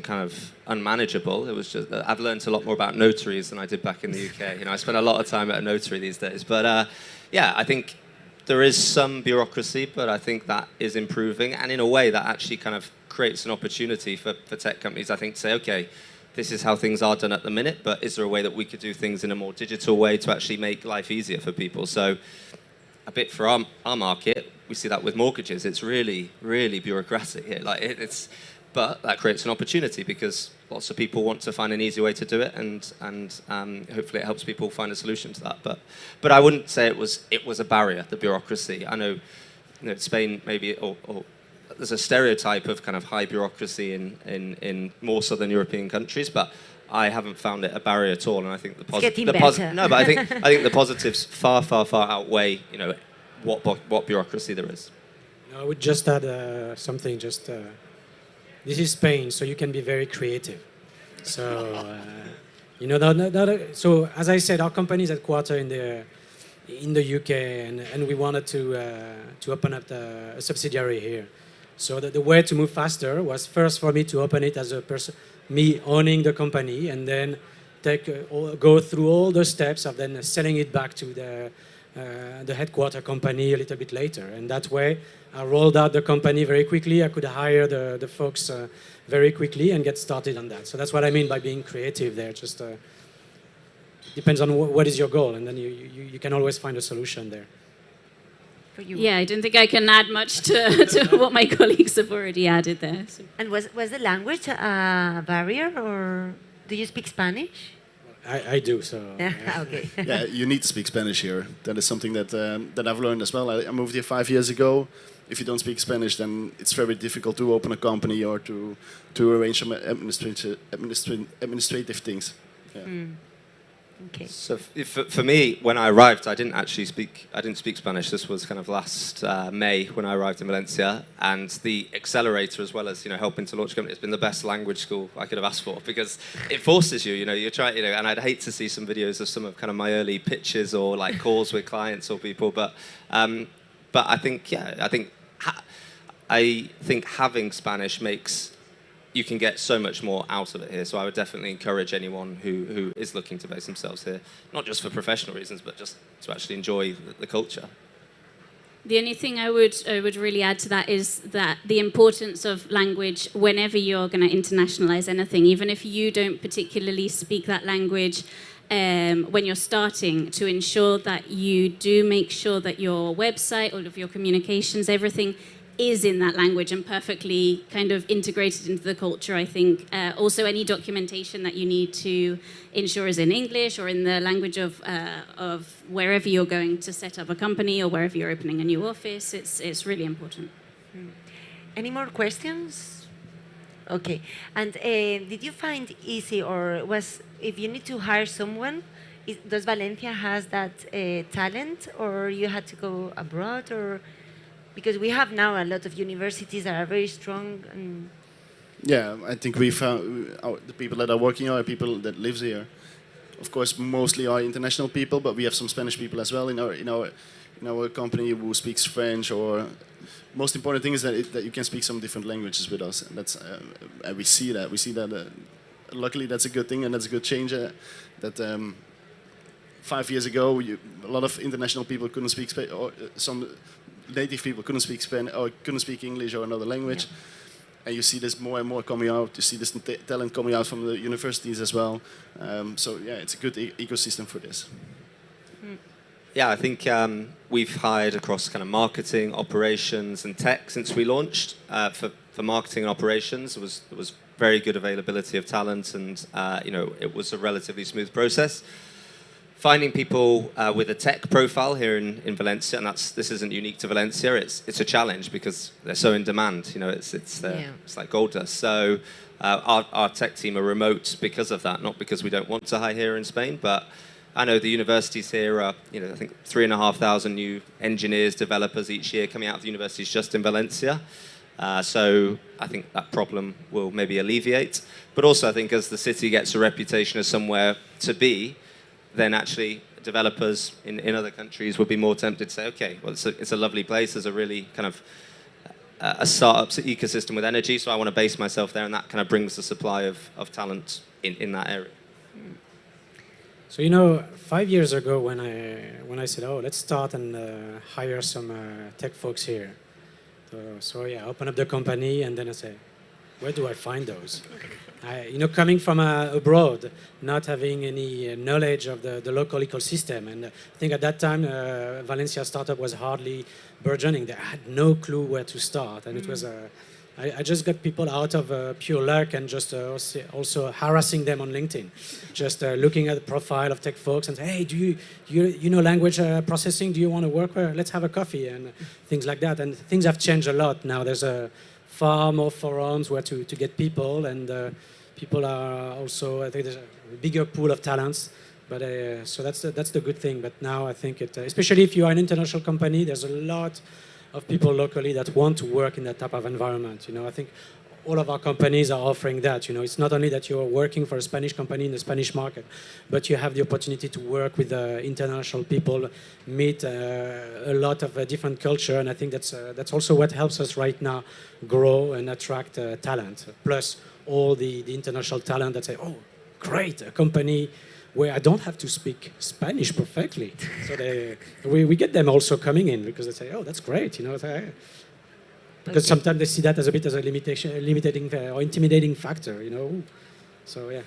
kind of unmanageable. It was just I've learned a lot more about notaries than I did back in the UK. You know, I spend a lot of time at a notary these days. But yeah, I think there is some bureaucracy, but I think that is improving, and in a way that actually kind of creates an opportunity for tech companies, I think, to say, okay, this is how things are done at the minute, but is there a way that we could do things in a more digital way to actually make life easier for people? So a bit for our market, we see that with mortgages. It's really, really bureaucratic here. But that creates an opportunity because lots of people want to find an easy way to do it, and hopefully it helps people find a solution to that. But I wouldn't say it was a barrier, the bureaucracy. I know, Spain maybe, or there's a stereotype of kind of high bureaucracy in more southern European countries, but I haven't found it a barrier at all. And I think no, but I think the positives far outweigh what bureaucracy there is. No, I would just add something. This is Spain, so you can be very creative. So so as I said, our company is headquartered in the UK, and we wanted to open up a subsidiary here. So the way to move faster was first for me to open it as a person, me owning the company, and then go through all the steps of then selling it back to the headquarter company a little bit later. And that way, I rolled out the company very quickly. I could hire the folks very quickly and get started on that. So that's what I mean by being creative there. Just depends on what is your goal, and then you can always find a solution there. Yeah, I don't think I can add much to what my colleagues have already added there. So. And was the language a barrier, or do you speak Spanish? I do, so... Okay. Yeah, you need to speak Spanish here. That is something that I've learned as well. I moved here 5 years ago. If you don't speak Spanish, then it's very difficult to open a company or to arrange some administrative things. Yeah. Okay. So for me, when I arrived, I didn't speak Spanish. This was kind of last May when I arrived in Valencia, and the accelerator, as well as helping to launch a company, has been the best language school I could have asked for, because it forces you. You try, and I'd hate to see some videos of some of kind of my early pitches or like calls with clients or people, but I think I think having Spanish makes. You can get so much more out of it here. So I would definitely encourage anyone who is looking to base themselves here, not just for professional reasons, but just to actually enjoy the culture. The only thing I would really add to that is that the importance of language whenever you're going to internationalize anything, even if you don't particularly speak that language when you're starting, to ensure that you do make sure that your website, all of your communications, everything is in that language and perfectly kind of integrated into the culture, I think. Also, any documentation that you need to ensure is in English or in the language of wherever you're going to set up a company or wherever you're opening a new office. It's really important. Any more questions? Okay. And did you find easy, or if you need to hire someone, does Valencia has that talent, or you had to go abroad, or... Because we have now a lot of universities that are very strong. Yeah, I think we found the people that are working are people that live here. Of course, mostly are international people, but we have some Spanish people as well in our company who speaks French. Or most important thing is that you can speak some different languages with us, and that's we see that. We see that. Luckily, that's a good thing, and that's a good change. That 5 years ago, a lot of international people couldn't speak Spanish, or some native people couldn't speak Spanish or couldn't speak English or another language. Yeah. And you see this more and more coming out. You see this talent coming out from the universities as well. So yeah, it's a good ecosystem for this. Yeah, I think we've hired across kind of marketing, operations, and tech since we launched. For marketing and operations, there was very good availability of talent, and it was a relatively smooth process. finding people with a tech profile here in Valencia, and this isn't unique to Valencia. It's a challenge because they're so in demand. You know, it's like gold dust. So our tech team are remote because of that, not because we don't want to hire here in Spain, but I know the universities here are, I think 3,500 new engineers, developers each year coming out of the universities just in Valencia. So I think that problem will maybe alleviate. But also I think as the city gets a reputation as somewhere to be, then actually developers in other countries would be more tempted to say, okay, well, it's a lovely place. There's a really kind of a startup ecosystem with energy, so I want to base myself there, and that kind of brings the supply of talent in that area. So 5 years ago when I said, oh, let's start and hire some tech folks here. So yeah, I open up the company and then I say, where do I find those? Coming from abroad, not having any knowledge of the local ecosystem, and I think at that time Valencia startup was hardly burgeoning. They had no clue where to start, and it was I just got people out of pure luck and just also harassing them on LinkedIn, just looking at the profile of tech folks and say, hey, do you know language processing? Do you want to work? Let's have a coffee and things like that. And things have changed a lot now. There's far more forums where to get people, and people are also, I think there's a bigger pool of talents. But so that's the good thing. But now I think especially if you are an international company, there's a lot of people locally that want to work in that type of environment. I think all of our companies are offering that. It's not only that you're working for a Spanish company in the Spanish market, but you have the opportunity to work with international people, meet a lot of different culture, and I think that's also what helps us right now grow and attract talent. Plus all the international talent that say, oh, great, a company where I don't have to speak Spanish perfectly. So we get them also coming in because they say, oh, that's great, because sometimes they see that as a bit as a limiting or intimidating factor, So yeah.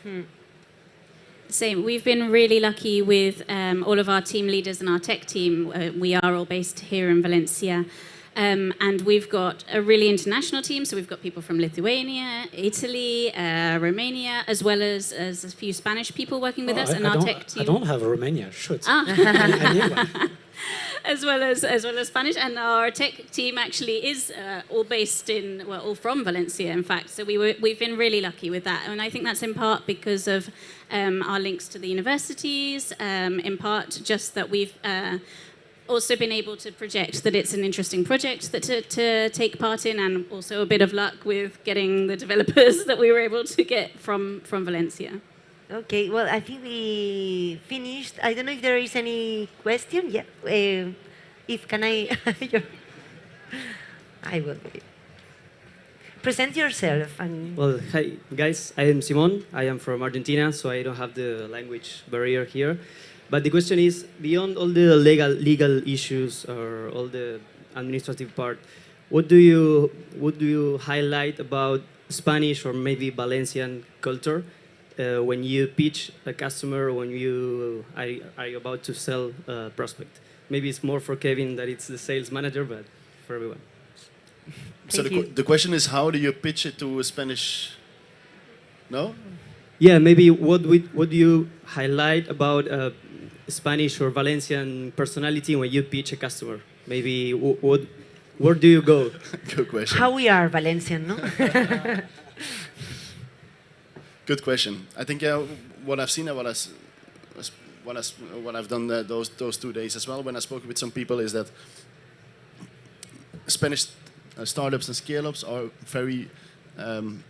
Same. We've been really lucky with all of our team leaders and our tech team. We are all based here in Valencia. And we've got a really international team, so we've got people from Lithuania, Italy, Romania, as well as a few Spanish people working with us, and our tech team. I don't have Romania, shoot. As well as Spanish, and our tech team actually is all based all from Valencia, in fact. So we've been really lucky with that, and I think that's in part because of our links to the universities, in part just that we've also been able to project that it's an interesting project to take part in, and also a bit of luck with getting the developers that we were able to get from Valencia. Okay, well, I think we finished. I don't know if there is any question. Yeah, I will. Present yourself. Well, hi guys, I am Simon. I am from Argentina, so I don't have the language barrier here. But the question is, beyond all the legal issues or all the administrative part, what do you highlight about Spanish or maybe Valencian culture when you pitch a customer, when you are about to sell a prospect? Maybe it's more for Kevin that it's the sales manager, but for everyone. So the question is, how do you pitch it to a Spanish? No? Yeah, maybe what do you highlight about Spanish or Valencian personality when you pitch a customer? Maybe where do you go? Good question. How we are Valencian, no? Good question. I think what I've seen and what I've done those 2 days as well when I spoke with some people is that Spanish startups and scale-ups are very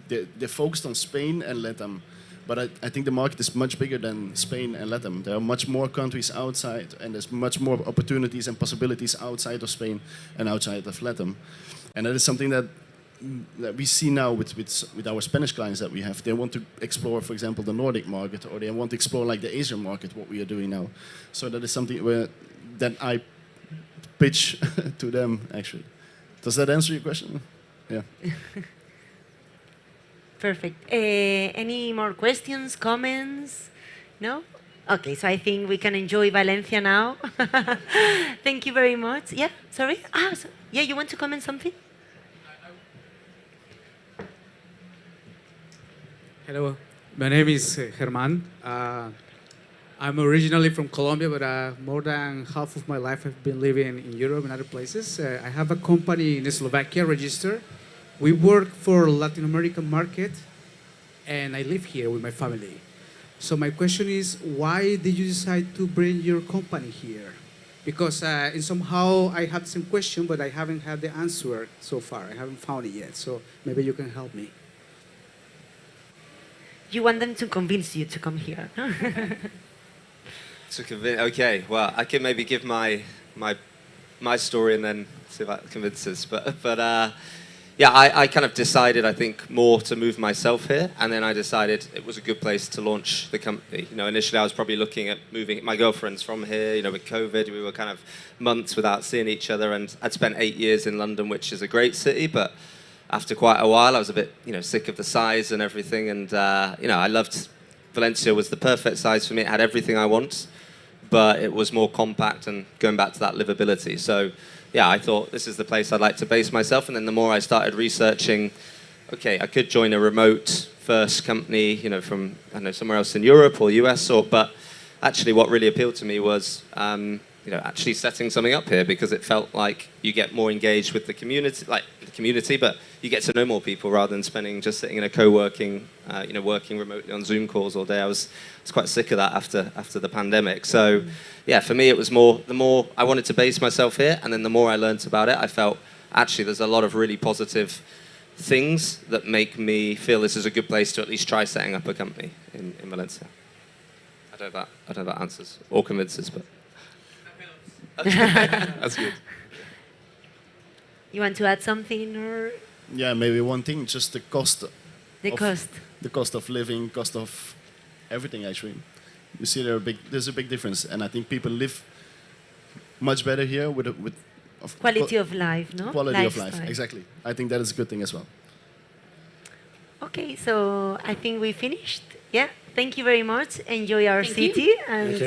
they're focused on Spain and LATAM. But I think the market is much bigger than Spain and LATAM. There are much more countries outside, and there's much more opportunities and possibilities outside of Spain and outside of LATAM. And that is something that we see now with our Spanish clients that we have. They want to explore, for example, the Nordic market, or they want to explore like the Asian market, what we are doing now. So that is something that I pitch to them, actually. Does that answer your question? Yeah. Perfect. Any more questions, comments? No? Okay, so I think we can enjoy Valencia now. Thank you very much. Yeah, sorry? Yeah, you want to comment something? Hello, my name is Germán. I'm originally from Colombia, but more than half of my life I've been living in Europe and other places. I have a company in Slovakia registered. We work for Latin American market, and I live here with my family. So my question is, why did you decide to bring your company here? Because in somehow I had some question, but I haven't had the answer so far. I haven't found it yet. So maybe you can help me. You want them to convince you to come here. Okay, well, I can maybe give my story and then see if that convinces. But yeah, I kind of decided, I think, more to move myself here, and then I decided it was a good place to launch the company. You know, initially I was probably looking at moving. My girlfriend's from here. You know, with COVID, we were kind of months without seeing each other, and I'd spent 8 years in London, which is a great city, but after quite a while, I was a bit, sick of the size and everything, and I loved Valencia. Was the perfect size for me. It had everything I want, but it was more compact and going back to that livability. So yeah, I thought this is the place I'd like to base myself. And then the more I started researching, okay, I could join a remote first company, from somewhere else in Europe or US, but actually what really appealed to me was actually setting something up here, because it felt like you get more engaged with the community, but you get to know more people rather than just sitting in a co-working, working remotely on Zoom calls all day. I was quite sick of that after the pandemic. So yeah, for me it was the more I wanted to base myself here, and then the more I learned about it, I felt actually there's a lot of really positive things that make me feel this is a good place to at least try setting up a company in Valencia. I don't know if that answers or convinces, but that's good. You want to add something, or? Yeah, maybe one thing, just the cost. The cost of living, cost of everything, actually. You see there's a big difference, and I think people live much better here with quality of life, no? Quality of life, exactly. I think that is a good thing as well. Okay, so I think we finished. Yeah, thank you very much. Enjoy our city. You. And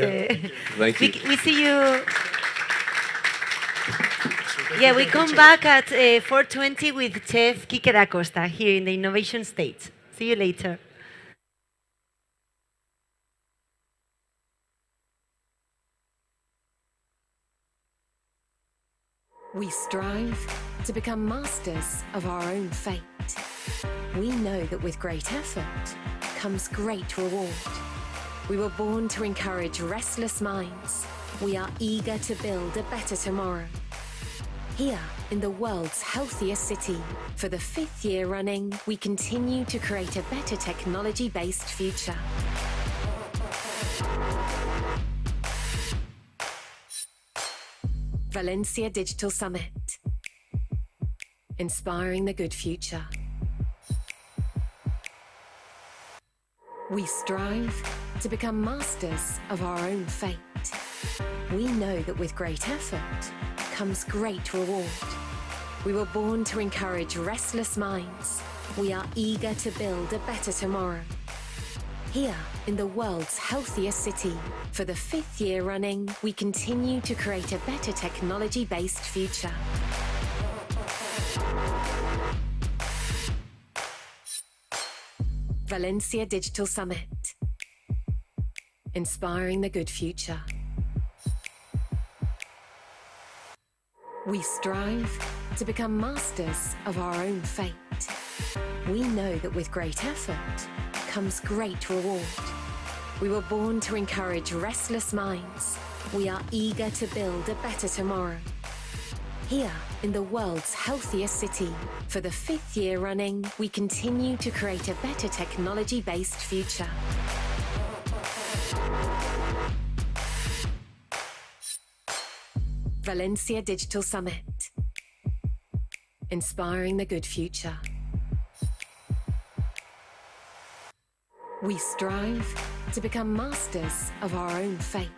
Thank you. We see you. Yeah, we come back at 4:20 with Chef Quique da Costa here in the Innovation Stage. See you later. We strive to become masters of our own fate. We know that with great effort comes great reward. We were born to encourage restless minds. We are eager to build a better tomorrow. Here, in the world's healthiest city, for the 5th year running, we continue to create a better technology-based future. Valencia Digital Summit. Inspiring the good future. We strive to become masters of our own fate. We know that with great effort comes great reward. We were born to encourage restless minds. We are eager to build a better tomorrow. Here, in the world's healthiest city, for the 5th year running, we continue to create a better technology-based future. Valencia Digital Summit. Inspiring the good future. We strive to become masters of our own fate. We know that with great effort comes great reward. We were born to encourage restless minds. We are eager to build a better tomorrow. Here, in the world's healthiest city, for the 5th year running, we continue to create a better technology-based future. Valencia Digital Summit. Inspiring the good future. We strive to become masters of our own fate.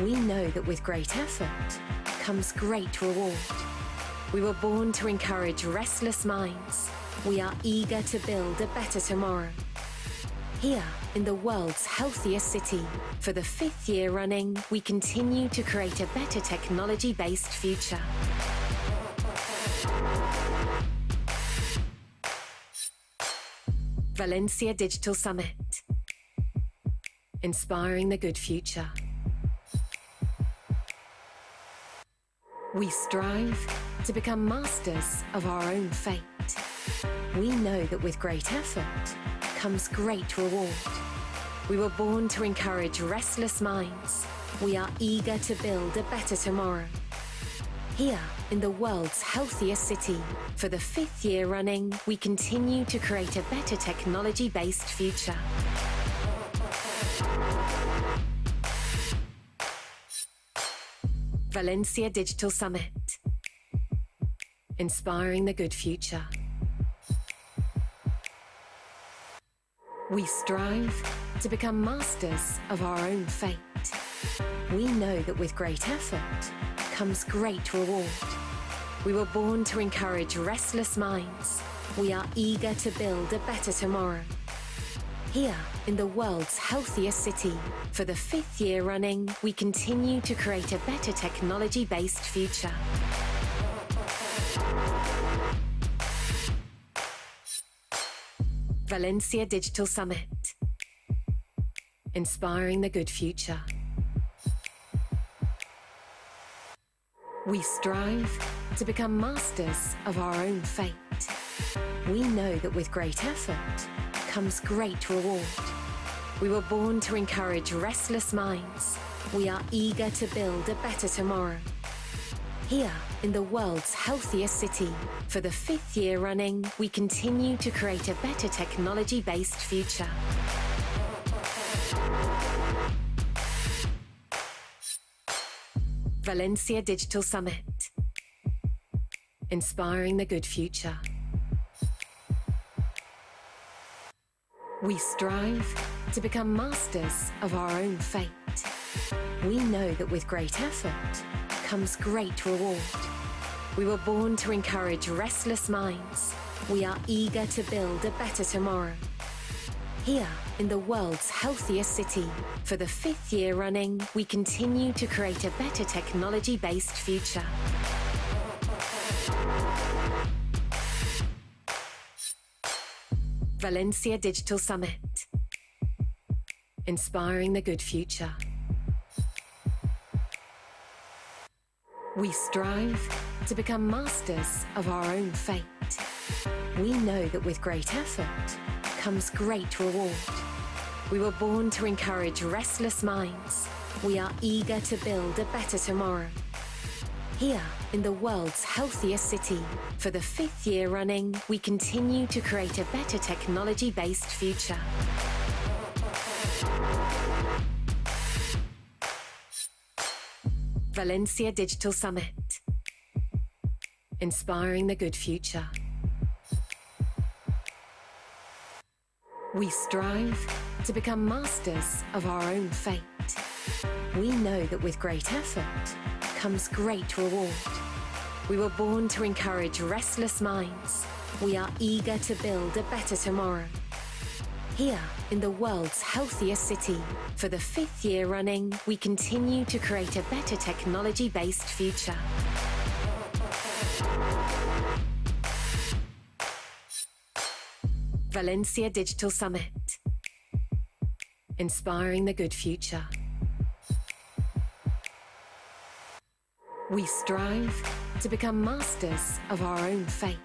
We know that with great effort comes great reward. We were born to encourage restless minds. We are eager to build a better tomorrow. Here, in the world's healthiest city, for the 5th year running, we continue to create a better technology-based future. Valencia Digital Summit. inspiring the good future. We strive to become masters of our own fate. We know that with great effort comes great reward. We were born to encourage restless minds. We are eager to build a better tomorrow. Here, in the world's healthiest city, for the 5th year running, we continue to create a better technology-based future. Valencia Digital Summit, inspiring the good future. We strive to become masters of our own fate. We know that with great effort comes great reward. We were born to encourage restless minds. We are eager to build a better tomorrow. Here, in the world's healthiest city, for the 5th year running, we continue to create a better technology-based future. Valencia Digital Summit, inspiring the good future. We strive to become masters of our own fate. We know that with great effort comes great reward. We were born to encourage restless minds. We are eager to build a better tomorrow. Here, in the world's healthiest city, for the 5th year running, we continue to create a better technology-based future. Valencia Digital Summit, inspiring the good future. We strive to become masters of our own fate. We know that with great effort comes great reward. We were born to encourage restless minds. We are eager to build a better tomorrow. Here, in the world's healthiest city, for the 5th year running, we continue to create a better technology-based future. Valencia Digital Summit, inspiring the good future. We strive to become masters of our own fate. We know that with great effort comes great reward. We were born to encourage restless minds. We are eager to build a better tomorrow. Here, in the world's healthiest city, for the 5th year running, we continue to create a better technology-based future. Valencia Digital Summit, inspiring the good future. We strive to become masters of our own fate. We know that with great effort comes great reward. We were born to encourage restless minds. We are eager to build a better tomorrow. Here, in the world's healthiest city, for the 5th year running, we continue to create a better technology-based future. Valencia Digital Summit, inspiring the good future. We strive to become masters of our own fate.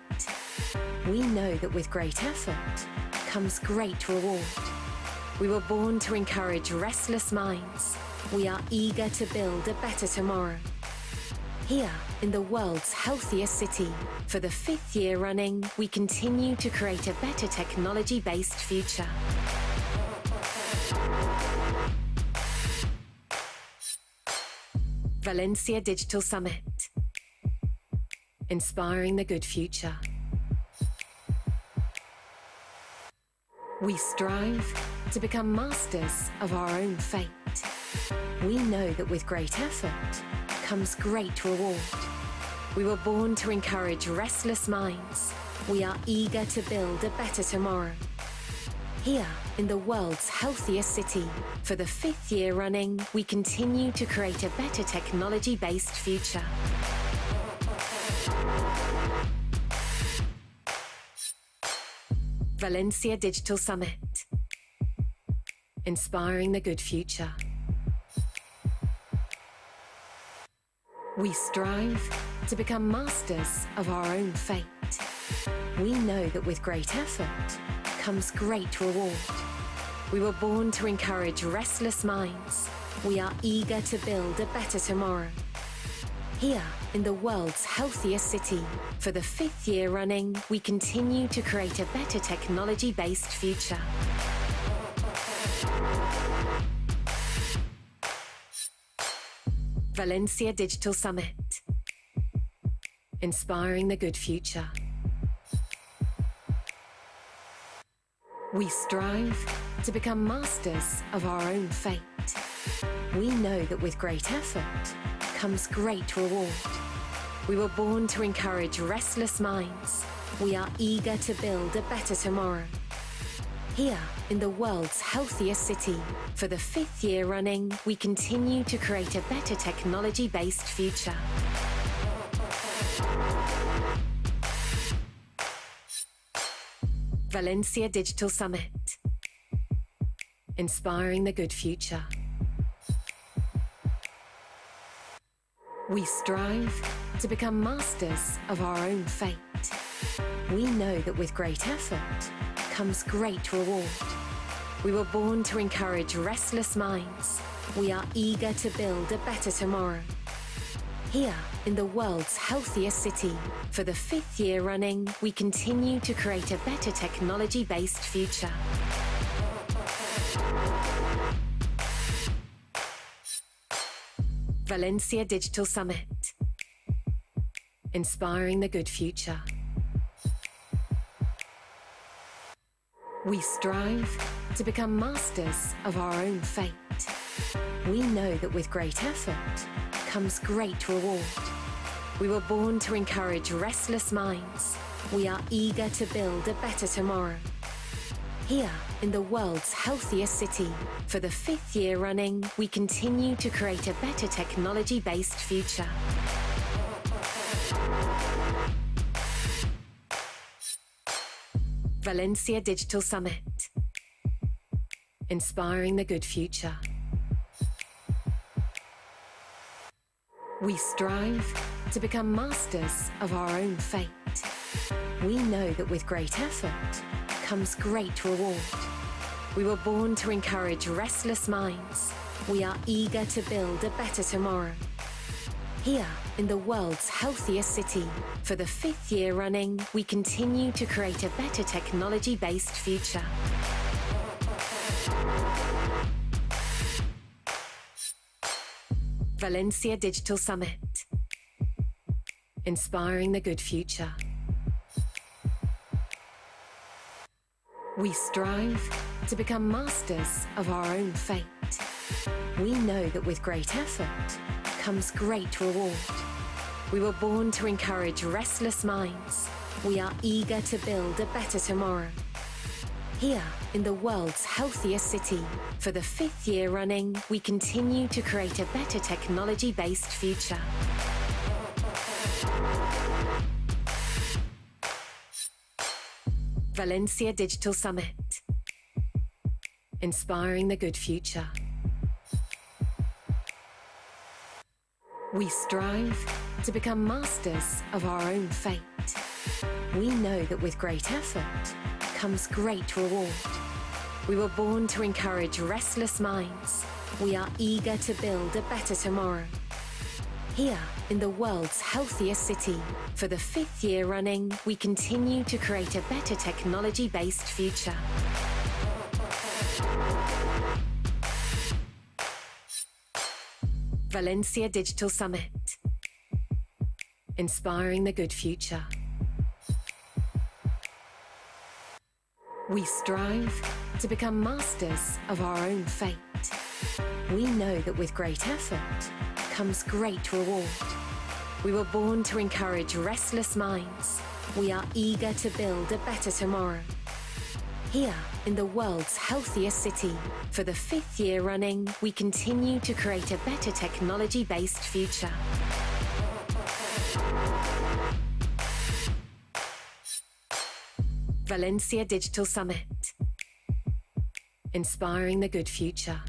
We know that with great effort comes great reward. We were born to encourage restless minds. We are eager to build a better tomorrow. Here, in the world's healthiest city, for the 5th year running, we continue to create a better technology-based future. Valencia Digital Summit, inspiring the good future. We strive to become masters of our own fate. We know that with great effort comes great reward. We were born to encourage restless minds. We are eager to build a better tomorrow. Here, in the world's healthiest city, for the 5th year running, we continue to create a better technology-based future. Valencia Digital Summit, inspiring the good future. We strive to become masters of our own fate. We know that with great effort comes great reward. We were born to encourage restless minds. We are eager to build a better tomorrow. Here, in the world's healthiest city, for the 5th year running, we continue to create a better technology-based future. Valencia Digital Summit, inspiring the good future. We strive to become masters of our own fate. We know that with great effort comes great reward. We were born to encourage restless minds. We are eager to build a better tomorrow. Here, in the world's healthiest city, for the 5th year running, we continue to create a better technology-based future. Valencia Digital Summit, inspiring the good future. We strive to become masters of our own fate. We know that with great effort comes great reward. We were born to encourage restless minds. We are eager to build a better tomorrow. Here, in the world's healthiest city, for the 5th year running, we continue to create a better technology-based future. Valencia Digital Summit, inspiring the good future. We strive to become masters of our own fate. We know that with great effort comes great reward. We were born to encourage restless minds. We are eager to build a better tomorrow. Here, in the world's healthiest city, for the 5th year running, we continue to create a better technology-based future. Valencia Digital Summit, inspiring the good future. We strive to become masters of our own fate. We know that with great effort comes great reward. We were born to encourage restless minds. We are eager to build a better tomorrow. Here, in the world's healthiest city, for the 5th year running, we continue to create a better technology-based future. Valencia Digital Summit, inspiring the good future. We strive to become masters of our own fate. We know that with great effort comes great reward. We were born to encourage restless minds. We are eager to build a better tomorrow. Here, in the world's healthiest city, for the 5th year running, we continue to create a better technology-based future. Valencia Digital Summit, inspiring the good future. We strive to become masters of our own fate. We know that with great effort comes great reward. We were born to encourage restless minds. We are eager to build a better tomorrow. Here, in the world's healthiest city, for the 5th year running, we continue to create a better technology-based future. Valencia Digital Summit, inspiring the good future. We strive to become masters of our own fate. We know that with great effort comes great reward. We were born to encourage restless minds. We are eager to build a better tomorrow. Here, in the world's healthiest city, for the 5th year running, we continue to create a better technology-based future. Valencia Digital Summit, inspiring the good future.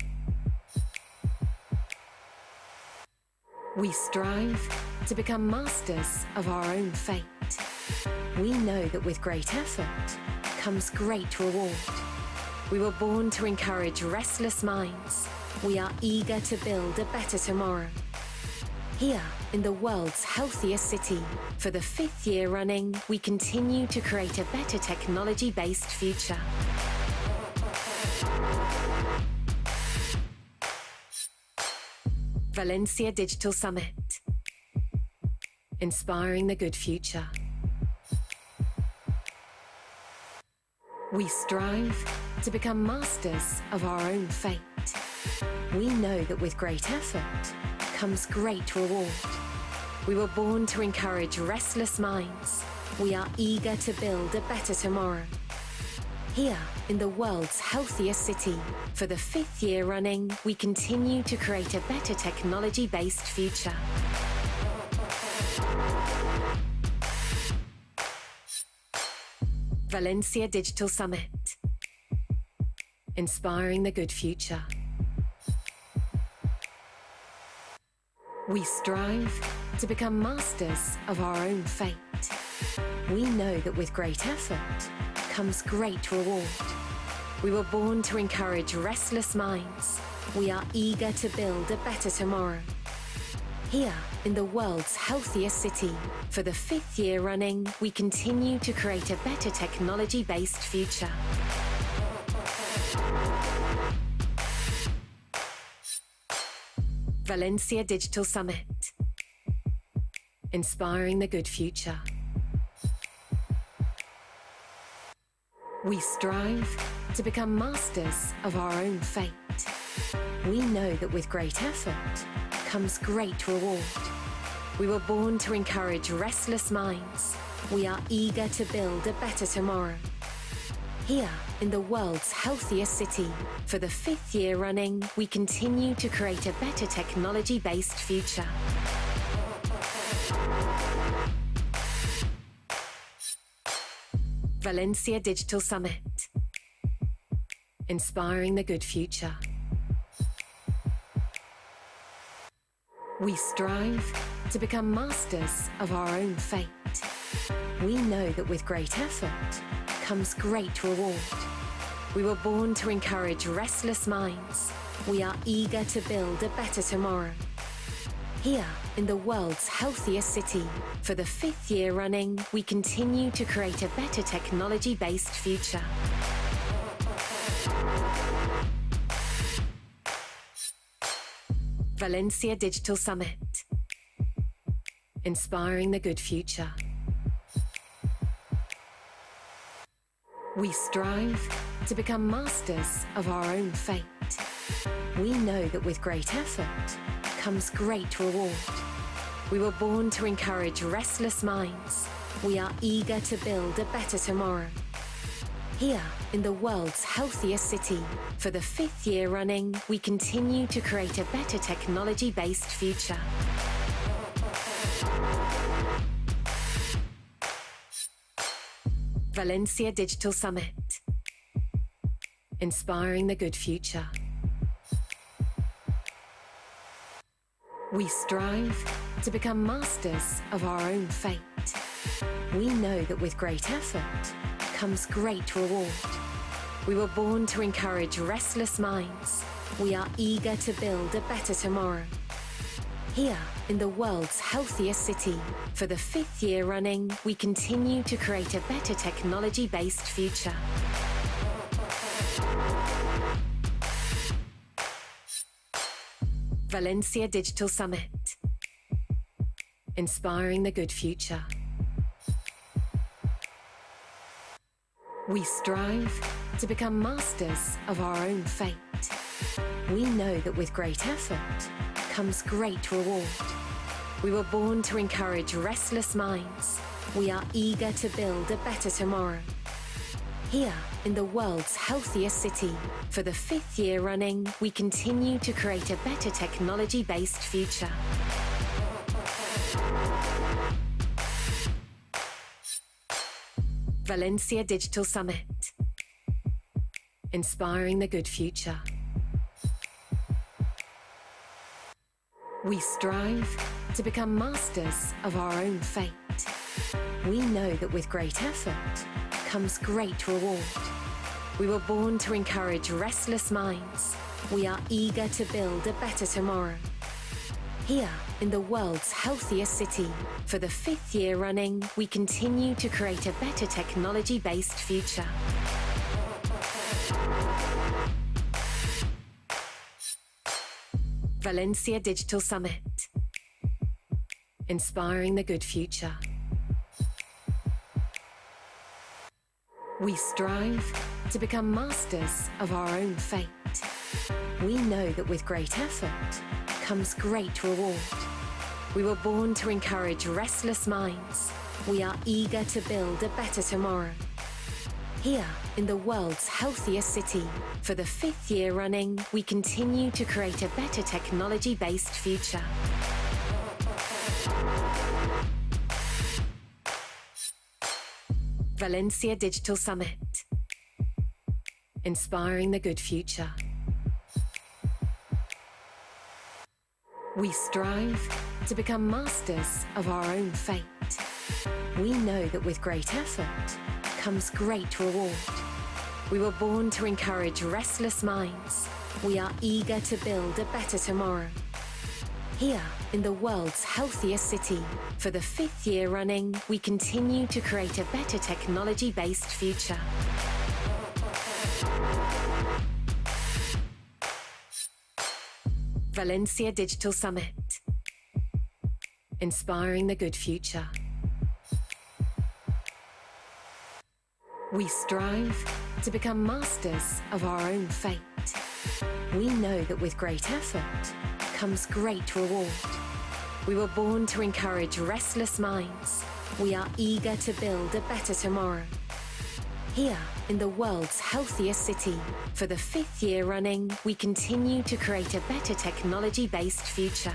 We strive to become masters of our own fate. We know that with great effort comes great reward. We were born to encourage restless minds. We are eager to build a better tomorrow. Here, in the world's healthiest city, for the 5th year running, we continue to create a better technology-based future. Valencia Digital Summit, inspiring the good future. We strive to become masters of our own fate. We know that with great effort comes great reward. We were born to encourage restless minds. We are eager to build a better tomorrow. Here, in the world's healthiest city, for the 5th year running, we continue to create a better technology-based future. Valencia Digital Summit, inspiring the good future. We strive to become masters of our own fate. We know that with great effort comes great reward. We were born to encourage restless minds. We are eager to build a better tomorrow. Here, in the world's healthiest city, for the 5th year running, we continue to create a better technology-based future. Valencia Digital Summit, inspiring the good future. We strive to become masters of our own fate. We know that with great effort comes great reward. We were born to encourage restless minds. We are eager to build a better tomorrow. Here, in the world's healthiest city, for the 5th year running, we continue to create a better technology-based future. Valencia Digital Summit, inspiring the good future. We strive to become masters of our own fate. We know that with great effort comes great reward. We were born to encourage restless minds. We are eager to build a better tomorrow. Here, in the world's healthiest city, for the 5th year running, we continue to create a better technology-based future. Valencia Digital Summit, inspiring the good future. We strive to become masters of our own fate. We know that with great effort comes great reward. We were born to encourage restless minds. We are eager to build a better tomorrow. Here, in the world's healthiest city, for the 5th year running, we continue to create a better technology-based future. Valencia Digital Summit, inspiring the good future. We strive to become masters of our own fate. We know that with great effort comes great reward. We were born to encourage restless minds. We are eager to build a better tomorrow. Here, in the world's healthiest city, for the 5th year running, we continue to create a better technology-based future. Valencia Digital Summit, inspiring the good future. We strive to become masters of our own fate. We know that with great effort comes great reward. We were born to encourage restless minds. We are eager to build a better tomorrow. Here, in the world's healthiest city, for the 5th year running, we continue to create a better technology-based future. Valencia Digital Summit, inspiring the good future. We strive to become masters of our own fate. We know that with great effort comes great reward. We were born to encourage restless minds. We are eager to build a better tomorrow. Here, in the world's healthiest city, for the 5th year running, we continue to create a better technology-based future. Valencia Digital Summit, inspiring the good future. We strive to become masters of our own fate. We know that with great effort comes great reward. We were born to encourage restless minds. We are eager to build a better tomorrow. Here, in the world's healthiest city, for the 5th year running, we continue to create a better technology-based future. Valencia Digital Summit, inspiring the good future. We strive to become masters of our own fate. We know that with great effort comes great reward. We were born to encourage restless minds. We are eager to build a better tomorrow. Here, in the world's healthiest city, for the 5th year running, we continue to create a better technology-based future. Valencia Digital Summit, inspiring the good future. We strive to become masters of our own fate. We know that with great effort comes great reward. We were born to encourage restless minds. We are eager to build a better tomorrow. Here, in the world's healthiest city, for the 5th year running, we continue to create a better technology-based future.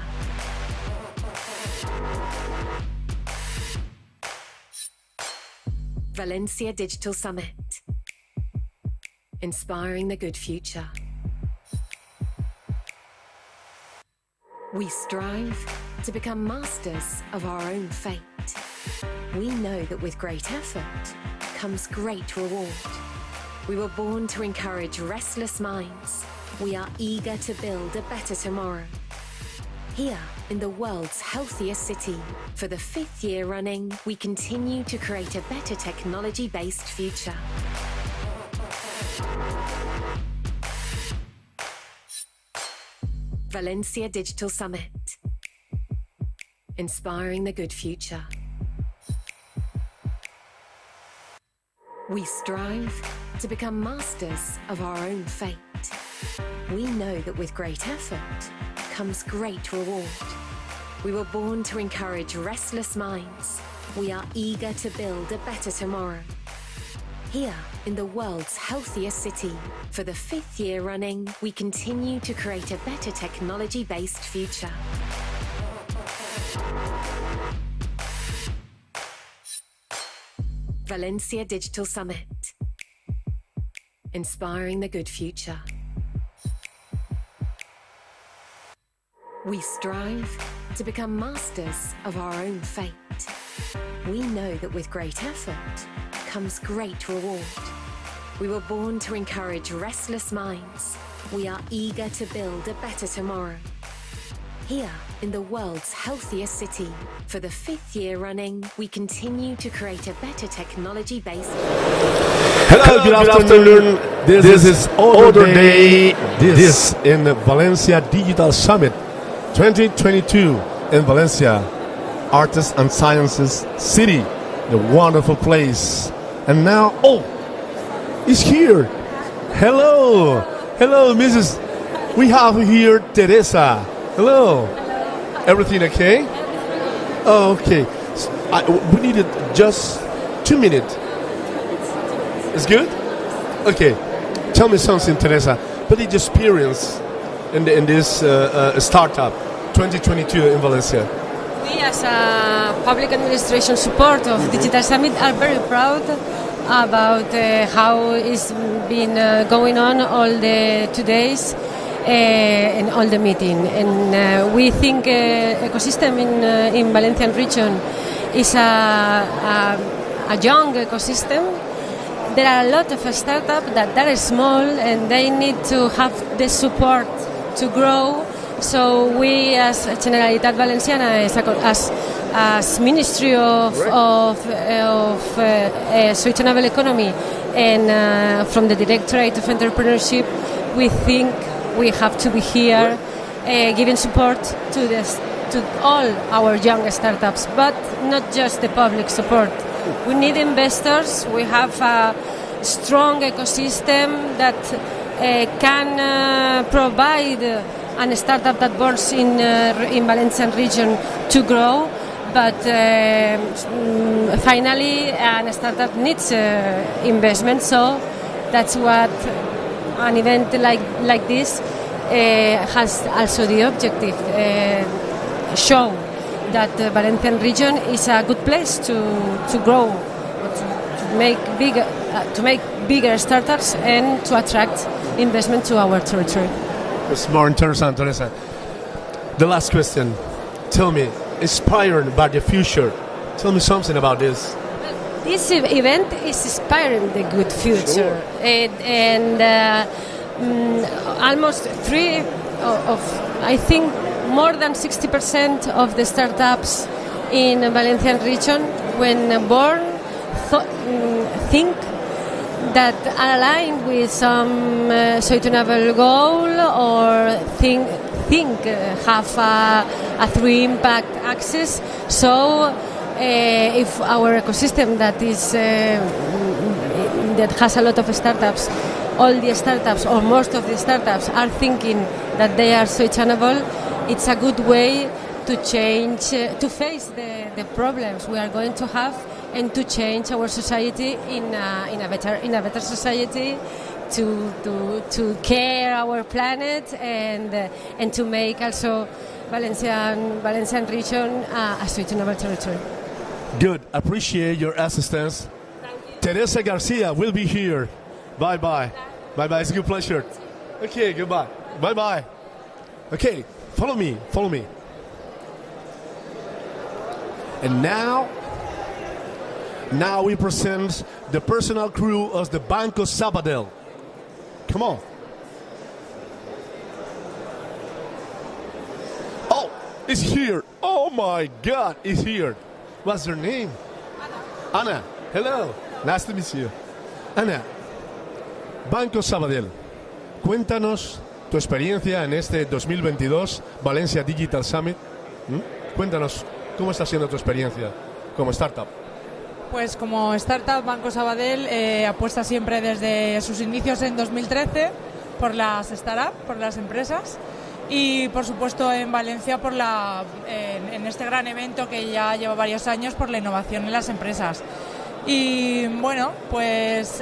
Valencia Digital Summit, inspiring the good future. We strive to become masters of our own fate. We know that with great effort comes great reward. We were born to encourage restless minds. We are eager to build a better tomorrow. Here, in the world's healthiest city, for the 5th year running, we continue to create a better technology-based future. Valencia Digital Summit, inspiring the good future. We strive to become masters of our own fate. We know that with great effort comes great reward. We were born to encourage restless minds. We are eager to build a better tomorrow. Here, in the world's healthiest city, for the 5th year running, we continue to create a better technology-based future. Valencia Digital Summit, inspiring the good future. We strive to become masters of our own fate. We know that with great effort comes great reward. We were born to encourage restless minds. We are eager to build a better tomorrow. Here, in the world's healthiest city, for the 5th year running, we continue to create a better technology-based... Hello, good afternoon. This is Order Day. This in the Valencia Digital Summit 2022 in Valencia, Arts and Sciences City, the wonderful place. And now, it's here. Hello, Mrs. We have here Teresa. Hello. Everything okay? Oh, okay. We needed just 2 minutes. It's good? Okay. Tell me something, Teresa. What did you experience in this startup 2022 in Valencia? We, as a public administration support of Digital Summit, are very proud about how it's been going on all the 2 days and all the meeting. And we think ecosystem in Valencian region is a young ecosystem. There are a lot of startups that are small and they need to have the support to grow. So we, as Generalitat Valenciana, as Ministry of Sustainable Economy and from the Directorate of Entrepreneurship, we think we have to be here giving support to all our young startups, but not just the public support. We need investors. We have a strong ecosystem that can provide a startup that works in Valencian region to grow. But finally, a startup needs investment. So that's what an event like this has also the objective: show that the Valencian region is a good place to grow, to make bigger startups and to attract investment to our territory. It's more interesting, Teresa. The last question. Tell me, inspired by the future. Tell me something about this. This event is inspiring the good future. Sure. And almost I think, more than 60% of the startups in the Valencian region, when born, think that are aligned with some sustainable goal or think have a 3 impact axis. So if our ecosystem that has a lot of startups, all the startups or most of the startups are thinking that they are sustainable, it's a good way to change, to face the problems we are going to have, and to change our society in a better society, to care our planet and to make also Valencian region a sustainable territory. Good. Appreciate your assistance. Teresa Garcia will be here. Bye bye. Bye bye. It's a good pleasure. Okay. Goodbye. Bye bye. Okay. Follow me. And now we present the personal crew of the Banco Sabadell. Come on. Oh, it's here. Oh my God, it's here. What's your name? Ana. Hello. Nice to meet you. Ana, Banco Sabadell, cuéntanos tu experiencia en este 2022 Valencia Digital Summit. Cuéntanos, ¿cómo está siendo tu experiencia como startup? Pues como startup, Banco Sabadell apuesta siempre desde sus inicios en 2013 por las startups, por las empresas, y por supuesto en Valencia en este gran evento que ya lleva varios años por la innovación en las empresas. Y bueno, pues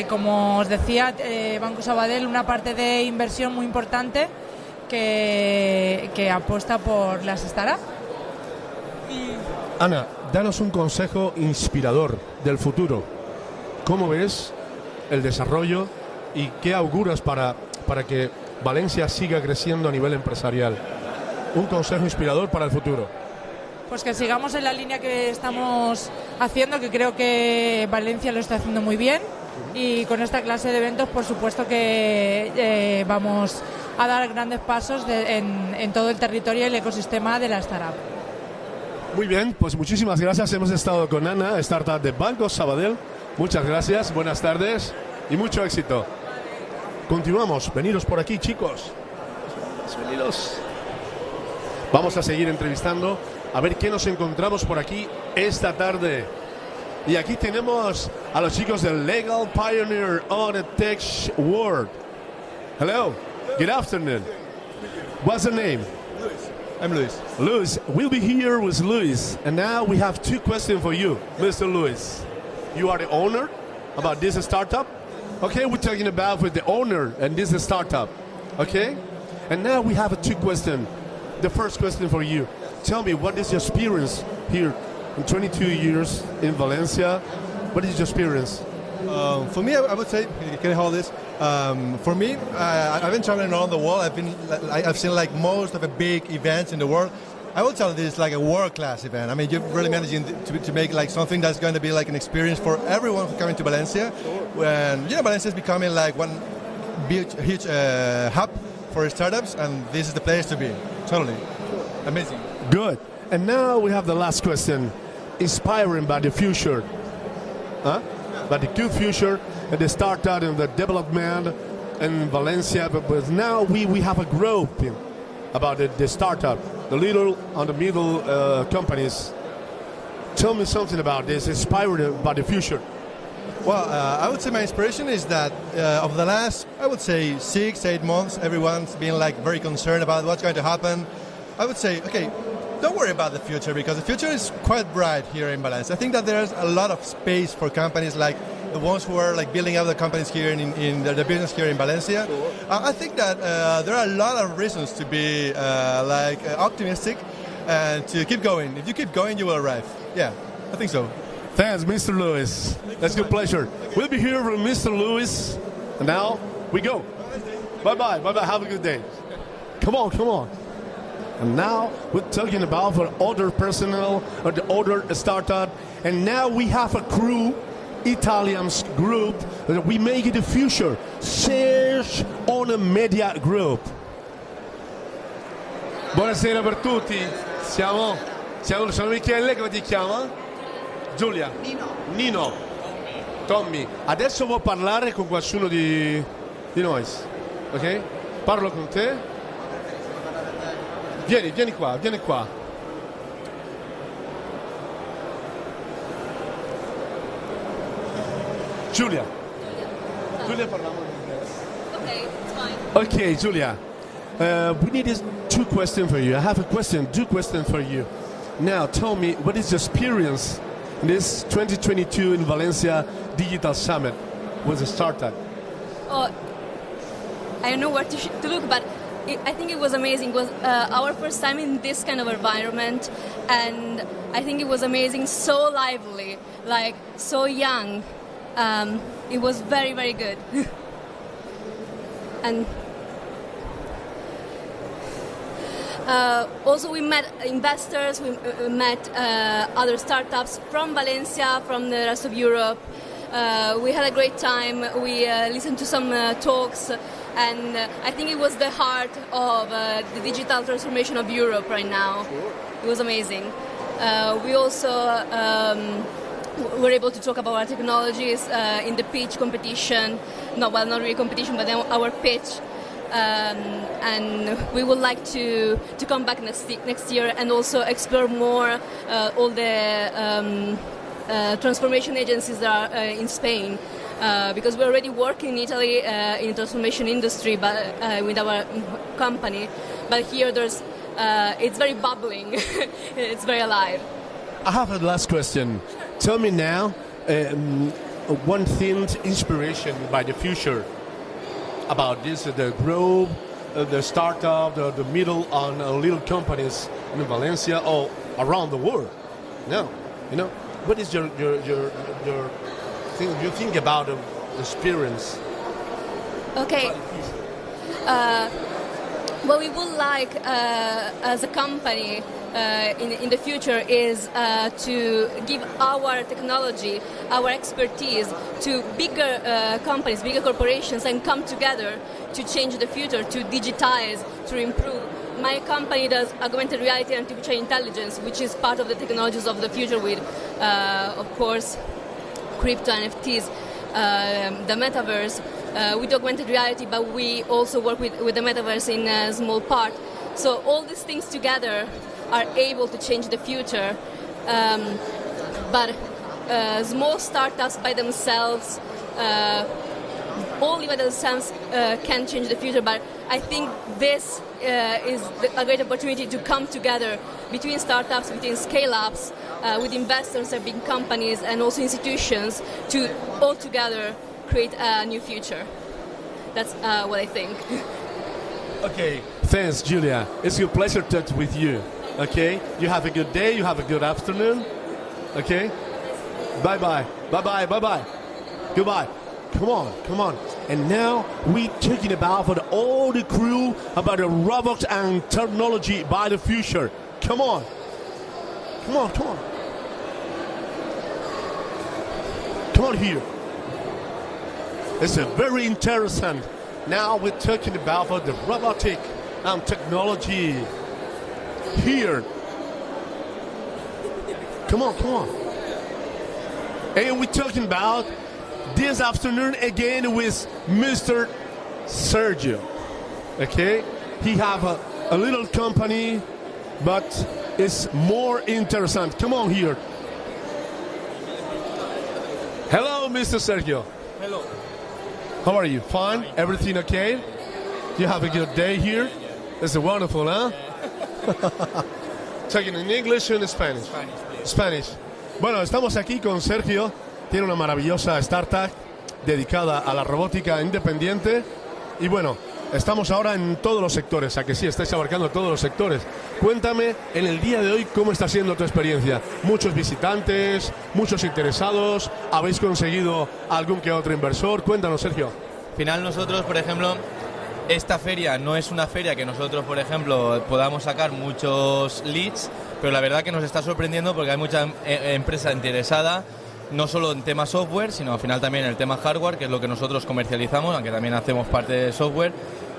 como os decía, Banco Sabadell, una parte de inversión muy importante que apuesta por las startups. Ana, danos un consejo inspirador del futuro. ¿Cómo ves el desarrollo y qué auguras para que Valencia siga creciendo a nivel empresarial? Un consejo inspirador para el futuro. Pues que sigamos en la línea que estamos haciendo, que creo que Valencia lo está haciendo muy bien, y con esta clase de eventos por supuesto que vamos a dar grandes pasos en todo el territorio y el ecosistema de la startup. Muy bien, pues muchísimas gracias. Hemos estado con Ana, startup de Banco Sabadell. Muchas gracias, buenas tardes y mucho éxito. Continuamos, veniros por aquí, chicos. Veniros. Vamos a seguir entrevistando a ver qué nos encontramos por aquí esta tarde. Y aquí tenemos a los chicos del Legal Pioneer on the Tech World. Hello, good afternoon. What's your name? I'm Luis. Luis, we'll be here with Luis. And now we have two questions for you, Mr. Luis. You are the owner about this startup. Okay, we're talking about with the owner and this startup. Okay? And now we have two questions. The first question for you. Tell me, what is your experience here in 22 years in Valencia? What is your experience? For me, I would say, can I hold this? For me, I've been traveling around the world. I've seen like most of the big events in the world. I would tell this is like a world-class event. I mean, you're really managing to make like something that's going to be like an experience for everyone who's coming to Valencia. When Valencia is becoming like one huge hub for startups, and this is the place to be. Totally amazing. Good. And now we have the last question. Inspiring by the future, by the good future and the startup and the development in Valencia. But now we have a growth about the startup, the little and the middle companies. Tell me something about this, inspired by the future. Well, I would say my inspiration is that of the last, I would say 6-8 months, everyone's been like very concerned about what's going to happen. I would say, okay, don't worry about the future, because the future is quite bright here in Valencia. I think that there's a lot of space for companies like the ones who are like building up the companies here in the business here in Valencia. I think that there are a lot of reasons to be optimistic and to keep going. If you keep going, you will arrive. Yeah, I think so. Thanks, Mr. Lewis. That's a good pleasure. We'll be here with Mr. Lewis. And now we go. Bye-bye. Bye-bye. Have a good day. Come on, come on. And now we're talking about for other personnel or the other startup. And now we have a crew, Italian group, that we make it the future. Search on a media group. Buonasera per tutti. Sono Michele, come ti chiama? Giulia. Nino. Tommy. Adesso vuoi parlare con qualcuno di noi. Ok? Parlo con te. Vieni qua. Giulia, parliamo in inglese. Okay, it's fine. Okay, Giulia. We need 2 questions for you. I have 2 questions for you. Now, tell me, what is your experience in this 2022 in Valencia Digital Summit with a startup? Oh, I don't know where to look, but I think it was amazing. It was our first time in this kind of environment, and I think it was amazing, so lively, like so young. It was very, very good. And also we met investors, we met other startups from Valencia, from the rest of Europe. We had a great time. We listened to some talks, and I think it was the heart of the digital transformation of Europe right now. It was amazing. We also were able to talk about our technologies in the pitch competition. Not really competition, but our pitch. And we would like to come back next year and also explore more all the transformation agencies that are in Spain, because we already work in Italy in the transformation industry, but with our company. But here it's very bubbling. It's very alive. I have a last question. Tell me now, one thing, inspiration by the future about this, the growth, the startup, the middle and little companies in Valencia or around the world. No, what is your thing? You think about the experience? Okay. What we would like as a company in the future is to give our technology, our expertise to bigger companies, bigger corporations, and come together to change the future, to digitize, to improve. My company does augmented reality and artificial intelligence, which is part of the technologies of the future with, of course, crypto, NFTs, the metaverse. We do augmented reality, but we also work with the metaverse in a small part. So all these things together are able to change the future. But small startups by themselves, only by themselves can change the future. But I think this is a great opportunity to come together between startups, between scale-ups, with investors and big companies and also institutions to all together create a new future. That's what I think. Okay, thanks, Julia. It's a pleasure to talk with you. Okay, you have a good day, you have a good afternoon. Okay, bye-bye, bye-bye, bye-bye. Goodbye. Come on. And now we're talking about for all the crew about the robots and technology by the future. Come on. Come on here. It's a very interesting. Now we're talking about for the robotic and technology here. Come on. And we're talking about this afternoon again with Mr. Sergio. Okay, he have a little company, but it's more interesting. Come on here. Hello, Mr. Sergio. Hello. How are you? Fine? Everything okay? You have a good day here? It's wonderful, huh? Talking in English or in Spanish? Spanish. Bueno, estamos aquí con Sergio. Tiene una maravillosa startup dedicada a la robótica independiente. Y bueno, estamos ahora en todos los sectores. ¿A que sí? Estáis abarcando todos los sectores. Cuéntame, en el día de hoy, ¿cómo está siendo tu experiencia? Muchos visitantes, muchos interesados. ¿Habéis conseguido algún que otro inversor? Cuéntanos, Sergio. Al final nosotros, por ejemplo, esta feria no es una feria que nosotros, por ejemplo, podamos sacar muchos leads, pero la verdad que nos está sorprendiendo porque hay mucha empresa interesada, no solo en tema software, sino al final también en el tema hardware, que es lo que nosotros comercializamos, aunque también hacemos parte de software,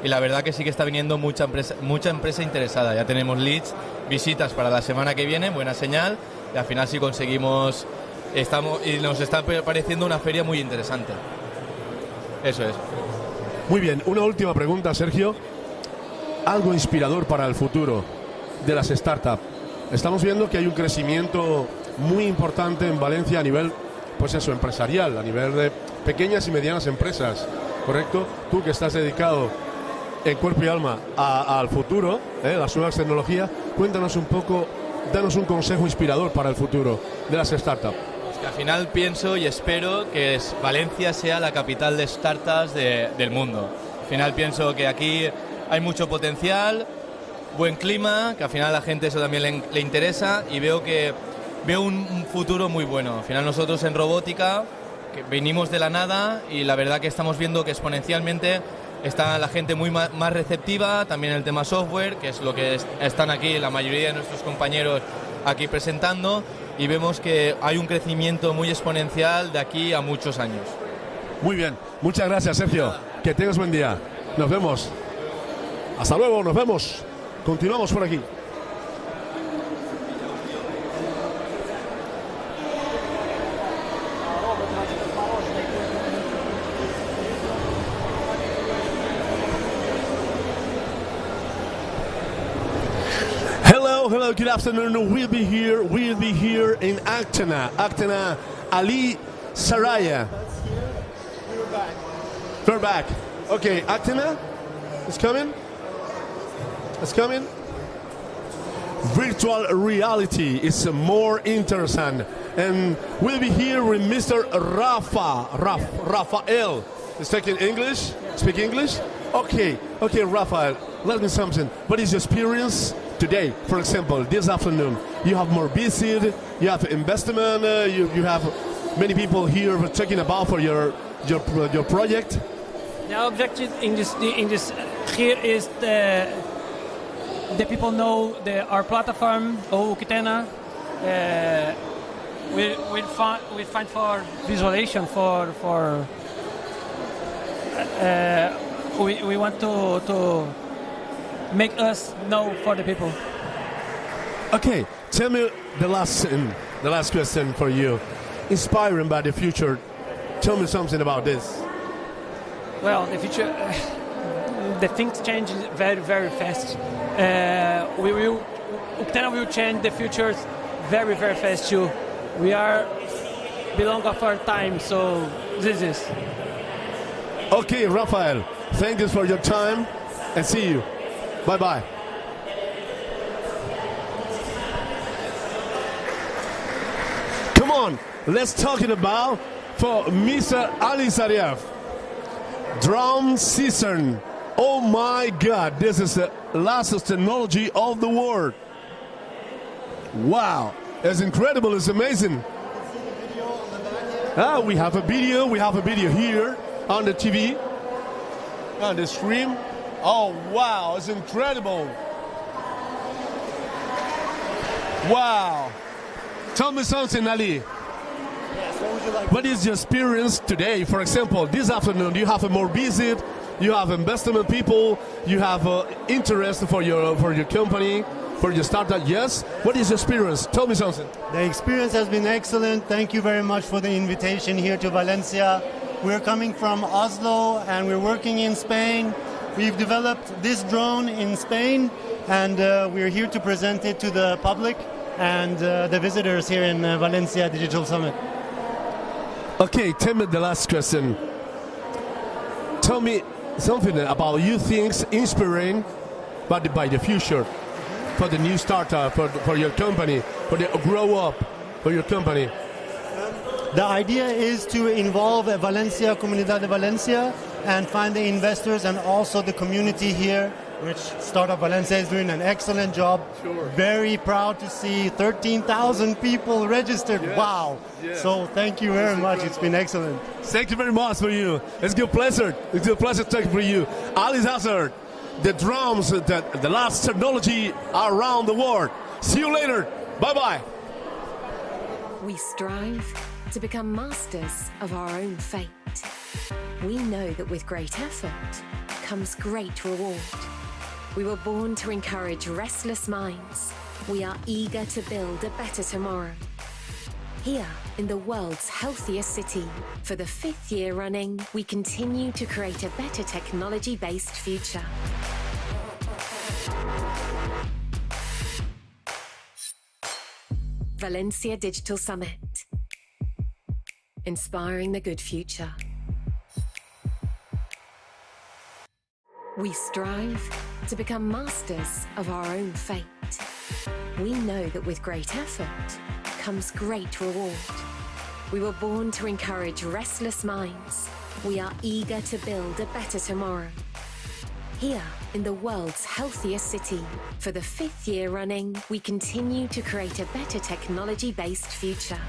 y la verdad que sí que está viniendo mucha empresa interesada. Ya tenemos leads, visitas para la semana que viene, buena señal, y al final sí conseguimos, y nos está pareciendo una feria muy interesante. Eso es. Muy bien, una última pregunta, Sergio. Algo inspirador para el futuro de las startups. Estamos viendo que hay un crecimiento muy importante en Valencia a nivel, pues eso, empresarial, a nivel de pequeñas y medianas empresas, ¿correcto? Tú que estás dedicado en cuerpo y alma al futuro, las nuevas tecnologías, cuéntanos un poco, danos un consejo inspirador para el futuro de las startups. Pues que al final pienso y espero que Valencia sea la capital de startups del mundo. Al final pienso que aquí hay mucho potencial, buen clima, que al final a la gente eso también le interesa, y veo un futuro muy bueno. Al final nosotros en robótica que venimos de la nada y la verdad que estamos viendo que exponencialmente está la gente muy más receptiva, también el tema software, que es lo que están aquí la mayoría de nuestros compañeros aquí presentando, y vemos que hay un crecimiento muy exponencial de aquí a muchos años. Muy bien, muchas gracias, Sergio. Que tengas buen día. Nos vemos. Hasta luego, nos vemos. Continuamos por aquí. Hello, good afternoon. We'll be here in Actana, Ali Saraya. We're back. Okay, Actana is coming. Virtual reality is more interesting. And we'll be here with Mr. Rafael. Is speaking English? Speak English? Okay, Rafael, let me something. What is your experience today? For example, this afternoon, you have more visit, you have investment, you have many people here talking about for your project. The objective in this here is the people know our platform, Octana. We find for visualization we want to make us know for the people. Okay, tell me the last question for you. Inspiring by the future. Tell me something about this. Well, the future, the things change very, very fast. Octana will change the future very, very fast too. We are belong of our time, so this is. Okay, Rafael, thank you for your time and see you. Bye-bye. Come on, let's talk about for Mr. Ali Sariev. Drum season. Oh my God, this is the last technology of the world. Wow, it's incredible, it's amazing. We have a video. We have a video here on the TV, on the stream. Oh, wow, it's incredible. Wow. Tell me something, Ali. Yes, what would you like? What is your experience today? For example, this afternoon, you have a more visit, you have investment people, you have interest for your company, for your startup. Yes. What is your experience? Tell me something. The experience has been excellent. Thank you very much for the invitation here to Valencia. We're coming from Oslo and we're working in Spain. We've developed this drone in Spain and we're here to present it to the public and the visitors here in Valencia Digital Summit. Okay, tell me the last question. Tell me something about you things inspiring by the future for the new startup, for your company, for the grow up for your company. The idea is to involve Valencia, Comunidad de Valencia, and find the investors and also the community here, which Startup Valencia is doing an excellent job. Sure. Very proud to see 13,000 people registered. Yes. Wow. Yes. So thank you very much. It's been excellent. Thank you very much for you. It's a pleasure. It's a pleasure talking for you. Ali Hazard, the drums, the last technology around the world. See you later. Bye-bye. We strive to become masters of our own fate. We know that with great effort comes great reward. We were born to encourage restless minds. We are eager to build a better tomorrow. Here, in the world's healthiest city, for the 5th year running, we continue to create a better technology-based future. Valencia Digital Summit. Inspiring the good future. We strive to become masters of our own fate. We know that with great effort comes great reward. We were born to encourage restless minds. We are eager to build a better tomorrow. Here, in the world's healthiest city, for the 5th year running, we continue to create a better technology-based future.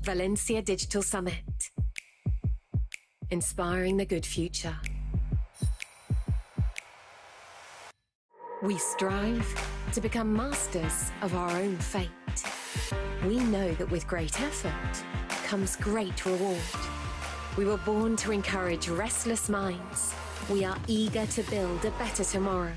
Valencia Digital Summit. Inspiring the good future. We strive to become masters of our own fate. We know that with great effort comes great reward. We were born to encourage restless minds. We are eager to build a better tomorrow.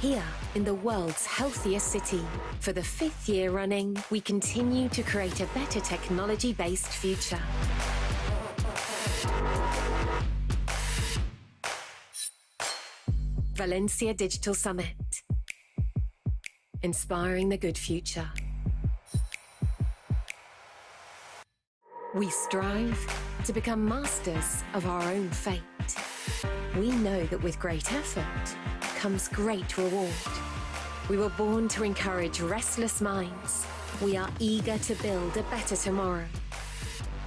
Here, in the world's healthiest city, for the 5th year running, we continue to create a better technology-based future. Valencia Digital Summit. Inspiring the good future. We strive to become masters of our own fate. We know that with great effort comes great reward. We were born to encourage restless minds. We are eager to build a better tomorrow.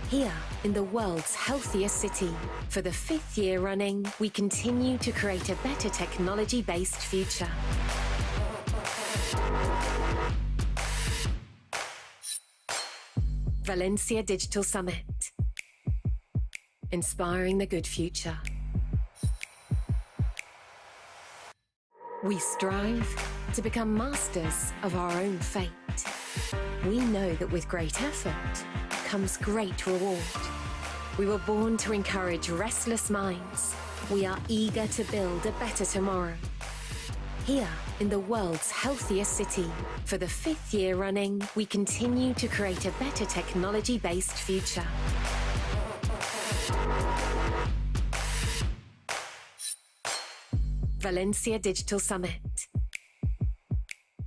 Here, in the world's healthiest city, for the 5th year running, we continue to create a better technology-based future. Valencia Digital Summit. Inspiring the good future. We strive to become masters of our own fate. We know that with great effort comes great reward. We were born to encourage restless minds. We are eager to build a better tomorrow. Here, in the world's healthiest city, for the 5th year running, we continue to create a better technology-based future. Valencia Digital Summit.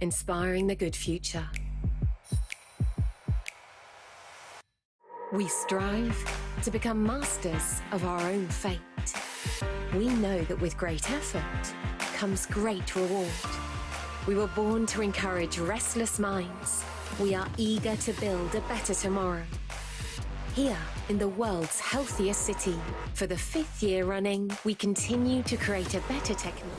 Inspiring the good future. We strive to become masters of our own fate. We know that with great effort comes great reward. We were born to encourage restless minds. We are eager to build a better tomorrow. Here, in the world's healthiest city, for the 5th year running, we continue to create a better technology.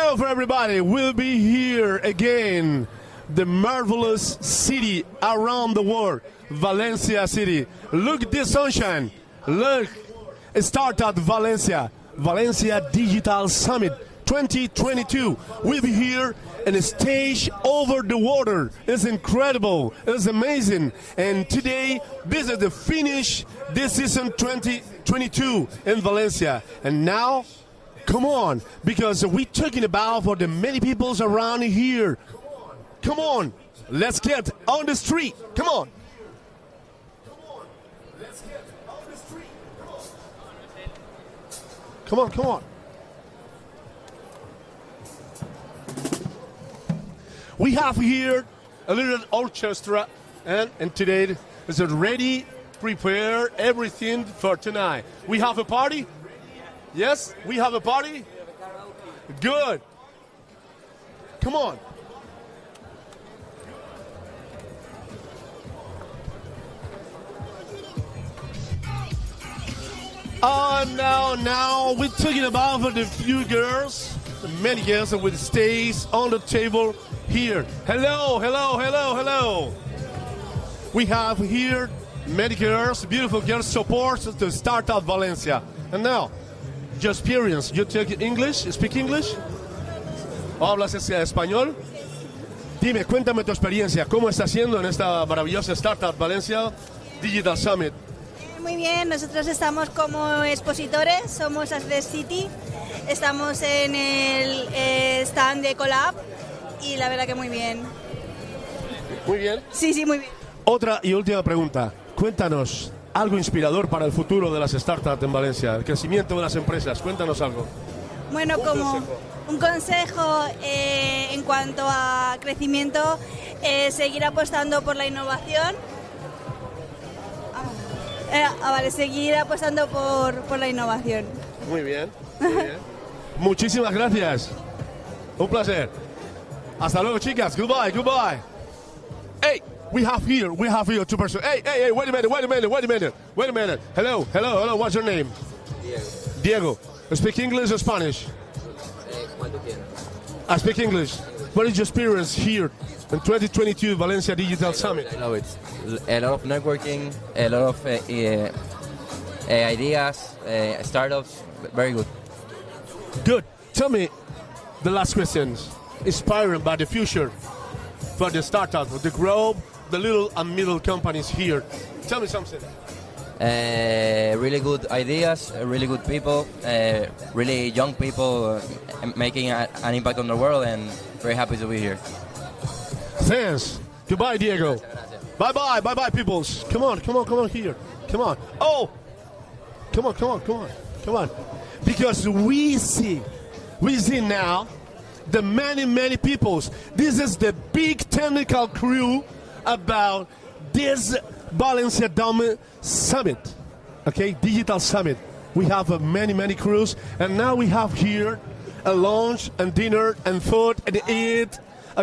Hello for everybody. We'll be here again. The marvelous city around the world, Valencia City. Look at this sunshine. Look, start at Valencia. Valencia Digital Summit 2022. We'll be here in a stage over the water. It's incredible. It's amazing. And today, this is the finish this season 2022 in Valencia. And now, come on, because we're talking about for the many peoples around here. Come on, let's get on the street. Come on. Come on, come on. We have here a little orchestra, and today is ready, prepare everything for tonight. We have a party? Yes, we have a party? Good. Come on. Oh, now we're talking about for the few girls, the many girls that will stay on the table here. Hello, hello, hello, hello. We have here many girls, beautiful girls, support to start out Valencia. And now, your experience, you take English, speak English? ¿Hablas español? Dime, cuéntame tu experiencia, ¿cómo está haciendo en esta maravillosa Startup Valencia Digital Summit? Muy bien, nosotros estamos como expositores, somos Asde City, estamos en el stand de Collab y la verdad que muy bien. Muy bien. Sí, sí, muy bien. Otra y última pregunta, cuéntanos algo inspirador para el futuro de las startups en Valencia, el crecimiento de las empresas, cuéntanos algo. Bueno, como un consejo en cuanto a crecimiento, seguir apostando por la innovación. Vale, seguir apostando por la innovación. Muy bien, muy bien. Muchísimas gracias. Un placer. Hasta luego, chicas. Goodbye, goodbye. Hey, we have here two persons. Hey, wait a minute. Hello, what's your name? Diego. Speak English or Spanish? I speak English. What is your experience here in 2022 Valencia Digital Summit? I love it. A lot of networking, a lot of ideas, startups. Very good. Good. Tell me the last questions. Inspiring by the future for the startups, the growth, the little and middle companies here. Tell me something. Really good ideas, really good people, really young people making an impact on the world, and very happy to be here. Thanks. Goodbye, Diego. Bye, peoples. Come on here. Come on. Oh, come on. Because we see now the many peoples. This is the big technical crew about this Valencia Summit, okay, Digital Summit. We have many crews, and now we have here a lunch and dinner and food and eat.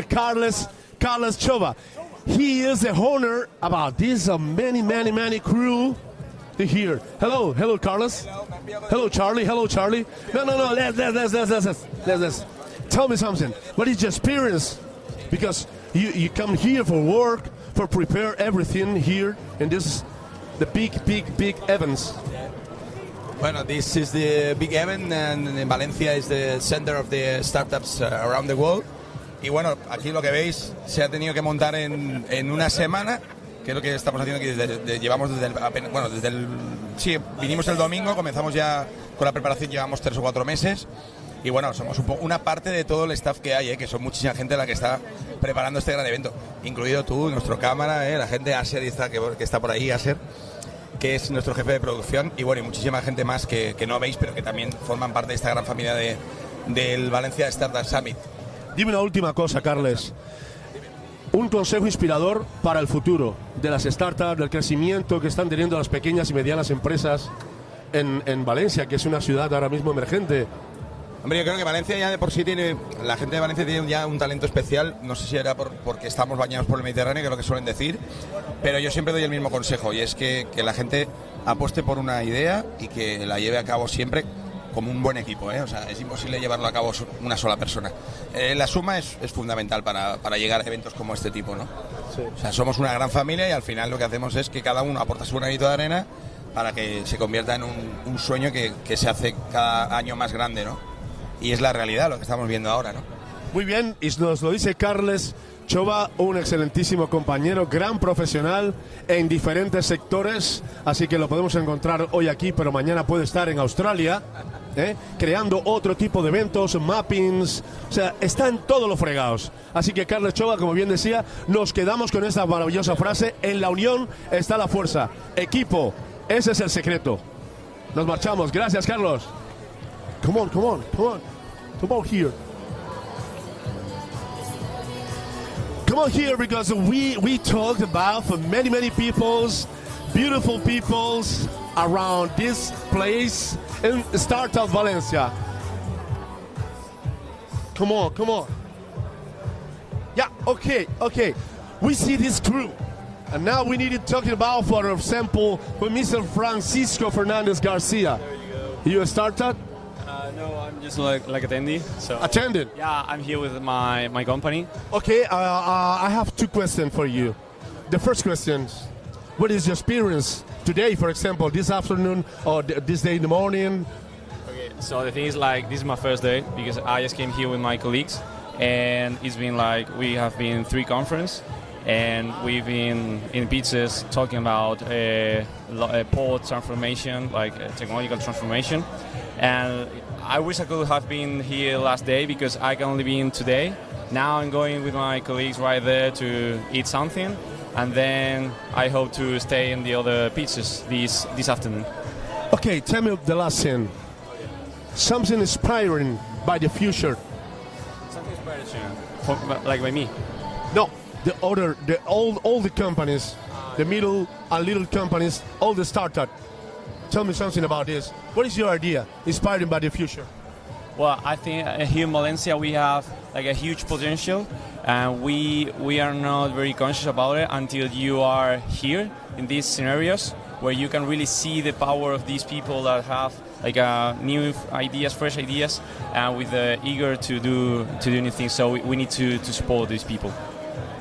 Carlos Chova. He is the owner about this many crew here. Hello, Carlos. Hello, Charlie. No. Let's. Tell me something. What is your experience? Because you come here for work, for prepare everything here, and this is the big events. Well, this is the big event, and Valencia is the center of the startups around the world. Y bueno, aquí lo que veis se ha tenido que montar en una semana, que es lo que estamos haciendo aquí. Llevamos sí, vinimos el domingo, comenzamos ya con la preparación, llevamos 3 o 4 meses. Y bueno, somos una parte de todo el staff que hay, que son muchísima gente la que está preparando este gran evento, incluido tú, nuestro cámara, la gente Aser que está por ahí, Aser, que es nuestro jefe de producción, y bueno, y muchísima gente más que no veis, pero que también forman parte de esta gran familia del Valencia Startup Summit. Dime una última cosa, Carles. Un consejo inspirador para el futuro de las startups, del crecimiento que están teniendo las pequeñas y medianas empresas en Valencia, que es una ciudad ahora mismo emergente. Hombre, yo creo que Valencia ya de por sí la gente de Valencia tiene ya un talento especial, no sé si era porque estamos bañados por el Mediterráneo, que es lo que suelen decir, pero yo siempre doy el mismo consejo, y es que la gente apueste por una idea y que la lleve a cabo siempre como un buen equipo, ¿eh? O sea, es imposible llevarlo a cabo una sola persona. La suma es fundamental para llegar a eventos como este tipo, ¿no? Sí. O sea, somos una gran familia y al final lo que hacemos es que cada uno aporta su granito de arena para que se convierta en un sueño que se hace cada año más grande, ¿no? Y es la realidad lo que estamos viendo ahora, ¿no? Muy bien, y nos lo dice Carles Chova, un excelentísimo compañero, gran profesional en diferentes sectores, así que lo podemos encontrar hoy aquí, pero mañana puede estar en Australia, creando otro tipo de eventos, mappings, o sea, está en todos los fregados. Así que Carles Chova, como bien decía, nos quedamos con esta maravillosa frase: en la unión está la fuerza. Equipo, ese es el secreto. Nos marchamos, gracias Carlos. Come on, come on, come on. Come on here. Come on here, because we talked about for many peoples, beautiful peoples around this place in Startup Valencia. Come on, come on. Yeah, okay. We see this crew. And now we need to talk about, for example, with Mr. Francisco Fernandez Garcia. There you go. You a startup? No, I'm just like attendee. So attending? Yeah, I'm here with my company. Okay, I have two questions for you. The first question, what is your experience today, for example, this afternoon or this day in the morning? Okay, so the thing is, like, this is my first day because I just came here with my colleagues, and it's been like we have been 3 conferences, and we've been in pizzas talking about port transformation, like technological transformation. And I wish I could have been here last day because I can only be in today. Now I'm going with my colleagues right there to eat something, and then I hope to stay in the other pizzas this afternoon. Okay, tell me the last thing. Something inspiring by the future. Something inspiring, like by me? No, all the companies, the middle and little companies, all the startup. Tell me something about this. What is your idea, inspiring by the future? Well, I think here in Valencia we have like a huge potential, and we are not very conscious about it until you are here in these scenarios where you can really see the power of these people that have like new ideas, fresh ideas, and with eager to do new things. So we need to support these people.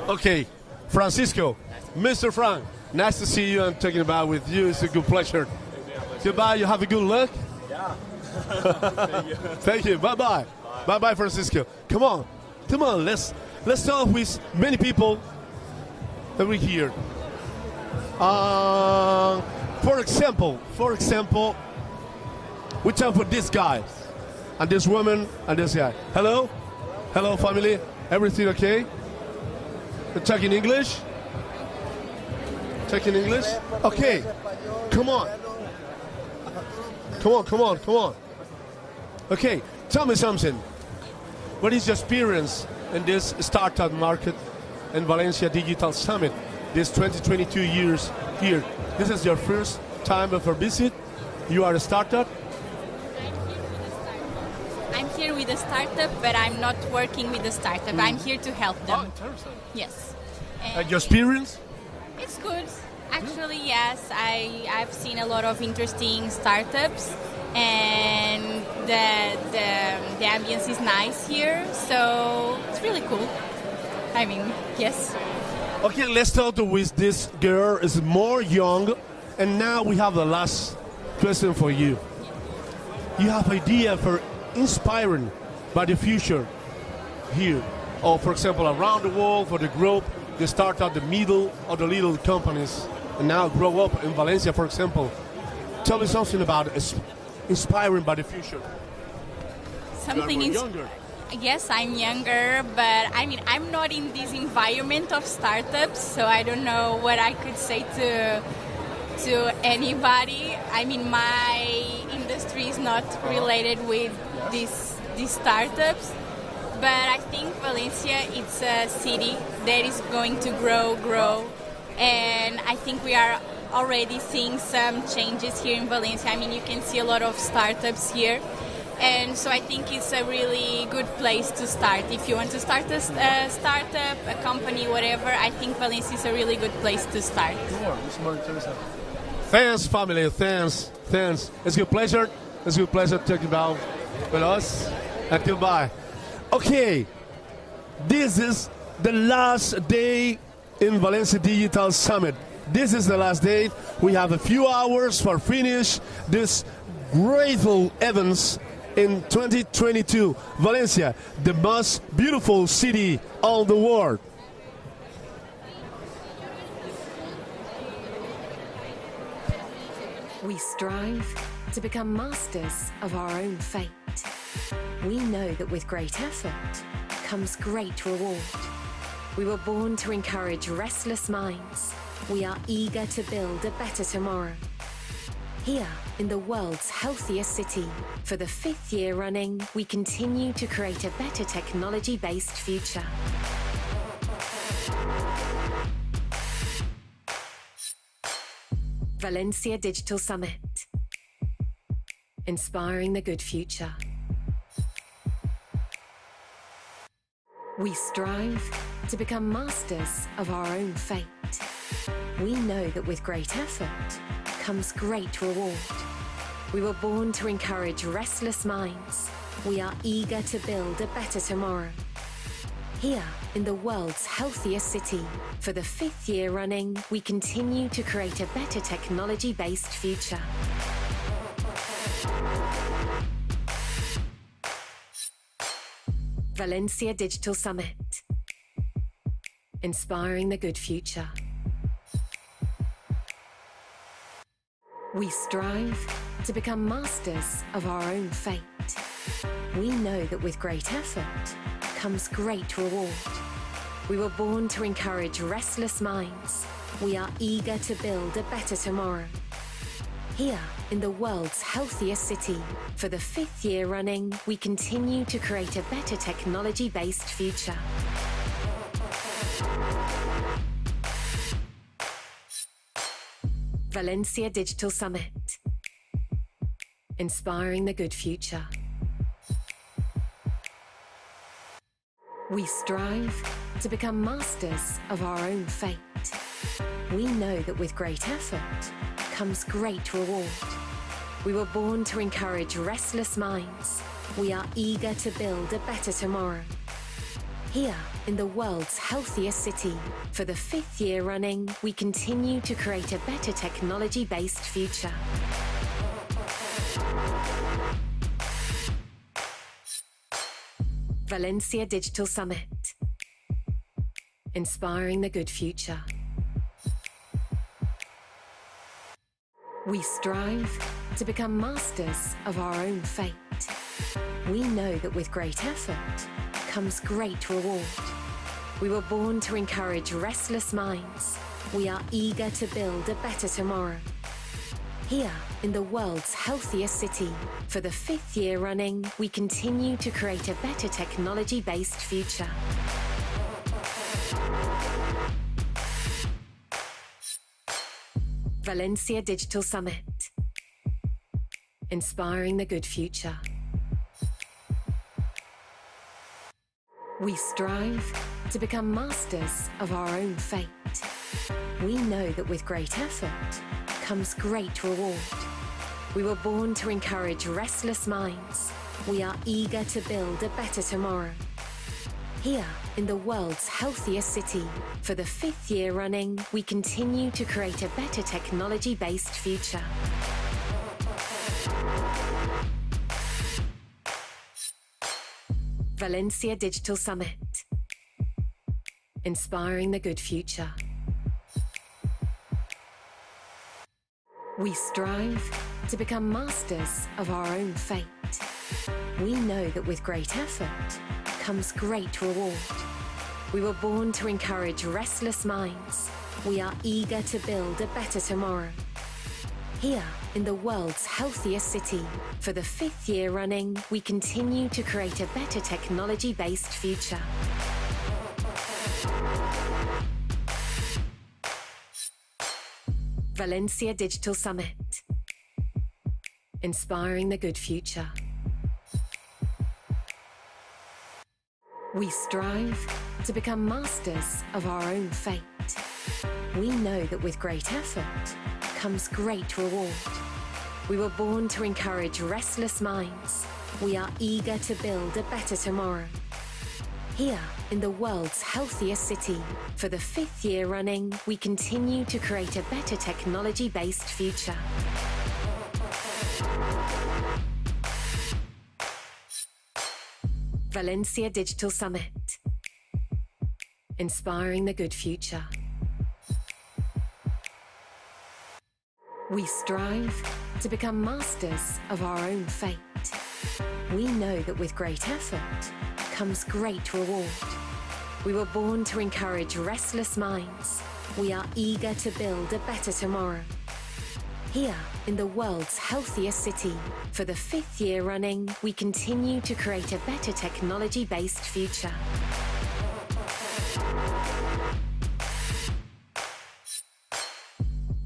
Okay, Francisco, Mr. Frank, nice to see you and talking about with you. It's a good pleasure. Goodbye, you have a good luck. Yeah. Thank you. Thank you. Bye-bye. Bye-bye, Francisco. Come on. Let's talk with many people over here. For example, we talk with this guy and this woman and this guy. Hello, family. Everything okay? We're talking English. Okay. Come on. Okay, tell me something. What is your experience in this startup market in Valencia Digital Summit, this 2022 years here? This is your first time of a visit? You are a startup? I'm here with a startup, but I'm not working with a startup. I'm here to help them. Yes. And your experience? It's good. Actually, yes. I've seen a lot of interesting startups, and the ambience is nice here, so it's really cool. I mean, yes. Okay, let's talk with this girl. Is more young, and now we have the last question for you. You have idea for inspiring by the future here, or for example around the world for the group, the startup, the middle, or the little companies, and now grow up in Valencia, for example. Tell me something about inspiring by the future. Something younger. Yes, I'm younger, but I mean, I'm not in this environment of startups, so I don't know what I could say to anybody. I mean, my industry is not related with these startups, but I think Valencia, it's a city that is going to grow, and I think we are already seeing some changes here in Valencia. I mean, you can see a lot of startups here, and so I think it's a really good place to start. If you want to start a startup, a company, whatever, I think Valencia is a really good place to start. Thanks, family. Thanks. It's a pleasure. It's a pleasure talking about with us. And goodbye. Okay, this is the last day in Valencia Digital Summit. This is the last day. We have a few hours for finish this grateful events in 2022. Valencia, the most beautiful city of the world. We strive to become masters of our own fate. We know that with great effort comes great reward. We were born to encourage restless minds. We are eager to build a better tomorrow. Here, in the world's healthiest city, for the 5th year running, we continue to create a better technology-based future. Valencia Digital Summit. Inspiring the good future. We strive to become masters of our own fate. We know that with great effort comes great reward. We were born to encourage restless minds. We are eager to build a better tomorrow. Here, in the world's healthiest city, for the 5th year running, we continue to create a better technology-based future. Valencia Digital Summit. Inspiring the good future. We strive to become masters of our own fate. We know that with great effort comes great reward. We were born to encourage restless minds. We are eager to build a better tomorrow. Here, in the world's healthiest city, for the 5th year running, we continue to create a better technology-based future. Valencia Digital Summit. Inspiring the good future. We strive to become masters of our own fate. We know that with great effort comes great reward. We were born to encourage restless minds. We are eager to build a better tomorrow. Here, in the world's healthiest city, for the 5th year running, we continue to create a better technology-based future. Valencia Digital Summit. Inspiring the good future. We strive to become masters of our own fate. We know that with great effort comes great reward. We were born to encourage restless minds. We are eager to build a better tomorrow. Here, in the world's healthiest city, for the 5th year running, we continue to create a better technology-based future. Valencia Digital Summit. Inspiring the good future. We strive to become masters of our own fate. We know that with great effort comes great reward. We were born to encourage restless minds. We are eager to build a better tomorrow. Here, in the world's healthiest city, for the 5th year running, we continue to create a better technology-based future. Valencia Digital Summit. Inspiring the good future. We strive to become masters of our own fate. We know that with great effort comes great reward. We were born to encourage restless minds. We are eager to build a better tomorrow. Here, in the world's healthiest city, for the 5th year running, we continue to create a better technology-based future. Valencia Digital Summit. Inspiring the good future. We strive to become masters of our own fate. We know that with great effort comes great reward. We were born to encourage restless minds. We are eager to build a better tomorrow. Here, in the world's healthiest city, for the 5th year running, we continue to create a better technology-based future. Valencia Digital Summit. Inspiring the good future. We strive to become masters of our own fate. We know that with great effort comes great reward. We were born to encourage restless minds. We are eager to build a better tomorrow. Here, in the world's healthiest city, for the 5th year running, we continue to create a better technology-based future.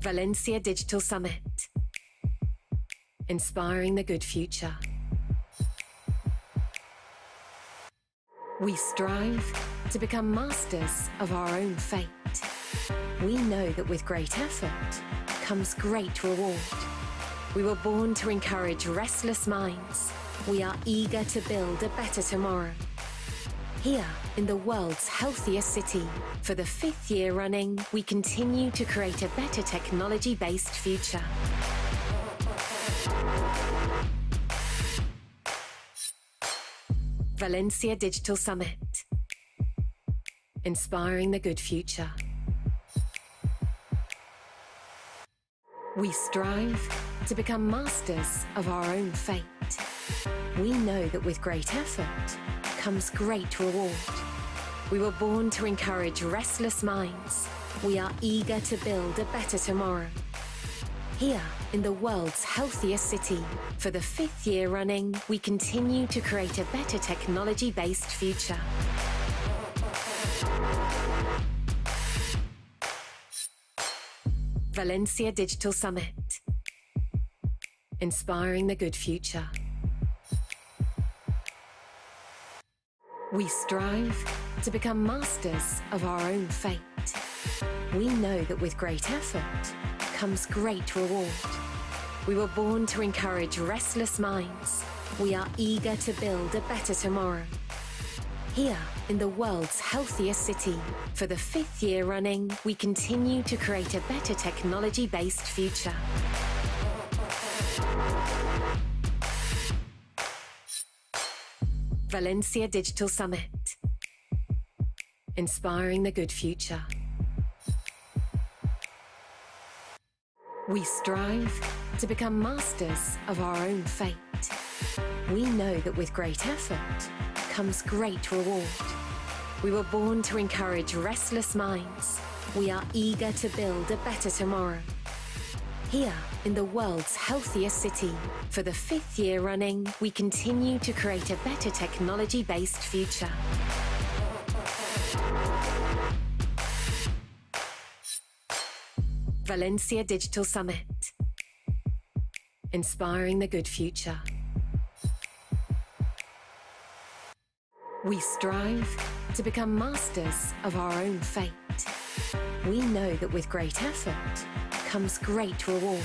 Valencia Digital Summit. Inspiring the good future. We strive to become masters of our own fate. We know that with great effort comes great reward. We were born to encourage restless minds. We are eager to build a better tomorrow. Here, in the world's healthiest city, for the 5th year running, we continue to create a better technology-based future. Valencia Digital Summit. Inspiring the good future. We strive to become masters of our own fate. We know that with great effort comes great reward. We were born to encourage restless minds. We are eager to build a better tomorrow. Here, in the world's healthiest city, for the 5th year running, we continue to create a better technology-based future. Valencia Digital Summit. Inspiring the good future. We strive to become masters of our own fate. We know that with great effort comes great reward. We were born to encourage restless minds. We are eager to build a better tomorrow. Here, in the world's healthiest city, for the 5th year running, we continue to create a better technology-based future. Valencia Digital Summit. Inspiring the good future. We strive to become masters of our own fate. We know that with great effort comes great reward. We were born to encourage restless minds. We are eager to build a better tomorrow. Here, in the world's healthiest city, for the 5th year running, we continue to create a better technology-based future. Valencia Digital Summit. Inspiring the good future. We strive to become masters of our own fate. We know that with great effort comes great reward.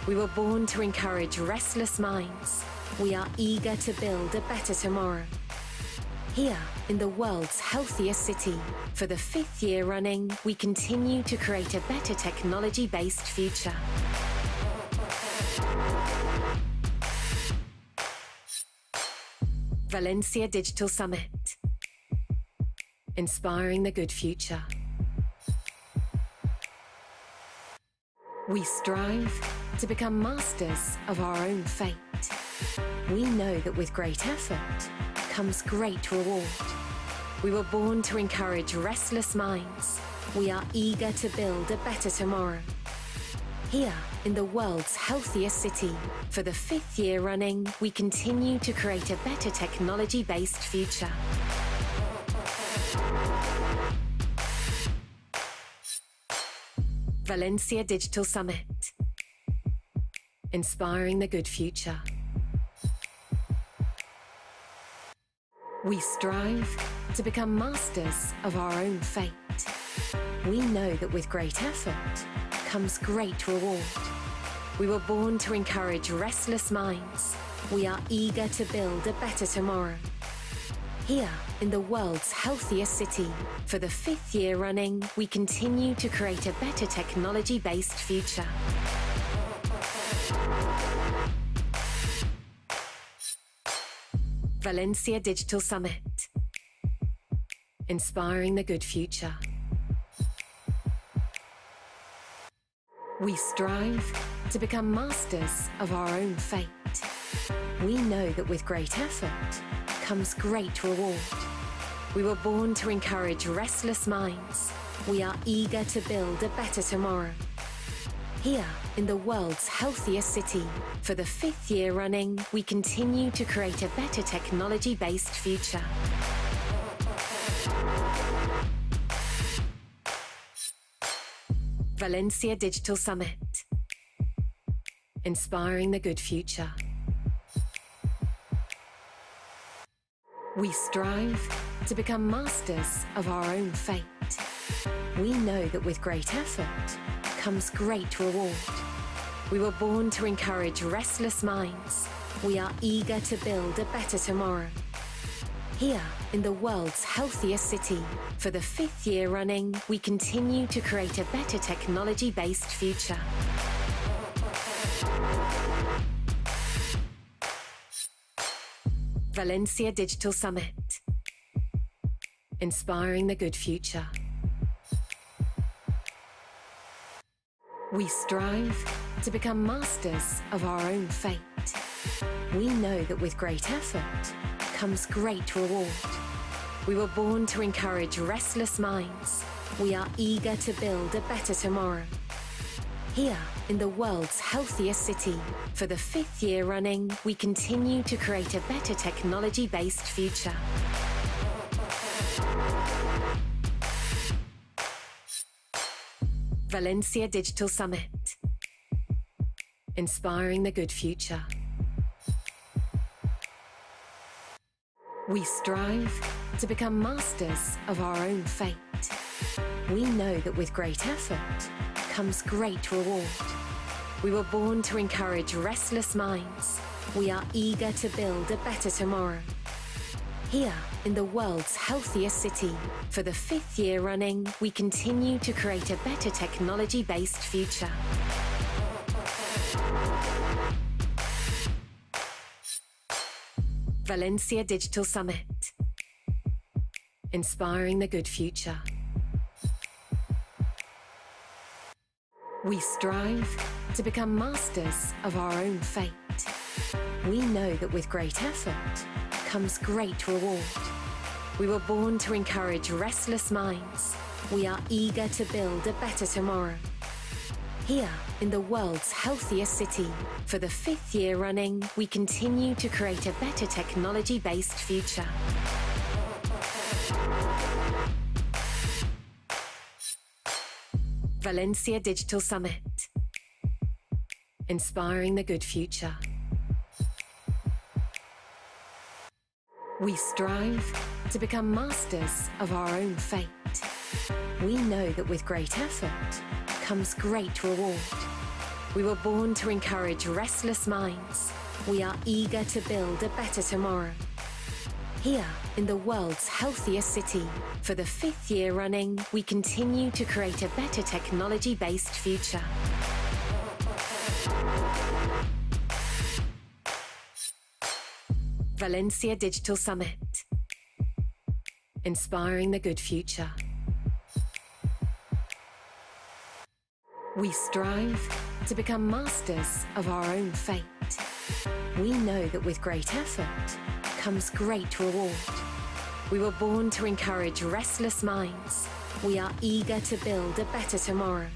We were born to encourage restless minds. We are eager to build a better tomorrow. Here, in the world's healthiest city, for the 5th year running, we continue to create a better technology-based future. Valencia Digital Summit. Inspiring the good future. We strive to become masters of our own fate. We know that with great effort comes great reward. We were born to encourage restless minds. We are eager to build a better tomorrow. Here, in the world's healthiest city, for the 5th year running, we continue to create a better technology-based future. Valencia Digital Summit. Inspiring the good future. We strive to become masters of our own fate. We know that with great effort comes great reward. We were born to encourage restless minds. We are eager to build a better tomorrow. Here, in the world's healthiest city, for the 5th year running, we continue to create a better technology-based future. Valencia Digital Summit. Inspiring the good future. We strive to become masters of our own fate. We know that with great effort comes great reward. We were born to encourage restless minds. We are eager to build a better tomorrow. Here, in the world's healthiest city, for the 5th year running, we continue to create a better technology-based future. Valencia Digital Summit. Inspiring the good future. We strive to become masters of our own fate. We know that with great effort comes great reward. We were born to encourage restless minds. We are eager to build a better tomorrow. Here, in the world's healthiest city, for the 5th year running, we continue to create a better technology-based future. Valencia Digital Summit. Inspiring the good future. We strive to become masters of our own fate. We know that with great effort comes great reward. We were born to encourage restless minds. We are eager to build a better tomorrow. Here, in the world's healthiest city, for the 5th year running, we continue to create a better technology-based future. Valencia Digital Summit. Inspiring the good future. We strive to become masters of our own fate. We know that with great effort comes great reward. We were born to encourage restless minds. We are eager to build a better tomorrow. Here, in the world's healthiest city, for the 5th year running, we continue to create a better technology-based future. Valencia Digital Summit. Inspiring the good future. We strive to become masters of our own fate. We know that with great effort comes great reward. We were born to encourage restless minds. We are eager to build a better tomorrow. Here, in the world's healthiest city, for the 5th year running, we continue to create a better technology-based future. Valencia Digital Summit. Inspiring the good future. We strive to become masters of our own fate. We know that with great effort comes great reward. We were born to encourage restless minds. We are eager to build a better tomorrow. Here, in the world's healthiest city, for the 5th year running, we continue to create a better technology-based future. Valencia Digital Summit. Inspiring the good future. We strive to become masters of our own fate. We know that with great effort comes great reward. We were born to encourage restless minds. We are eager to build a better tomorrow.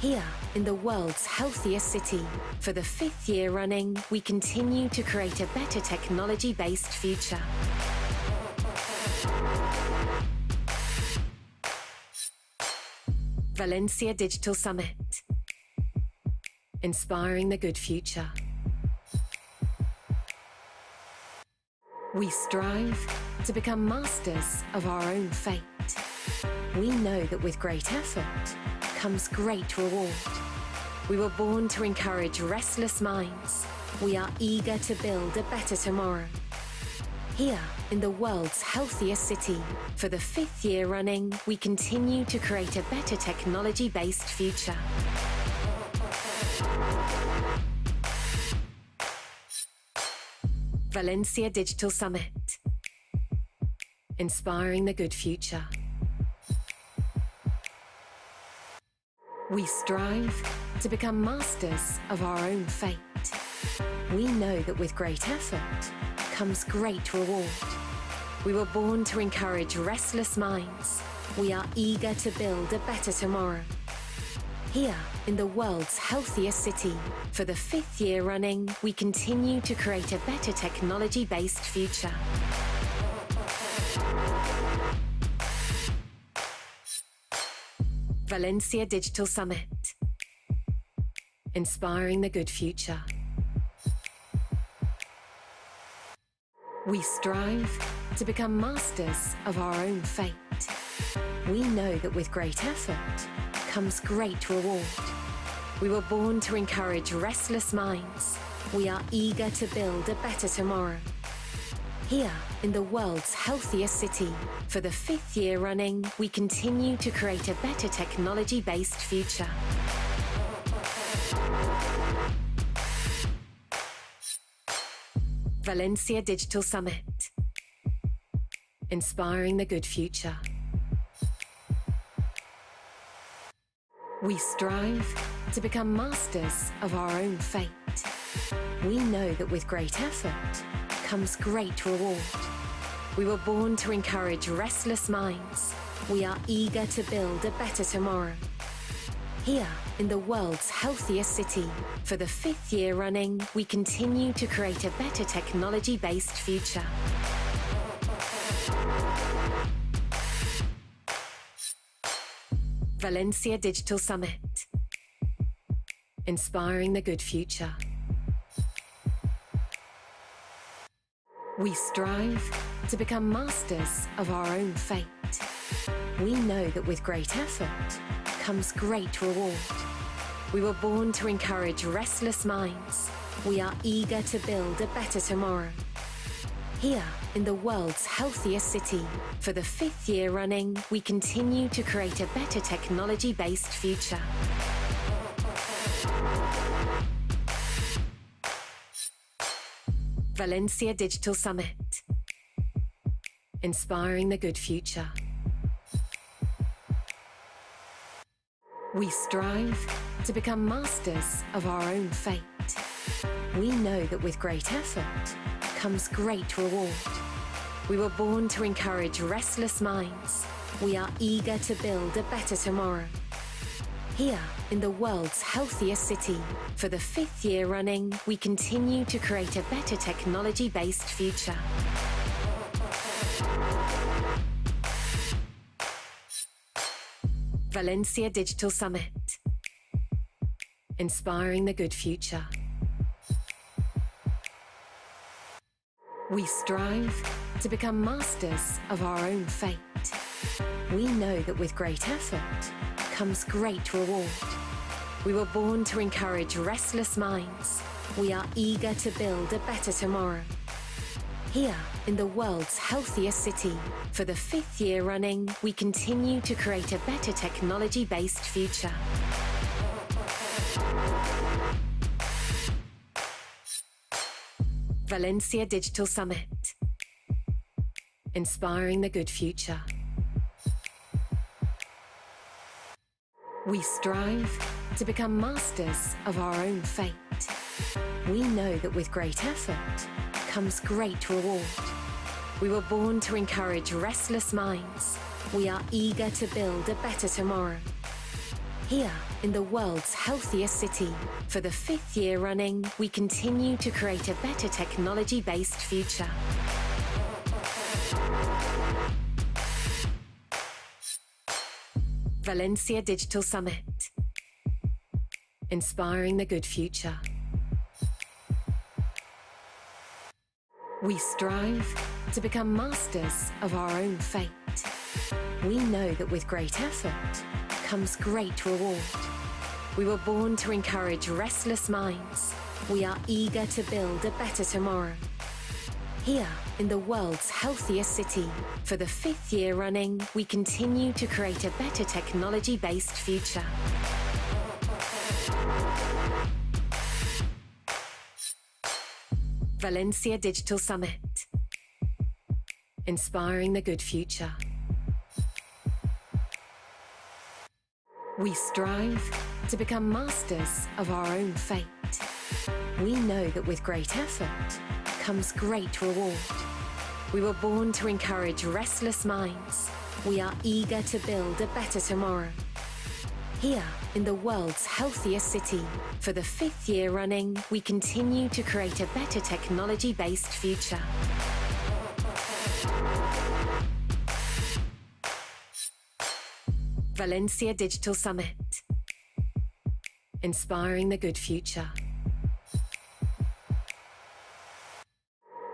Here, in the world's healthiest city, for the 5th year running, we continue to create a better technology-based future. Valencia Digital Summit. Inspiring the good future. We strive to become masters of our own fate. We know that with great effort comes great reward. We were born to encourage restless minds. We are eager to build a better tomorrow. Here, in the world's healthiest city, for the 5th year running, we continue to create a better technology-based future. Valencia Digital Summit. Inspiring the good future. We strive to become masters of our own fate. We know that with great effort comes great reward. We were born to encourage restless minds. We are eager to build a better tomorrow. Here, in the world's healthiest city, for the 5th year running, we continue to create a better technology-based future. Valencia Digital Summit. Inspiring the good future. We strive to become masters of our own fate. We know that with great effort comes great reward. We were born to encourage restless minds. We are eager to build a better tomorrow. Here, in the world's healthiest city, for the 5th year running, we continue to create a better technology-based future. Valencia Digital Summit. Inspiring the good future. We strive to become masters of our own fate. We know that with great effort comes great reward. We were born to encourage restless minds. We are eager to build a better tomorrow. Here, in the world's healthiest city, for the 5th year running, we continue to create a better technology-based future. Valencia Digital Summit. Inspiring the good future. We strive to become masters of our own fate. We know that with great effort comes great reward. We were born to encourage restless minds. We are eager to build a better tomorrow. Here, in the world's healthiest city, for the 5th year running, we continue to create a better technology-based future. Valencia Digital Summit. Inspiring the good future. We strive to become masters of our own fate. We know that with great effort comes great reward. We were born to encourage restless minds. We are eager to build a better tomorrow. Here, in the world's healthiest city, for the 5th year running, we continue to create a better technology-based future. Valencia Digital Summit. Inspiring the good future. We strive to become masters of our own fate. We know that with great effort comes great reward. We were born to encourage restless minds. We are eager to build a better tomorrow. Here, in the world's healthiest city, for the 5th year running, we continue to create a better technology-based future. Valencia Digital Summit. Inspiring the good future. We strive to become masters of our own fate. We know that with great effort comes great reward. We were born to encourage restless minds. We are eager to build a better tomorrow. Here, in the world's healthiest city, for the 5th year running, we continue to create a better technology-based future. Valencia Digital Summit. Inspiring the good future. We strive to become masters of our own fate. We know that with great effort comes great reward. We were born to encourage restless minds. We are eager to build a better tomorrow. Here, in the world's healthiest city, for the 5th year running, we continue to create a better technology-based future. Valencia Digital Summit. Inspiring the good future. We strive to become masters of our own fate. We know that with great effort comes great reward. We were born to encourage restless minds. We are eager to build a better tomorrow. Here, in the world's healthiest city, for the 5th year running, we continue to create a better technology-based future. Valencia Digital Summit. Inspiring the good future.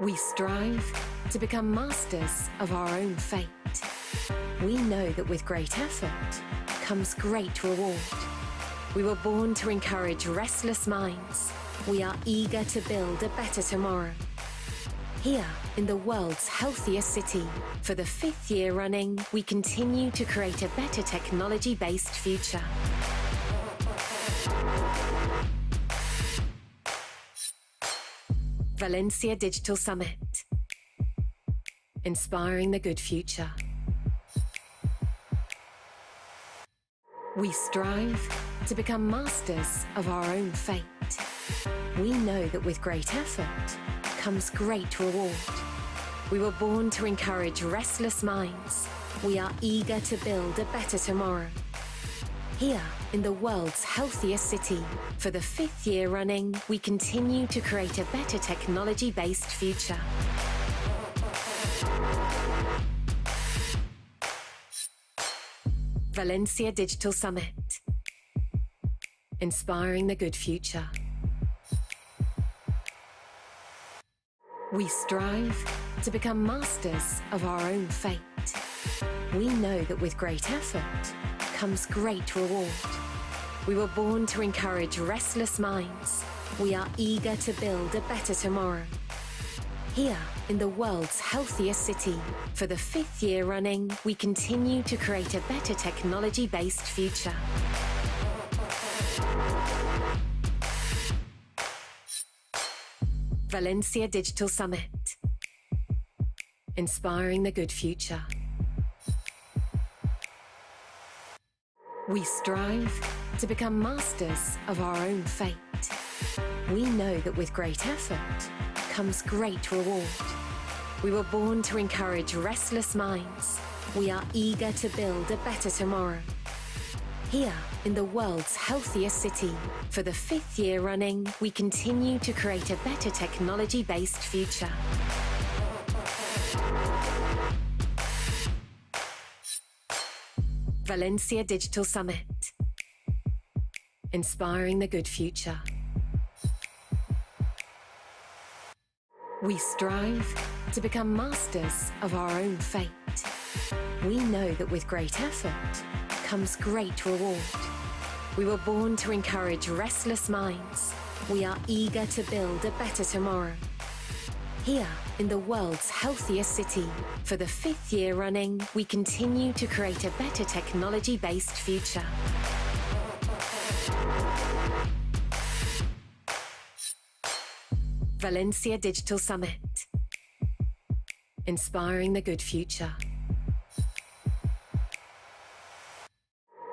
We strive to become masters of our own fate. We know that with great effort comes great reward. We were born to encourage restless minds. We are eager to build a better tomorrow. Here, in the world's healthiest city, for the 5th year running, we continue to create a better technology-based future. Valencia Digital Summit. Inspiring the good future. We strive to become masters of our own fate. We know that with great effort comes great reward. We were born to encourage restless minds. We are eager to build a better tomorrow. Here, in the world's healthiest city, for the 5th year running, we continue to create a better technology-based future. Valencia Digital Summit. Inspiring the good future. We strive to become masters of our own fate. We know that with great effort comes great reward. We were born to encourage restless minds. We are eager to build a better tomorrow. Here, in the world's healthiest city, for the 5th year running, we continue to create a better technology-based future. Valencia Digital Summit. Inspiring the good future. We strive to become masters of our own fate. We know that with great effort comes great reward. We were born to encourage restless minds. We are eager to build a better tomorrow. Here, in the world's healthiest city, for the 5th year running, we continue to create a better technology-based future. Valencia Digital Summit. Inspiring the good future. We strive to become masters of our own fate. We know that with great effort comes great reward. We were born to encourage restless minds. We are eager to build a better tomorrow. Here, in the world's healthiest city, for the 5th year running, we continue to create a better technology-based future. Valencia Digital Summit. Inspiring the good future.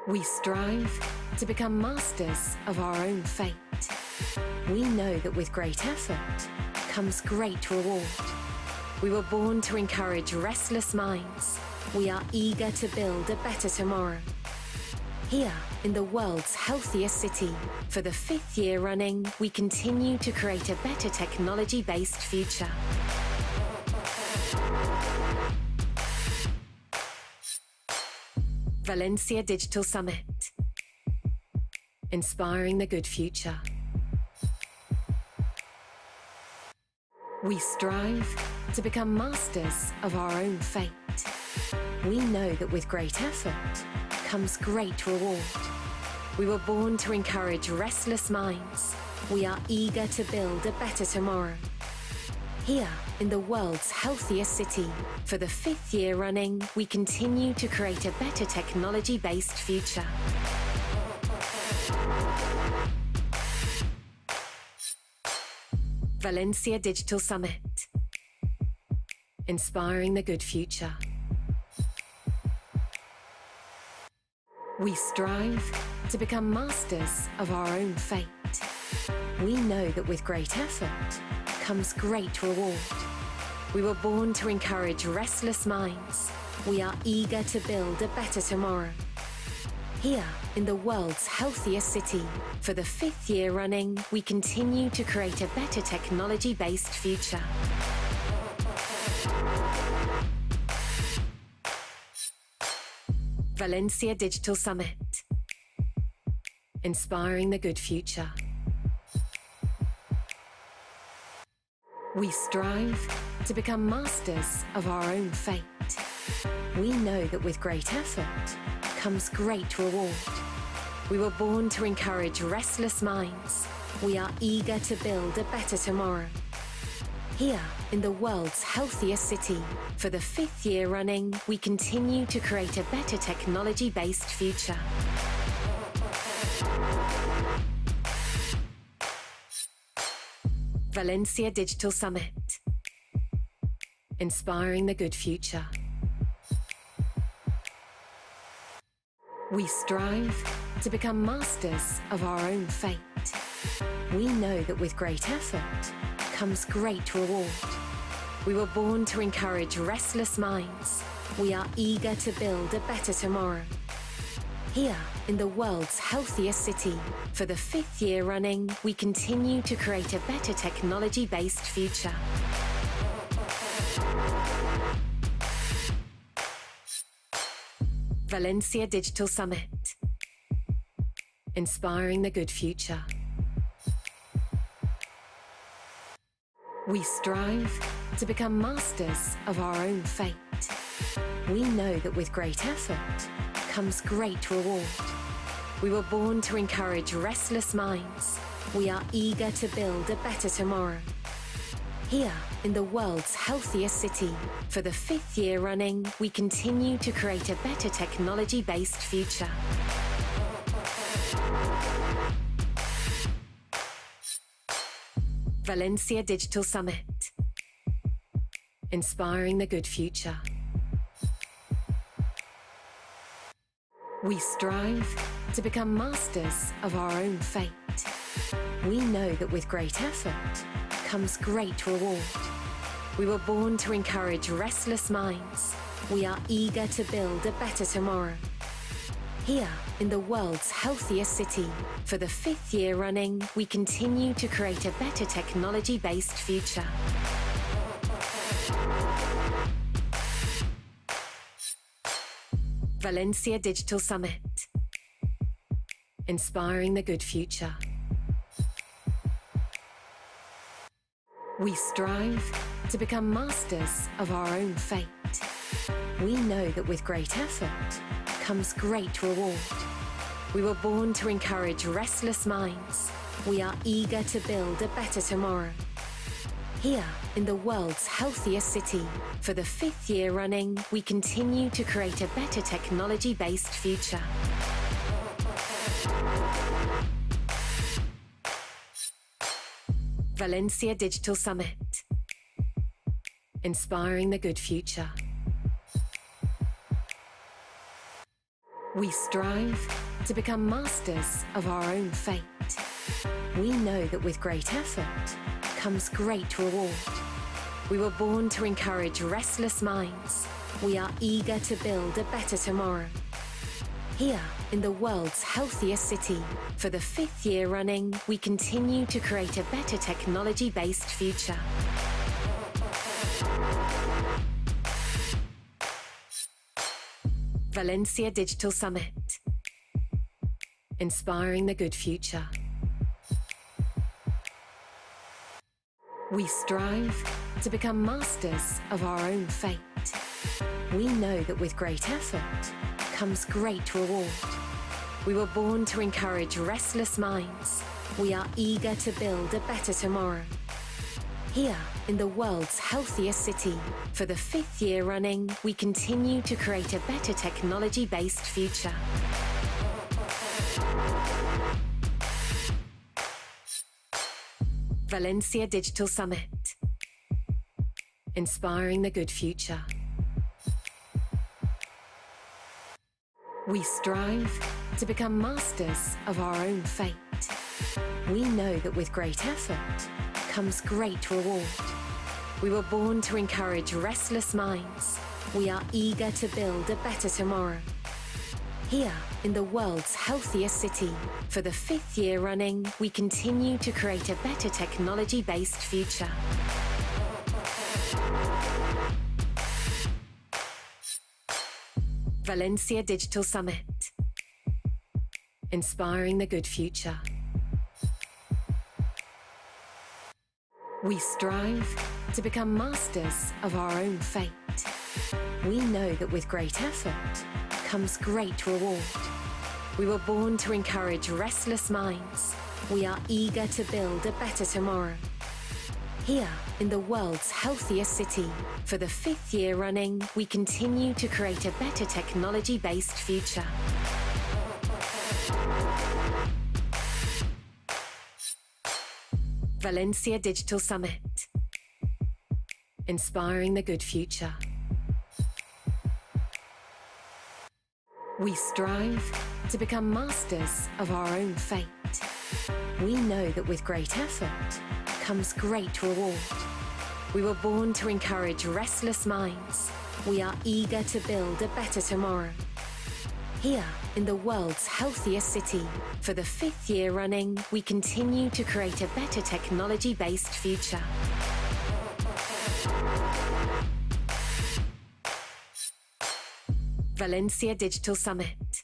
We strive to become masters of our own fate. We know that with great effort comes great reward. We were born to encourage restless minds. We are eager to build a better tomorrow. Here, in the world's healthiest city, for the 5th year running, we continue to create a better technology-based future. Valencia Digital Summit. Inspiring the good future. We strive to become masters of our own fate. We know that with great effort comes great reward. We were born to encourage restless minds. We are eager to build a better tomorrow. Here, in the world's healthiest city, for the 5th year running, we continue to create a better technology-based future. Valencia Digital Summit. Inspiring the good future. We strive to become masters of our own fate. We know that with great effort comes great reward. We were born to encourage restless minds. We are eager to build a better tomorrow. Here, in the world's healthiest city, for the 5th year running, we continue to create a better technology-based future. Valencia Digital Summit. Inspiring the good future. We strive to become masters of our own fate. We know that with great effort comes great reward. We were born to encourage restless minds. We are eager to build a better tomorrow. Here, in the world's healthiest city, for the 5th year running, we continue to create a better technology-based future. Valencia Digital Summit. Inspiring the good future. We strive to become masters of our own fate. We know that with great effort comes great reward. We were born to encourage restless minds. We are eager to build a better tomorrow. Here, in the world's healthiest city, for the 5th year running, we continue to create a better technology-based future. Valencia Digital Summit. Inspiring the good future. We strive to become masters of our own fate. We know that with great effort comes great reward. We were born to encourage restless minds. We are eager to build a better tomorrow. Here, in the world's healthiest city, for the 5th year running, we continue to create a better technology-based future. Valencia Digital Summit. Inspiring the good future. We strive to become masters of our own fate. We know that with great effort comes great reward. We were born to encourage restless minds. We are eager to build a better tomorrow. Here, in the world's healthiest city, for the 5th year running, we continue to create a better technology-based future. Valencia Digital Summit. Inspiring the good future. We strive to become masters of our own fate. We know that with great effort comes great reward. We were born to encourage restless minds. We are eager to build a better tomorrow. Here, in the world's healthiest city, for the 5th year running, we continue to create a better technology-based future. Valencia Digital Summit. Inspiring the good future. We strive to become masters of our own fate. We know that with great effort comes great reward. We were born to encourage restless minds. We are eager to build a better tomorrow. Here, in the world's healthiest city, for the 5th year running, we continue to create a better technology-based future. Valencia Digital Summit. Inspiring the good future. We strive to become masters of our own fate. We know that with great effort comes great reward. We were born to encourage restless minds. We are eager to build a better tomorrow. Here, in the world's healthiest city, for the 5th year running, we continue to create a better technology-based future. Valencia Digital Summit. Inspiring the good future. We strive to become masters of our own fate. We know that with great effort comes great reward. We were born to encourage restless minds. We are eager to build a better tomorrow. Here, in the world's healthiest city, for the 5th year running, we continue to create a better technology-based future. Valencia Digital Summit. Inspiring the good future. We strive to become masters of our own fate. We know that with great effort comes great reward. We were born to encourage restless minds. We are eager to build a better tomorrow. Here, in the world's healthiest city, for the 5th year running, we continue to create a better technology-based future. Valencia Digital Summit. Inspiring the good future. We strive to become masters of our own fate. We know that with great effort comes great reward. We were born to encourage restless minds. We are eager to build a better tomorrow. Here, in the world's healthiest city, for the 5th year running, we continue to create a better technology-based future. Valencia Digital Summit.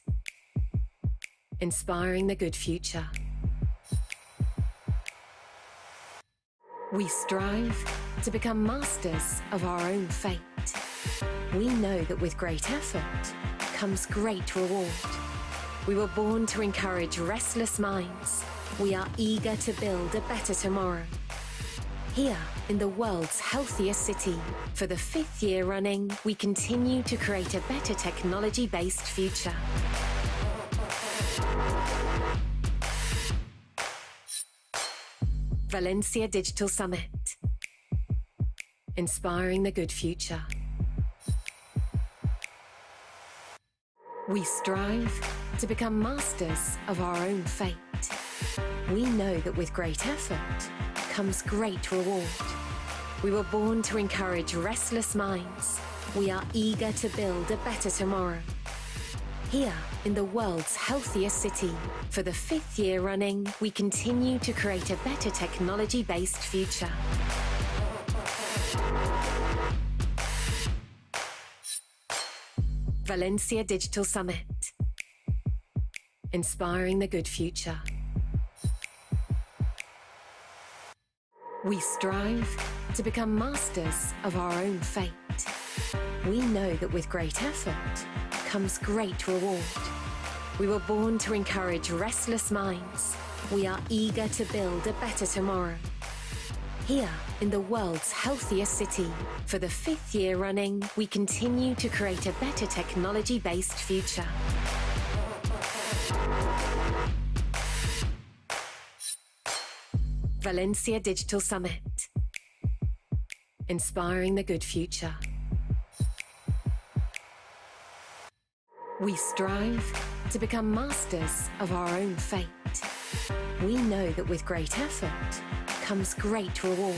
Inspiring the good future. We strive to become masters of our own fate. We know that with great effort comes great reward. We were born to encourage restless minds. We are eager to build a better tomorrow. Here, in the world's healthiest city, for the 5th year running, we continue to create a better technology-based future. Valencia Digital Summit. Inspiring the good future. We strive to become masters of our own fate. We know that with great effort comes great reward. We were born to encourage restless minds. We are eager to build a better tomorrow. Here, in the world's healthiest city, for the 5th year running, we continue to create a better technology-based future. Valencia Digital Summit. Inspiring the good future. We strive to become masters of our own fate. We know that with great effort comes great reward. We were born to encourage restless minds. We are eager to build a better tomorrow. Here, in the world's healthiest city, for the 5th year running, we continue to create a better technology-based future. Valencia Digital Summit. Inspiring the good future. We strive to become masters of our own fate. We know that with great effort comes great reward.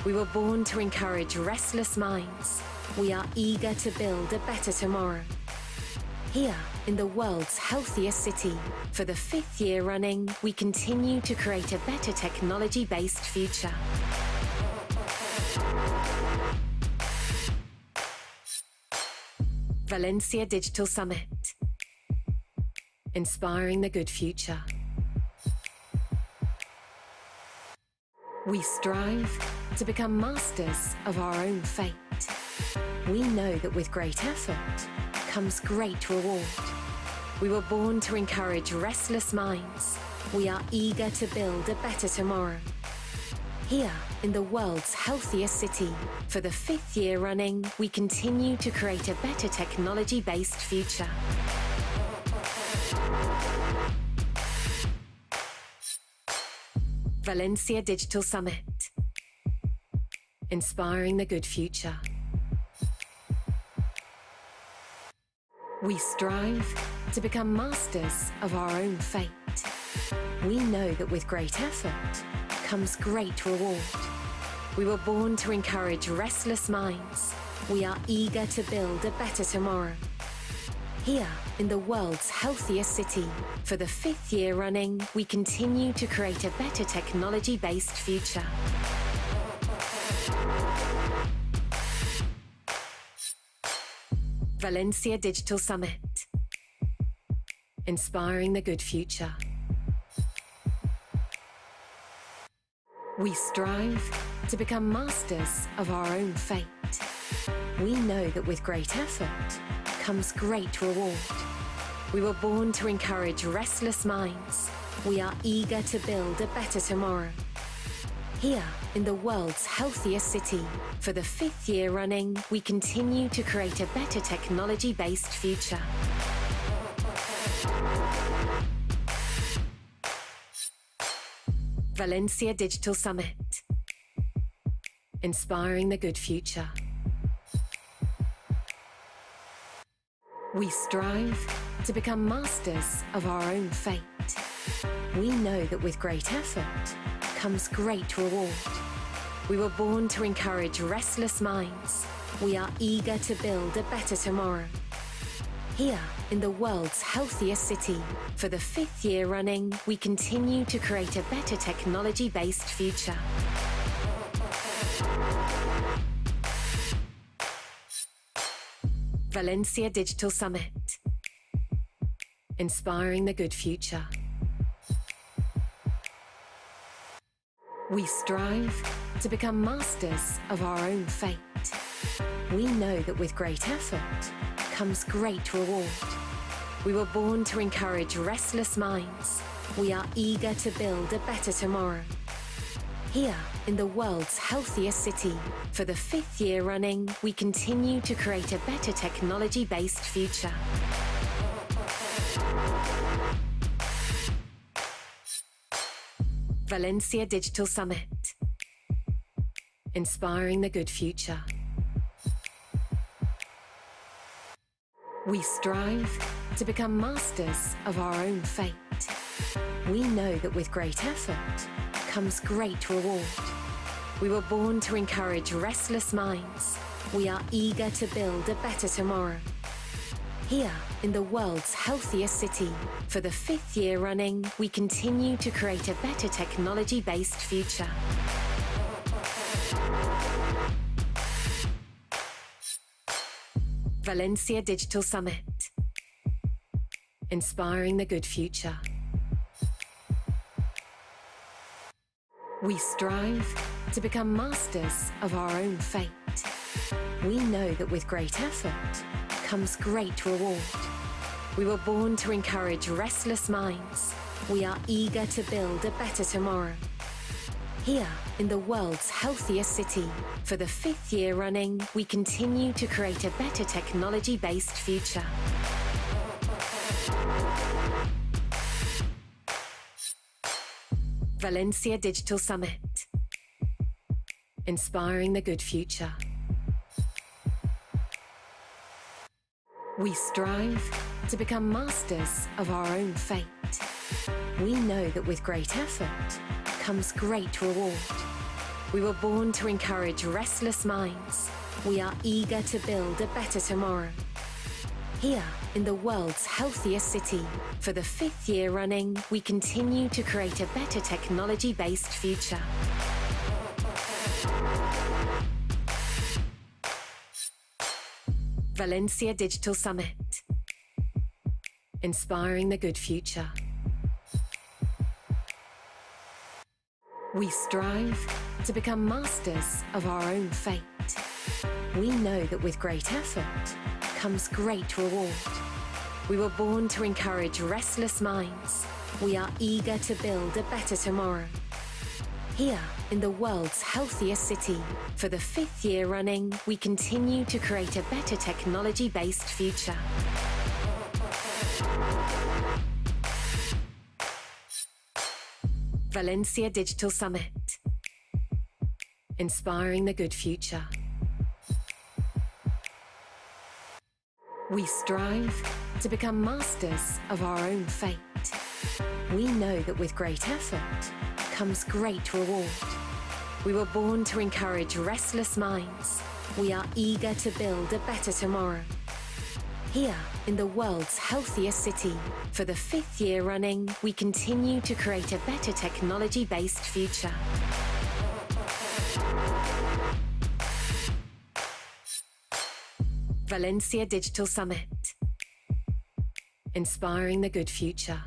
We were born to encourage restless minds. We are eager to build a better tomorrow. Here, in the world's healthiest city, for the 5th year running, we continue to create a better technology-based future. Valencia Digital Summit. Inspiring the good future. We strive to become masters of our own fate. We know that with great effort comes great reward. We were born to encourage restless minds. We are eager to build a better tomorrow. Here, in the world's healthiest city, for the 5th year running, we continue to create a better technology-based future. Valencia Digital Summit. Inspiring the good future. We strive to become masters of our own fate. We know that with great effort comes great reward. We were born to encourage restless minds. We are eager to build a better tomorrow. Here, in the world's healthiest city, for the 5th year running, we continue to create a better technology-based future. Valencia Digital Summit. Inspiring the good future. We strive to become masters of our own fate. We know that with great effort comes great reward. We were born to encourage restless minds. We are eager to build a better tomorrow. Here, in the world's healthiest city, for the 5th year running, we continue to create a better technology-based future. Valencia Digital Summit. Inspiring the good future. We strive to become masters of our own fate. We know that with great effort comes great reward. We were born to encourage restless minds. We are eager to build a better tomorrow. Here, in the world's healthiest city, for the 5th year running, we continue to create a better technology-based future. Valencia Digital Summit. Inspiring the good future. We strive to become masters of our own fate. We know that with great effort comes great reward. We were born to encourage restless minds. We are eager to build a better tomorrow. Here, in the world's healthiest city, for the 5th year running, we continue to create a better technology-based future. Valencia Digital Summit. Inspiring the good future. We strive to become masters of our own fate. We know that with great effort comes great reward. We were born to encourage restless minds. We are eager to build a better tomorrow. Here, in the world's healthiest city, for the 5th year running, we continue to create a better technology-based future. Valencia Digital Summit. Inspiring the good future. We strive to become masters of our own fate. We know that with great effort comes great reward. We were born to encourage restless minds. We are eager to build a better tomorrow. Here, in the world's healthiest city, for the 5th year running, we continue to create a better technology-based future. Valencia Digital Summit. Inspiring the good future. We strive to become masters of our own fate. We know that with great effort comes great reward. We were born to encourage restless minds. We are eager to build a better tomorrow. Here, in the world's healthiest city, for the 5th year running, we continue to create a better technology-based future. Valencia Digital Summit. Inspiring the good future. We strive to become masters of our own fate. We know that with great effort comes great reward. We were born to encourage restless minds. We are eager to build a better tomorrow. Here, in the world's healthiest city, for the 5th year running, we continue to create a better technology-based future. Valencia Digital Summit. Inspiring the good future. We strive to become masters of our own fate. We know that with great effort comes great reward. We were born to encourage restless minds. We are eager to build a better tomorrow. Here, in the world's healthiest city, for the 5th year running, we continue to create a better technology-based future. Valencia Digital Summit. Inspiring the good future.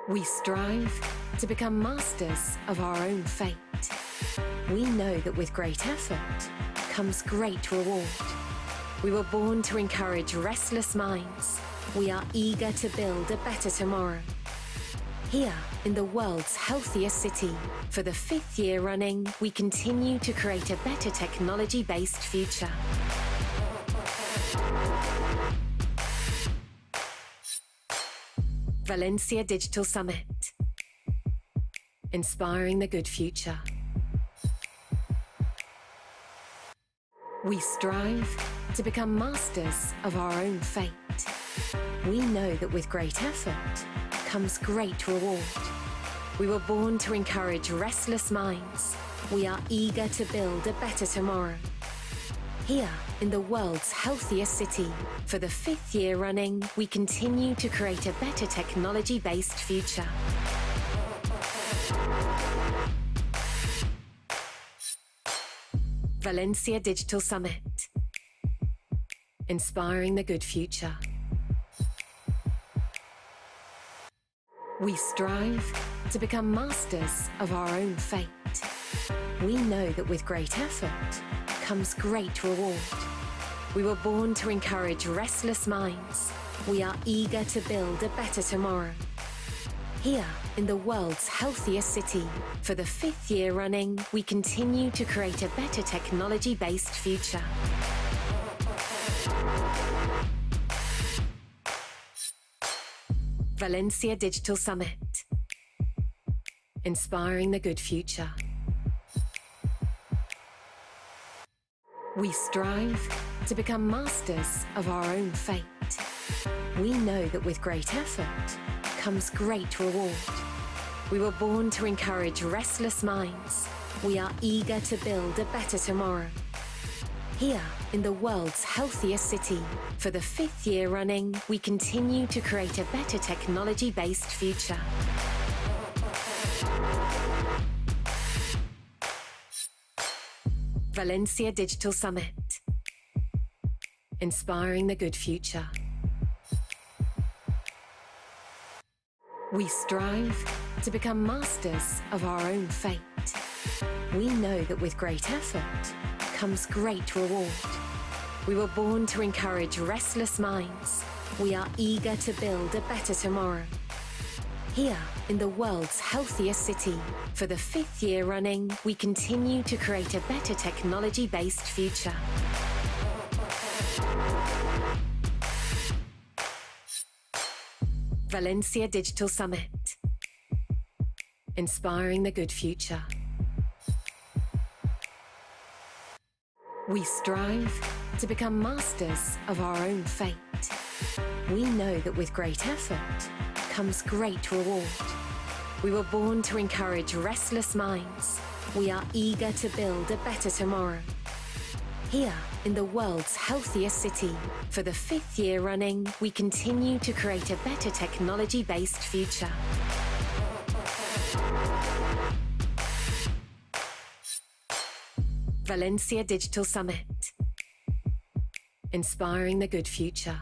We strive to become masters of our own fate. We know that with great effort comes great reward. We were born to encourage restless minds. We are eager to build a better tomorrow. Here, in the world's healthiest city, for the 5th year running, we continue to create a better technology-based future. Valencia Digital Summit. Inspiring the good future. We strive to become masters of our own fate. We know that with great effort comes great reward. We were born to encourage restless minds. We are eager to build a better tomorrow. Here, in the world's healthiest city, for the 5th year running, we continue to create a better technology-based future. Valencia Digital Summit. Inspiring the good future. We strive to become masters of our own fate. We know that with great effort comes great reward. We were born to encourage restless minds. We are eager to build a better tomorrow. Here, in the world's healthiest city, for the 5th year running, we continue to create a better technology-based future. Valencia Digital Summit. Inspiring the good future. We strive to become masters of our own fate. We know that with great effort comes great reward. We were born to encourage restless minds. We are eager to build a better tomorrow. Here, in the world's healthiest city, for the 5th year running, we continue to create a better technology-based future. Valencia Digital Summit. Inspiring the good future. We strive to become masters of our own fate. We know that with great effort comes great reward. We were born to encourage restless minds. We are eager to build a better tomorrow. Here, in the world's healthiest city, for the 5th year running, we continue to create a better technology-based future. Valencia Digital Summit. Inspiring the good future. We strive to become masters of our own fate. We know that with great effort comes great reward. We were born to encourage restless minds. We are eager to build a better tomorrow. Here, in the world's healthiest city, for the 5th year running, we continue to create a better technology-based future. Valencia Digital Summit. Inspiring the good future.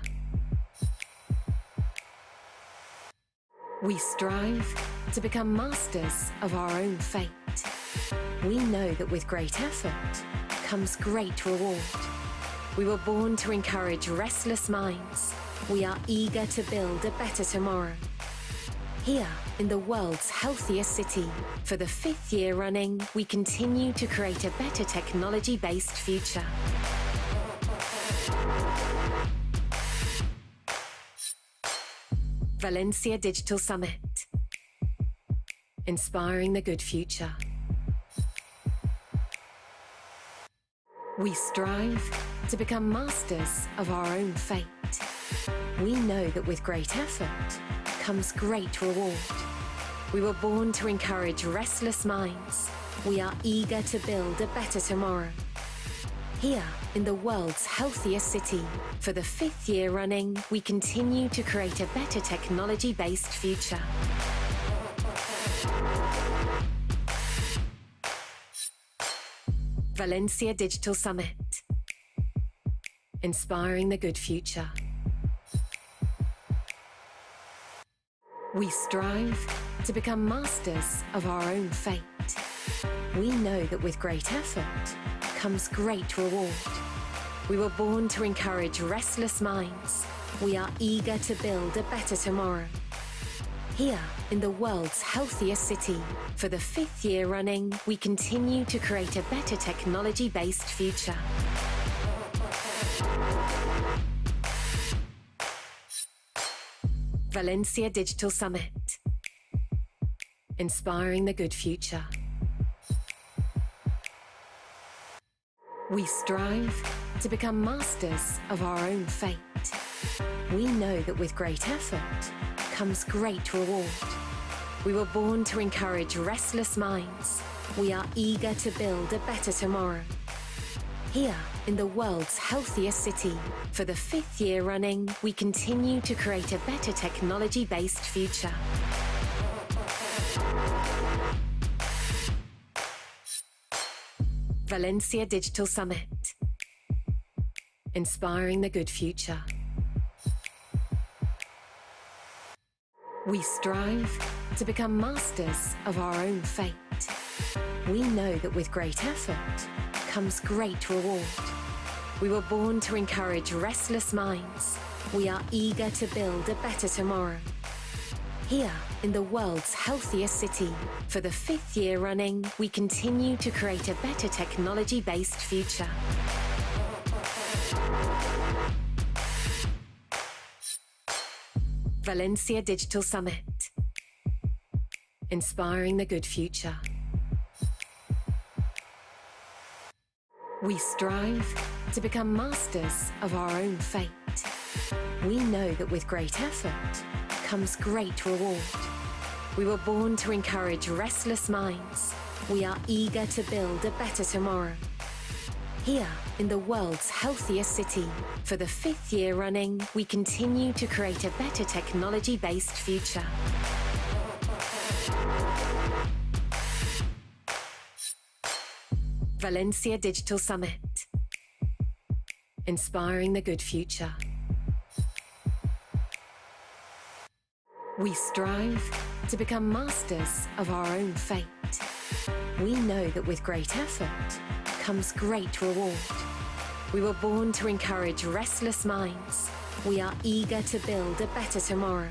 We strive to become masters of our own fate. We know that with great effort comes great reward. We were born to encourage restless minds. We are eager to build a better tomorrow. Here, in the world's healthiest city, for the 5th year running, we continue to create a better technology-based future. Valencia Digital Summit. Inspiring the good future. We strive to become masters of our own fate. We know that with great effort comes great reward. We were born to encourage restless minds. We are eager to build a better tomorrow. Here, in the world's healthiest city, for the 5th year running, we continue to create a better technology-based future. Valencia Digital Summit. Inspiring the good future. We strive to become masters of our own fate. We know that with great effort comes great reward. We were born to encourage restless minds. We are eager to build a better tomorrow. Here, in the world's healthiest city, for the 5th year running, we continue to create a better technology-based future. Valencia Digital Summit. Inspiring the good future. We strive to become masters of our own fate. We know that with great effort comes great reward. We were born to encourage restless minds. We are eager to build a better tomorrow. Here, in the world's healthiest city, for the 5th year running, we continue to create a better technology-based future. Valencia Digital Summit. Inspiring the good future. We strive to become masters of our own fate. We know that with great effort comes great reward. We were born to encourage restless minds. We are eager to build a better tomorrow. Here, in the world's healthiest city, for the 5th year running, we continue to create a better technology-based future. Valencia Digital Summit. Inspiring the good future. We strive to become masters of our own fate. We know that with great effort comes great reward. We were born to encourage restless minds. We are eager to build a better tomorrow. Here, in the world's healthiest city, for the 5th year running, we continue to create a better technology-based future. Valencia Digital Summit. Inspiring the good future. We strive to become masters of our own fate. We know that with great effort comes great reward. We were born to encourage restless minds. We are eager to build a better tomorrow.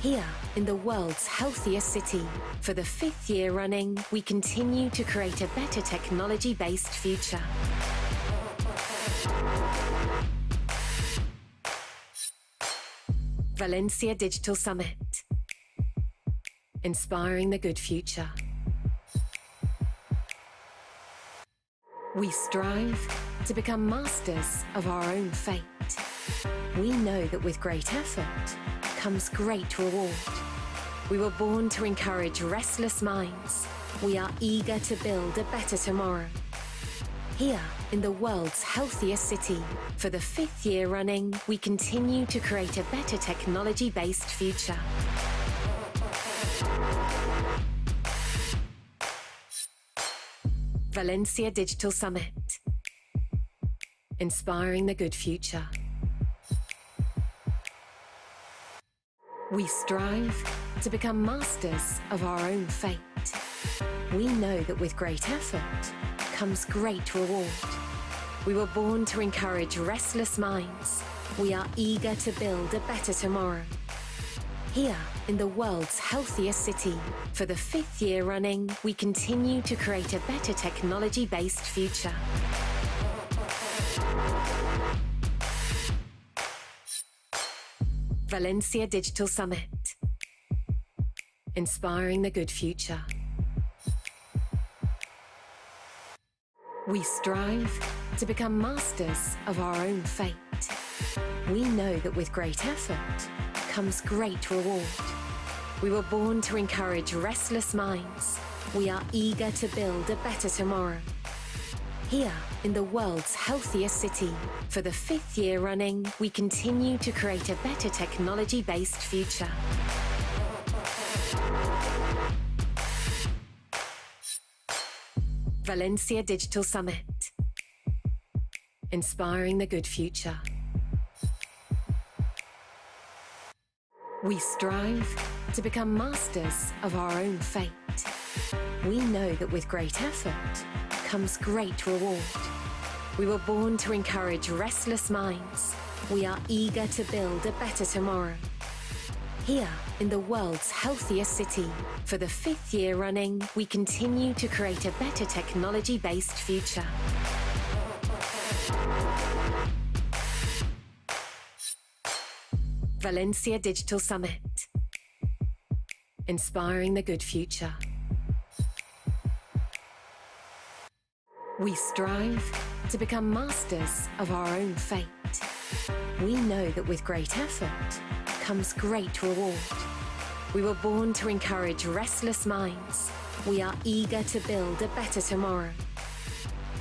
Here, in the world's healthiest city, for the 5th year running, we continue to create a better technology-based future. Valencia Digital Summit. Inspiring the good future. We strive to become masters of our own fate. We know that with great effort comes great reward. We were born to encourage restless minds. We are eager to build a better tomorrow. Here, in the world's healthiest city, for the 5th year running, we continue to create a better technology-based future. Valencia Digital Summit. Inspiring the good future. We strive to become masters of our own fate. We know that with great effort comes great reward. We were born to encourage restless minds. We are eager to build a better tomorrow. Here, in the world's healthiest city, for the 5th year running, we continue to create a better technology-based future. Valencia Digital Summit. Inspiring the good future. We strive to become masters of our own fate. We know that with great effort comes great reward. We were born to encourage restless minds. We are eager to build a better tomorrow. Here, in the world's healthiest city, for the 5th year running, we continue to create a better technology-based future. Valencia Digital Summit. Inspiring the good future. We strive to become masters of our own fate. We know that with great effort comes great reward. We were born to encourage restless minds. We are eager to build a better tomorrow. Here, in the world's healthiest city, for the 5th year running, we continue to create a better technology-based future. Valencia Digital Summit. Inspiring the good future. We strive to become masters of our own fate. We know that with great effort comes great reward. We were born to encourage restless minds. We are eager to build a better tomorrow.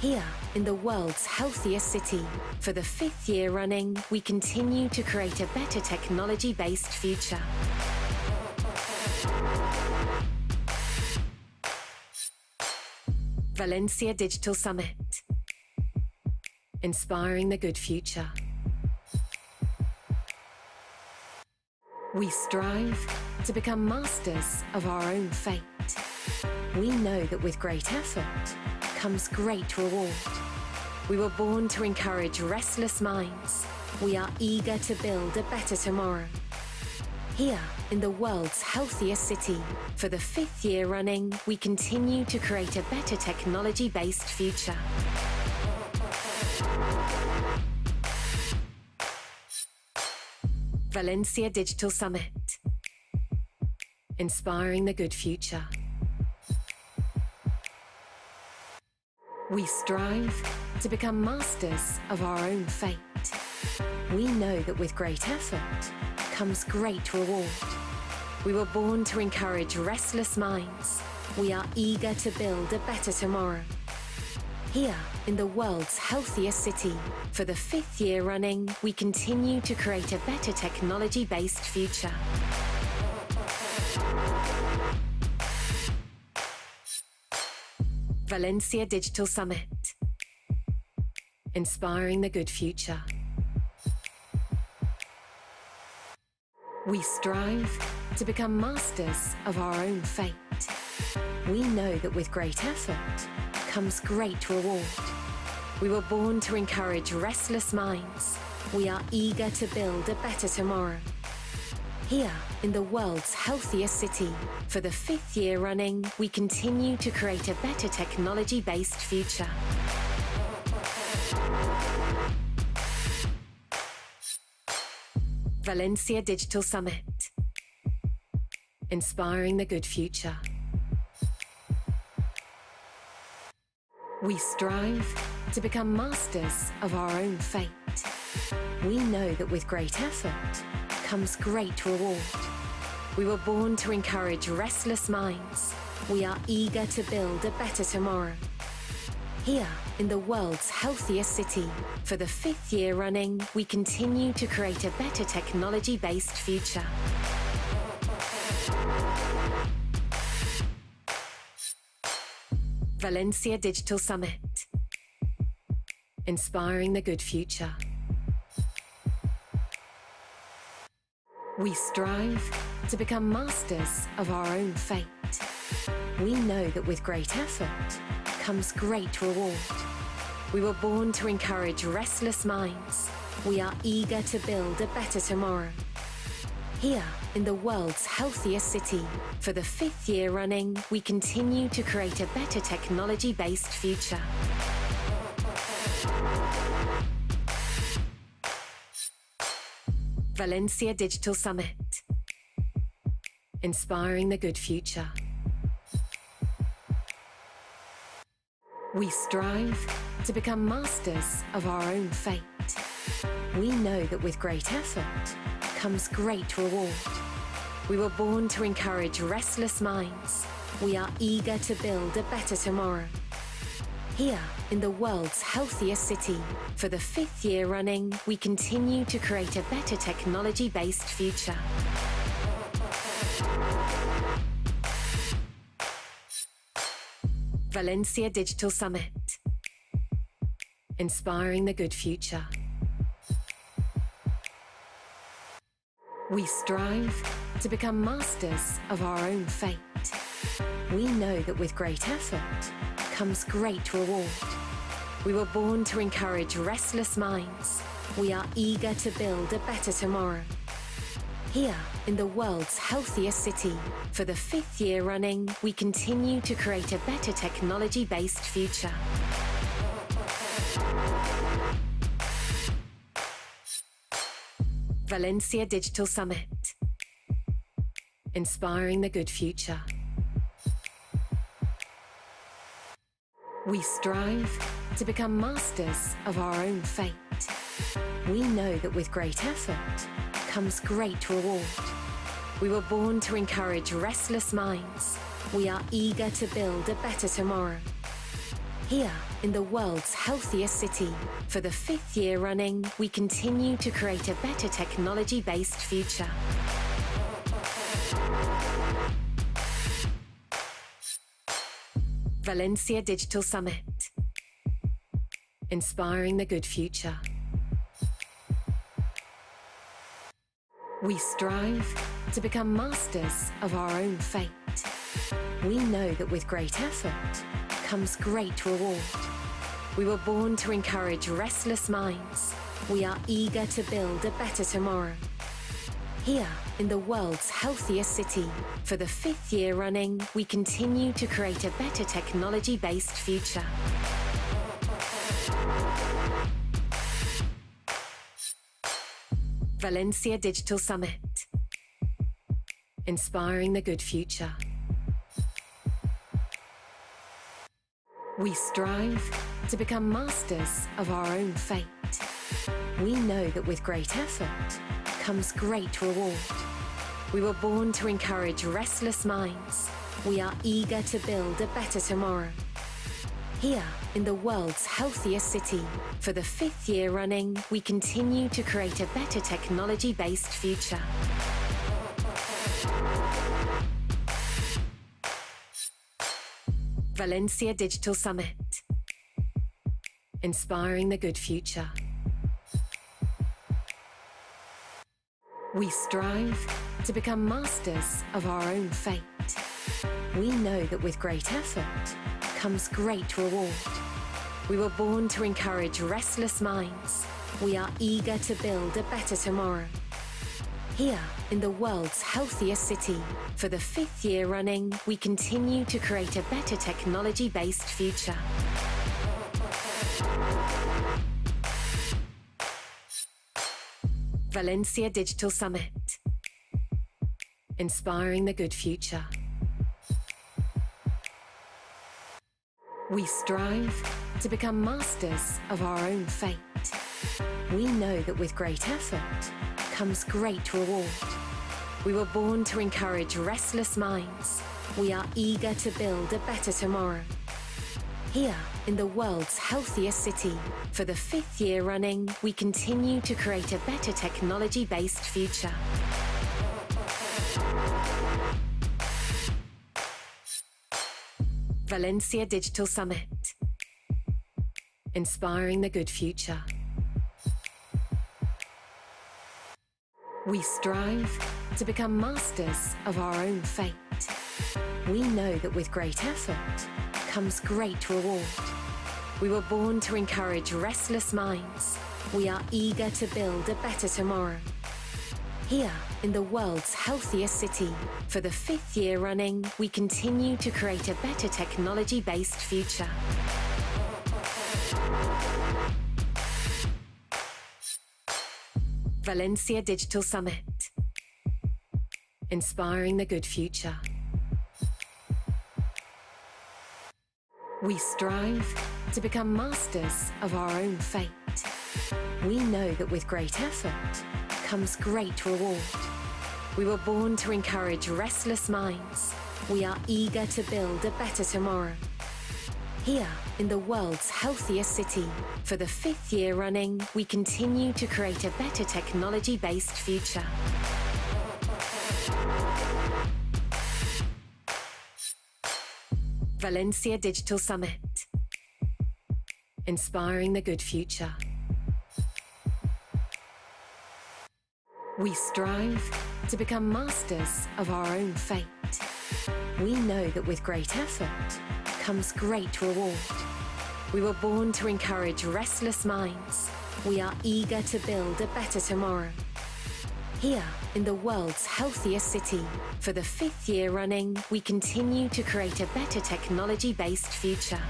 Here, in the world's healthiest city, for the 5th year running, we continue to create a better technology-based future. Valencia Digital Summit. Inspiring the good future. We strive to become masters of our own fate. We know that with great effort comes great reward. We were born to encourage restless minds. We are eager to build a better tomorrow. Here, in the world's healthiest city, for the 5th year running, we continue to create a better technology-based future. Valencia Digital Summit. Inspiring the good future. We strive to become masters of our own fate. We know that with great effort comes great reward. We were born to encourage restless minds. We are eager to build a better tomorrow. Here, in the world's healthiest city, for the 5th year running, we continue to create a better technology-based future. Valencia Digital Summit. Inspiring the good future. We strive to become masters of our own fate. We know that with great effort comes great reward. We were born to encourage restless minds. We are eager to build a better tomorrow. Here, in the world's healthiest city, for the 5th year running, we continue to create a better technology-based future. Valencia Digital Summit. Inspiring the good future. We strive to become masters of our own fate. We know that with great effort comes great reward. We were born to encourage restless minds. We are eager to build a better tomorrow. Here, in the world's healthiest city, for the 5th year running, we continue to create a better technology-based future. Valencia Digital Summit. Inspiring the good future. We strive to become masters of our own fate. We know that with great effort comes great reward. We were born to encourage restless minds. We are eager to build a better tomorrow. Here, in the world's healthiest city, for the 5th year running, we continue to create a better technology-based future. Valencia Digital Summit. Inspiring the good future. We strive to become masters of our own fate. We know that with great effort comes great reward. We were born to encourage restless minds. We are eager to build a better tomorrow. Here, in the world's healthiest city, for the 5th year running, we continue to create a better technology-based future. Valencia Digital Summit. Inspiring the good future. We strive to become masters of our own fate. We know that with great effort comes great reward. We were born to encourage restless minds. We are eager to build a better tomorrow. Here, in the world's healthiest city, for the 5th year running, we continue to create a better technology-based future. Valencia Digital Summit. Inspiring the good future. We strive to become masters of our own fate. We know that with great effort comes great reward. We were born to encourage restless minds. We are eager to build a better tomorrow. Here, in the world's healthiest city, for the 5th year running, we continue to create a better technology-based future. Valencia Digital Summit. Inspiring the good future. We strive to become masters of our own fate. We know that with great effort comes great reward. We were born to encourage restless minds. We are eager to build a better tomorrow. Here, in the world's healthiest city, for the 5th year running, we continue to create a better technology-based future. Valencia Digital Summit. Inspiring the good future. We strive to become masters of our own fate. We know that with great effort comes great reward. We were born to encourage restless minds. We are eager to build a better tomorrow. Here, in the world's healthiest city, for the 5th year running, we continue to create a better technology-based future. Valencia Digital Summit. Inspiring the good future. We strive to become masters of our own fate. We know that with great effort comes great reward. We were born to encourage restless minds. We are eager to build a better tomorrow. Here, in the world's healthiest city, for the 5th year running, we continue to create a better technology-based future. Valencia Digital Summit. Inspiring the good future. We strive to become masters of our own fate. We know that with great effort comes great reward. We were born to encourage restless minds. We are eager to build a better tomorrow. Here, in the world's healthiest city, for the 5th year running, we continue to create a better technology-based future. Valencia Digital Summit. Inspiring the good future. We strive to become masters of our own fate. We know that with great effort comes great reward. We were born to encourage restless minds. We are eager to build a better tomorrow. Here, in the world's healthiest city, for the 5th year running, we continue to create a better technology-based future. Valencia Digital Summit. Inspiring the good future. We strive to become masters of our own fate. We know that with great effort comes great reward. We were born to encourage restless minds. We are eager to build a better tomorrow. Here, in the world's healthiest city, for the 5th year running, we continue to create a better technology-based future. Valencia Digital Summit. Inspiring the good future. We strive to become masters of our own fate. We know that with great effort comes great reward. We were born to encourage restless minds. We are eager to build a better tomorrow. Here, in the world's healthiest city, for the 5th year running, we continue to create a better technology-based future.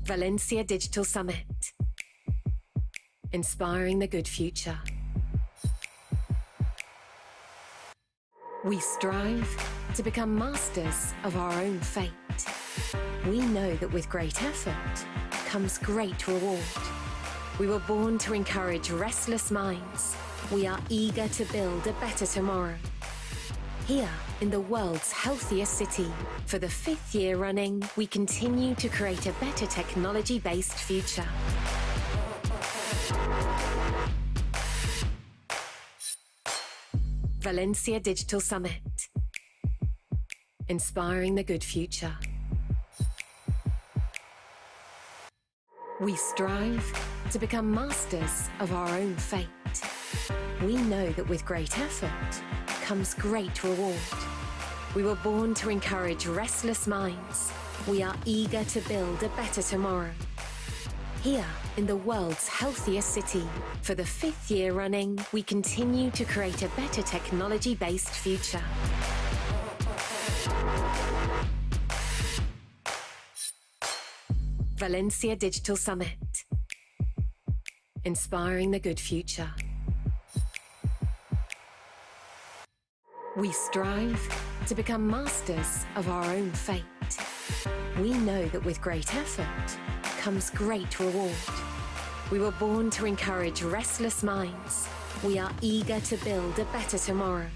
Valencia Digital Summit. Inspiring the good future. We strive to become masters of our own fate. We know that with great effort comes great reward. We were born to encourage restless minds. We are eager to build a better tomorrow. Here, in the world's healthiest city, for the 5th year running, we continue to create a better technology-based future. Valencia Digital Summit. Inspiring the good future. We strive to become masters of our own fate. We know that with great effort comes great reward. We were born to encourage restless minds. We are eager to build a better tomorrow. Here, in the world's healthiest city, for the 5th year running, we continue to create a better technology-based future. Valencia Digital Summit. Inspiring the good future. We strive to become masters of our own fate. We know that with great effort comes great reward. We were born to encourage restless minds. We are eager to build a better tomorrow.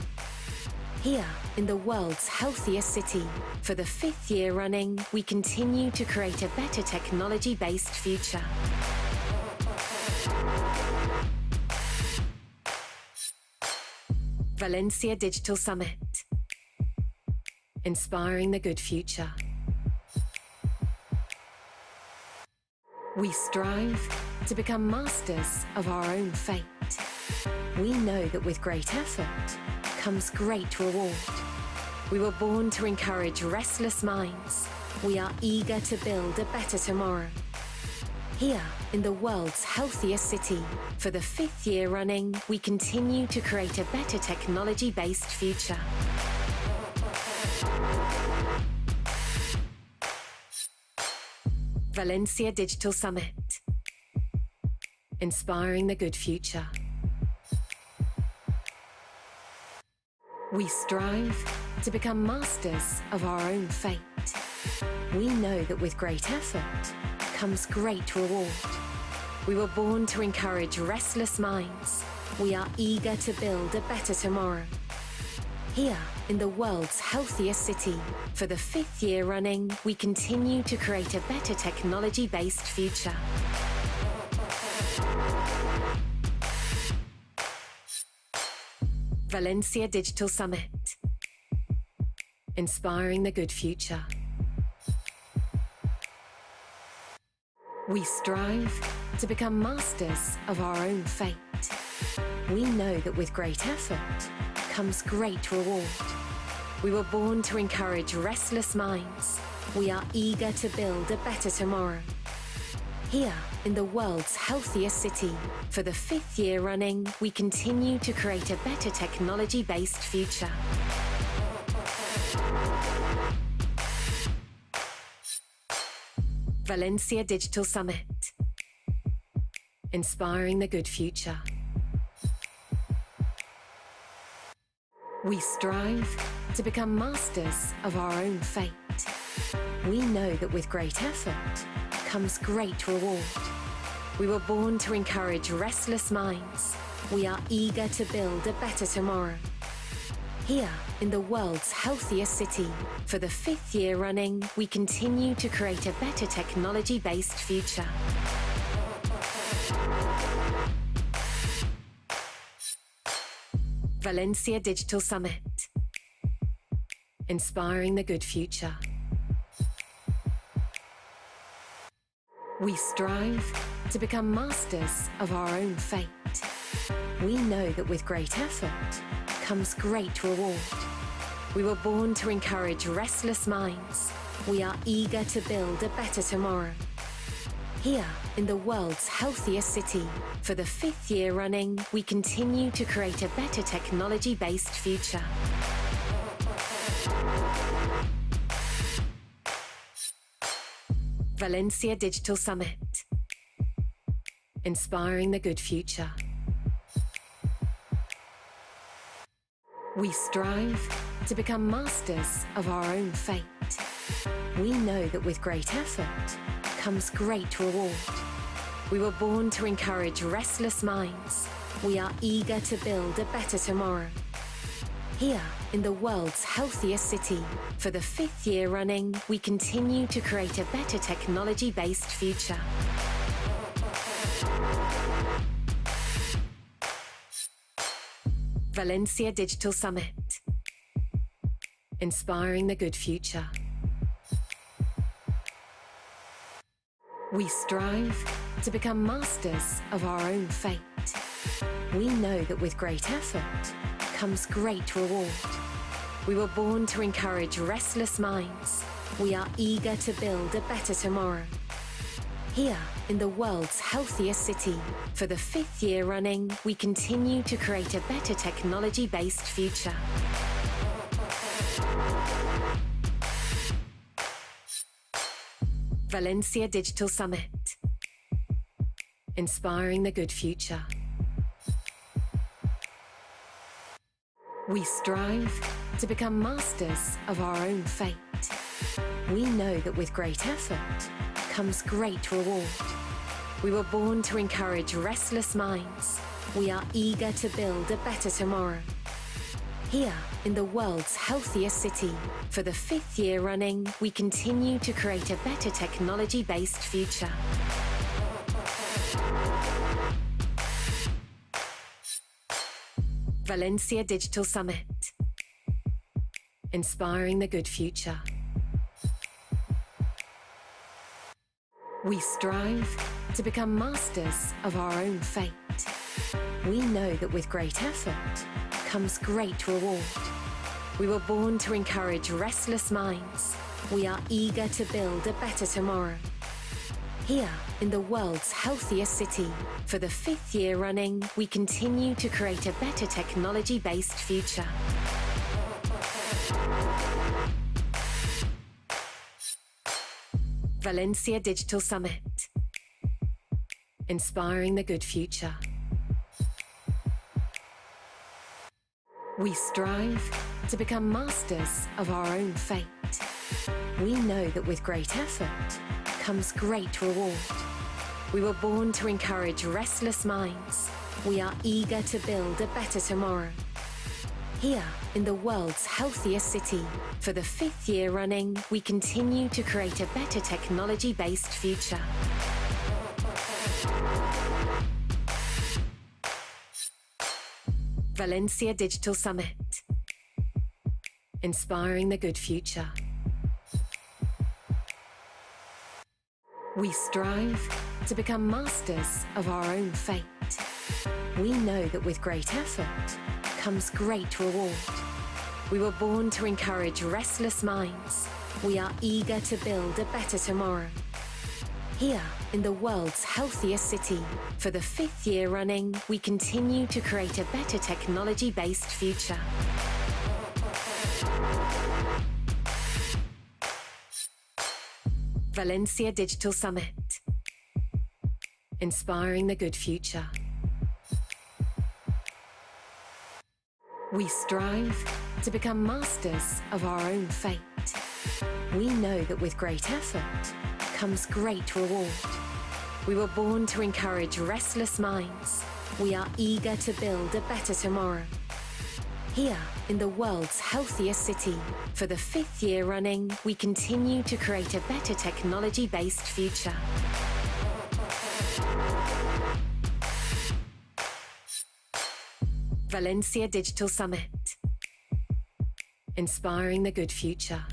Here, in the world's healthiest city, for the 5th year running, we continue to create a better technology-based future. Valencia Digital Summit. Inspiring the good future. We strive to become masters of our own fate. We know that with great effort comes great reward. We were born to encourage restless minds. We are eager to build a better tomorrow. Here, in the world's healthiest city, for the 5th year running, we continue to create a better technology-based future. Valencia Digital Summit. Inspiring the good future. We strive to become masters of our own fate. We know that with great effort comes great reward. We were born to encourage restless minds. We are eager to build a better tomorrow. Here, in the world's healthiest city, for the 5th year running, we continue to create a better technology-based future. Valencia Digital Summit. Inspiring the good future. We strive to become masters of our own fate. We know that with great effort comes great reward. We were born to encourage restless minds. We are eager to build a better tomorrow. Here, in the world's healthiest city, for the 5th year running, we continue to create a better technology-based future. Valencia Digital Summit. Inspiring the good future. We strive to become masters of our own fate. We know that with great effort comes great reward. We were born to encourage restless minds. We are eager to build a better tomorrow. Here, in the world's healthiest city, for the 5th year running, we continue to create a better technology-based future. Valencia Digital Summit. Inspiring the good future. We strive to become masters of our own fate. We know that with great effort comes great reward. We were born to encourage restless minds. We are eager to build a better tomorrow. Here, in the world's healthiest city, for the 5th year running, we continue to create a better technology-based future. Valencia Digital Summit. Inspiring the good future. We strive to become masters of our own fate. We know that with great effort comes great reward. We were born to encourage restless minds. We are eager to build a better tomorrow. Here, in the world's healthiest city, for the 5th year running, we continue to create a better technology-based future. Valencia Digital Summit. Inspiring the good future. We strive to become masters of our own fate. We know that with great effort comes great reward. We were born to encourage restless minds. We are eager to build a better tomorrow. Here, in the world's healthiest city, for the 5th year running, we continue to create a better technology-based future. Valencia Digital Summit. Inspiring the good future. We strive to become masters of our own fate. We know that with great effort comes great reward. We were born to encourage restless minds. We are eager to build a better tomorrow. Here, in the world's healthiest city, for the 5th year running, we continue to create a better technology-based future. Valencia Digital Summit. Inspiring the good future. We strive to become masters of our own fate. We know that with great effort comes great reward. We were born to encourage restless minds. We are eager to build a better tomorrow. Here, in the world's healthiest city, for the 5th year running, we continue to create a better technology-based future. Valencia Digital Summit. Inspiring the good future. We strive to become masters of our own fate. We know that with great effort comes great reward. We were born to encourage restless minds. We are eager to build a better tomorrow. Here, in the world's healthiest city, for the 5th year running, we continue to create a better technology-based future. Valencia Digital Summit. Inspiring the good future. We strive to become masters of our own fate. We know that with great effort comes great reward. We were born to encourage restless minds. We are eager to build a better tomorrow. Here, in the world's healthiest city, for the 5th year running, we continue to create a better technology-based future. Valencia Digital Summit. Inspiring the good future. We strive to become masters of our own fate. We know that with great effort comes great reward. We were born to encourage restless minds. We are eager to build a better tomorrow. Here, in the world's healthiest city, for the 5th year running, we continue to create a better technology-based future. Valencia Digital Summit. Inspiring the good future.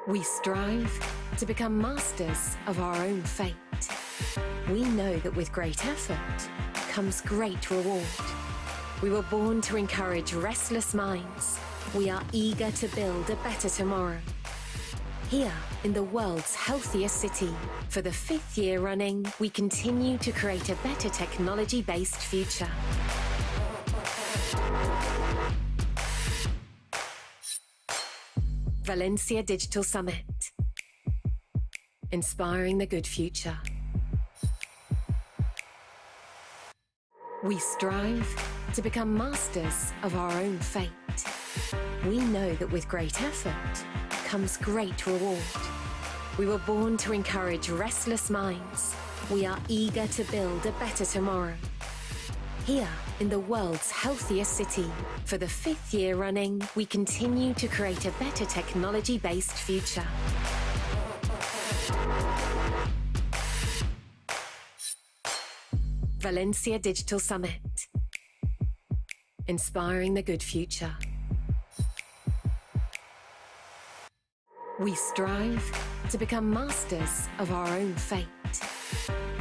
We strive to become masters of our own fate. We know that with great effort comes great reward. We were born to encourage restless minds. We are eager to build a better tomorrow. Here, in the world's healthiest city, for the 5th year running, we continue to create a better technology-based future. Valencia Digital Summit. Inspiring the good future. We strive to become masters of our own fate. We know that with great effort comes great reward. We were born to encourage restless minds. We are eager to build a better tomorrow. Here, in the world's healthiest city, for the 5th year running, we continue to create a better technology-based future. Valencia Digital Summit. Inspiring the good future. We strive to become masters of our own fate.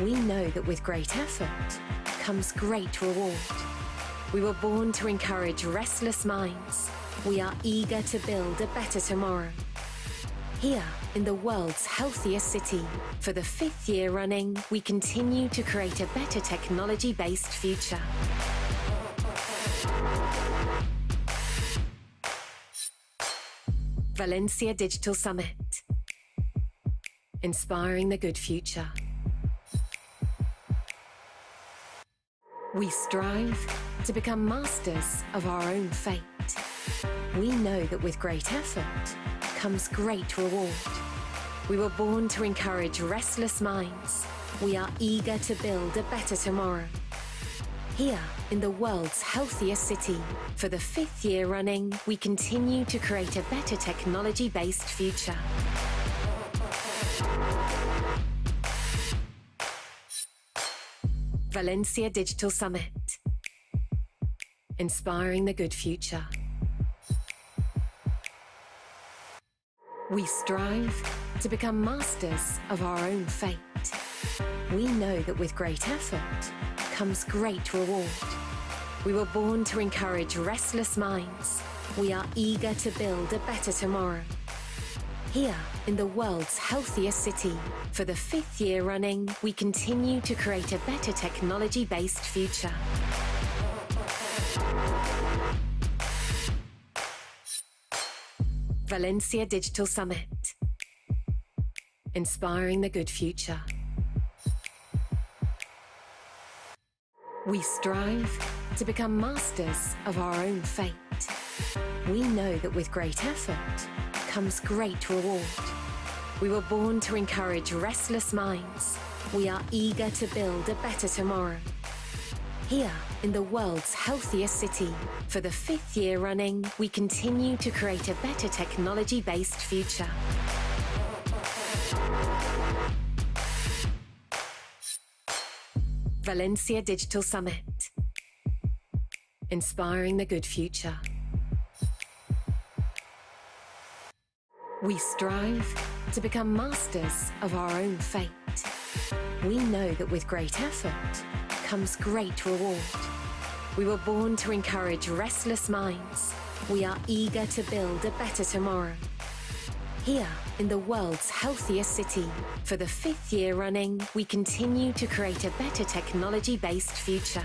We know that with great effort comes great reward. We were born to encourage restless minds. We are eager to build a better tomorrow. Here, in the world's healthiest city, for the 5th year running, we continue to create a better technology-based future. Valencia Digital Summit. Inspiring the good future. We strive to become masters of our own fate. We know that with great effort comes great reward. We were born to encourage restless minds. We are eager to build a better tomorrow. Here, in the world's healthiest city, for the 5th year running, we continue to create a better technology-based future. Valencia Digital Summit. Inspiring the good future. We strive to become masters of our own fate. We know that with great effort comes great reward. We were born to encourage restless minds. We are eager to build a better tomorrow. Here, in the world's healthiest city, for the 5th year running, we continue to create a better technology-based future. Valencia Digital Summit. Inspiring the good future. We strive to become masters of our own fate. We know that with great effort comes great reward. We were born to encourage restless minds. We are eager to build a better tomorrow. Here, in the world's healthiest city, for the 5th year running, we continue to create a better technology-based future. Valencia Digital Summit. Inspiring the good future. We strive to become masters of our own fate. We know that with great effort comes great reward. We were born to encourage restless minds. We are eager to build a better tomorrow. Here, in the world's healthiest city, for the 5th year running, we continue to create a better technology-based future.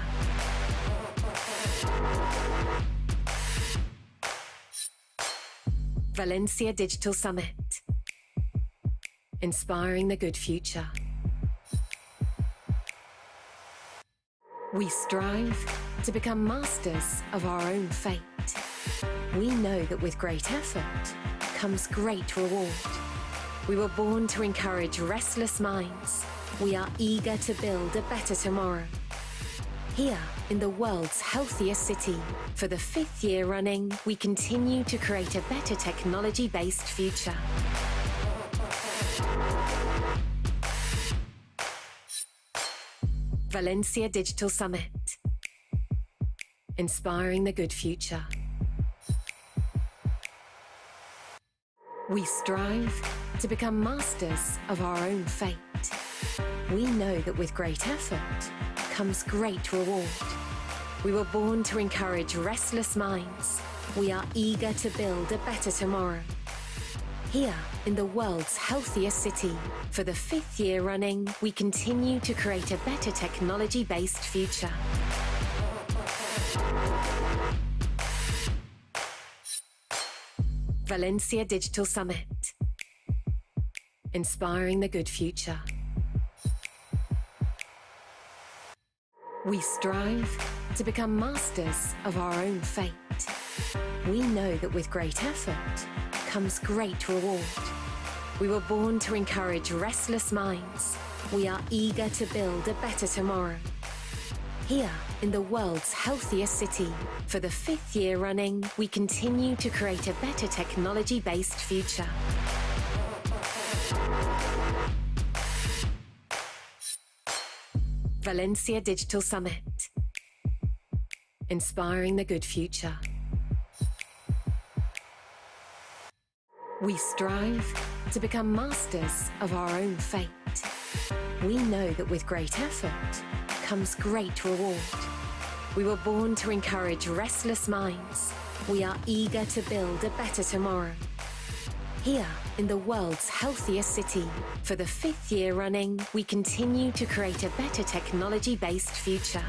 Valencia Digital Summit. Inspiring the good future. We strive to become masters of our own fate. We know that with great effort comes great reward. We were born to encourage restless minds. We are eager to build a better tomorrow. Here, in the world's healthiest city, for the 5th year running, we continue to create a better technology-based future. Valencia Digital Summit. Inspiring the good future. We strive to become masters of our own fate. We know that with great effort comes great reward. We were born to encourage restless minds. We are eager to build a better tomorrow. Here, in the world's healthiest city, for the 5th year running, we continue to create a better technology-based future. Valencia Digital Summit. Inspiring the good future. We strive to become masters of our own fate. We know that with great effort comes great reward. We were born to encourage restless minds. We are eager to build a better tomorrow. Here, in the world's healthiest city, for the 5th year running, we continue to create a better technology-based future. Valencia Digital Summit. Inspiring the good future. We strive to become masters of our own fate. We know that with great effort comes great reward. We were born to encourage restless minds. We are eager to build a better tomorrow. Here, in the world's healthiest city, for the 5th year running, we continue to create a better technology-based future.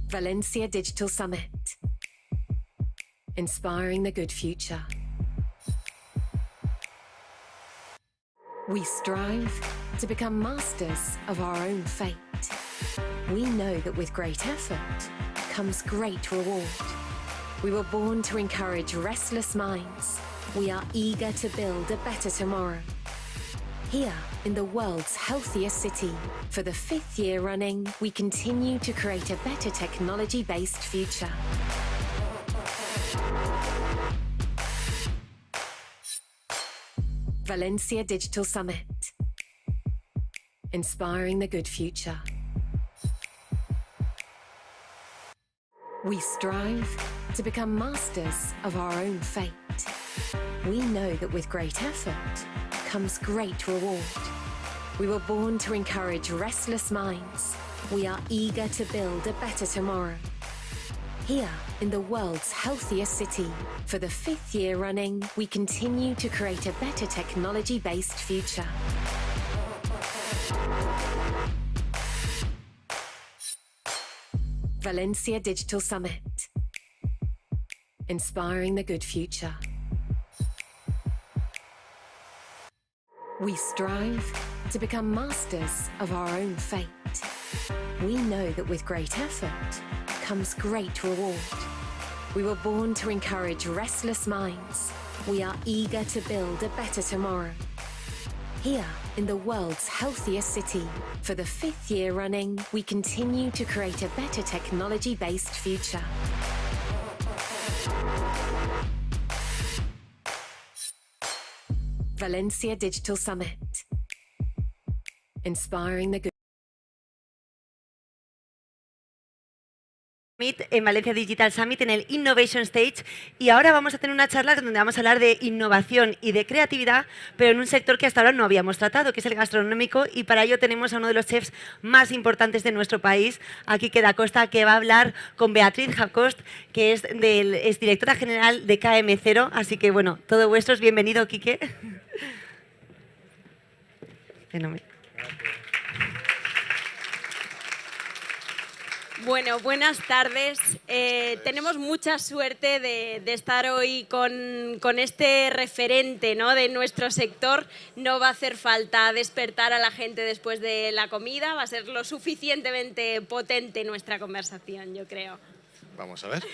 Valencia Digital Summit. Inspiring the good future. We strive to become masters of our own fate. We know that with great effort comes great reward. We were born to encourage restless minds. We are eager to build a better tomorrow. Here, in the world's healthiest city, for the 5th year running, we continue to create a better technology-based future. Valencia Digital Summit. Inspiring the good future. We strive to become masters of our own fate. We know that with great effort comes great reward. We were born to encourage restless minds. We are eager to build a better tomorrow. Here, in the world's healthiest city, for the 5th year running, we continue to create a better technology-based future. Valencia Digital Summit. Inspiring the good future. We strive to become masters of our own fate. We know that with great effort comes great reward. We were born to encourage restless minds. We are eager to build a better tomorrow. Here, in the world's healthiest city, for the 5th year running, we continue to create a better technology-based future. Valencia Digital Summit. Inspiring the good en Valencia Digital Summit, en el Innovation Stage, y ahora vamos a tener una charla donde vamos a hablar de innovación y de creatividad, pero en un sector que hasta ahora no habíamos tratado, que es el gastronómico, y para ello tenemos a uno de los chefs más importantes de nuestro país, a Quique da Costa, que va a hablar con Beatriz Jacost, que es directora general de KM0, así que bueno, todo vuestro es bienvenido, Quique. Fenómeno. Bueno, buenas tardes. Tenemos mucha suerte de estar hoy con este referente, ¿no?, de nuestro sector. No va a hacer falta despertar a la gente después de la comida, va a ser lo suficientemente potente nuestra conversación, yo creo. Vamos a ver.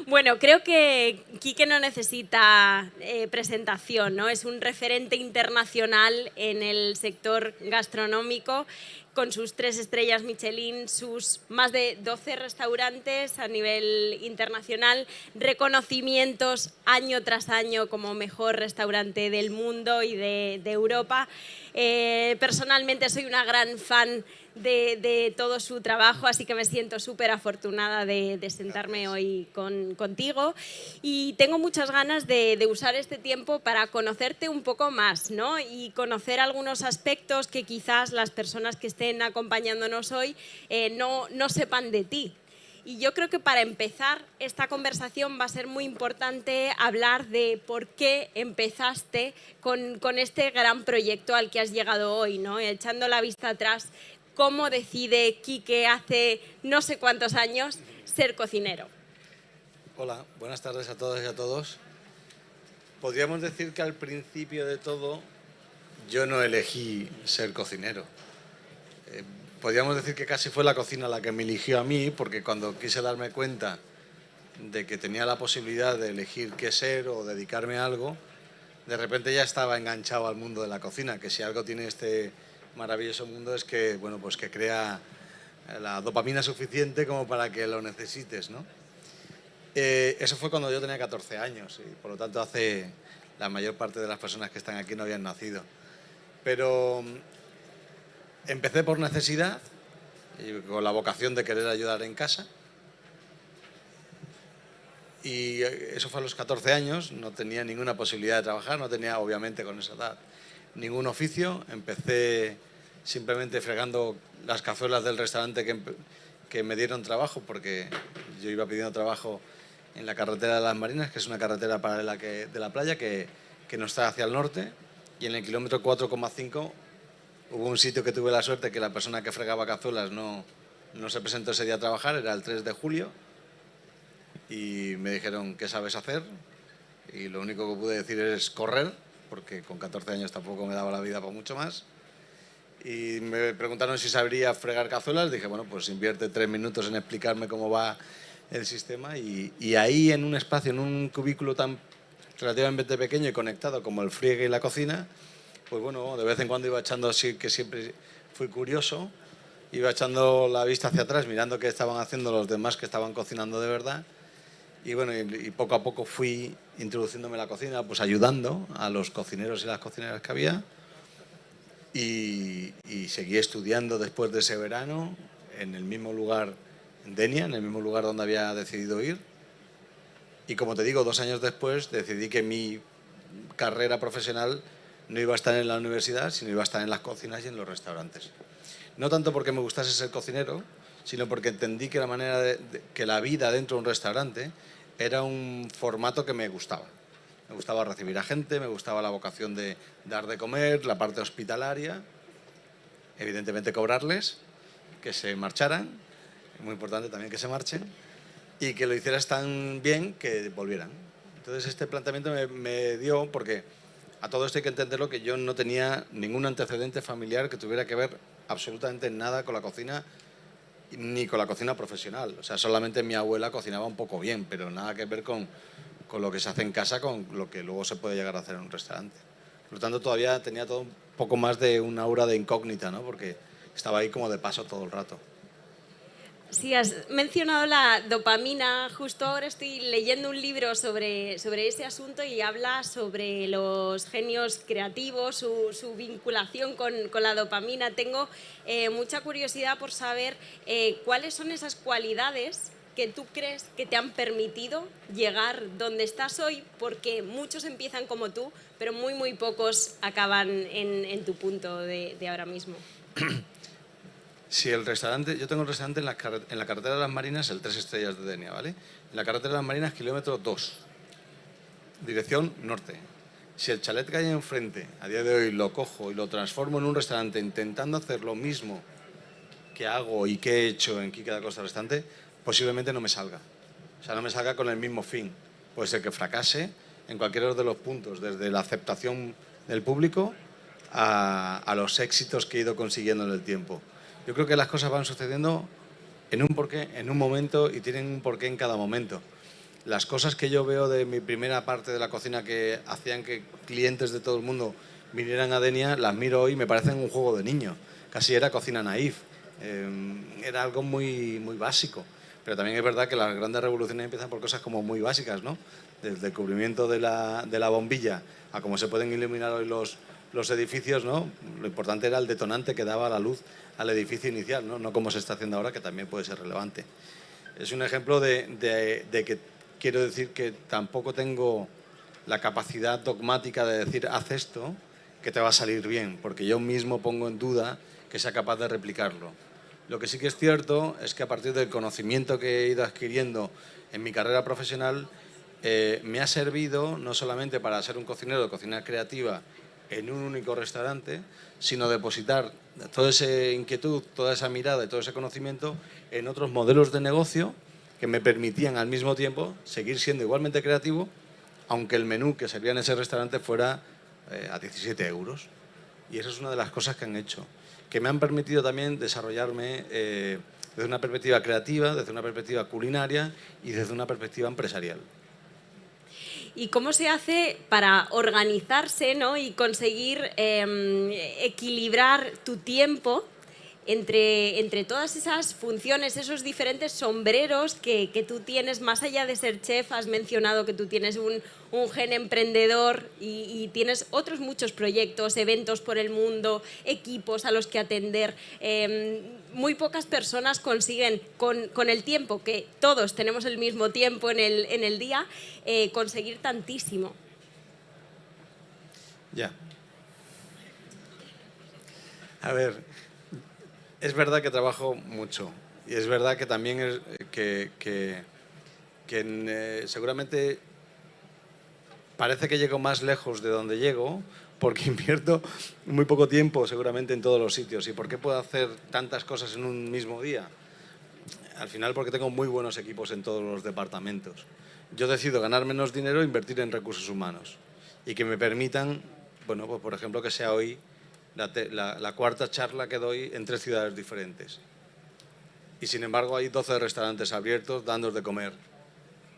Bueno, creo que Quique no necesita presentación, ¿no? Es un referente internacional en el sector gastronómico, con sus 3 estrellas Michelin, sus más de 12 restaurantes a nivel internacional, reconocimientos año tras año como mejor restaurante del mundo y de Europa. Personalmente soy una gran fan de todo su trabajo, así que me siento súper afortunada de sentarme hoy contigo, y tengo muchas ganas de usar este tiempo para conocerte un poco más, ¿no?, y conocer algunos aspectos que quizás las personas que estén acompañándonos hoy no sepan de ti. Y yo creo que para empezar esta conversación va a ser muy importante hablar de por qué empezaste con este gran proyecto al que has llegado hoy, ¿no? Echando la vista atrás, ¿cómo decide Quique hace no sé cuántos años ser cocinero? Hola, buenas tardes a todas y a todos. Podríamos decir que al principio de todo yo no elegí ser cocinero. Podríamos decir que casi fue la cocina la que me eligió a mí, porque cuando quise darme cuenta de que tenía la posibilidad de elegir qué ser o dedicarme a algo, de repente ya estaba enganchado al mundo de la cocina, que si algo tiene este maravilloso mundo es que, bueno, pues que crea la dopamina suficiente como para que lo necesites, ¿no? Eso fue cuando yo tenía 14 años y por lo tanto hace la mayor parte de las personas que están aquí no habían nacido. Pero empecé por necesidad y con la vocación de querer ayudar en casa. Y eso fue a los 14 años, no tenía ninguna posibilidad de trabajar, no tenía obviamente con esa edad ningún oficio. Empecé simplemente fregando las cazuelas del restaurante que me dieron trabajo, porque yo iba pidiendo trabajo en la carretera de las Marinas, que es una carretera paralela de la playa que nos trae hacia el norte, y en el kilómetro 4,5 hubo un sitio que tuve la suerte que la persona que fregaba cazuelas no se presentó ese día a trabajar, era el 3 de julio, y me dijeron, ¿qué sabes hacer? Y lo único que pude decir es correr, porque con 14 años tampoco me daba la vida para mucho más. Y me preguntaron si sabría fregar cazuelas, dije, bueno, pues invierte 3 minutos en explicarme cómo va el sistema, y ahí en un espacio, en un cubículo tan relativamente pequeño y conectado como el friegue y la cocina, pues bueno, de vez en cuando iba echando, así que siempre fui curioso, iba echando la vista hacia atrás, mirando qué estaban haciendo los demás que estaban cocinando de verdad, y bueno, y poco a poco fui introduciéndome en la cocina, pues ayudando a los cocineros y las cocineras que había, y seguí estudiando después de ese verano en el mismo lugar, en Denia, en el mismo lugar donde había decidido ir, y como te digo, 2 años después decidí que mi carrera profesional no iba a estar en la universidad, sino iba a estar en las cocinas y en los restaurantes. No tanto porque me gustase ser cocinero, sino porque entendí que la manera que la vida dentro de un restaurante era un formato que me gustaba. Me gustaba recibir a gente, me gustaba la vocación de dar de comer, la parte hospitalaria, evidentemente cobrarles, que se marcharan, es muy importante también que se marchen, y que lo hicieras tan bien que volvieran. Entonces este planteamiento me dio, porque a todo esto hay que entenderlo, que yo no tenía ningún antecedente familiar que tuviera que ver absolutamente nada con la cocina, ni con la cocina profesional. O sea, solamente mi abuela cocinaba un poco bien, pero nada que ver con lo que se hace en casa, con lo que luego se puede llegar a hacer en un restaurante. Por lo tanto, todavía tenía todo un poco más de un aura de incógnita, ¿no? Porque estaba ahí como de paso todo el rato. Sí, has mencionado la dopamina. Justo ahora estoy leyendo un libro sobre ese asunto y habla sobre los genios creativos, su vinculación con la dopamina. Tengo mucha curiosidad por saber cuáles son esas cualidades que tú crees que te han permitido llegar donde estás hoy, porque muchos empiezan como tú, pero muy pocos acaban en tu punto de ahora mismo. Si el restaurante, yo tengo un restaurante en la carretera de las Marinas, el 3 estrellas de Denia, ¿vale? En la carretera de las Marinas, kilómetro 2, dirección norte. Si el chalet que hay enfrente, a día de hoy, lo cojo y lo transformo en un restaurante intentando hacer lo mismo que hago y que he hecho en Quique da Costa Restaurante, posiblemente no me salga. O sea, no me salga con el mismo fin. Puede ser que fracase en cualquiera de los puntos, desde la aceptación del público a los éxitos que he ido consiguiendo en el tiempo. Yo creo que las cosas van sucediendo en un porqué, en un momento, y tienen un porqué en cada momento. Las cosas que yo veo de mi primera parte de la cocina que hacían que clientes de todo el mundo vinieran a Denia, las miro hoy y me parecen un juego de niño. Casi era cocina naif. Era algo muy básico. Pero también es verdad que las grandes revoluciones empiezan por cosas como muy básicas, ¿no? Desde el descubrimiento de la bombilla a cómo se pueden iluminar hoy los edificios, ¿no? Lo importante era el detonante que daba la luz al edificio inicial, no como se está haciendo ahora, que también puede ser relevante. Es un ejemplo de que quiero decir que tampoco tengo la capacidad dogmática de decir haz esto, que te va a salir bien, porque yo mismo pongo en duda que sea capaz de replicarlo. Lo que sí que es cierto es que a partir del conocimiento que he ido adquiriendo en mi carrera profesional, me ha servido no solamente para ser un cocinero de cocina creativa en un único restaurante, sino depositar toda esa inquietud, toda esa mirada y todo ese conocimiento en otros modelos de negocio que me permitían al mismo tiempo seguir siendo igualmente creativo, aunque el menú que servía en ese restaurante fuera a 17 euros. Y esa es una de las cosas que han hecho, que me han permitido también desarrollarme desde una perspectiva creativa, desde una perspectiva culinaria y desde una perspectiva empresarial. ¿Y cómo se hace para organizarse, ¿no? Y conseguir equilibrar tu tiempo entre todas esas funciones, esos diferentes sombreros que tú tienes, más allá de ser chef? Has mencionado que tú tienes un gen emprendedor y tienes otros muchos proyectos, eventos por el mundo, equipos a los que atender. Muy pocas personas consiguen, con el tiempo, que todos tenemos el mismo tiempo en el día, conseguir tantísimo. Ya. A ver, es verdad que trabajo mucho y es verdad que también es seguramente parece que llego más lejos de donde llego porque invierto muy poco tiempo seguramente en todos los sitios. ¿Y por qué puedo hacer tantas cosas en un mismo día? Al final porque tengo muy buenos equipos en todos los departamentos. Yo decido ganar menos dinero e invertir en recursos humanos y que me permitan, bueno, pues por ejemplo que sea hoy la cuarta charla que doy en 3 ciudades diferentes. Y sin embargo hay 12 restaurantes abiertos dándos de comer.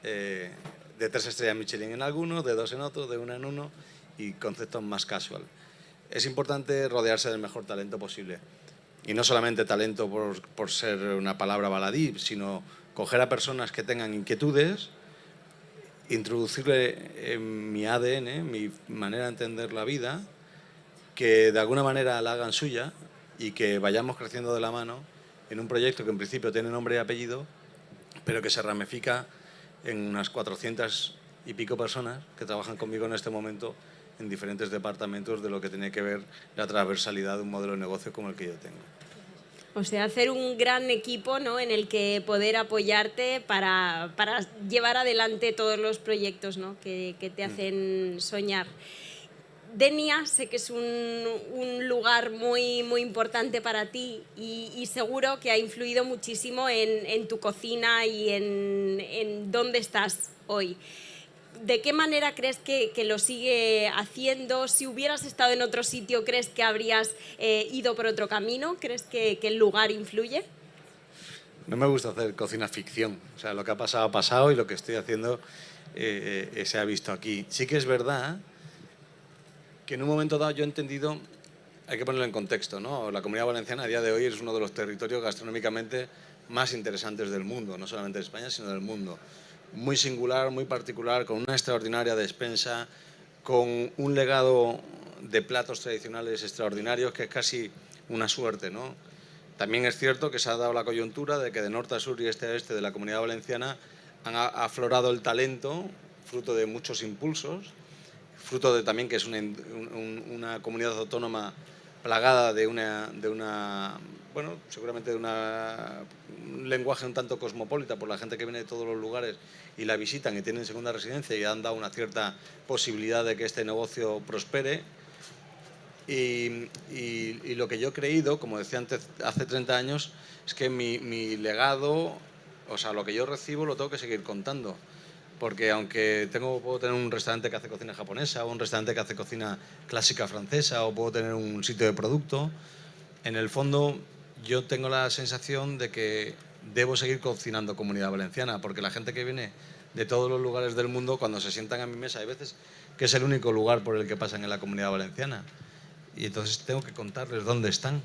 De 3 estrellas Michelin en algunos, de 2 en otros, de 1 en uno y conceptos más casual. Es importante rodearse del mejor talento posible. Y no solamente talento por ser una palabra baladí, sino coger a personas que tengan inquietudes, introducirle en mi ADN, mi manera de entender la vida, que de alguna manera la hagan suya y que vayamos creciendo de la mano en un proyecto que en principio tiene nombre y apellido, pero que se ramifica en unas 400 y pico personas que trabajan conmigo en este momento en diferentes departamentos de lo que tiene que ver la transversalidad de un modelo de negocio como el que yo tengo. O sea, hacer un gran equipo, ¿no? En el que poder apoyarte para llevar adelante todos los proyectos, ¿no? que te hacen soñar. Denia sé que es un lugar muy importante para ti y seguro que ha influido muchísimo en tu cocina y en dónde estás hoy. ¿De qué manera crees que lo sigue haciendo? Si hubieras estado en otro sitio, ¿crees que habrías ido por otro camino? ¿Crees que el lugar influye? No me gusta hacer cocina ficción. O sea, lo que ha pasado y lo que estoy haciendo se ha visto aquí. Sí que es verdad que en un momento dado yo he entendido, hay que ponerlo en contexto, ¿no? La Comunidad Valenciana a día de hoy es uno de los territorios gastronómicamente más interesantes del mundo, no solamente de España, sino del mundo. Muy singular, muy particular, con una extraordinaria despensa, con un legado de platos tradicionales extraordinarios que es casi una suerte, ¿no? También es cierto que se ha dado la coyuntura de que de norte a sur y este a este de la Comunidad Valenciana han aflorado el talento, fruto de muchos impulsos, fruto de también que es una comunidad autónoma plagada de bueno, seguramente de un lenguaje un tanto cosmopolita por la gente que viene de todos los lugares y la visitan y tienen segunda residencia y han dado una cierta posibilidad de que este negocio prospere. Y lo que yo he creído, como decía antes, hace 30 años, es que mi legado, o sea, lo que yo recibo lo tengo que seguir contando. Porque aunque puedo tener un restaurante que hace cocina japonesa o un restaurante que hace cocina clásica francesa o puedo tener un sitio de producto, en el fondo yo tengo la sensación de que debo seguir cocinando Comunidad Valenciana, porque la gente que viene de todos los lugares del mundo, cuando se sientan a mi mesa, hay veces que es el único lugar por el que pasan en la Comunidad Valenciana. Y entonces tengo que contarles dónde están,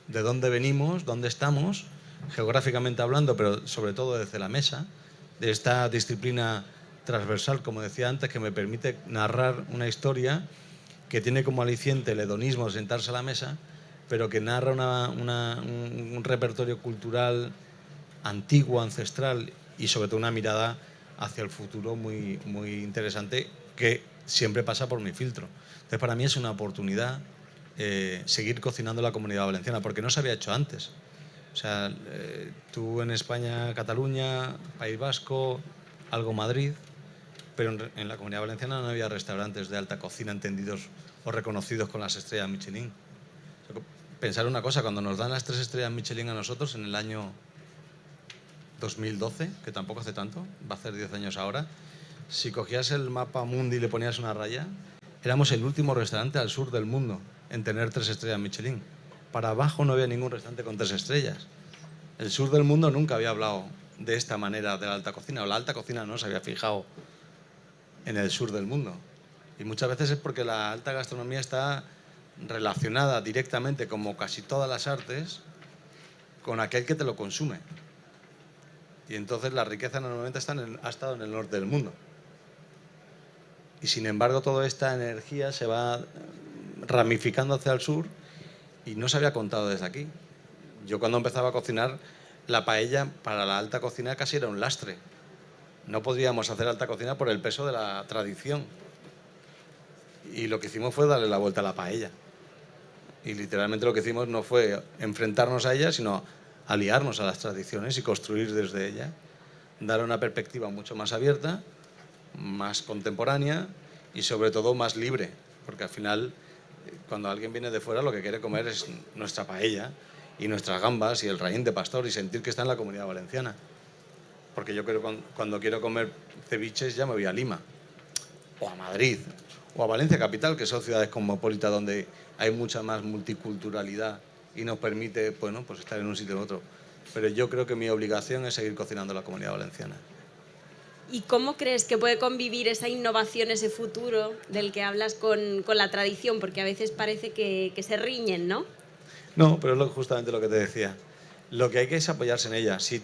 de dónde venimos, dónde estamos, geográficamente hablando, pero sobre todo desde la mesa, de esta disciplina transversal, como decía antes, que me permite narrar una historia que tiene como aliciente el hedonismo, sentarse a la mesa, pero que narra un repertorio cultural antiguo, ancestral y sobre todo una mirada hacia el futuro muy, muy interesante que siempre pasa por mi filtro. Entonces para mí es una oportunidad seguir cocinando la Comunidad Valenciana, porque no se había hecho antes. O sea, tú en España, Cataluña, País Vasco, algo Madrid, pero en la Comunidad Valenciana no había restaurantes de alta cocina entendidos o reconocidos con las estrellas Michelin. O sea, pensar una cosa, cuando nos dan las 3 estrellas Michelin a nosotros en el año 2012, que tampoco hace tanto, va a hacer 10 años ahora, si cogías el mapa mundi y le ponías una raya, éramos el último restaurante al sur del mundo en tener 3 estrellas Michelin. Para abajo no había ningún restaurante con 3 estrellas. El sur del mundo nunca había hablado de esta manera de la alta cocina, o la alta cocina no se había fijado en el sur del mundo. Y muchas veces es porque la alta gastronomía está relacionada directamente, como casi todas las artes, con aquel que te lo consume. Y entonces la riqueza normalmente ha estado en el norte del mundo. Y sin embargo toda esta energía se va ramificando hacia el sur y no se había contado desde aquí. Yo cuando empezaba a cocinar, la paella para la alta cocina casi era un lastre. No podíamos hacer alta cocina por el peso de la tradición. Y lo que hicimos fue darle la vuelta a la paella. Y literalmente lo que hicimos no fue enfrentarnos a ella, sino aliarnos a las tradiciones y construir desde ella. Dar una perspectiva mucho más abierta, más contemporánea y sobre todo más libre. Porque al final, cuando alguien viene de fuera, lo que quiere comer es nuestra paella y nuestras gambas y el raín de pastor y sentir que está en la Comunidad Valenciana. Porque yo creo que cuando quiero comer ceviches ya me voy a Lima, o a Madrid, o a Valencia capital, que son ciudades cosmopolitas donde hay mucha más multiculturalidad y nos permite, bueno, pues estar en un sitio u otro. Pero yo creo que mi obligación es seguir cocinando la Comunidad Valenciana. ¿Y cómo crees que puede convivir esa innovación, ese futuro del que hablas con la tradición? Porque a veces parece que se riñen, ¿no? No, pero es justamente lo que te decía. Lo que hay que es apoyarse en ella. Si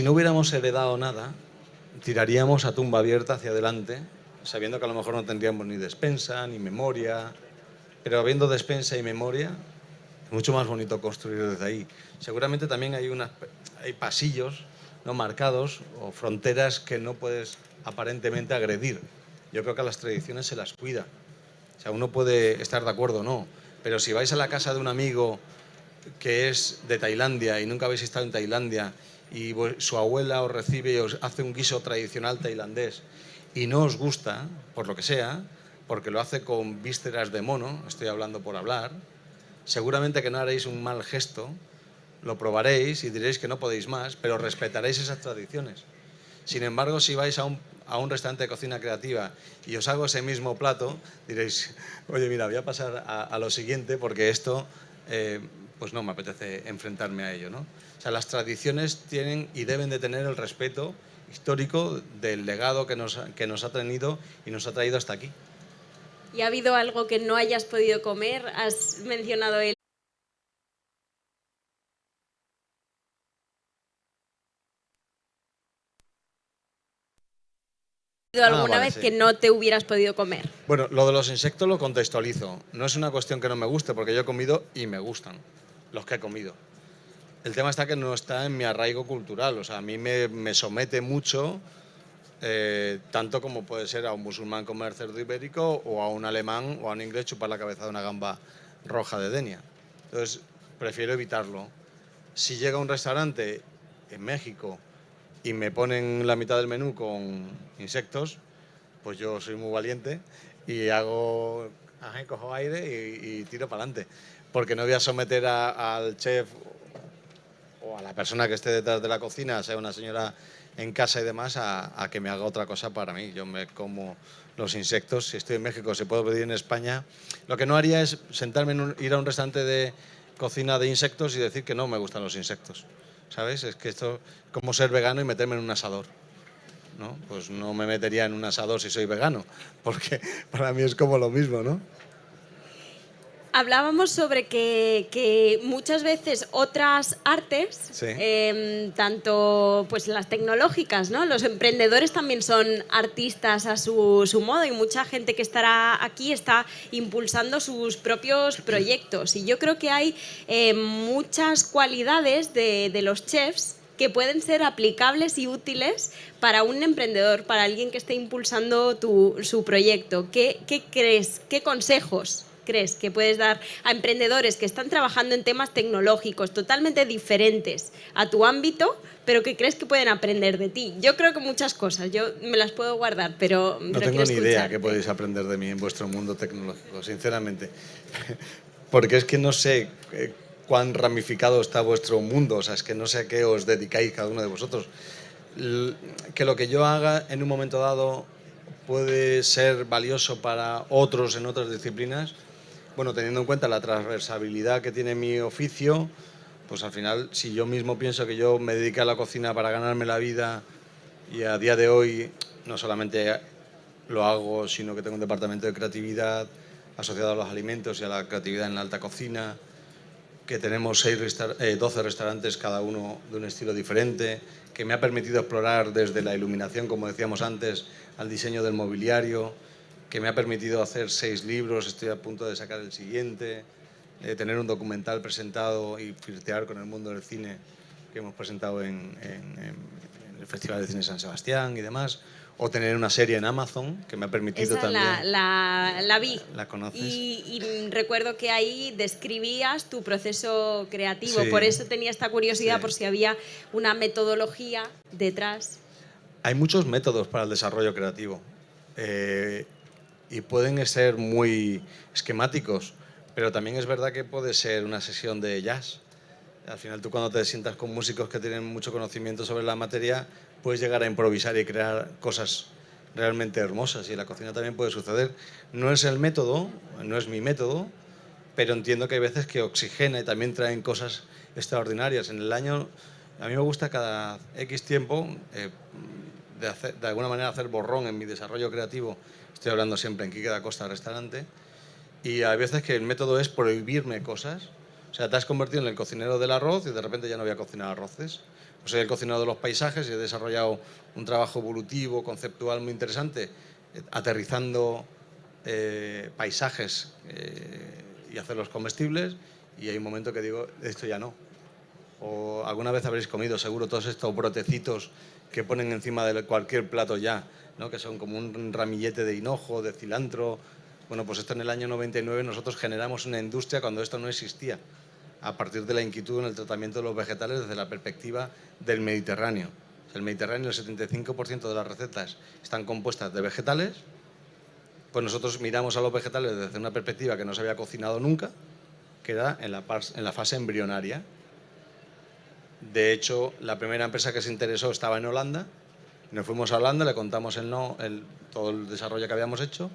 no hubiéramos heredado nada, tiraríamos a tumba abierta hacia adelante, sabiendo que a lo mejor no tendríamos ni despensa, ni memoria, pero habiendo despensa y memoria, es mucho más bonito construir desde ahí. Seguramente también hay pasillos no marcados o fronteras que no puedes aparentemente agredir. Yo creo que a las tradiciones se las cuida. O sea, uno puede estar de acuerdo o no, pero si vais a la casa de un amigo que es de Tailandia y nunca habéis estado en Tailandia y su abuela os recibe y os hace un guiso tradicional tailandés y no os gusta, por lo que sea, porque lo hace con vísceras de mono, estoy hablando por hablar, seguramente que no haréis un mal gesto, lo probaréis y diréis que no podéis más, pero respetaréis esas tradiciones. Sin embargo, si vais a un restaurante de cocina creativa y os hago ese mismo plato, diréis, oye, mira, voy a pasar a lo siguiente porque esto, pues no me apetece enfrentarme a ello, ¿no? O sea, las tradiciones tienen y deben de tener el respeto histórico del legado que nos ha tenido y nos ha traído hasta aquí. ¿Y ha habido algo que no hayas podido comer? Has mencionado el alguna vez sí. que no te hubieras podido comer? Bueno, lo de los insectos lo contextualizo. No es una cuestión que no me guste, porque yo he comido y me gustan los que he comido. El tema está que no está en mi arraigo cultural. O sea, a mí me somete mucho, tanto como puede ser a un musulmán comer cerdo ibérico o a un alemán o a un inglés chupar la cabeza de una gamba roja de Denia. Entonces, prefiero evitarlo. Si llega a un restaurante en México y me ponen la mitad del menú con insectos, pues yo soy muy valiente y cojo aire y tiro para adelante. Porque no voy a someter al chef o a la persona que esté detrás de la cocina, sea una señora en casa y demás, a que me haga otra cosa para mí. Yo me como los insectos. Si estoy en México, se puede pedir en España. Lo que no haría es sentarme ir a un restaurante de cocina de insectos y decir que no me gustan los insectos. ¿Sabes? Es que esto es como ser vegano y meterme en un asador, ¿no? Pues no me metería en un asador si soy vegano, porque para mí es como lo mismo, ¿no? Hablábamos sobre que muchas veces otras artes, Sí. tanto pues las tecnológicas, ¿no? Los emprendedores también son artistas a su modo, y mucha gente que estará aquí está impulsando sus propios proyectos. Y yo creo que hay muchas cualidades de los chefs que pueden ser aplicables y útiles para un emprendedor, para alguien que esté impulsando su proyecto. ¿Qué crees? ¿Qué consejos crees que puedes dar a emprendedores que están trabajando en temas tecnológicos totalmente diferentes a tu ámbito, pero que crees que pueden aprender de ti? Yo creo que muchas cosas, yo me las puedo guardar, pero No tengo ni idea qué podéis aprender de mí en vuestro mundo tecnológico, sinceramente. Porque es que no sé cuán ramificado está vuestro mundo, o sea, es que no sé a qué os dedicáis cada uno de vosotros. Que lo que yo haga en un momento dado puede ser valioso para otros en otras disciplinas. Bueno, teniendo en cuenta la transversalidad que tiene mi oficio, pues al final, si yo mismo pienso que yo me dediqué a la cocina para ganarme la vida y a día de hoy no solamente lo hago, sino que tengo un departamento de creatividad asociado a los alimentos y a la creatividad en la alta cocina, que tenemos 12 restaurantes, cada uno de un estilo diferente, que me ha permitido explorar desde la iluminación, como decíamos antes, al diseño del mobiliario, que me ha permitido hacer 6 libros, estoy a punto de sacar el siguiente, tener un documental presentado y flirtear con el mundo del cine que hemos presentado en el Festival de Cine San Sebastián y demás, o tener una serie en Amazon que me ha permitido Esa también... la vi. ¿La conoces? Y recuerdo que ahí describías tu proceso creativo, Sí. por eso tenía esta curiosidad, Sí. por si había una metodología detrás. Hay muchos métodos para el desarrollo creativo y pueden ser muy esquemáticos, pero también es verdad que puede ser una sesión de jazz. Al final tú cuando te sientas con músicos que tienen mucho conocimiento sobre la materia, puedes llegar a improvisar y crear cosas realmente hermosas, y en la cocina también puede suceder. No es el método, no es mi método, pero entiendo que hay veces que oxigena y también traen cosas extraordinarias. En el año, a mí me gusta cada X tiempo de alguna manera hacer borrón en mi desarrollo creativo. Estoy hablando siempre en Quique da Costa Restaurante, y hay veces que el método es prohibirme cosas. O sea, te has convertido en el cocinero del arroz y de repente ya no voy a cocinar arroces. O soy el cocinero de los paisajes y he desarrollado un trabajo evolutivo, conceptual muy interesante, aterrizando paisajes y hacerlos comestibles, y hay un momento que digo, esto ya no. O alguna vez habréis comido seguro todos estos brotecitos que ponen encima de cualquier plato ya, ¿no? Que son como un ramillete de hinojo, de cilantro. Bueno, pues esto en el año 99 nosotros generamos una industria cuando esto no existía, a partir de la inquietud en el tratamiento de los vegetales desde la perspectiva del Mediterráneo. El Mediterráneo, el 75% de las recetas están compuestas de vegetales, pues nosotros miramos a los vegetales desde una perspectiva que no se había cocinado nunca, que era en la fase embrionaria. De hecho, la primera empresa que se interesó estaba en Holanda. Nos fuimos a Holanda, le contamos todo el desarrollo que habíamos hecho.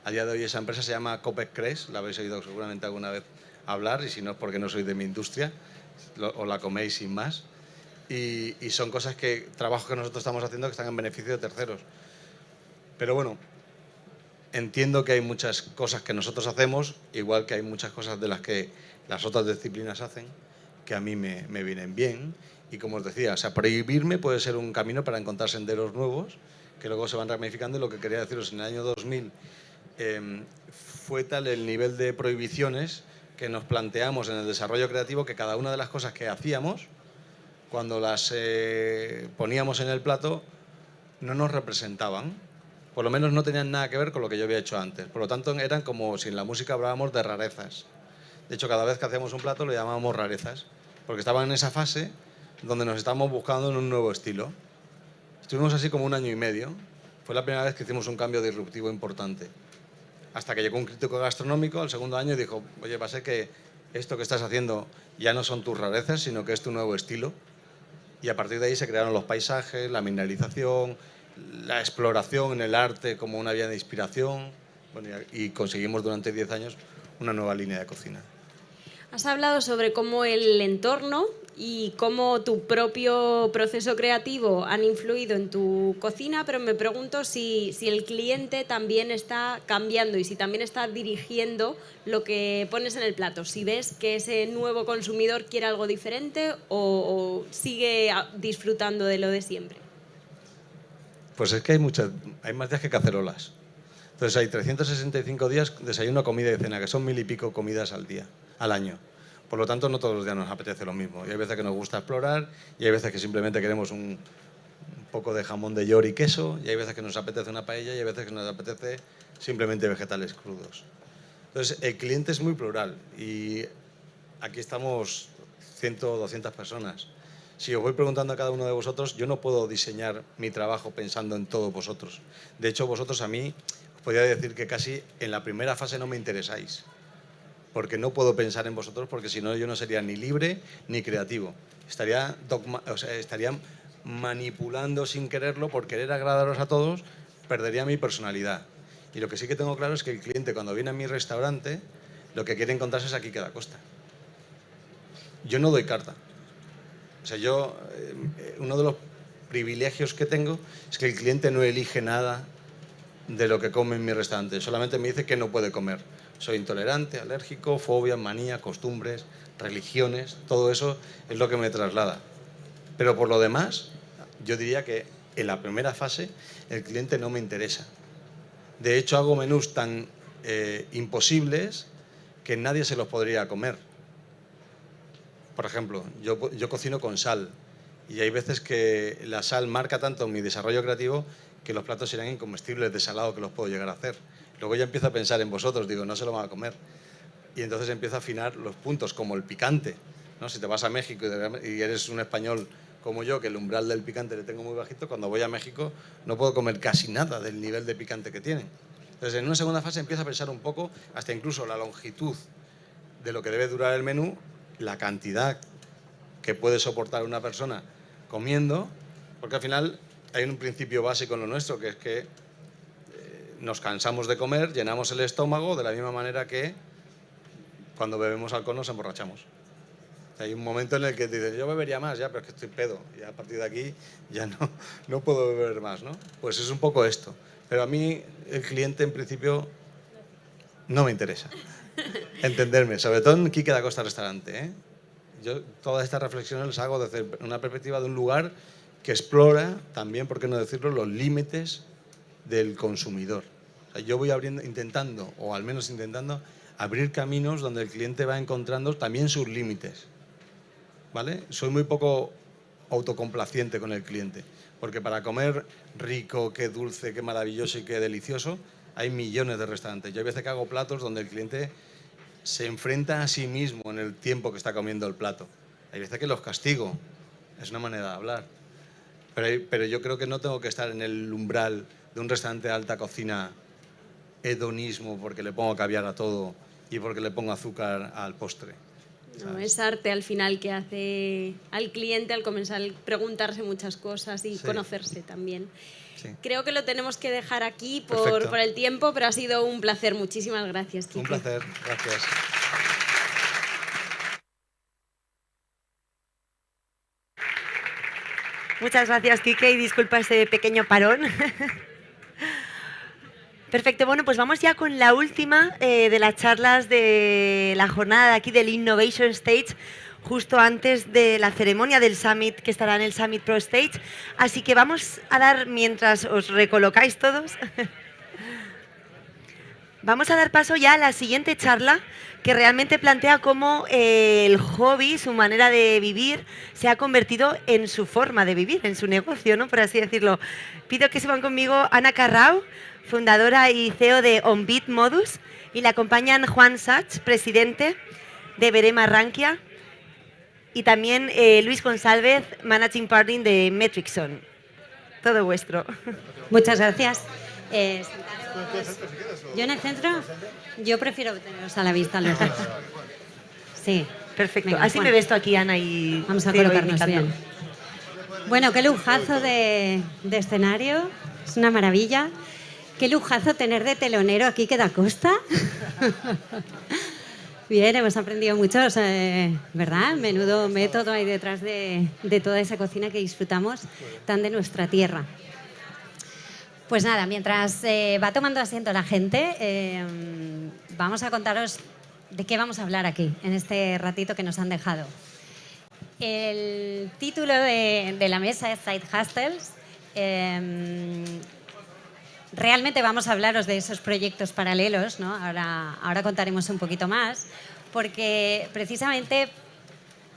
A día de hoy esa empresa se llama Copec Cres, la habéis oído seguramente alguna vez hablar, y si no es porque no sois de mi industria, os la coméis sin más. Y son cosas trabajos que nosotros estamos haciendo que están en beneficio de terceros. Pero bueno, entiendo que hay muchas cosas que nosotros hacemos, igual que hay muchas cosas de las que las otras disciplinas hacen, que a mí me vienen bien. Y como os decía, o sea, prohibirme puede ser un camino para encontrar senderos nuevos, que luego se van ramificando. Y lo que quería deciros, en el año 2000 fue tal el nivel de prohibiciones que nos planteamos en el desarrollo creativo que cada una de las cosas que hacíamos, cuando las poníamos en el plato, no nos representaban. Por lo menos no tenían nada que ver con lo que yo había hecho antes. Por lo tanto, eran como si en la música hablábamos de rarezas. De hecho, cada vez que hacíamos un plato lo llamábamos rarezas, porque estaban en esa fase donde nos estábamos buscando en un nuevo estilo. Estuvimos así como 1 año y medio. Fue la primera vez que hicimos un cambio disruptivo importante. Hasta que llegó un crítico gastronómico al segundo año y dijo, oye, va a ser que esto que estás haciendo ya no son tus rarezas, sino que es tu nuevo estilo. Y a partir de ahí se crearon los paisajes, la mineralización, la exploración en el arte como una vía de inspiración. Bueno, y conseguimos durante 10 años una nueva línea de cocina. Has hablado sobre cómo el entorno y cómo tu propio proceso creativo han influido en tu cocina, pero me pregunto si el cliente también está cambiando y si también está dirigiendo lo que pones en el plato. Si ves que ese nuevo consumidor quiere algo diferente o sigue disfrutando de lo de siempre. Pues es que hay más días que cacerolas. Entonces hay 365 días, desayuno, comida y cena, que son 1000 y pico comidas al año. Por lo tanto, no todos los días nos apetece lo mismo. Y hay veces que nos gusta explorar, y hay veces que simplemente queremos un poco de jamón de york y queso, y hay veces que nos apetece una paella, y hay veces que nos apetece simplemente vegetales crudos. Entonces, el cliente es muy plural, y aquí estamos 100 o 200 personas. Si os voy preguntando a cada uno de vosotros, yo no puedo diseñar mi trabajo pensando en todos vosotros. De hecho, vosotros a mí os podría decir que casi en la primera fase no me interesáis. Porque no puedo pensar en vosotros, porque si no yo no sería ni libre ni creativo. Estaría manipulando sin quererlo, por querer agradaros a todos, perdería mi personalidad. Y lo que sí que tengo claro es que el cliente cuando viene a mi restaurante, lo que quiere encontrarse es aquí da Costa. Yo no doy carta. O sea, uno de los privilegios que tengo es que el cliente no elige nada de lo que come en mi restaurante, solamente me dice que no puede comer. Soy intolerante, alérgico, fobia, manía, costumbres, religiones, todo eso es lo que me traslada. Pero por lo demás, yo diría que en la primera fase el cliente no me interesa. De hecho, hago menús tan imposibles que nadie se los podría comer. Por ejemplo, yo cocino con sal y hay veces que la sal marca tanto mi desarrollo creativo que los platos serán incomestibles de salado que los puedo llegar a hacer. Luego ya empiezo a pensar en vosotros, digo, no se lo van a comer. Y entonces empiezo a afinar los puntos, como el picante, ¿no? Si te vas a México y eres un español como yo, que el umbral del picante le tengo muy bajito, cuando voy a México no puedo comer casi nada del nivel de picante que tienen. Entonces en una segunda fase empiezo a pensar un poco, hasta incluso la longitud de lo que debe durar el menú, la cantidad que puede soportar una persona comiendo, porque al final hay un principio básico en lo nuestro, que es que nos cansamos de comer, llenamos el estómago de la misma manera que cuando bebemos alcohol nos emborrachamos. Hay un momento en el que dices, yo bebería más, ya, pero es que estoy pedo. Y a partir de aquí ya no puedo beber más, ¿no? Pues es un poco esto. Pero a mí el cliente en principio no me interesa. Entenderme, sobre todo en Quique da Costa Restaurante, ¿eh? Yo todas estas reflexiones las hago desde una perspectiva de un lugar que explora también, por qué no decirlo, los límites del consumidor. O sea, yo voy intentando, o al menos intentando, abrir caminos donde el cliente va encontrando también sus límites. ¿Vale? Soy muy poco autocomplaciente con el cliente, porque para comer rico, qué dulce, qué maravilloso y qué delicioso, hay millones de restaurantes. Yo hay veces que hago platos donde el cliente se enfrenta a sí mismo en el tiempo que está comiendo el plato. Hay veces que los castigo, es una manera de hablar. Pero yo creo que no tengo que estar en el umbral de un restaurante de alta cocina hedonismo porque le pongo caviar a todo y porque le pongo azúcar al postre. No, es arte al final que hace al cliente al comenzar a preguntarse muchas cosas y conocerse también. Sí. Creo que lo tenemos que dejar aquí por el tiempo, pero ha sido un placer. Muchísimas gracias, Quique. Un placer, gracias. Muchas gracias, Quique, y disculpa ese pequeño parón. Perfecto, bueno, pues vamos ya con la última de las charlas de la jornada de aquí del Innovation Stage, justo antes de la ceremonia del Summit, que estará en el Summit Pro Stage. Así que vamos a dar, mientras os recolocáis todos, vamos a dar paso ya a la siguiente charla, que realmente plantea cómo el hobby, su manera de vivir, se ha convertido en su forma de vivir, en su negocio, ¿no? Por así decirlo. Pido que suban conmigo Ana Carrau, fundadora y CEO de OnBeat Modus, y la acompañan Juan Sachs, presidente de Verema Rankia, y también Luis González, Managing Partner de Metrixon. Todo vuestro. Muchas gracias. ¿Yo en el centro? Yo prefiero teneros a la vista los dos. Sí. Perfecto. Venga, así Juan. me ves tú aquí, Ana, y vamos a te voy colocarnos indicando. bien. Bueno, qué lujazo de escenario. Es una maravilla. Qué lujazo tener de telonero aquí que da costa. Bien, hemos aprendido mucho, ¿verdad? Menudo método hay detrás de toda esa cocina que disfrutamos tan de nuestra tierra. Pues nada, mientras va tomando asiento la gente, vamos a contaros de qué vamos a hablar aquí, en este ratito que nos han dejado. El título de la mesa es Side Hustles. Realmente vamos a hablaros de esos proyectos paralelos, ¿no? Ahora contaremos un poquito más, porque precisamente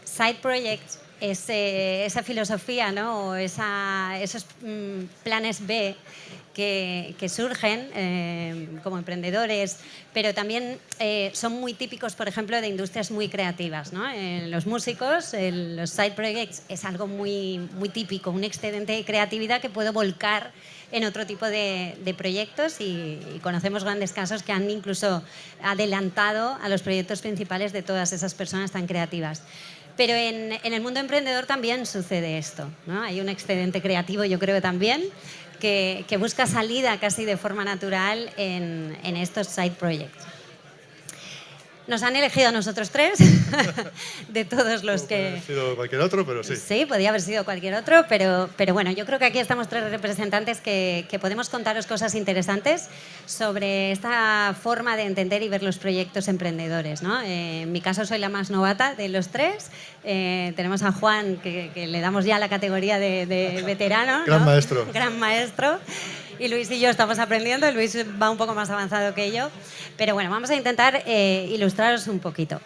Side Projects es esa filosofía, ¿no? O esos planes B que surgen como emprendedores, pero también son muy típicos, por ejemplo, de industrias muy creativas, ¿no? Los músicos, los side projects es algo muy, muy típico, un excedente de creatividad que puedo volcar en otro tipo de proyectos y conocemos grandes casos que han incluso adelantado a los proyectos principales de todas esas personas tan creativas. Pero en el mundo emprendedor también sucede esto, ¿no? Hay un excedente creativo, yo creo también, que busca salida casi de forma natural en estos side projects. Nos han elegido a nosotros tres, de todos los que... Podría haber sido cualquier otro, pero sí. Sí, podía haber sido cualquier otro, pero bueno, yo creo que aquí estamos tres representantes que podemos contaros cosas interesantes sobre esta forma de entender y ver los proyectos emprendedores, ¿no? En mi caso soy la más novata de los tres. Tenemos a Juan, que le damos ya la categoría de veterano, ¿no? Gran maestro. Gran maestro. Y Luis y yo estamos aprendiendo. Luis va un poco más avanzado que yo. Pero bueno, vamos a intentar ilustraros un poquito.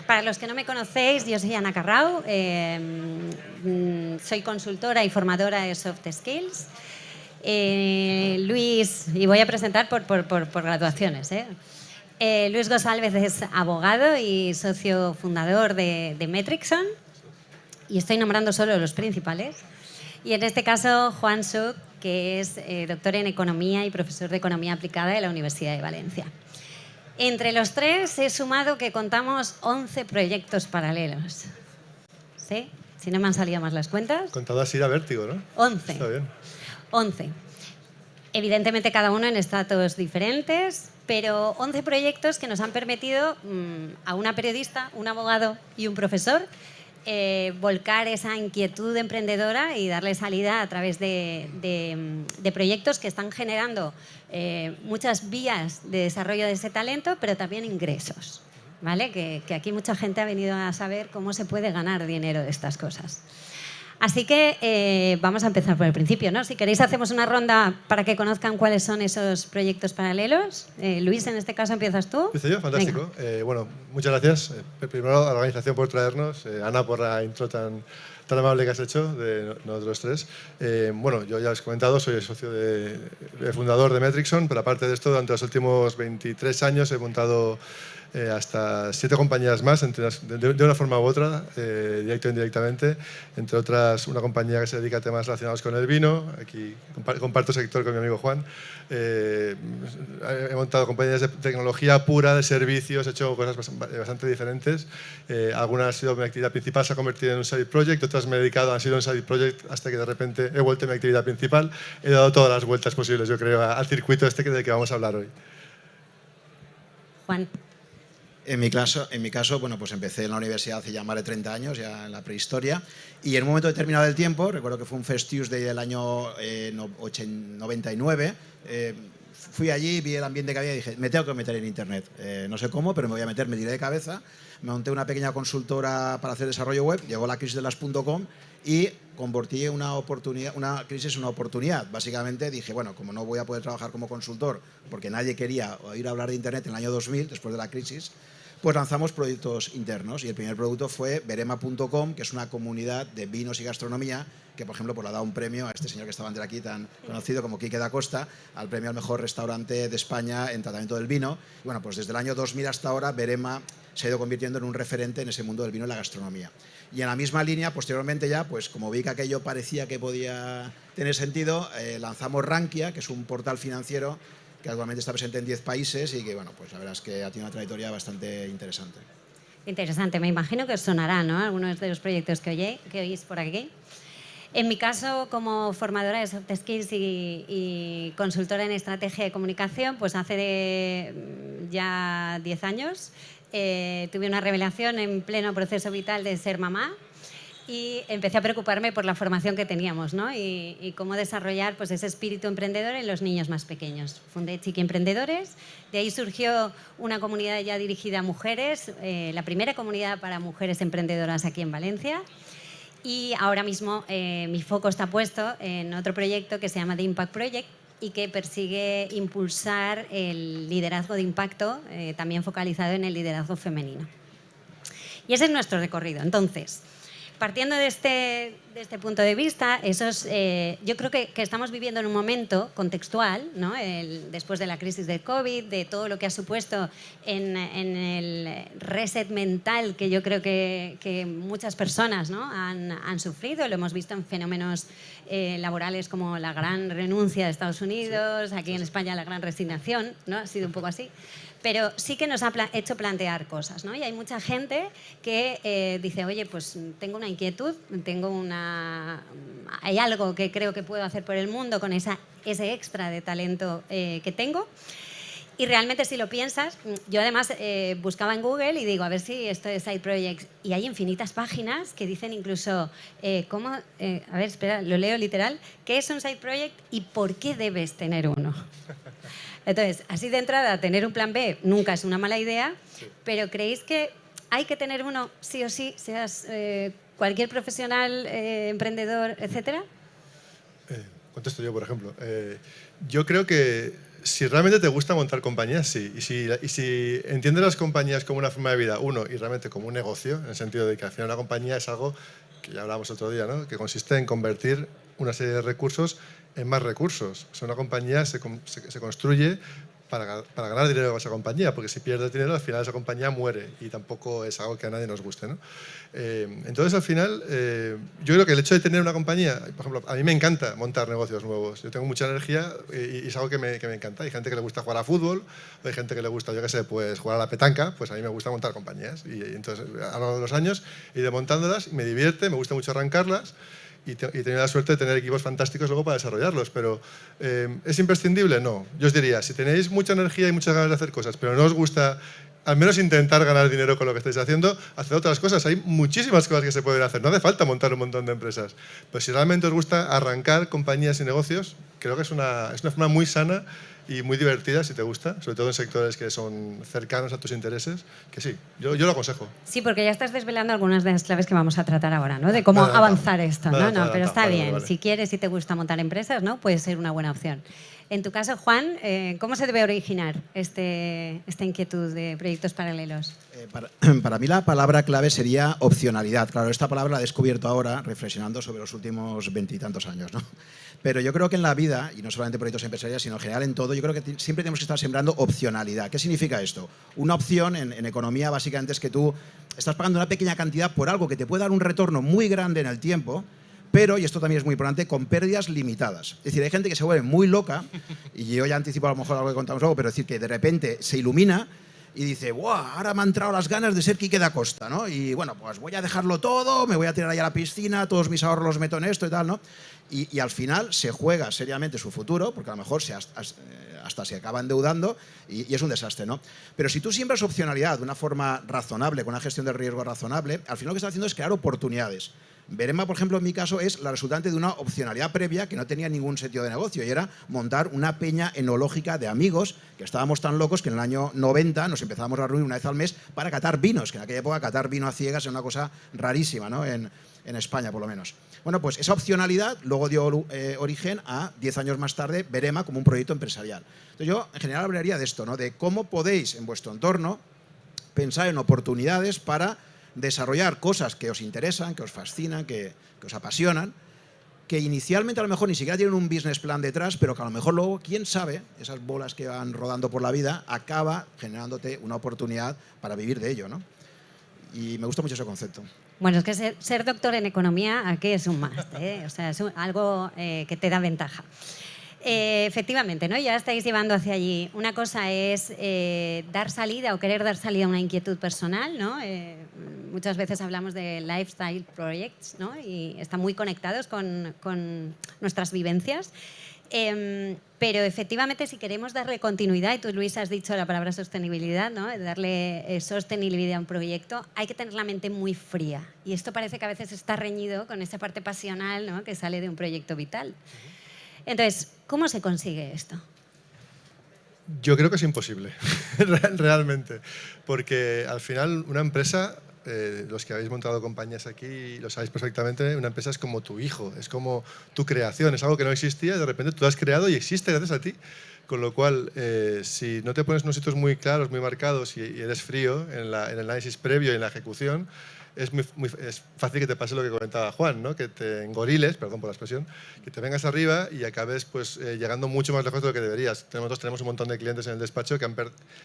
Para los que no me conocéis, yo soy Ana Carrau. Soy consultora y formadora de soft skills. Luis, y voy a presentar por graduaciones, Luis González es abogado y socio fundador de Metrixon. Y estoy nombrando solo los principales. Y en este caso, Juan Suk, que es doctor en Economía y profesor de Economía Aplicada de la Universidad de Valencia. Entre los tres he sumado que contamos 11 proyectos paralelos. ¿Sí? Si no me han salido más las cuentas. Contado así da vértigo, ¿no? 11. Está bien. 11. Evidentemente cada uno en estratos diferentes, pero 11 proyectos que nos han permitido a una periodista, un abogado y un profesor volcar esa inquietud emprendedora y darle salida a través de proyectos que están generando muchas vías de desarrollo de ese talento, pero también ingresos, ¿vale? Que aquí mucha gente ha venido a saber cómo se puede ganar dinero de estas cosas. Así que vamos a empezar por el principio, ¿no? Si queréis hacemos una ronda para que conozcan cuáles son esos proyectos paralelos. Luis, en este caso empiezas tú. Empiezo yo, fantástico. Bueno, muchas gracias. Primero a la organización por traernos, Ana por la intro tan amable que has hecho de nosotros tres. Bueno, yo ya os he comentado, soy el socio fundador de Metrixon, pero aparte de esto, durante los últimos 23 años he montado hasta 7 compañías más, de una forma u otra, directa o indirectamente, entre otras una compañía que se dedica a temas relacionados con el vino, aquí comparto sector con mi amigo Juan. He montado compañías de tecnología pura, de servicios, he hecho cosas bastante diferentes. Algunas han sido mi actividad principal, se ha convertido en un side project, otras me he dedicado, han sido un side project hasta que de repente he vuelto a mi actividad principal. He dado todas las vueltas posibles, yo creo, al circuito del que vamos a hablar hoy. Juan. En mi caso, bueno, pues empecé en la universidad hace ya más de 30 años, ya en la prehistoria, y en un momento determinado del tiempo, recuerdo que fue un First Tuesday del año 99, fui allí, vi el ambiente que había y dije, me tengo que meter en Internet. No sé cómo, pero me voy a meter, me tiré de cabeza. Me monté una pequeña consultora para hacer desarrollo web, llegó la crisis de las .com y convertí una crisis en una oportunidad. Básicamente dije, bueno, como no voy a poder trabajar como consultor, porque nadie quería oír hablar de Internet en el año 2000, después de la crisis, pues lanzamos proyectos internos y el primer producto fue verema.com, que es una comunidad de vinos y gastronomía que, por ejemplo, pues le ha dado un premio a este señor que estaba ante aquí tan conocido como Quique da Costa, al premio al mejor restaurante de España en tratamiento del vino. Y bueno, pues desde el año 2000 hasta ahora, Verema se ha ido convirtiendo en un referente en ese mundo del vino y la gastronomía. Y en la misma línea, posteriormente ya, pues como vi que aquello parecía que podía tener sentido, lanzamos Rankia, que es un portal financiero que actualmente está presente en 10 países y que, bueno, pues la verdad es que ha tenido una trayectoria bastante interesante. Interesante, me imagino que os sonará, ¿no?, algunos de los proyectos que oís por aquí. En mi caso, como formadora de soft skills y consultora en estrategia de comunicación, pues hace ya 10 años tuve una revelación en pleno proceso vital de ser mamá y empecé a preocuparme por la formación que teníamos, ¿no?, y cómo desarrollar pues, ese espíritu emprendedor en los niños más pequeños. Fundé Chiqui Emprendedores, de ahí surgió una comunidad ya dirigida a mujeres, la primera comunidad para mujeres emprendedoras aquí en Valencia. Y ahora mismo mi foco está puesto en otro proyecto que se llama The Impact Project y que persigue impulsar el liderazgo de impacto, también focalizado en el liderazgo femenino. Y ese es nuestro recorrido. Entonces, partiendo de este punto de vista, yo creo que estamos viviendo en un momento contextual, ¿no?, después de la crisis del COVID, de todo lo que ha supuesto en el reset mental que yo creo que muchas personas, ¿no?, han sufrido. Lo hemos visto en fenómenos laborales como la gran renuncia de Estados Unidos, aquí en España la gran resignación, ¿no?, ha sido un poco así. Pero sí que nos ha hecho plantear cosas, ¿no? Y hay mucha gente que dice, oye, pues tengo una inquietud, hay algo que creo que puedo hacer por el mundo con ese extra de talento que tengo. Y realmente, si lo piensas, yo además buscaba en Google y digo, a ver si esto es Side Projects. Y hay infinitas páginas que dicen incluso, a ver, espera, lo leo literal, ¿qué es un Side Project y por qué debes tener uno? Entonces, así de entrada, tener un plan B nunca es una mala idea, pero ¿creéis que hay que tener uno sí o sí, seas cualquier profesional, emprendedor, etcétera? Contesto yo, por ejemplo. Yo creo que si realmente te gusta montar compañías, sí. Y si entiendes las compañías como una forma de vida, y realmente como un negocio, en el sentido de que al final una compañía es algo que ya hablábamos otro día, ¿no?, que consiste en convertir una serie de recursos en más recursos. O sea, una compañía se construye para ganar dinero con esa compañía, porque si pierdes dinero, al final esa compañía muere y tampoco es algo que a nadie nos guste, ¿no? Entonces, al final, yo creo que el hecho de tener una compañía, por ejemplo, a mí me encanta montar negocios nuevos. Yo tengo mucha energía y es algo que me encanta. Hay gente que le gusta jugar a fútbol, hay gente que le gusta, yo qué sé, pues jugar a la petanca, pues a mí me gusta montar compañías. Y entonces, a lo largo de los años, he ido montándolas y me divierte, me gusta mucho arrancarlas. Y he tenido la suerte de tener equipos fantásticos luego para desarrollarlos, pero ¿es imprescindible? No. Yo os diría, si tenéis mucha energía y muchas ganas de hacer cosas, pero no os gusta al menos intentar ganar dinero con lo que estáis haciendo, haced otras cosas. Hay muchísimas cosas que se pueden hacer, no hace falta montar un montón de empresas. Pues si realmente os gusta arrancar compañías y negocios, creo que es una forma muy sana y muy divertida, si te gusta, sobre todo en sectores que son cercanos a tus intereses, que sí, yo lo aconsejo. Sí, porque ya estás desvelando algunas de las claves que vamos a tratar ahora, ¿no? De cómo avanzar esto, ¿no? Pero está bien. Vale. Si quieres y te gusta montar empresas, ¿no?, puede ser una buena opción. En tu caso, Juan, ¿cómo se debe originar esta inquietud de proyectos paralelos? Para mí la palabra clave sería opcionalidad. Claro, esta palabra la he descubierto ahora reflexionando sobre los últimos 20 y tantos años, ¿no? Pero yo creo que en la vida, y no solamente en proyectos empresariales, sino en general en todo, yo creo que siempre tenemos que estar sembrando opcionalidad. ¿Qué significa esto? Una opción en economía básicamente es que tú estás pagando una pequeña cantidad por algo que te puede dar un retorno muy grande en el tiempo, pero, y esto también es muy importante, con pérdidas limitadas. Es decir, hay gente que se vuelve muy loca, y yo ya anticipo a lo mejor algo que contamos luego, pero es decir, que de repente se ilumina y dice, ¡guau! Ahora me han entrado las ganas de ser Quique da Costa, ¿no? Y bueno, pues voy a dejarlo todo, me voy a tirar ahí a la piscina, todos mis ahorros los meto en esto y tal, ¿no? Y al final se juega seriamente su futuro, porque a lo mejor hasta se acaba endeudando y es un desastre, ¿no? Pero si tú siembras opcionalidad de una forma razonable, con una gestión del riesgo razonable, al final lo que estás haciendo es crear oportunidades. Verema, por ejemplo, en mi caso, es la resultante de una opcionalidad previa que no tenía ningún sentido de negocio y era montar una peña enológica de amigos que estábamos tan locos que en el año 90 nos empezábamos a reunir una vez al mes para catar vinos, que en aquella época catar vino a ciegas era una cosa rarísima, ¿no? En España, por lo menos. Bueno, pues esa opcionalidad luego dio origen a, 10 años más tarde, Verema como un proyecto empresarial. Entonces yo, en general, hablaría de esto, ¿no? De cómo podéis, en vuestro entorno, pensar en oportunidades para desarrollar cosas que os interesan, que os fascinan, que os apasionan, que inicialmente a lo mejor ni siquiera tienen un business plan detrás, pero que a lo mejor luego, quién sabe, esas bolas que van rodando por la vida, acaba generándote una oportunidad para vivir de ello, ¿no? Y me gusta mucho ese concepto. Bueno, es que ser doctor en economía aquí es un must, ¿eh? O sea, es algo que te da ventaja. Efectivamente, ¿no? Ya estáis llevando hacia allí. Una cosa es dar salida o querer dar salida a una inquietud personal, ¿no? Muchas veces hablamos de lifestyle projects, ¿no? Y están muy conectados con nuestras vivencias. Pero efectivamente, si queremos darle continuidad, y tú, Luis, has dicho la palabra sostenibilidad, ¿no? Darle sostenibilidad a un proyecto, hay que tener la mente muy fría. Y esto parece que a veces está reñido con esa parte pasional, ¿no? Que sale de un proyecto vital. Entonces, ¿cómo se consigue esto? Yo creo que es imposible, realmente, porque al final una empresa, los que habéis montado compañías aquí lo sabéis perfectamente, una empresa es como tu hijo, es como tu creación, es algo que no existía y de repente tú lo has creado y existe gracias a ti. Con lo cual, si no te pones unos hitos muy claros, muy marcados y eres frío en el análisis previo y en la ejecución, es fácil que te pase lo que comentaba Juan, ¿no? Que te engoriles, perdón por la expresión, que te vengas arriba y acabes pues, llegando mucho más lejos de lo que deberías. Nosotros tenemos un montón de clientes en el despacho que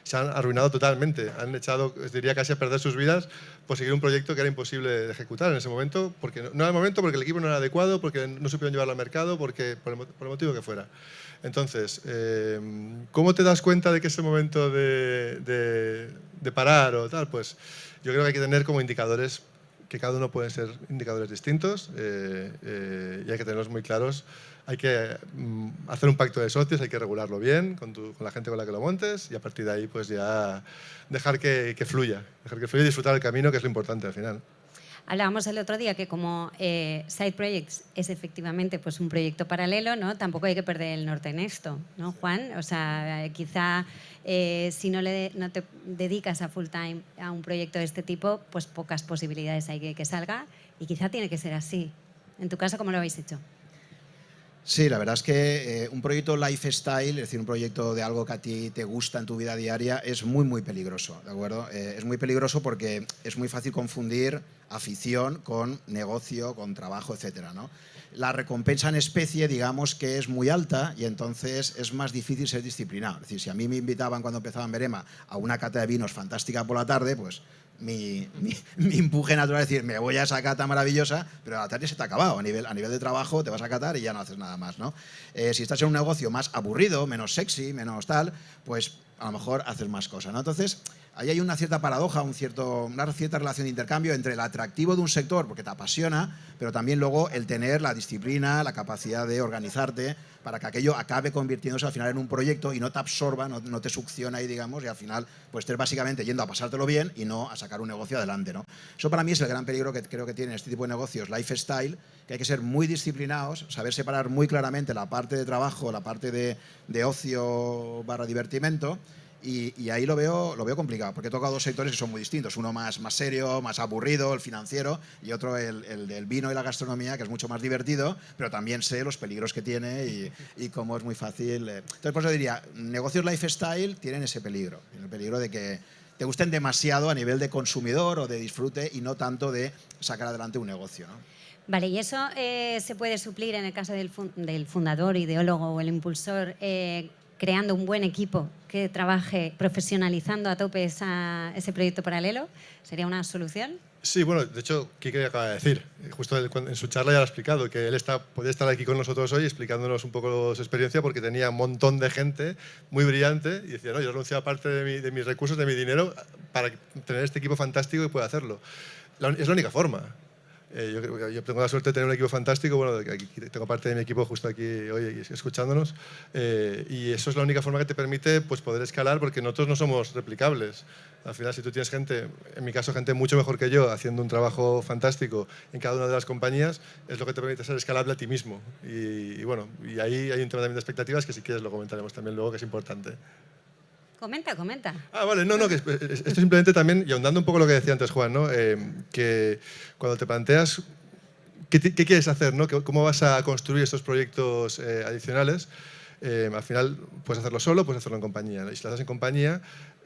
se han arruinado totalmente, han echado, diría casi a perder sus vidas por seguir un proyecto que era imposible de ejecutar en ese momento, porque no era el momento, porque el equipo no era adecuado, porque no supieron llevarlo al mercado, por el motivo que fuera. Entonces, ¿cómo te das cuenta de que es el momento de parar o tal? Pues yo creo que hay que tener como indicadores, que cada uno pueden ser indicadores distintos y hay que tenerlos muy claros. Hay que hacer un pacto de socios, hay que regularlo bien con la gente con la que lo montes y a partir de ahí pues ya dejar que fluya y disfrutar el camino, que es lo importante al final. Hablábamos el otro día que como Side Projects es efectivamente pues, un proyecto paralelo, ¿no? Tampoco hay que perder el norte en esto, ¿no, Juan? O sea, quizá si no te dedicas a full time a un proyecto de este tipo, pues pocas posibilidades hay que salga y quizá tiene que ser así. En tu caso, ¿cómo lo habéis hecho? Sí, la verdad es que un proyecto lifestyle, es decir, un proyecto de algo que a ti te gusta en tu vida diaria, es muy, muy peligroso, ¿de acuerdo? Es muy peligroso porque es muy fácil confundir afición con negocio, con trabajo, etcétera, ¿no? La recompensa en especie, digamos que es muy alta y entonces es más difícil ser disciplinado. Es decir, si a mí me invitaban cuando empezaba en Verema a una cata de vinos fantástica por la tarde, pues mi empuje natural es decir, me voy a esa cata maravillosa, pero a la tarde se te ha acabado. A nivel de trabajo te vas a catar y ya no haces nada más, ¿no? Si estás en un negocio más aburrido, menos sexy, menos tal, pues a lo mejor haces más cosas, ¿no? Entonces, ahí hay una cierta paradoja, una cierta relación de intercambio entre el atractivo de un sector, porque te apasiona, pero también luego el tener la disciplina, la capacidad de organizarte para que aquello acabe convirtiéndose al final en un proyecto y no te absorba, no te succiona ahí, digamos, y al final pues estés básicamente yendo a pasártelo bien y no a sacar un negocio adelante, ¿no? Eso para mí es el gran peligro que creo que tienen este tipo de negocios, lifestyle, que hay que ser muy disciplinados, saber separar muy claramente la parte de trabajo, la parte de ocio / divertimento. Y ahí lo veo complicado, porque he tocado dos sectores que son muy distintos. Uno más serio, más aburrido, el financiero, y otro el del vino y la gastronomía, que es mucho más divertido, pero también sé los peligros que tiene y cómo es muy fácil. Entonces, por eso diría, negocios lifestyle tienen ese peligro. Tienen el peligro de que te gusten demasiado a nivel de consumidor o de disfrute y no tanto de sacar adelante un negocio, ¿no? Vale, y eso se puede suplir en el caso del fundador, ideólogo o el impulsor, creando un buen equipo que trabaje profesionalizando a tope ese proyecto paralelo. ¿Sería una solución? Sí, bueno, de hecho, Quique acaba de decir, justo en su charla ya lo ha explicado, que él podía estar aquí con nosotros hoy explicándonos un poco su experiencia porque tenía un montón de gente muy brillante y decía, no, yo renunciaba parte de mis recursos, de mi dinero, para tener este equipo fantástico y pueda hacerlo. Es la única forma. Yo tengo la suerte de tener un equipo fantástico, bueno, aquí tengo parte de mi equipo justo aquí hoy escuchándonos, y eso es la única forma que te permite pues, poder escalar, porque nosotros no somos replicables. Al final, si tú tienes gente, en mi caso gente mucho mejor que yo, haciendo un trabajo fantástico en cada una de las compañías, es lo que te permite ser escalable a ti mismo. Y bueno, y ahí hay un tema también de expectativas que si quieres lo comentaremos también luego, que es importante. Comenta. Ah, vale, no, que esto simplemente también, y ahondando un poco lo que decía antes Juan, ¿no? Que cuando te planteas qué quieres hacer, ¿no? Cómo vas a construir estos proyectos adicionales, al final puedes hacerlo solo, puedes hacerlo en compañía, ¿no? Y si lo haces en compañía,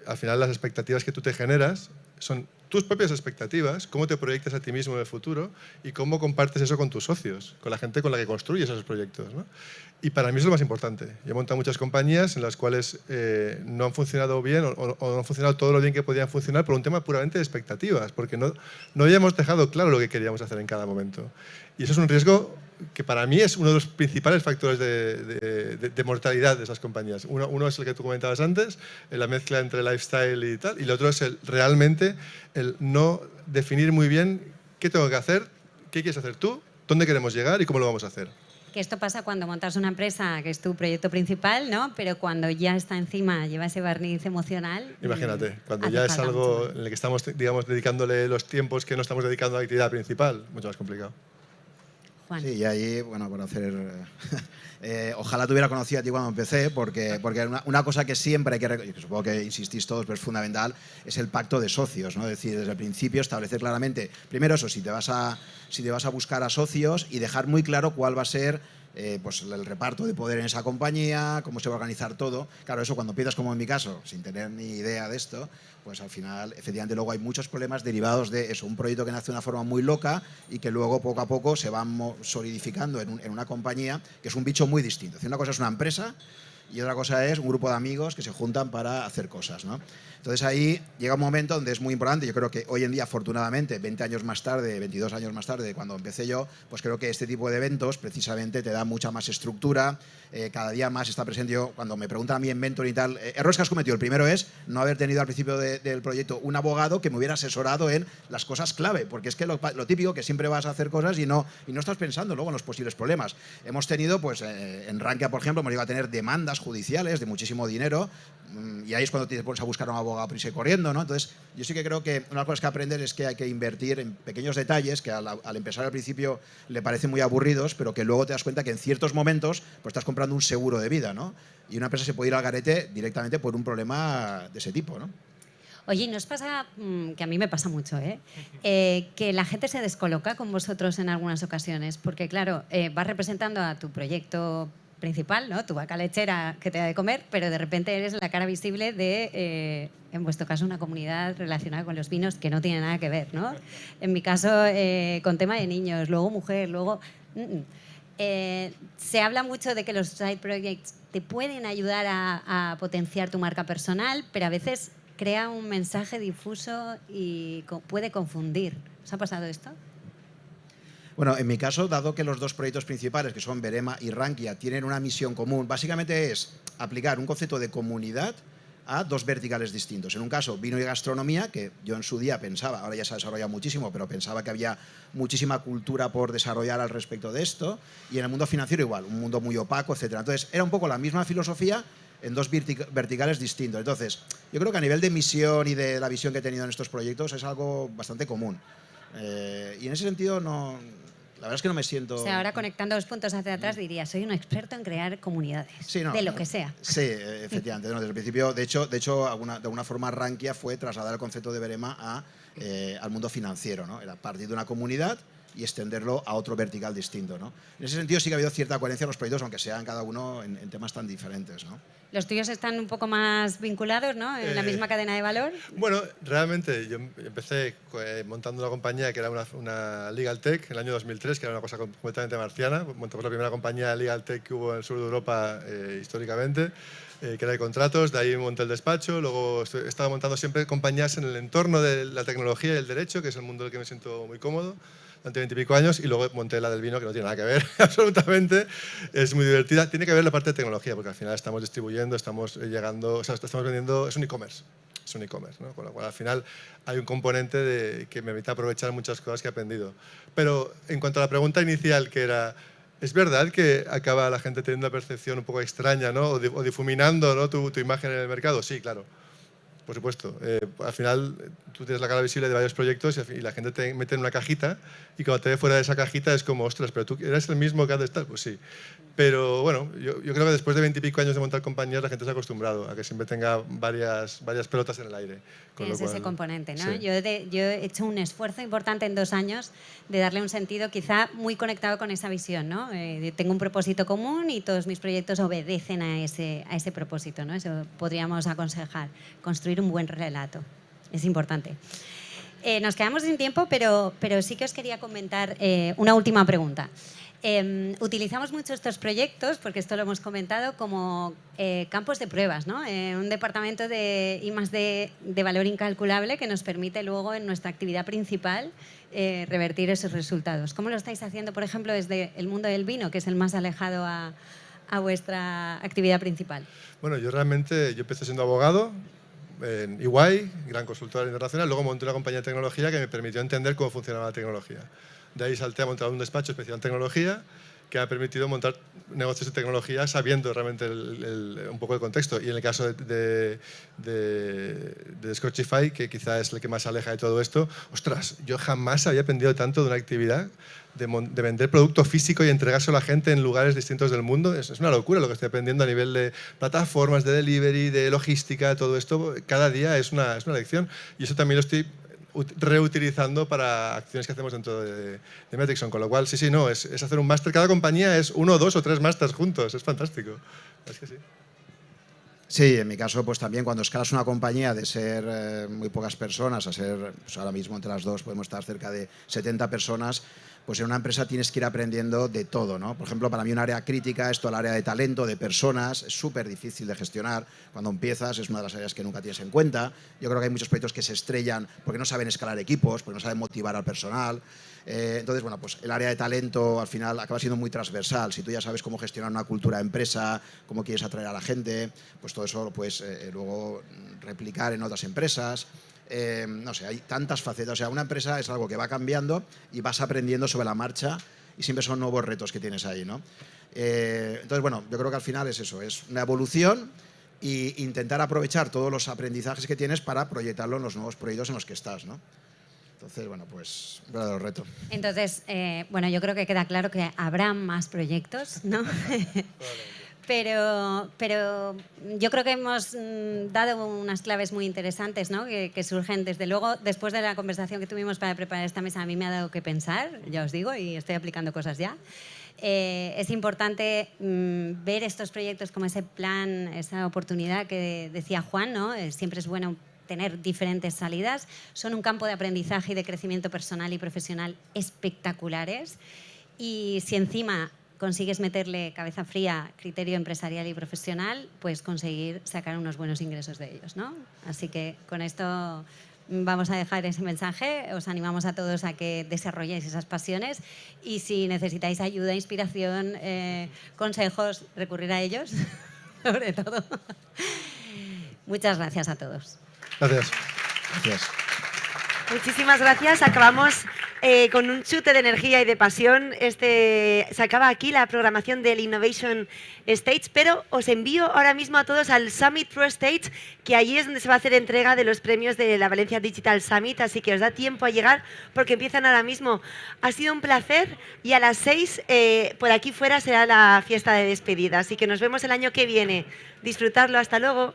al final las expectativas que tú te generas son tus propias expectativas, cómo te proyectas a ti mismo en el futuro y cómo compartes eso con tus socios, con la gente con la que construyes esos proyectos, ¿no? Y para mí es lo más importante. Yo he montado muchas compañías en las cuales no han funcionado bien o no han funcionado todo lo bien que podían funcionar por un tema puramente de expectativas, porque no habíamos dejado claro lo que queríamos hacer en cada momento. Y eso es un riesgo que para mí es uno de los principales factores de mortalidad de esas compañías. Uno es el que tú comentabas antes, la mezcla entre lifestyle y tal, y el otro es realmente el no definir muy bien qué tengo que hacer, qué quieres hacer tú, dónde queremos llegar y cómo lo vamos a hacer. Que esto pasa cuando montas una empresa que es tu proyecto principal, ¿no? Pero cuando ya está encima, lleva ese barniz emocional. Imagínate, cuando ya es algo en el que estamos, digamos, dedicándole los tiempos que no estamos dedicando a la actividad principal, mucho más complicado. Juan. Sí, y ahí, bueno, por hacer... ojalá te hubiera conocido a ti cuando empecé, porque una cosa que siempre hay que supongo que insistís todos, pero es fundamental, es el pacto de socios, ¿no? Es decir, desde el principio establecer claramente, primero eso, si te vas a buscar a socios y dejar muy claro cuál va a ser pues el reparto de poder en esa compañía, cómo se va a organizar todo. Claro, eso cuando empiezas, como en mi caso, sin tener ni idea de esto, pues al final, efectivamente, luego hay muchos problemas derivados de eso, un proyecto que nace de una forma muy loca y que luego, poco a poco, se va solidificando en una compañía que es un bicho muy distinto. Es decir, una cosa es una empresa y otra cosa es un grupo de amigos que se juntan para hacer cosas, ¿no? Entonces ahí llega un momento donde es muy importante. Yo creo que hoy en día, afortunadamente, 20 años más tarde, 22 años más tarde, cuando empecé yo, pues creo que este tipo de eventos precisamente te da mucha más estructura, cada día más está presente. Yo, cuando me preguntan a mí en mentor y tal, errores que has cometido, el primero es no haber tenido al principio del proyecto un abogado que me hubiera asesorado en las cosas clave, porque es que lo típico, que siempre vas a hacer cosas y no estás pensando luego en los posibles problemas. Hemos tenido, pues en Rankia, por ejemplo, hemos llegado a tener demandas judiciales de muchísimo dinero, y ahí es cuando te pones a buscar a un abogado prisa y corriendo, ¿no? Entonces, yo sí que creo que una de las cosas que aprender es que hay que invertir en pequeños detalles que al empezar al principio le parecen muy aburridos, pero que luego te das cuenta que en ciertos momentos pues estás comprando un seguro de vida, ¿no? Y una empresa se puede ir al garete directamente por un problema de ese tipo, ¿no? Oye, ¿nos pasa, que a mí me pasa mucho, que la gente se descoloca con vosotros en algunas ocasiones? Porque, claro, vas representando a tu proyecto principal, ¿no? Tu vaca lechera que te da de comer, pero de repente eres la cara visible de, en vuestro caso, una comunidad relacionada con los vinos que no tiene nada que ver, ¿no? En mi caso, con tema de niños, luego mujer, luego... se habla mucho de que los side projects te pueden ayudar a potenciar tu marca personal, pero a veces crea un mensaje difuso y puede confundir. ¿Os ha pasado esto? Bueno, en mi caso, dado que los dos proyectos principales, que son Verema y Rankia, tienen una misión común, básicamente es aplicar un concepto de comunidad a dos verticales distintos. En un caso, vino y gastronomía, que yo en su día pensaba, ahora ya se ha desarrollado muchísimo, pero pensaba que había muchísima cultura por desarrollar al respecto de esto, y en el mundo financiero igual, un mundo muy opaco, etc. Entonces, era un poco la misma filosofía en dos verticales distintos. Entonces, yo creo que a nivel de misión y de la visión que he tenido en estos proyectos es algo bastante común. Y en ese sentido, no... La verdad es que no me siento... O sea, ahora conectando los puntos hacia atrás diría, soy un experto en crear comunidades, de lo que sea. Sí, efectivamente. No, desde el principio, de hecho de alguna forma Rankia fue trasladar el concepto de Verema al mundo financiero, ¿no? Era partir de una comunidad y extenderlo a otro vertical distinto, ¿no? En ese sentido sí que ha habido cierta coherencia en los proyectos, aunque sean cada uno en temas tan diferentes, ¿no? Los tuyos están un poco más vinculados, ¿no? En la misma cadena de valor. Bueno, realmente yo empecé montando una compañía que era una Legal Tech en el año 2003, que era una cosa completamente marciana. Montamos la primera compañía Legal Tech que hubo en el sur de Europa históricamente, que era de contratos. De ahí monté el despacho. Luego he estado montando siempre compañías en el entorno de la tecnología y el derecho, que es el mundo en el que me siento muy cómodo, durante 20 y pico años, y luego monté la del vino, que no tiene nada que ver absolutamente. Es muy divertida. Tiene que ver la parte de tecnología, porque al final estamos distribuyendo, estamos llegando, o sea, estamos vendiendo, es un e-commerce. O es un e-commerce, ¿no? Con lo cual al final hay un componente que me permite aprovechar muchas cosas que he aprendido. Pero en cuanto a la pregunta inicial, que era, ¿es verdad que acaba la gente teniendo una percepción un poco extraña, ¿no? o difuminando, ¿no? tu imagen en el mercado? Sí, claro. Por supuesto. Al final tú tienes la cara visible de varios proyectos y la gente te mete en una cajita y cuando te ve fuera de esa cajita es como, ostras, pero tú eres el mismo que has de estar. Pues sí. Pero bueno, yo creo que después de 20 y pico años de montar compañías la gente se ha acostumbrado a que siempre tenga varias pelotas en el aire. Tienes ese componente, ¿no? Sí. Yo he hecho un esfuerzo importante en 2 años de darle un sentido quizá muy conectado con esa visión, ¿no? Tengo un propósito común y todos mis proyectos obedecen a ese propósito, ¿no? Eso podríamos aconsejar, construir un buen relato. Es importante. Nos quedamos sin tiempo, pero sí que os quería comentar una última pregunta. Utilizamos mucho estos proyectos, porque esto lo hemos comentado, como campos de pruebas, ¿no? Un departamento de I+D de valor incalculable que nos permite luego en nuestra actividad principal revertir esos resultados. ¿Cómo lo estáis haciendo, por ejemplo, desde el mundo del vino, que es el más alejado a vuestra actividad principal? Bueno, yo empecé siendo abogado en EY, gran consultora internacional, luego monté una compañía de tecnología que me permitió entender cómo funcionaba la tecnología. De ahí salté a montar un despacho especial en tecnología que me ha permitido montar negocios de tecnología sabiendo realmente un poco el contexto. Y en el caso de Scorchify, que quizá es el que más aleja de todo esto, ostras, yo jamás había aprendido tanto de una actividad de vender producto físico y entregárselo a la gente en lugares distintos del mundo. Es una locura lo que estoy aprendiendo a nivel de plataformas, de delivery, de logística, todo esto. Cada día es una lección y eso también lo estoy reutilizando para acciones que hacemos dentro de Metrixon, con lo cual sí, no, es hacer un máster. Cada compañía es 1, 2 o 3 másters juntos, es fantástico. Es que sí. Sí, en mi caso, pues también cuando escalas una compañía de ser muy pocas personas a ser, pues ahora mismo entre las dos podemos estar cerca de 70 personas, pues en una empresa tienes que ir aprendiendo de todo, ¿no? Por ejemplo, para mí un área crítica es todo el área de talento, de personas, es súper difícil de gestionar. Cuando empiezas es una de las áreas que nunca tienes en cuenta. Yo creo que hay muchos proyectos que se estrellan porque no saben escalar equipos, porque no saben motivar al personal. Entonces, bueno, pues el área de talento al final acaba siendo muy transversal. Si tú ya sabes cómo gestionar una cultura de empresa, cómo quieres atraer a la gente, pues todo eso lo puedes luego replicar en otras empresas. No sé, hay tantas facetas. O sea, una empresa es algo que va cambiando y vas aprendiendo sobre la marcha y siempre son nuevos retos que tienes ahí, ¿no? Entonces, bueno, yo creo que al final es eso, es una evolución e intentar aprovechar todos los aprendizajes que tienes para proyectarlo en los nuevos proyectos en los que estás, ¿no? Entonces, bueno, pues un verdadero reto. Entonces, bueno, yo creo que queda claro que habrá más proyectos, ¿no? Pero yo creo que hemos dado unas claves muy interesantes, ¿no? que surgen, desde luego, después de la conversación que tuvimos para preparar esta mesa, a mí me ha dado que pensar, ya os digo, y estoy aplicando cosas ya. Es importante ver estos proyectos como ese plan, esa oportunidad que decía Juan, ¿no? Siempre es bueno tener diferentes salidas. Son un campo de aprendizaje y de crecimiento personal y profesional espectaculares. Y si encima consigues meterle cabeza fría, criterio empresarial y profesional, pues conseguir sacar unos buenos ingresos de ellos, ¿no? Así que con esto vamos a dejar ese mensaje. Os animamos a todos a que desarrolléis esas pasiones y si necesitáis ayuda, inspiración, consejos, recurrir a ellos, sobre todo. Muchas gracias a todos. Gracias. Gracias. Muchísimas gracias. Acabamos con un chute de energía y de pasión. Se acaba aquí la programación del Innovation Stage, pero os envío ahora mismo a todos al Summit Pro Stage, que allí es donde se va a hacer entrega de los premios de la Valencia Digital Summit, así que os da tiempo a llegar porque empiezan ahora mismo. Ha sido un placer y a las 6 por aquí fuera será la fiesta de despedida, así que nos vemos el año que viene. Disfrutarlo. Hasta luego.